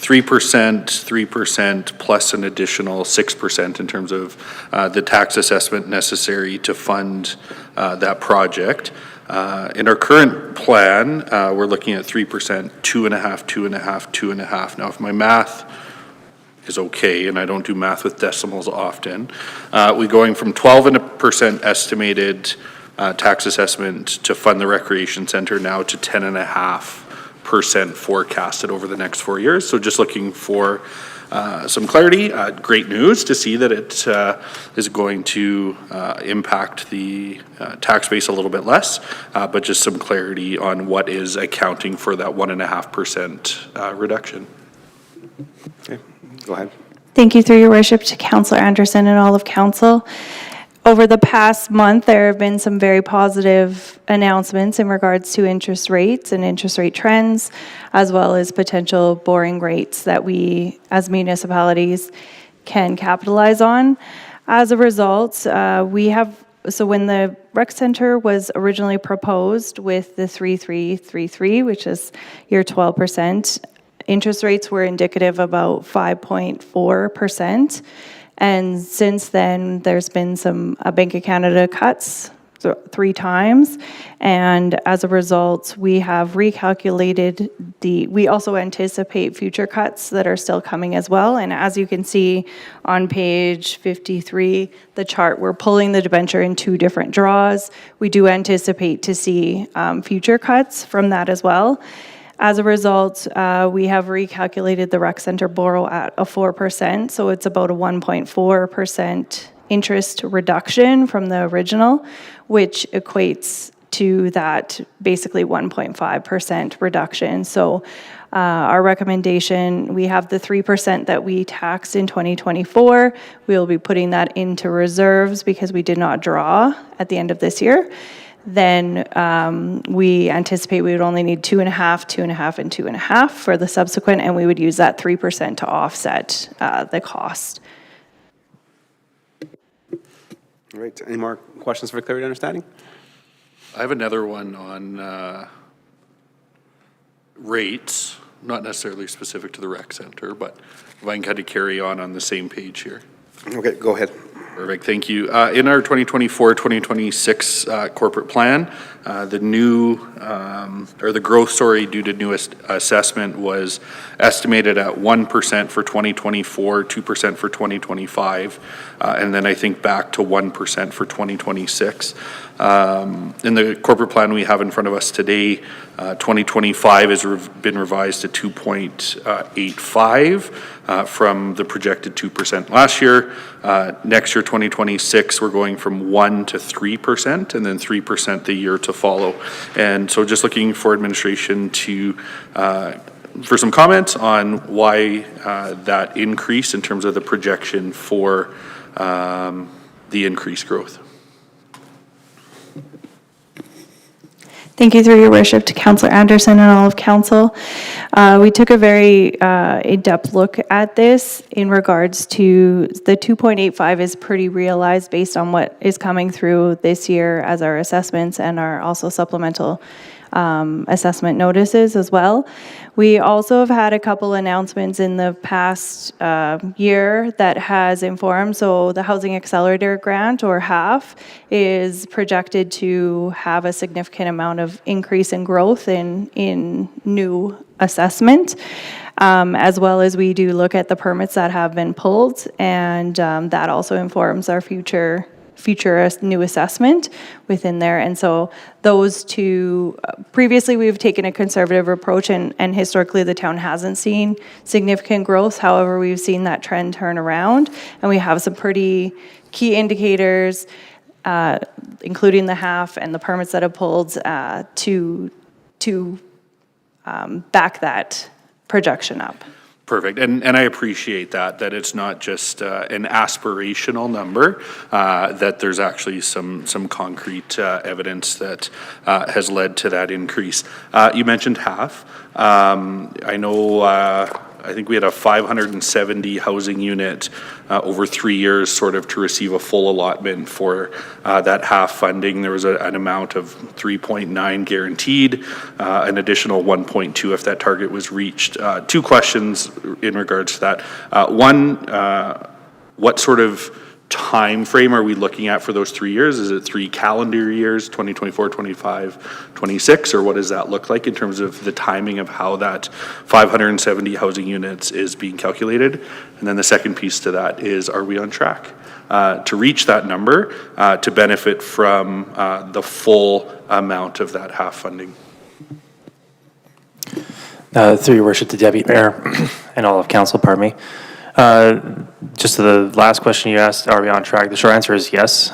3% plus an additional 6% in terms of the tax assessment necessary to fund that project. In our current plan, we're looking at 3%, 2.5, 2.5, 2.5. Now, if my math is okay, and I don't do math with decimals often, we're going from 12% estimated tax assessment to fund the recreation center now to 10.5% forecasted over the next 4 years. So just looking for some clarity. Great news to see that it is going to impact the tax base a little bit less, but just some clarity on what is accounting for that 1.5% reduction. Okay, go ahead. Thank you, through your worship, to Councillor Anderson and all of council. Over the past month, there have been some very positive announcements in regards to interest rates and interest rate trends, as well as potential borrowing rates that we, as municipalities, can capitalize on. As a result, so when the rec center was originally proposed with the 3.333, which is your 12%, interest rates were indicative about 5.4%. And since then, there's been some Bank of Canada cuts 3 times. And as a result, we have recalculated we also anticipate future cuts that are still coming as well. And as you can see on page 53, the chart, we're pulling the debenture in 2 different draws. We do anticipate to see future cuts from that as well. As a result, we have recalculated the rec center borrow at a 4%, so it's about a 1.4% interest reduction from the original, which equates to that basically 1.5% reduction. So our recommendation, we have the 3% that we taxed in 2024. We'll be putting that into reserves because we did not draw at the end of this year. Then we anticipate we would only need 2.5, 2.5, and 2.5 for the subsequent, and we would use that 3% to offset the cost. All right, any more questions for clarity and understanding? I have another one on rates, not necessarily specific to the rec center, but if I can kind of carry on the same page here. Okay, go ahead. Perfect, thank you. In our 2024-2026 corporate plan, the new, or the growth story due to new assessment was estimated at 1% for 2024, 2% for 2025, and then I think back to 1% for 2026. In the corporate plan we have in front of us today, 2025 has been revised to 2.85 from the projected 2% last year. Next year, 2026, we're going from 1 to 3%, and then 3% the year to follow. And so just looking for administration to for some comments on why that increase in terms of the projection for the increased growth. Thank you, through your worship, to Councillor Anderson and all of council. We took a very in-depth look at this in regards to the 2.85 is pretty realized based on what is coming through this year as our assessments and our also supplemental assessment notices as well. We also have had a couple announcements in the past year that has informed. So the Housing Accelerator Grant, or HAF, is projected to have a significant amount of increase in growth in new assessment. As well as we do look at the permits that have been pulled, and that also informs our future new assessment within there. And so those two, previously we've taken a conservative approach, and historically the town hasn't seen significant growth. However, we've seen that trend turn around, and we have some pretty key indicators, including the HAF and the permits that have pulled, to back that projection up. Perfect, and I appreciate that it's not just an aspirational number, that there's actually some concrete evidence that has led to that increase. You mentioned HAF. I know I think we had a 570 housing unit over 3 years sort of to receive a full allotment for that half funding. There was an amount of 3.9 guaranteed, an additional 1.2 if that target was reached. Two questions in regards to that. One, what sort of time frame are we looking at for those 3 years? Is it 3 calendar years, 2024, 25, 26, or what does that look like in terms of the timing of how that 570 housing units is being calculated? And then the second piece to that is, are we on track to reach that number to benefit from the full amount of that half funding? Through your worship to Deputy Mayor and all of council, pardon me. Just to the last question you asked, are we on track? The short answer is yes.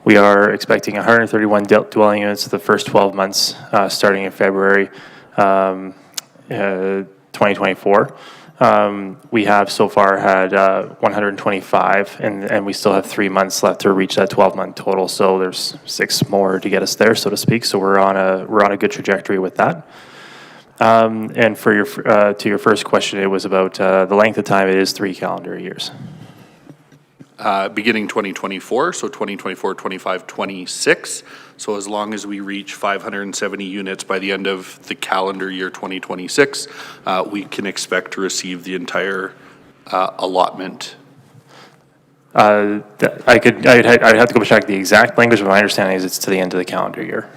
We are expecting 131 dwelling units the first 12 months, starting in February 2024. We have so far had 125, and we still have 3 months left to reach that 12-month total. So there's 6 more to get us there, so to speak. So we're on a good trajectory with that. And for your to your first question, it was about the length of time. It is 3 calendar years. Beginning 2024, so 2024, 25, 26. So as long as we reach 570 units by the end of the calendar year 2026, we can expect to receive the entire allotment. I'd have to go check the exact language, but my understanding is it's to the end of the calendar year.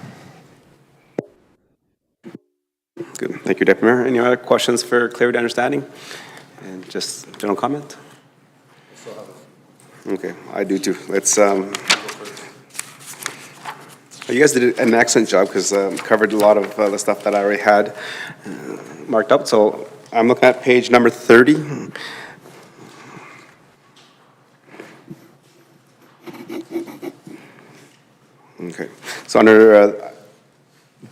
Good. Thank you, Deputy Mayor. Any other questions for clarity understanding? And just general comment? Okay, I do too. Let's, you guys did an excellent job because covered a lot of the stuff that I already had marked up. So I'm looking at page number 30. Okay, so under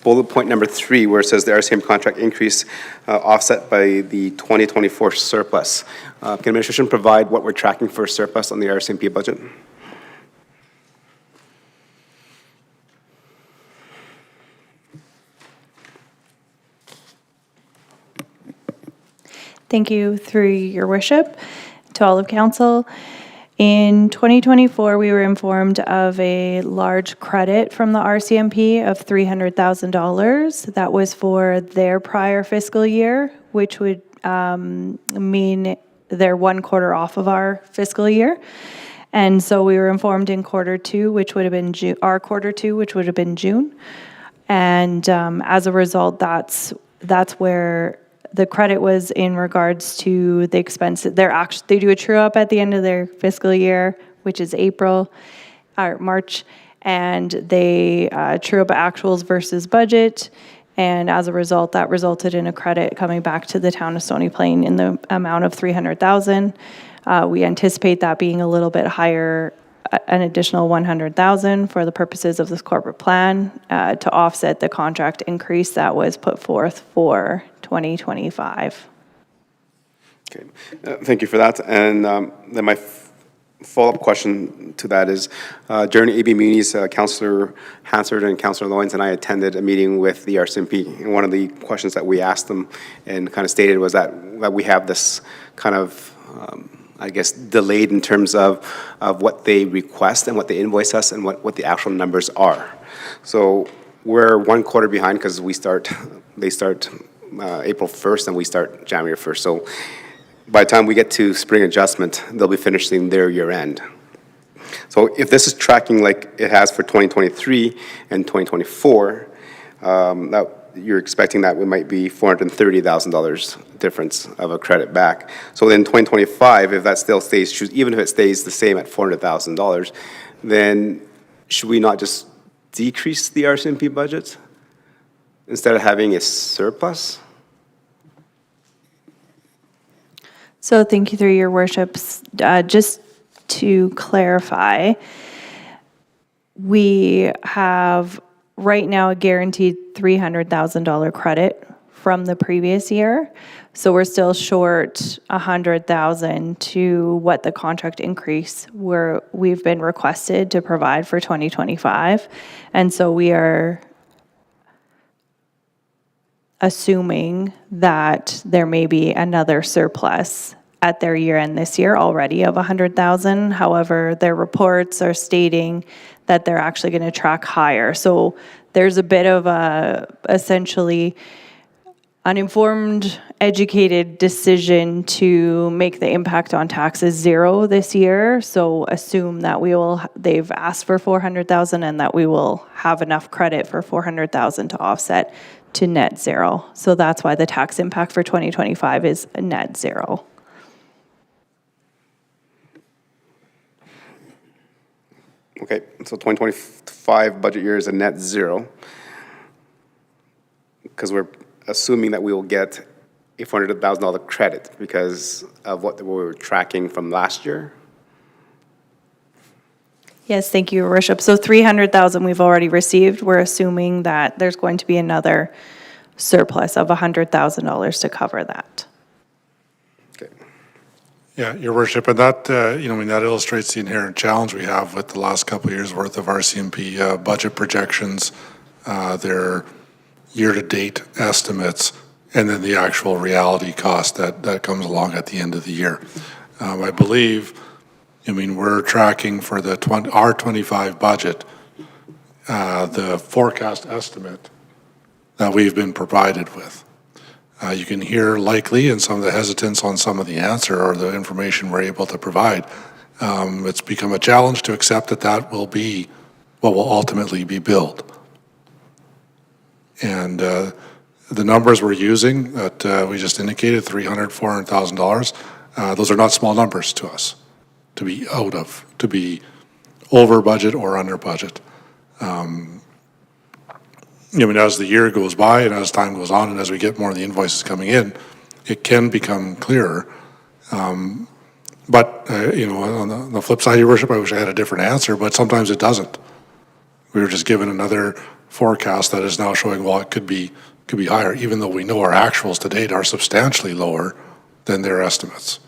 bullet point number 3, where it says the RCM contract increase offset by the 2024 surplus. Can administration provide what we're tracking for surplus on the RCMP budget? Thank you, through your worship, to all of council. In 2024, we were informed of a large credit from the RCMP of $300,000. That was for their prior fiscal year, which would mean they're 1 quarter off of our fiscal year. And so we were informed in quarter 2, which would have been our quarter 2, which would have been June. And as a result, that's where the credit was in regards to the expenses. They do a true up at the end of their fiscal year, which is March, and they true up actuals versus budget. And as a result, that resulted in a credit coming back to the town of Stony Plain in the amount of $300,000. We anticipate that being a little bit higher, an additional $100,000 for the purposes of this corporate plan to offset the contract increase that was put forth for 2025. Okay, thank you for that. And then my follow-up question to that is, during AB Muni's, Councillor Hansard and Councillor Loyens and I attended a meeting with the RCMP, and one of the questions that we asked them and kind of stated was that we have this kind of, I guess, delayed in terms of what they request and what they invoice us and what the actual numbers are. So we're 1 quarter behind because they start April 1st and we start January 1st. So by the time we get to spring adjustment, they'll be finishing their year end. So if this is tracking like it has for 2023 and 2024, you're expecting that we might be $430,000 difference of a credit back. So then 2025, if that still stays true, even if it stays the same at $400,000, then should we not just decrease the RCMP budget instead of having a surplus? So thank you, through your worships. Just to clarify, we have right now a guaranteed $300,000 credit from the previous year. So we're still short $100,000 to what the contract increase we've been requested to provide for 2025. And so we are assuming that there may be another surplus at their year end this year already of 100,000. However, their reports are stating that they're actually going to track higher. So there's a bit of a essentially uninformed, educated decision to make the impact on taxes zero this year. So assume that they've asked for 400,000 and that we will have enough credit for 400,000 to offset to net zero. So that's why the tax impact for 2025 is a net zero. Okay, so 2025 budget year is a net zero, because we're assuming that we will get a $400,000 credit because of what we were tracking from last year. Yes, thank you, Your Worship. So 300,000 we've already received. We're assuming that there's going to be another surplus of $100,000 to cover that. Okay. Yeah, Your Worship, and that, that illustrates the inherent challenge we have with the last couple of years' worth of RCMP budget projections, their year-to-date estimates, and then the actual reality cost that comes along at the end of the year. I believe, we're tracking for our 25 budget, the forecast estimate that we've been provided with. You can hear likely in some of the hesitance on some of the answer or the information we're able to provide. It's become a challenge to accept that will be what will ultimately be billed. And the numbers we're using that we just indicated, $300,000, $400,000, those are not small numbers to us to be to be over budget or under budget. As the year goes by and as time goes on and as we get more of the invoices coming in, it can become clearer. But on the flip side, Your Worship, I wish I had a different answer, but sometimes it doesn't. We were just given another forecast that is now showing, well, it could be higher, even though we know our actuals to date are substantially lower than their estimates.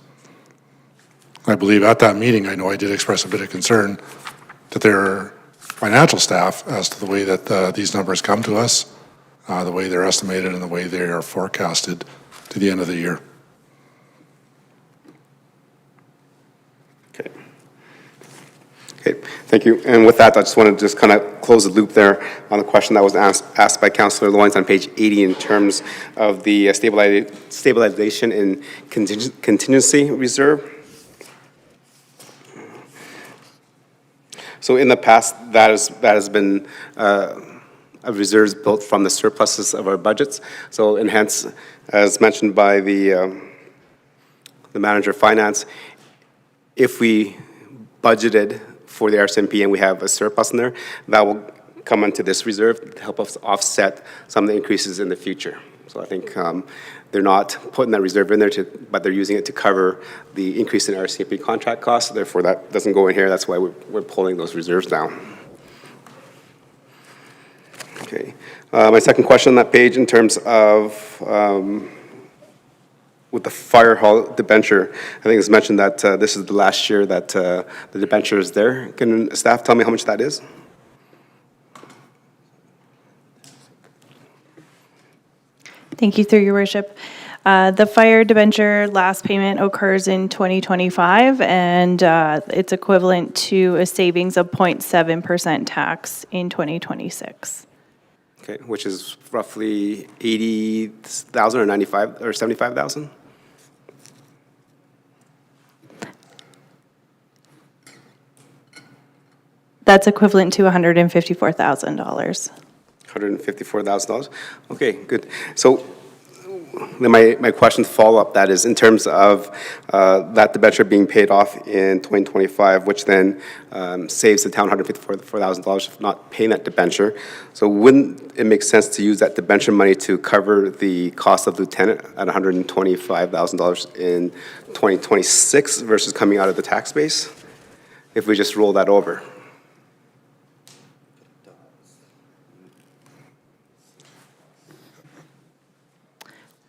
I believe at that meeting, I know I did express a bit of concern that their financial staff as to the way that these numbers come to us, the way they're estimated and the way they are forecasted to the end of the year. Okay, thank you. And with that, I just want to just kind of close the loop there on the question that was asked by Councillor Lawrence on page 80 in terms of the stabilization in contingency reserve. So in the past, that has been reserves built from the surpluses of our budgets. So and hence, as mentioned by the manager of finance, if we budgeted for the RCMP and we have a surplus in there, that will come into this reserve to help us offset some of the increases in the future. So I think they're not putting that reserve in there, but they're using it to cover the increase in RCMP contract costs. Therefore, that doesn't go in here. That's why we're pulling those reserves down. Okay. My second question on that page in terms of with the fire hall debenture, I think it's mentioned that this is the last year that the debenture is there. Can staff tell me how much that is? Thank you, through your worship. The fire debenture last payment occurs in 2025, and it's equivalent to a savings of 0.7% tax in 2026. Okay, which is roughly 80,000 or 95 or 75,000? That's equivalent to $154,000. $154,000. Okay, good. So then my question to follow up that is in terms of that debenture being paid off in 2025, which then saves the town $154,000 for not paying that debenture. So wouldn't it make sense to use that debenture money to cover the cost of lieutenant at $125,000 in 2026 versus coming out of the tax base if we just roll that over?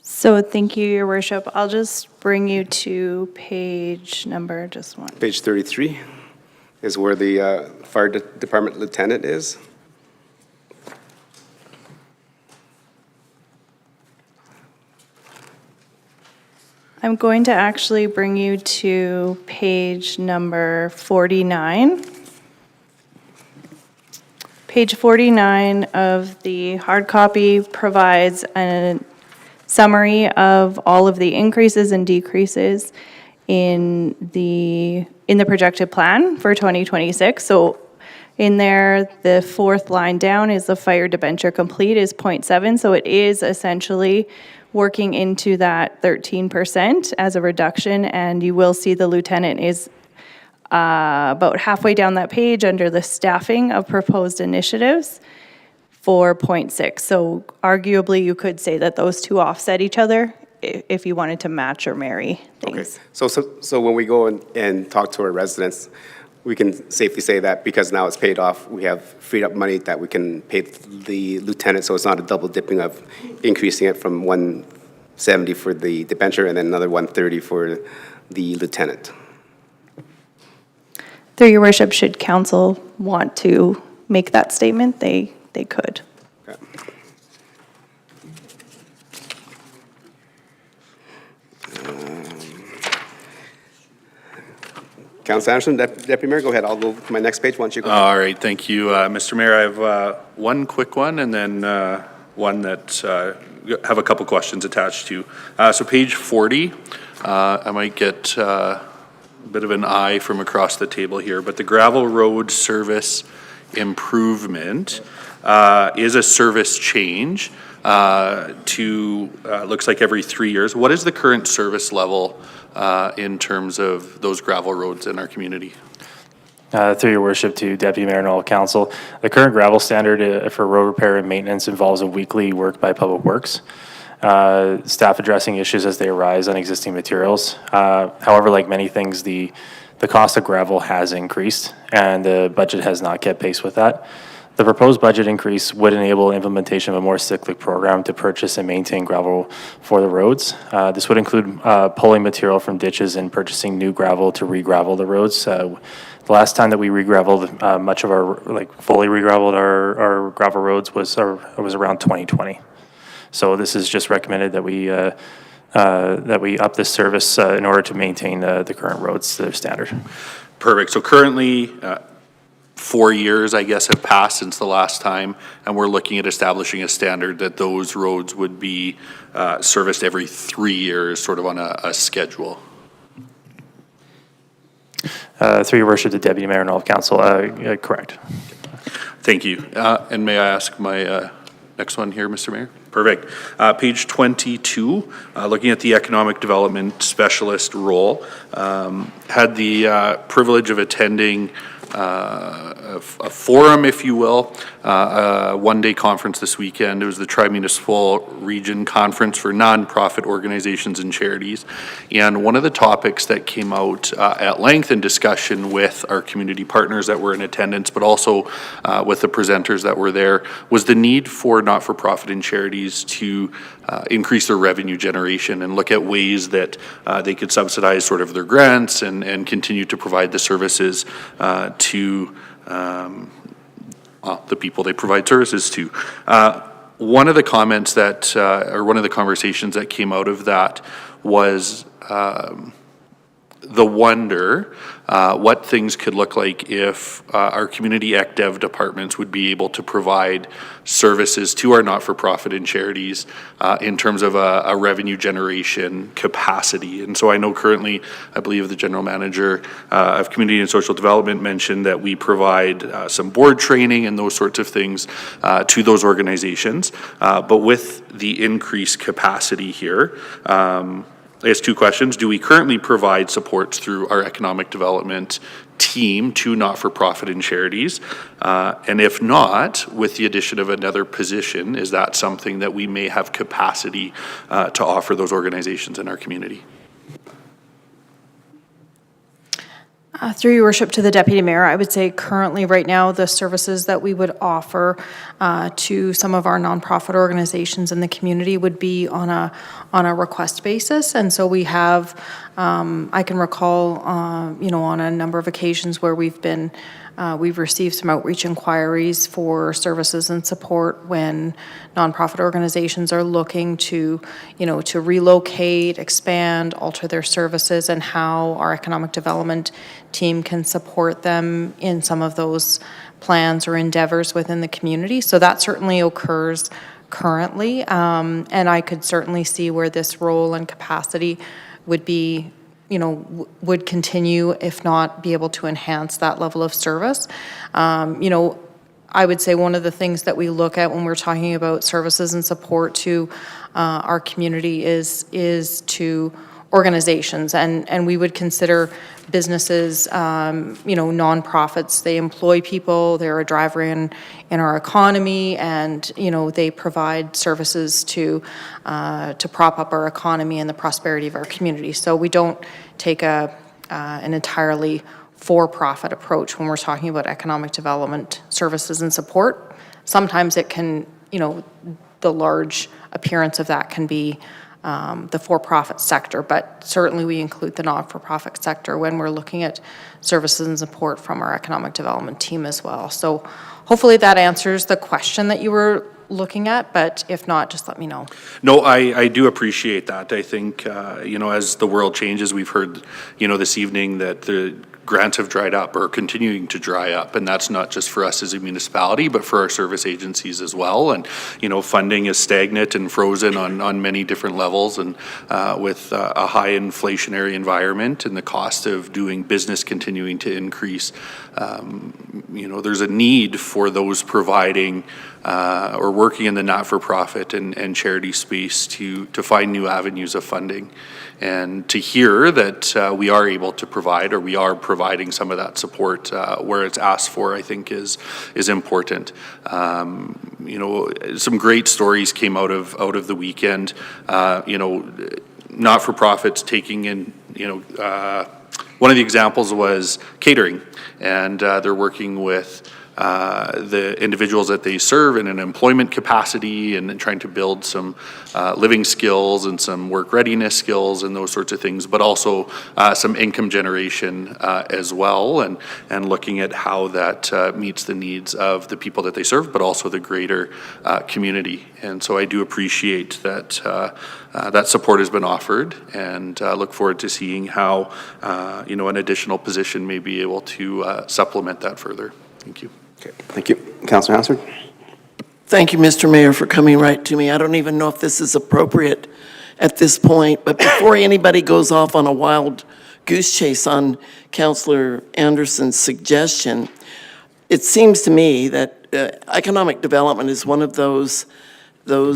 So thank you, your worship. I'll just bring you to page number, just one. Page 33 is where the fire department lieutenant is. I'm going to actually bring you to page number 49. Page 49 of the hard copy provides a summary of all of the increases and decreases in the projected plan for 2026. So in there, the fourth line down is the fire debenture complete is 0.7, so it is essentially working into that 13% as a reduction, and you will see the lieutenant is about halfway down that page under the staffing of proposed initiatives for 0.6. So arguably, you could say that those two offset each other if you wanted to match or marry things. Okay, so when we go and talk to our residents, we can safely say that because now it's paid off, we have freed up money that we can pay the lieutenant, so it's not a double dipping of increasing it from 170 for the debenture and then another 130 for the lieutenant. Through your worship, should council want to make that statement, they could. Okay. Councilor Anderson, Deputy Mayor, go ahead. I'll go to my next page once you go. All right, thank you, Mr. Mayor. I have one quick one and then one that have a couple questions attached to. So page 40, I might get a bit of an eye from across the table here, but the gravel road service improvement is a service change to, looks like every 3 years. What is the current service level in terms of those gravel roads in our community? Through your worship to Deputy Mayor and all council, the current gravel standard for road repair and maintenance involves a weekly work by Public Works. Staff addressing issues as they arise on existing materials. However, like many things, the cost of gravel has increased and the budget has not kept pace with that. The proposed budget increase would enable implementation of a more cyclic program to purchase and maintain gravel for the roads. This would include pulling material from ditches and purchasing new gravel to re-gravel the roads. The last time that we re-graveled much of our, fully re-graveled our gravel roads was around 2020. So this is just recommended that we up this service in order to maintain the current roads to their standard. Perfect. So currently, 4 years, I guess, have passed since the last time, and we're looking at establishing a standard that those roads would be serviced every 3 years, sort of on a schedule. Through your worship, the Deputy Mayor and all of council, correct. Thank you. And may I ask my next one here, Mr. Mayor? Perfect. Page 22, looking at the economic development specialist role, had the privilege of attending a forum, if you will, a one-day conference this weekend. It was the Tri-Municipal Region Conference for Nonprofit Organizations and Charities. And one of the topics that came out at length in discussion with our community partners that were in attendance, but also with the presenters that were there, was the need for not-for-profit and charities to increase their revenue generation and look at ways that they could subsidize sort of their grants and continue to provide the services to the people they provide services to. One of the comments that, or one of the conversations that came out of that was the wonder what things could look like if our community ECDEV departments would be able to provide services to our not-for-profit and charities in terms of a revenue generation capacity. And so I know currently, I believe the general manager of community and social development mentioned that we provide some board training and those sorts of things to those organizations. But with the increased capacity here, I guess two questions. Do we currently provide supports through our economic development team to not-for-profit and charities? And if not, with the addition of another position, is that something that we may have capacity to offer those organizations in our community? Through your worship to the Deputy Mayor, I would say currently right now the services that we would offer to some of our nonprofit organizations in the community would be on a request basis. And so we have, I can recall, on a number of occasions where we've been We've received some outreach inquiries for services and support when nonprofit organizations are looking to, to relocate, expand, alter their services, and how our economic development team can support them in some of those plans or endeavors within the community. So that certainly occurs currently, and I could certainly see where this role and capacity would be, would continue, if not be able to enhance that level of service. I would say one of the things that we look at when we're talking about services and support to our community is to organizations, and we would consider businesses, nonprofits. They employ people, they're a driver in our economy, and, they provide services to prop up our economy and the prosperity of our community. So we don't take an entirely for-profit approach when we're talking about economic development services and support. Sometimes it can, the large appearance of that can be the for-profit sector, but certainly we include the not-for-profit sector when we're looking at services and support from our economic development team as well. So hopefully that answers the question that you were looking at, but if not, just let me know. No, I do appreciate that. I think, as the world changes, we've heard, this evening that the grants have dried up or continuing to dry up, and that's not just for us as a municipality, but for our service agencies as well. And, funding is stagnant and frozen on many different levels, and with a high inflationary environment and the cost of doing business continuing to increase, there's a need for those providing or working in the not-for-profit and charity space to find new avenues of funding. And to hear that we are able to provide, or we are providing some of that support where it's asked for, I think is important. Some great stories came out of the weekend. Not-for-profits taking in, one of the examples was catering, and they're working with the individuals that they serve in an employment capacity and trying to build some living skills and some work readiness skills and those sorts of things, but also some income generation as well, and looking at how that meets the needs of the people that they serve, but also the greater community. And so I do appreciate that that support has been offered, and look forward to seeing how an additional position may be able to supplement that further. Thank you. Okay, thank you. Councillor Hansard? Thank you, Mr. Mayor, for coming right to me. I don't even know if this is appropriate at this point, but before anybody goes off on a wild goose chase on Councillor Anderson's suggestion, it seems to me that economic development is one of those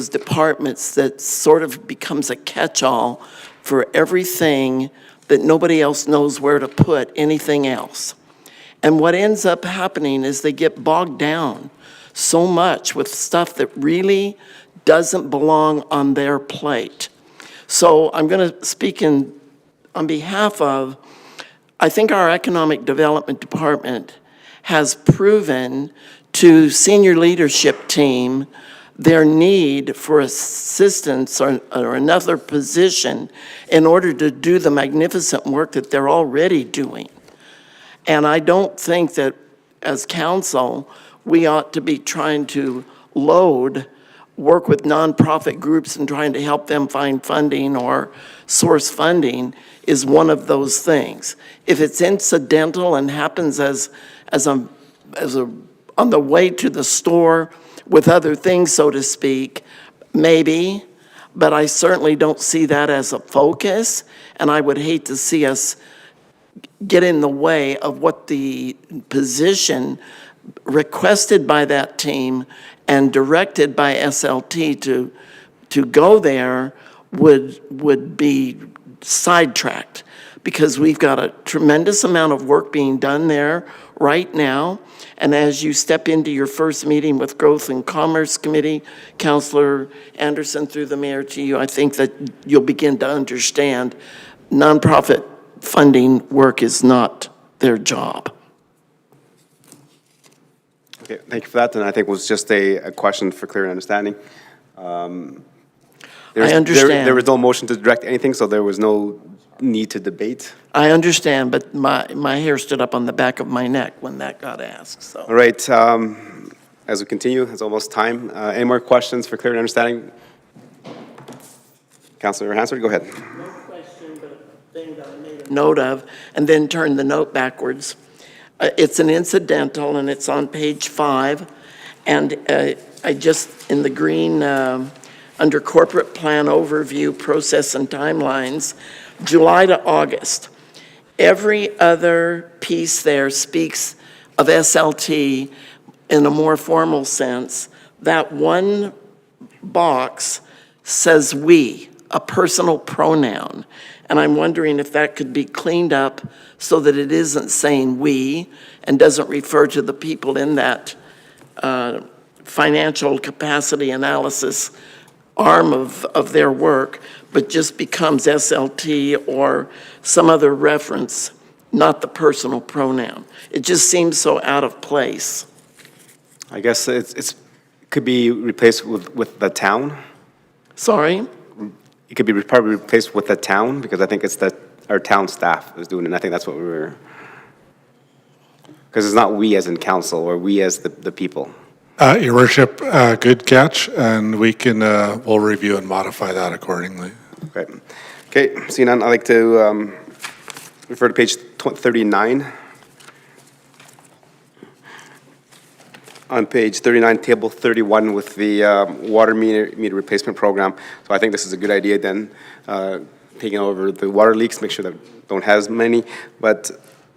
departments that sort of becomes a catch-all for everything that nobody else knows where to put anything else. And what ends up happening is they get bogged down so much with stuff that really doesn't belong on their plate. So I'm going to speak on behalf of, I think our economic development department has proven to senior leadership team their need for assistance or another position in order to do the magnificent work that they're already doing. And I don't think that as council, we ought to be trying to work with nonprofit groups and trying to help them find funding or source funding is one of those things. If it's incidental and happens as on the way to the store with other things, so to speak, maybe, but I certainly don't see that as a focus, and I would hate to see us get in the way of what the position requested by that team and directed by SLT to go there would be sidetracked, because we've got a tremendous amount of work being done there right now. And as you step into your first meeting with Growth and Commerce Committee, Councillor Anderson, through the mayor to you, I think that you'll begin to understand nonprofit funding work is not their job. Okay, thank you for that. And I think it was just a question for clear understanding. I understand. There was no motion to direct anything, so there was no need to debate. I understand, but my hair stood up on the back of my neck when that got asked, so. All right, as we continue, it's almost time. Any more questions for clear understanding? Councilor Hansard, go ahead. Note of, and then turn the note backwards. It's an incidental, and it's on page 5. And I just, in the green, under corporate plan overview, process and timelines, July to August. Every other piece there speaks of SLT in a more formal sense. That one box says "we," a personal pronoun. And I'm wondering if that could be cleaned up so that it isn't saying "we" and doesn't refer to the people in that financial capacity analysis arm of their work, but just becomes SLT or some other reference, not the personal pronoun. It just seems so out of place. I guess it's could be replaced with the town. Sorry? It could be probably replaced with the town, because I think it's our town staff is doing it, and I think that's what we were, because it's not we as in council, or we as the people. Your worship, good catch, and we can, we'll review and modify that accordingly. Okay, okay, seeing none, I'd like to refer to page 39. On page 39, table 31 with the water meter replacement program. So I think this is a good idea then, taking over the water leaks, make sure that don't have as many. But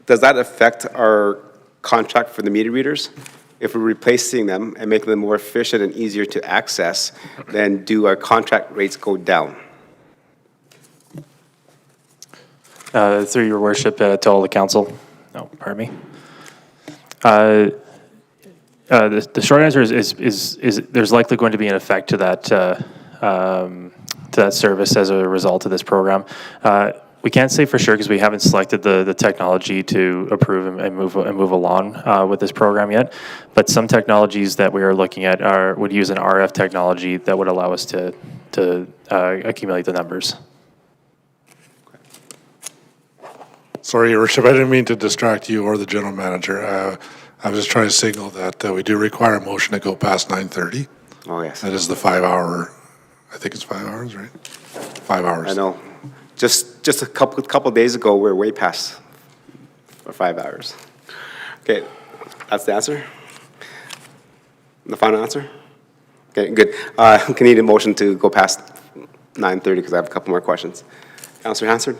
does that affect our contract for the meter readers? If we're replacing them and making them more efficient and easier to access, then do our contract rates go down? Through your worship, to all the council. No, pardon me. The short answer is there's likely going to be an effect to that service as a result of this program. We can't say for sure because we haven't selected the technology to approve and move along with this program yet. But some technologies that we are looking at would use an RF technology that would allow us to accumulate the numbers. Sorry, Your Worship, I didn't mean to distract you or the general manager. I was just trying to signal that we do require a motion to go past 9:30. Oh, yes. That is the 5 hour, I think it's 5 hours, right? 5 hours. I know. Just a couple days ago, we were way past for 5 hours. Okay, that's the answer? The final answer? Okay, good. Can need a motion to go past 9:30 because I have a couple more questions. Councilor Hansard?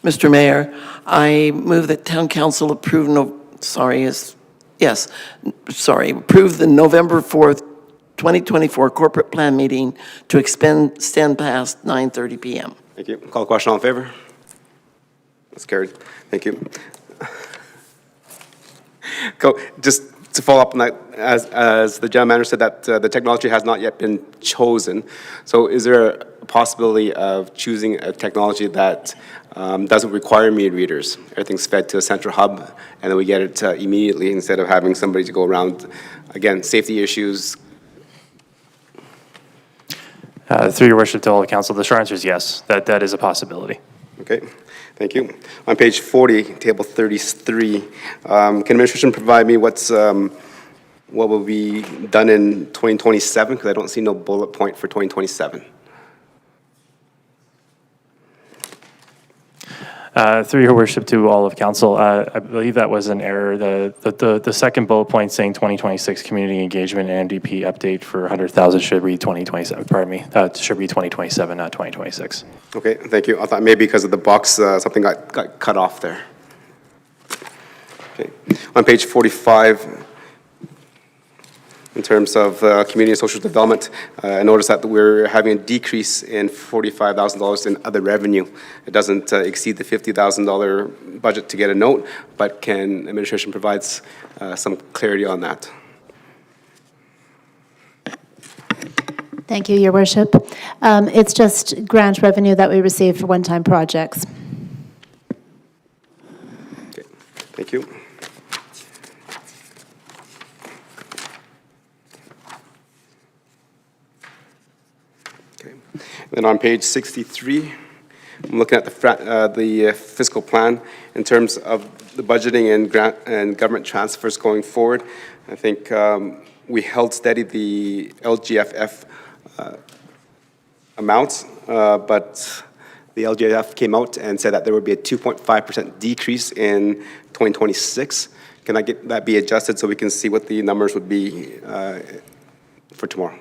Mr. Mayor, I move that town council approve approve the November 4th, 2024 corporate plan meeting to extend past 9:30 p.m. Thank you. Call the question, all in favor? That's carried. Thank you. Just to follow up on that, as the general manager said that the technology has not yet been chosen. So is there a possibility of choosing a technology that doesn't require meter readers? Everything's fed to a central hub, and then we get it immediately instead of having somebody to go around. Again, safety issues. Through your worship to all the council, the short answer is yes, that is a possibility. Okay, thank you. On page 40, table 33, can administration provide me what will be done in 2027? Because I don't see no bullet point for 2027. Through your worship to all of council, I believe that was an error. The second bullet point saying 2026 community engagement and MDP update for 100,000 should read 2027, pardon me, should read 2027, not 2026. Okay, thank you. I thought maybe because of the box, something got cut off there. Okay, on page 45, in terms of community and social development, I noticed that we're having a decrease in $45,000 in other revenue. It doesn't exceed the $50,000 budget to get a note, but can administration provide some clarity on that? Thank you, Your Worship. It's just grant revenue that we receive for one-time projects. Okay, thank you. Okay. Then on page 63, I'm looking at the fiscal plan in terms of the budgeting and grant and government transfers going forward. I think we held steady the LGFF amounts, but the LGF came out and said that there would be a 2.5% decrease in 2026. Can I get that be adjusted so we can see what the numbers would be for tomorrow?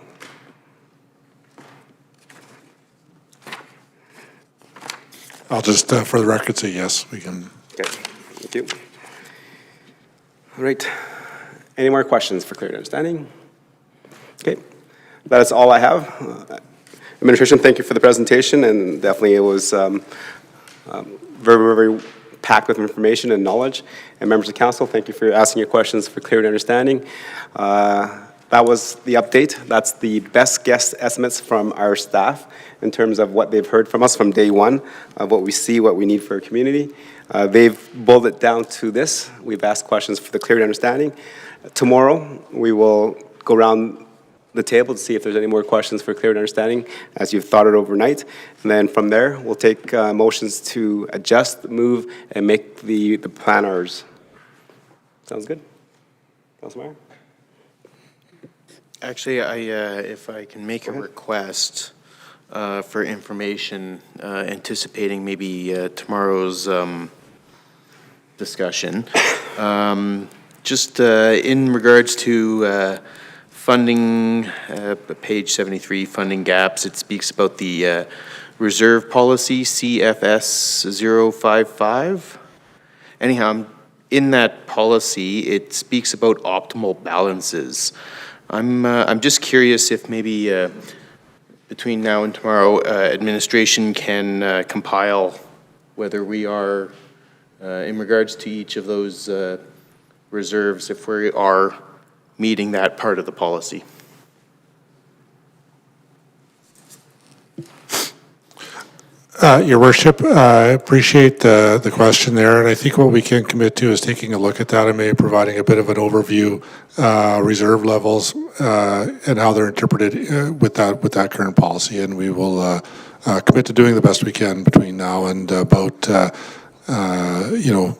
I'll just, for the record, say yes, we can. Okay, thank you. All right. Any more questions for clarity and understanding? Okay, that is all I have. Administration, thank you for the presentation, and definitely it was very packed with information and knowledge. And members of council, thank you for asking your questions for clarity and understanding. That was the update. That's the best guess estimates from our staff in terms of what they've heard from us from day one, of what we see, what we need for our community. They've boiled it down to this. We've asked questions for the clarity and understanding. Tomorrow, we will go around the table to see if there's any more questions for clarity and understanding as you've thought it overnight. And then from there, we'll take motions to adjust, move, and make the plan ours. Sounds good? Councilor Meyer? Actually, if I can make a request for information, anticipating maybe tomorrow's discussion, just in regards to funding, page 73, funding gaps, it speaks about the reserve policy, CFS 055. Anyhow, in that policy, it speaks about optimal balances. I'm just curious if maybe between now and tomorrow, administration can compile whether we are, in regards to each of those reserves, if we are meeting that part of the policy. Your Worship, I appreciate the question there, and I think what we can commit to is taking a look at that and maybe providing a bit of an overview, reserve levels, and how they're interpreted with that current policy, and we will commit to doing the best we can between now and about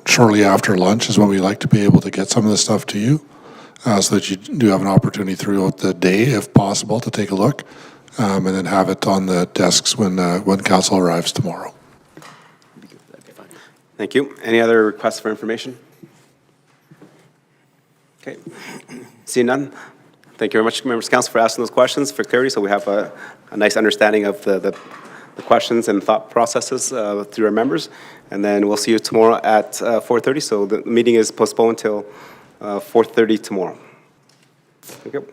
shortly after lunch is when we like to be able to get some of this stuff to you, so that you do have an opportunity throughout the day, if possible, to take a look. And then have it on the desks when council arrives tomorrow. Thank you. Any other requests for information? Okay. Seeing none, thank you very much, members of council, for asking those questions for clarity, so we have a nice understanding of the questions and thought processes through our members. And then we'll see you tomorrow at 4:30. So the meeting is postponed until 4:30 tomorrow. Thank you.